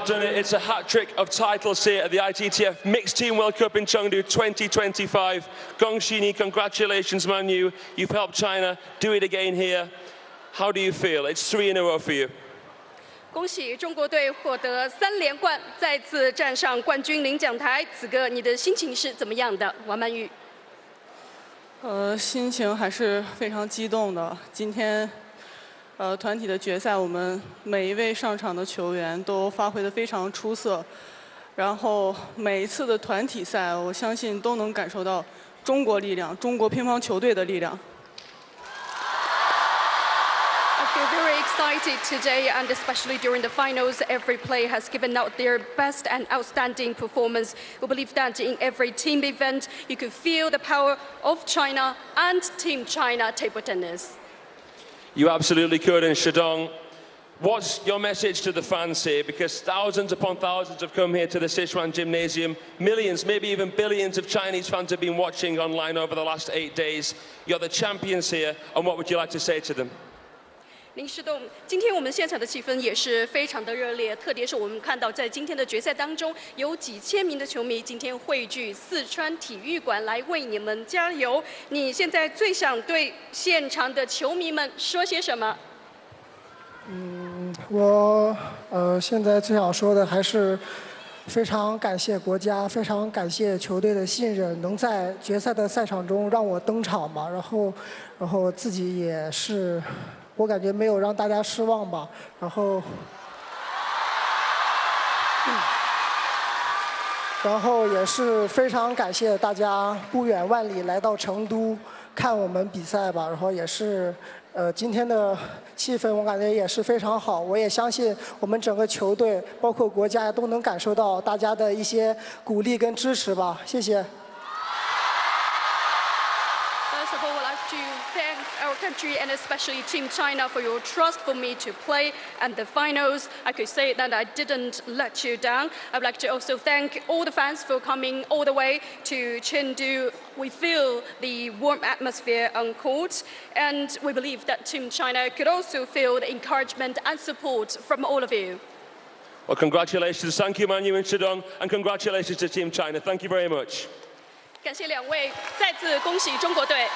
have done it. It's a hat-trick of titles here at the ITTF Mixed Team World Cup in Chengdu 2025. Gongxini, congratulations, Manu. You've helped China do it again here. How do you feel? It's 3 in a row for you. 恭喜中国队获得3连冠，再次站上冠军领奖台。此刻你的心情是怎么样的，王曼玉？心情还是非常激动的。今天，团体的决赛，我们每一位上场的球员都发挥得非常出色。然后每一次的团体赛，我相信都能感受到中国力量，中国乒乓球队的力量。 Very excited today, and especially during the finals, every player has given out their best and outstanding performance. We believe that in every team event, you could feel the power of China and Team China table tennis. You absolutely could, and Shidong, what's your message to the fans here? Because thousands upon thousands have come here to the Sichuan Gymnasium. Millions, maybe even billions of Chinese fans have been watching online over the last 8 days. You're the champions here, and what would you like to say to them? 林世栋，今天我们现场的气氛也是非常的热烈，特别是我们看到在今天的决赛当中，有几千名的球迷今天汇聚四川体育馆来为你们加油。你现在最想对现场的球迷们说些什么？我现在最想说的还是非常感谢国家，非常感谢球队的信任，能在决赛的赛场中让我登场嘛，然后自己也是。 我感觉没有让大家失望吧，然后也是非常感谢大家不远万里来到成都看我们比赛吧，然后也是今天的气氛我感觉也是非常好，我也相信我们整个球队包括国家都能感受到大家的一些鼓励跟支持吧，谢谢。 Our country and especially Team China for your trust for me to play and the finals. I could say that I didn't let you down. I'd like to also thank all the fans for coming all the way to Chengdu. We feel the warm atmosphere on court, and we believe that Team China could also feel the encouragement and support from all of you. Well, congratulations, thank you, Manu and Shidong, and congratulations to Team China. Thank you very much. 感谢两位，再次恭喜中国队。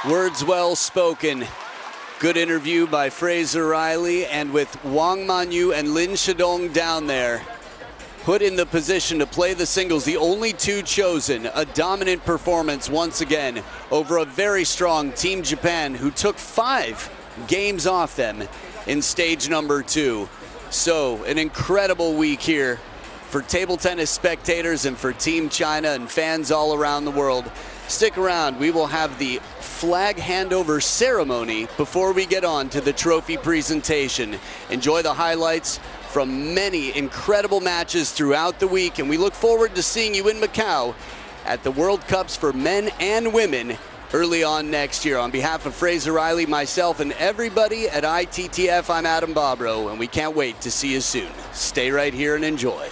Words well spoken. Good interview by Fraser Riley, and with Wang Manyu and Lin Shidong down there, put in the position to play the singles, the only two chosen. A dominant performance once again over a very strong Team Japan, who took 5 games off them in stage number 2. So an incredible week here for table tennis spectators and for Team China and fans all around the world. Stick around, we will have the flag handover ceremony before we get on to the trophy presentation. Enjoy the highlights from many incredible matches throughout the week, and we look forward to seeing you in Macau at the World Cups for men and women early on next year. On behalf of Fraser Riley, myself, and everybody at ITTF, I'm Adam Bobrow, and we can't wait to see you soon. Stay right here and enjoy.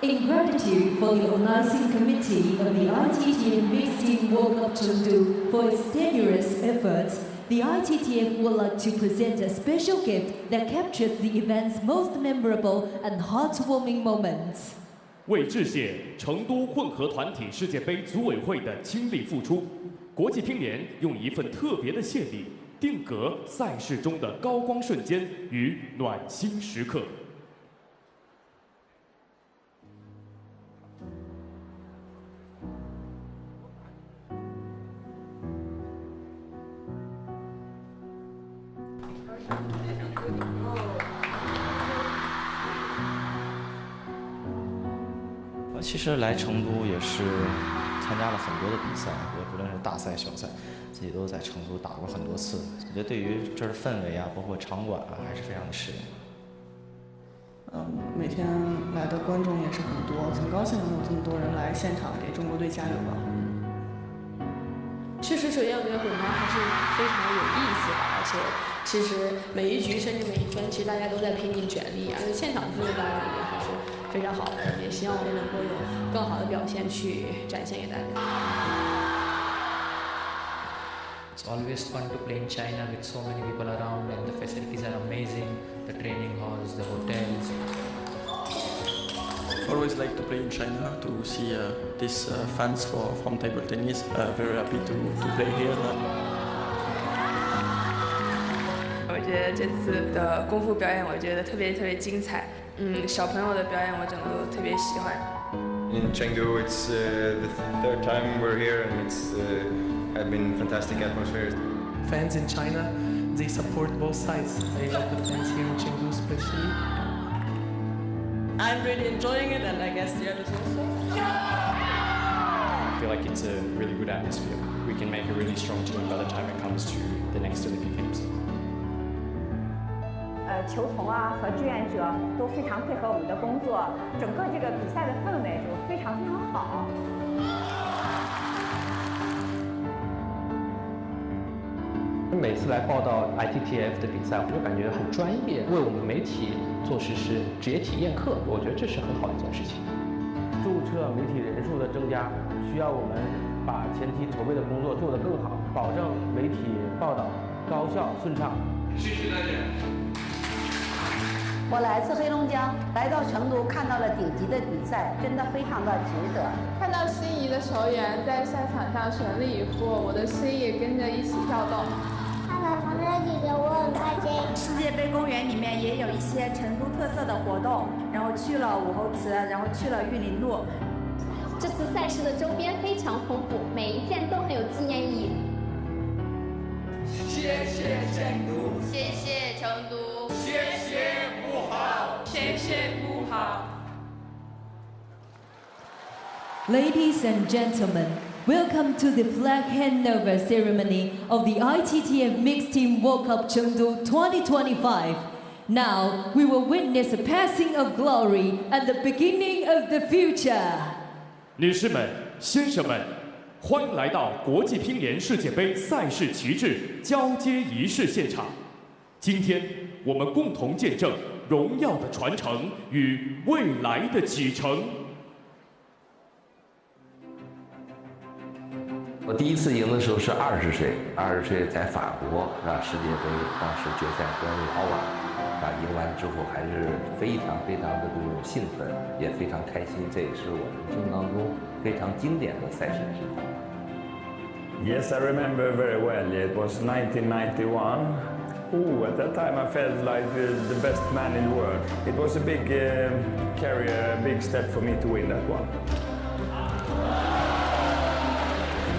In gratitude for the organizing committee of the ITTF Mixed Team World Cup Chengdu for its strenuous efforts, the ITTF would like to present a special gift that captures the event's most memorable and heartwarming moments. 为致谢成都混合团体世界杯组委会的倾力付出，国际乒联用一份特别的谢礼，定格赛事中的高光瞬间与暖心时刻。 其实来成都也是参加了很多的比赛，也不论是大赛、小赛，自己都在成都打过很多次。我觉得对于这儿的氛围啊，包括场馆啊，还是非常的适应。每天来的观众也是很多，很高兴能有这么多人来现场给中国队加油吧。确实，首先我觉得混团还是非常有意思的，而且其实每一局甚至每一分，其实大家都在拼尽全力，而且现场氛围当然也还是非常好的，也希望我们能够有更好的表现去展现给大家。It's always fun to play in China with so many people around, and the facilities are amazing. The training halls, the hotels. Always like to play in China to see these fans from table tennis. Very happy to play here. 我觉得这次的功夫表演，我觉得特别精彩。小朋友的表演我整个都特别喜欢。In Chengdu, it's the third time we're here, and it's had been fantastic atmosphere. Fans in China, they support both sides. I love the fans here in Chengdu especially. I'm really enjoying it, and I guess the others also. I feel like it's a really good atmosphere. We can make a really strong team by the time it comes to the next Olympic Games. 球童啊和志愿者都非常配合我们的工作，整个这个比赛的氛围就非常好。每次来报道 ITTF 的比赛，我就感觉很专业，为我们媒体做实施职业体验课，我觉得这是很好的一件事情。注册媒体人数的增加，需要我们把前期筹备的工作做得更好，保证媒体报道高效顺畅。谢谢大家。我来自黑龙江，来到成都看到了顶级的比赛，真的非常的值得。看到心仪的球员在赛场上全力以赴，我的心也跟着一起跳动。看到旁边的姐姐，我很开心。世界杯公园里面也有一些成都特色的活动，然后去了武侯祠，然后去了玉林路。这次赛事的周边非常丰富，每一件都很有纪念意义。谢谢成都，谢谢成都，谢谢武豪，谢谢武豪。Ladies and gentlemen, welcome to the flag handover ceremony of the ITTF Mixed Team World Cup Chengdu 2025. Now, we will witness a passing of glory and the beginning of the future. 女士们、先生们，欢迎来到国际乒联世界杯赛事旗帜交接仪式现场。今天，我们共同见证荣耀的传承与未来的启程。我第一次赢的时候是20岁，20岁在法国世界杯，当时决赛跟老瓦赢完之后还是非常的这种兴奋，也非常开心，这也是我人生当中非常经典的赛事之一。Yes, I remember very well. It was 1991. Oh, at that time I felt like the best man in the world. It was a big career, a big step for me to win that one.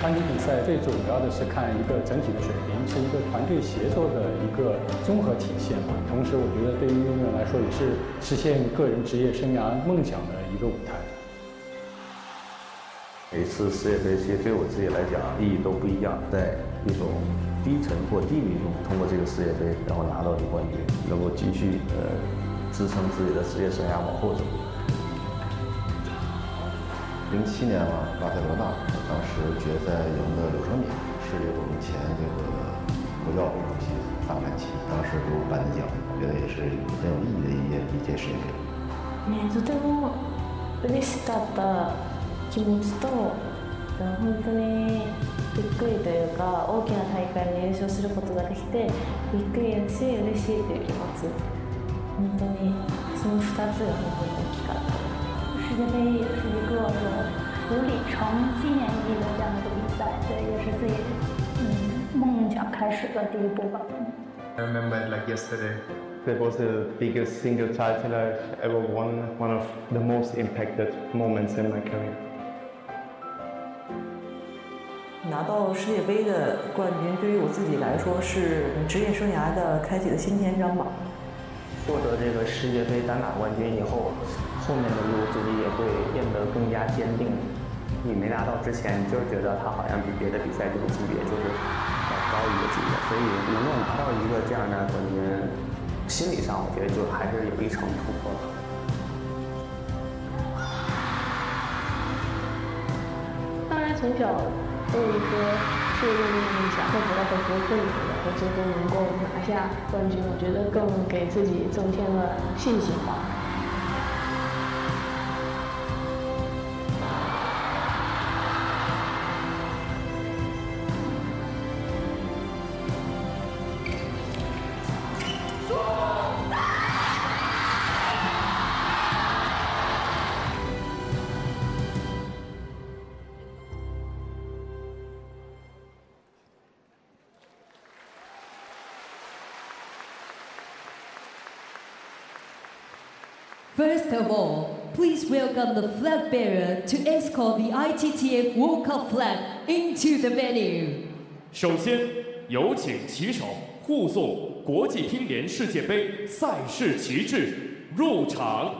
团体比赛最主要的是看一个整体的水平，是一个团队协作的一个综合体现吧。同时，我觉得对于运动员来说，也是实现个人职业生涯梦想的一个舞台。每次世界杯其实对我自己来讲意义都不一样，在一种低沉或低迷中，通过这个世界杯，然后拿到的冠军，能够继续支撑自己的职业生涯往后走。07年了，巴塞罗那，当时决赛赢的柳承敏，世界足前这个国教主席萨曼奇，当时给我颁的奖，我觉得也是很有意义的一届世界杯。ね、とても嬉しかった気持ちと本当にびっくりというか大きな大会に優勝することができてびっくりだし嬉しいという気持ち本当にその2つが本当に大きかった。世界杯是一个有里程纪念意义的这样一个比赛，对，也是自己梦想开始的第一步吧。I remember it like yesterday. That was the biggest single title I've ever won, one of the most impacted moments in my career. 拿到世界杯的冠军，对于我自己来说是职业生涯的开启的新篇章吧。获得这个世界杯单打冠军以后，后面的路自己也会变得更加坚定。你没拿到之前，就是觉得他好像比别的比赛这个级别就是要高一个级别，所以能够拿到一个这样的冠军，心理上我觉得就还是有一层突破的。当然，从小都有一颗确定的梦想，会得到很多更好的，而最后能够拿下冠军，我觉得更给自己增添了信心吧。First of all, please welcome the flag bearer to escort the ITTF World Cup flag into the venue. 首先，有请旗手护送国际乒联世界杯赛事旗帜入场。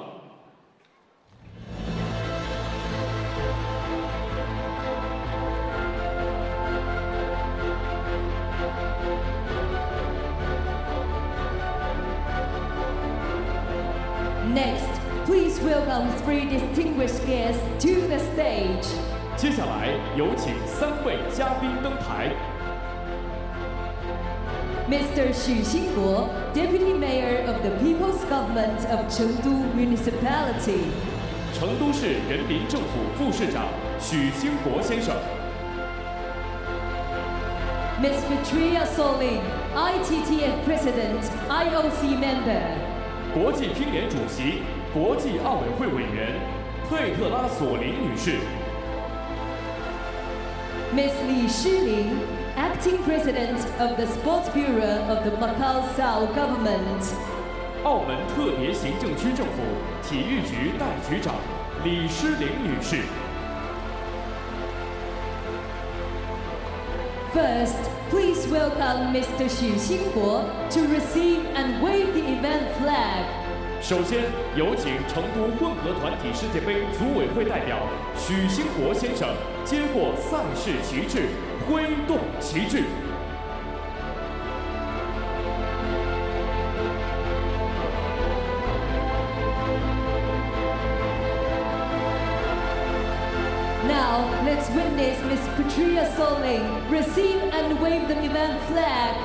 Next, please welcome 3 distinguished guests to the stage. 接下来有请3位嘉宾登台。Mr. Xu Xingguo, Deputy Mayor of the People's Government of Chengdu Municipality. 成都市人民政府副市长许兴国先生。Ms. Petria Solin, ITTF President, IOC Member. 国际乒联主席、国际奥委会委员佩特拉索林女士。Ms. Li Shiling, Acting President of the Sports Bureau of the Macau South Government. 澳门特别行政区政府体育局代局长李诗玲女士。First, please welcome Mr. Xu Xingguo to receive and wave the event flag. 首先，有请成都混合团体世界杯组委会代表许兴国先生接过赛事旗帜，挥动旗帜。Now, let's witness Ms. Petria Soling receive and wave the event flag.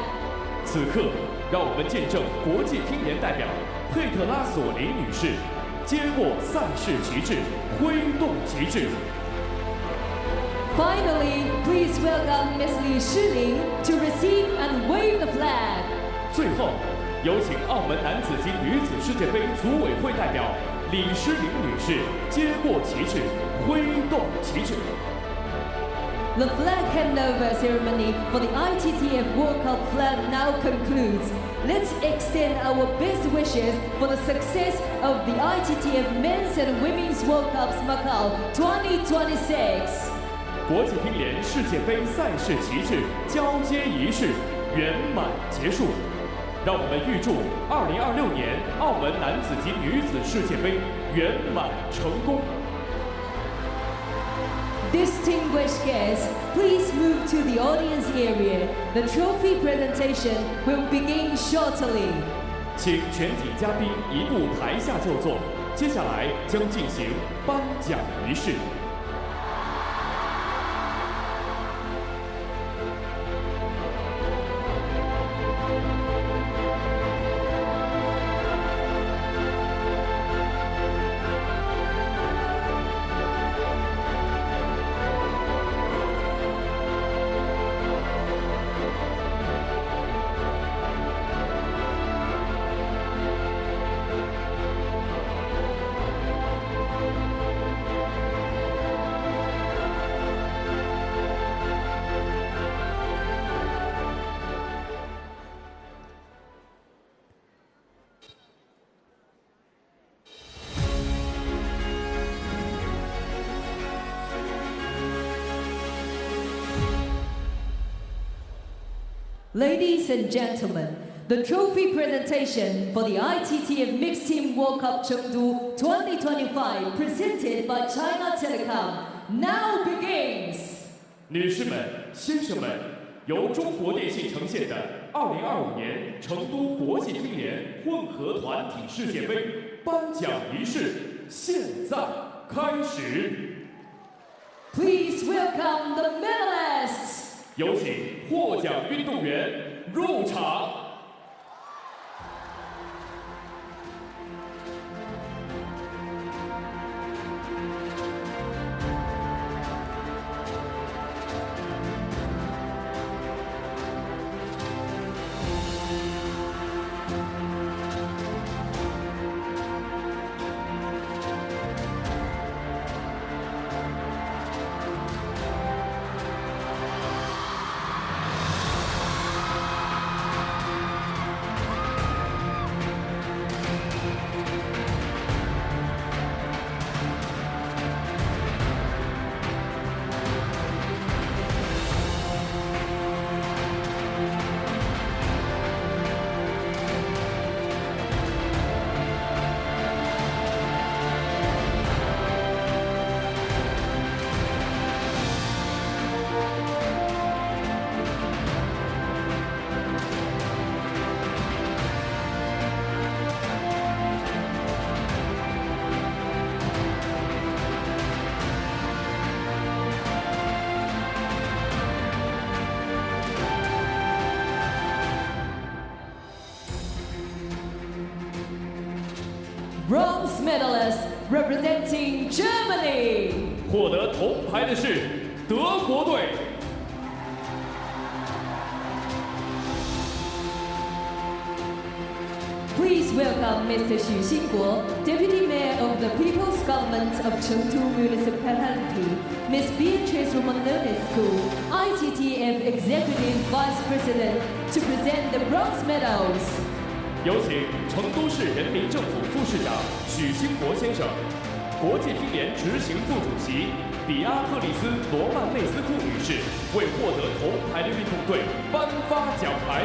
此刻，让我们见证国际乒联代表佩特拉索林女士接过赛事旗帜，挥动旗帜。Finally, please welcome Ms. Li Shiling to receive and wave the flag. 最后，有请澳门男子及女子世界杯组委会代表李诗玲女士接过旗帜，挥动旗帜。The flag handover ceremony for the ITTF World Cup flag now concludes. Let's extend our best wishes for the success of the ITTF Men's and Women's World Cups Macau 2026. 国际乒联世界杯赛事旗帜交接仪式圆满结束，让我们预祝2026年澳门男子及女子世界杯圆满成功。Distinguished guests, please move to the audience area. The trophy presentation will begin shortly. 请全体嘉宾移步台下就座，接下来将进行颁奖仪式。Ladies and gentlemen, the trophy presentation for the ITTF Mixed Team World Cup Chengdu 2025 presented by China Telecom now begins. 女士们、先生们，由中国电信呈现的2025年成都国际乒联混合团体世界杯颁奖仪式现在开始。Please welcome the medalists. 有请获奖运动员入场。Bronze medalist representing Germany. 获得铜牌的是德国队。Please welcome Mr. Xu Xingguo, Deputy Mayor of the People's Government of Chengdu Municipality, Ms. Beatrice Romanescu, ITTF Executive Vice President, to present the bronze medals. 有请成都市人民政府副市长许兴国先生，国际乒联执行副主席比阿特里斯·罗曼内斯库女士为获得铜牌的运动队颁发奖牌。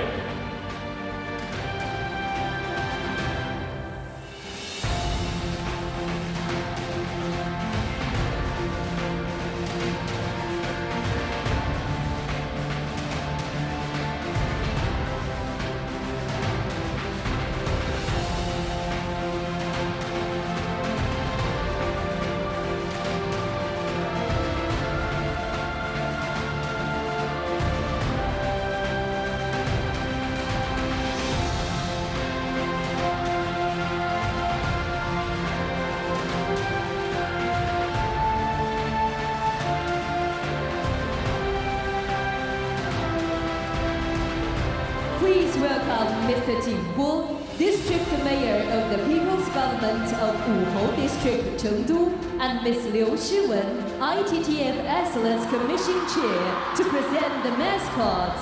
Please welcome Mr. Jin Bo, District Mayor of the People's Government of Wuhou District, Chengdu, and Ms. Liu Shiwen, ITTF Excellence Commission Chair, to present the mascots.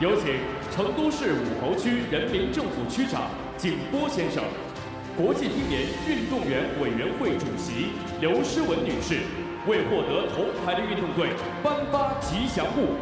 有请成都市武侯区人民政府区长景波先生，国际乒联运动员委员会主席刘诗雯女士为获得铜牌的运动队颁发吉祥物。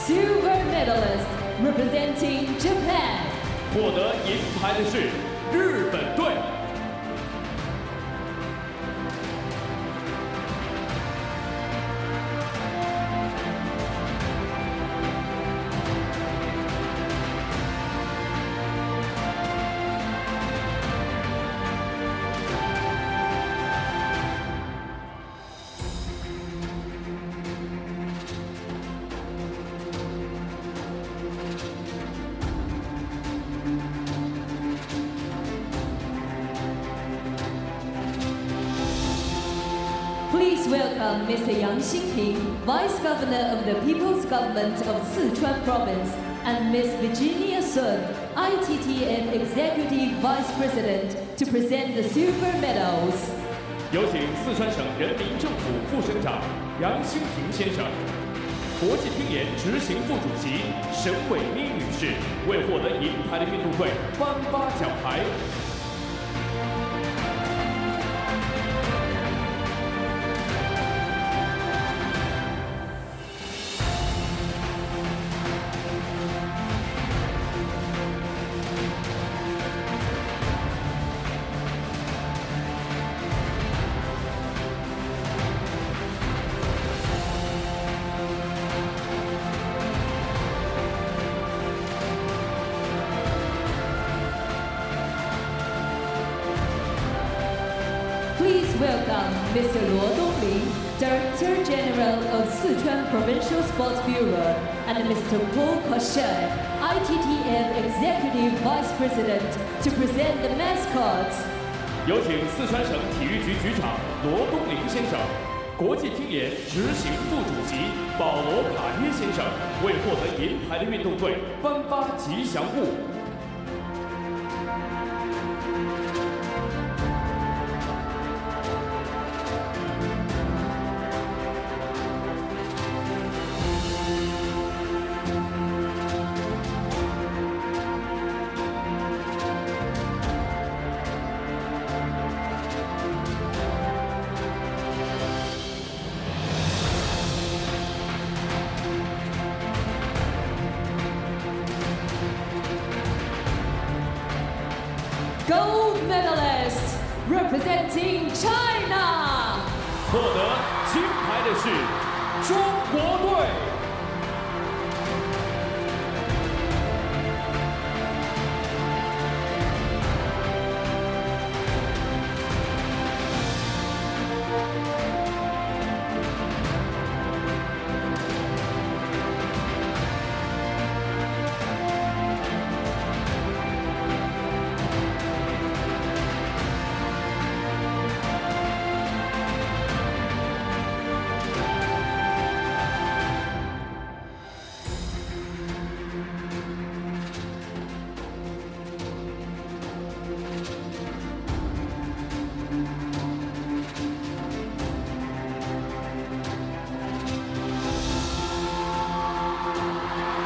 Silver medalist representing Japan. 获得银牌的是日本队。Please welcome Mr. Yang Xingping, Vice Governor of the People's Government of Sichuan Province, and Ms. Virginia Sun, ITTF Executive Vice President, to present the silver medals. 有请四川省人民政府副省长杨新平先生、国际乒联执行副主席沈伟妮女士为获得银牌的运动队颁发奖牌。Please welcome Mr. Luo Donglin, Director General of Sichuan Provincial Sports Bureau, and Mr. Paul Cochet, ITTF Executive Vice President, to present the mascots. 有请四川省体育局局长罗东林先生、国际乒联执行副主席保罗·卡耶先生为获得银牌的运动队颁发吉祥物。Gold medalist representing China. 获得金牌的是中国队。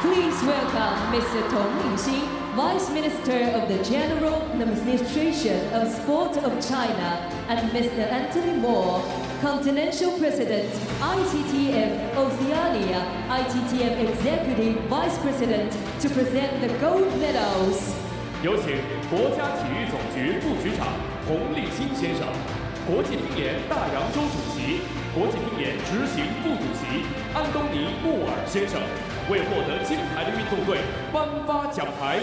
Please welcome Mr. Tong Lixin, Vice Minister of the General Administration of Sport of China, and Mr. Anthony Moore, Continental President, ITTF Oceania, ITTF Executive Vice President, to present the gold medals. 有请国家体育总局副局长童立新先生、国际乒联大洋洲主席、国际乒联执行副主席安东尼·穆尔先生为获得金牌的运动队颁发奖牌。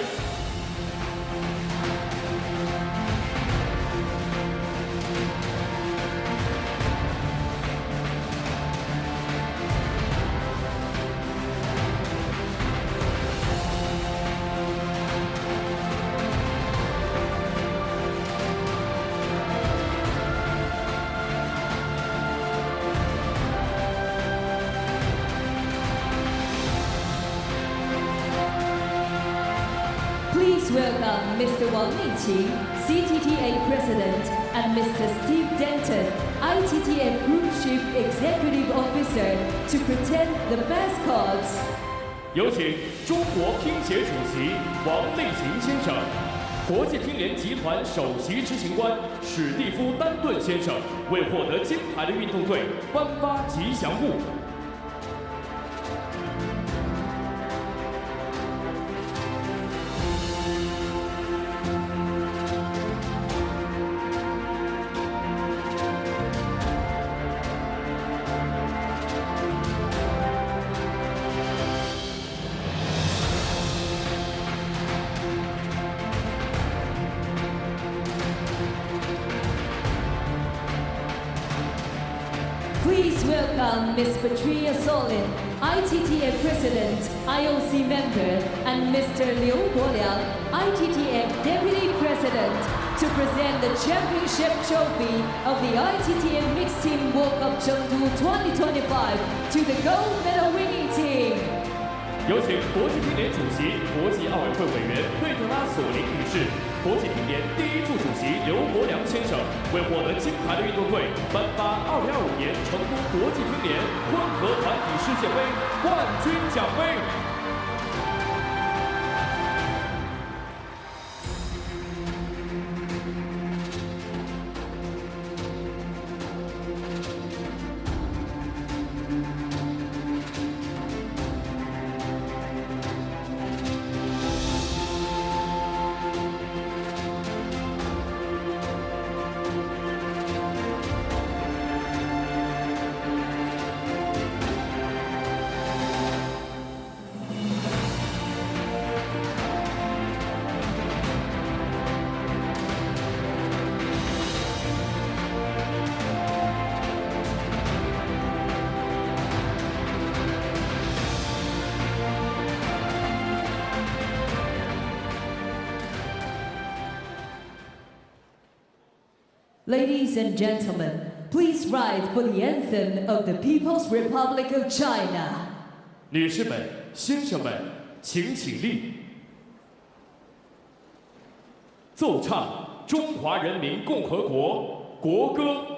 Please welcome Mr. Wang Liqing, CTTA President, and Mr. Steve Denton, ITTF Group Chief Executive Officer, to present the mascots. 有请中国乒协主席王立行先生、国际乒联集团首席执行官史蒂夫·丹顿先生为获得金牌的运动队颁发吉祥物。Please welcome Ms. Patricia Solin, ITTF President, IOC Member, and Mr. Liu Guoliang, ITTF Deputy President, to present the championship trophy of the ITTF Mixed Team World Cup Chengdu 2025 to the gold medal winning team. 有请国际乒联主席、国际奥委会委员佩特拉索林女士，国际乒联第1副主席刘国梁先生为获得金牌的运动队颁发2025年成都国际乒联混合团体世界杯冠军奖杯。Ladies and gentlemen, please rise for the anthem of the People's Republic of China. 女士们、先生们，请起立，奏唱中华人民共和国国歌。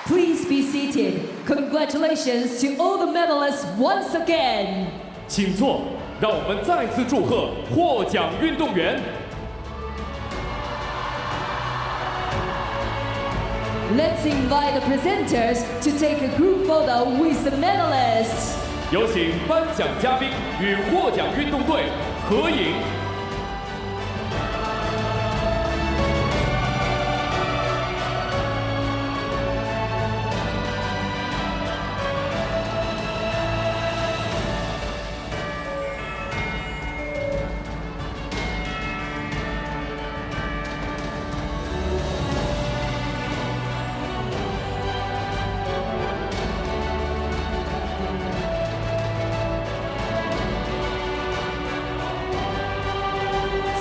Please be seated. Congratulations to all the medalists once again. 请坐，让我们再次祝贺获奖运动员。Let's invite the presenters to take a group photo with the medalists. 有请颁奖嘉宾与获奖运动队合影。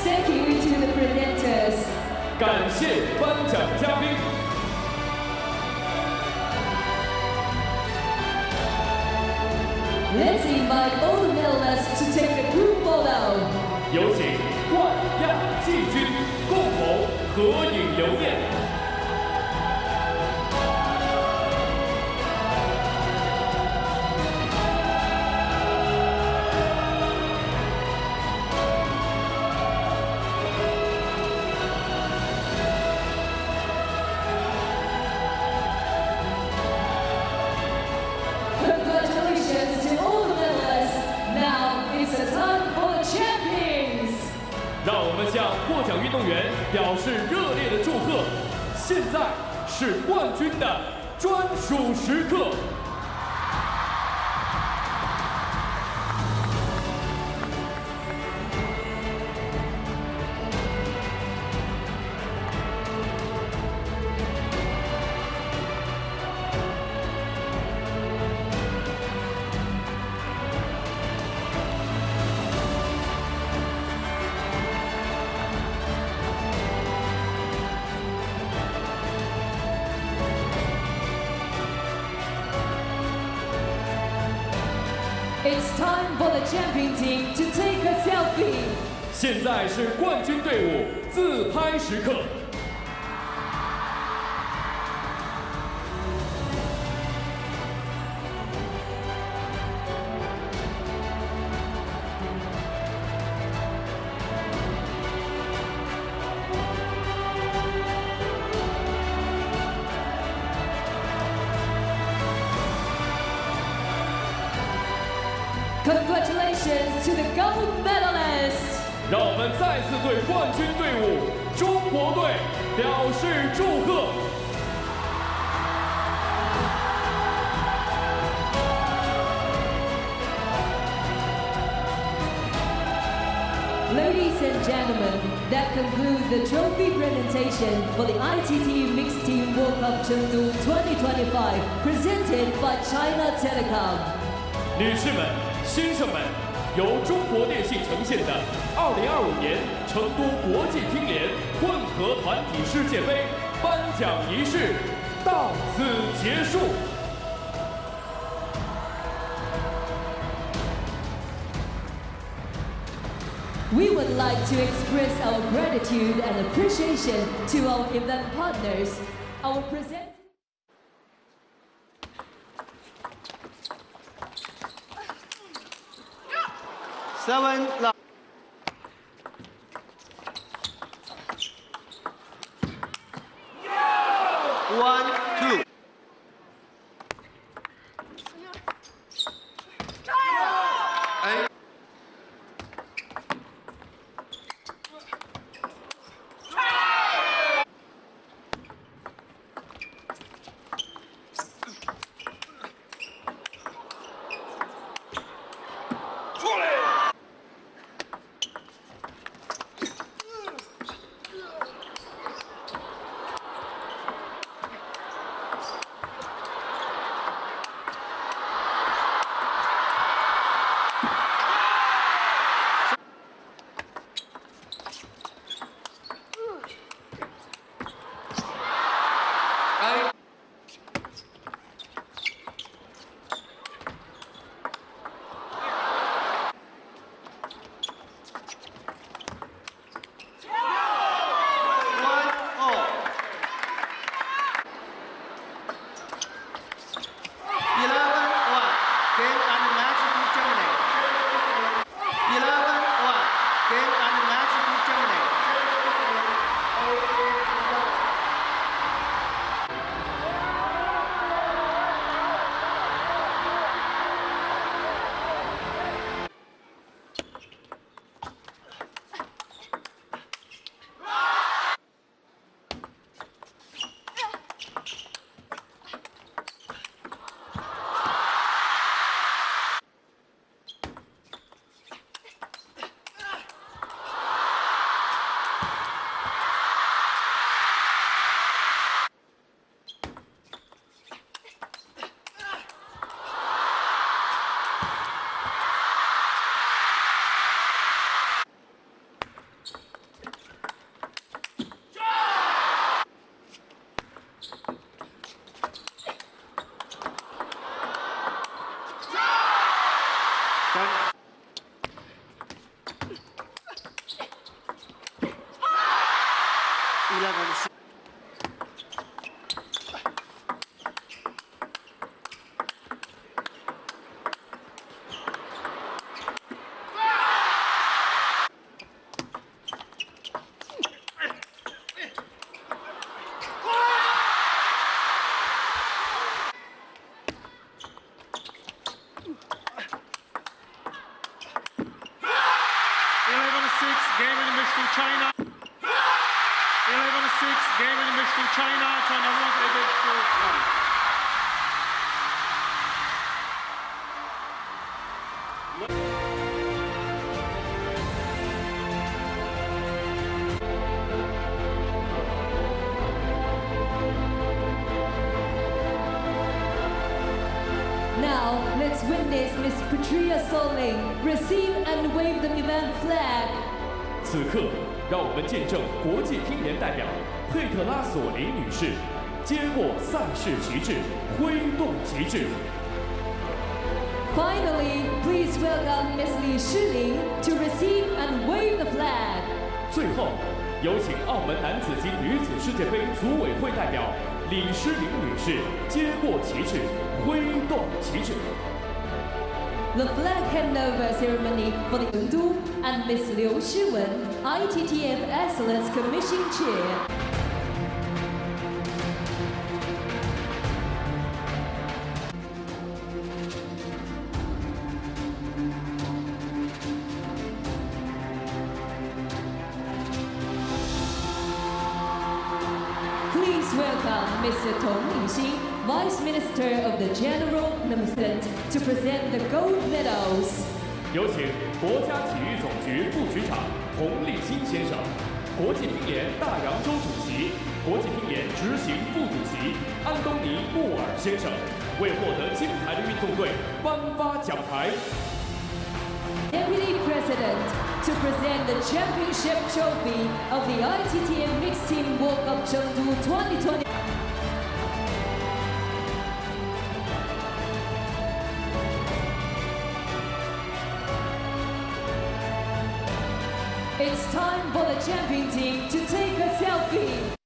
Thank you to the presenters. 感谢颁奖嘉宾。Let's invite all the medalists to take a group photo. 有请冠亚季军共同合影留念。Congratulations to all the medalists. Now it's the time for the champions. 让我们向获奖运动员表示热烈的祝贺。现在是冠军的专属时刻。It's time for the champion team to take a selfie. 现在是冠军队伍自拍时刻。Congratulations to the gold medalists. 让我们再次对冠军队伍中国队表示祝贺。Ladies and gentlemen, that concludes the trophy presentation for the ITTF Mixed Team World Cup Chengdu 2025, presented by China Telecom. 女士们、先生们，由中国电信呈现的2025年成都国际乒联混合团体世界杯颁奖仪式到此结束。We would like to express our gratitude and appreciation to our event partners, our present. Seven. One, two. China. 11-6, game in to China. China wants it to 1. Now, let's witness Miss Patria Soling receive and wave the event flag. 此刻，让我们见证国际乒联代表佩特拉索林女士接过赛事旗帜，挥动旗帜。Finally, please welcome Miss Li Shiling to receive and wave the flag. 最后，有请澳门男子及女子世界杯组委会代表李诗玲女士接过旗帜，挥动旗帜。The flag handover ceremony for the Chengdu and Miss Liu Shiwen, ITTF Excellence Commission Chair. Please welcome Mr. Tong Lixin, Vice Minister of the General Management, to present the gold medals. 有请国家体育总局副局长佟立新先生，国际乒联大洋洲主席、国际乒联执行副主席安东尼·穆尔先生，为获得金牌的运动队颁发奖牌。 Deputy President to present the championship trophy of the ITTF Mixed Team World Cup Chengdu 2020. It's time for the champion team to take a selfie.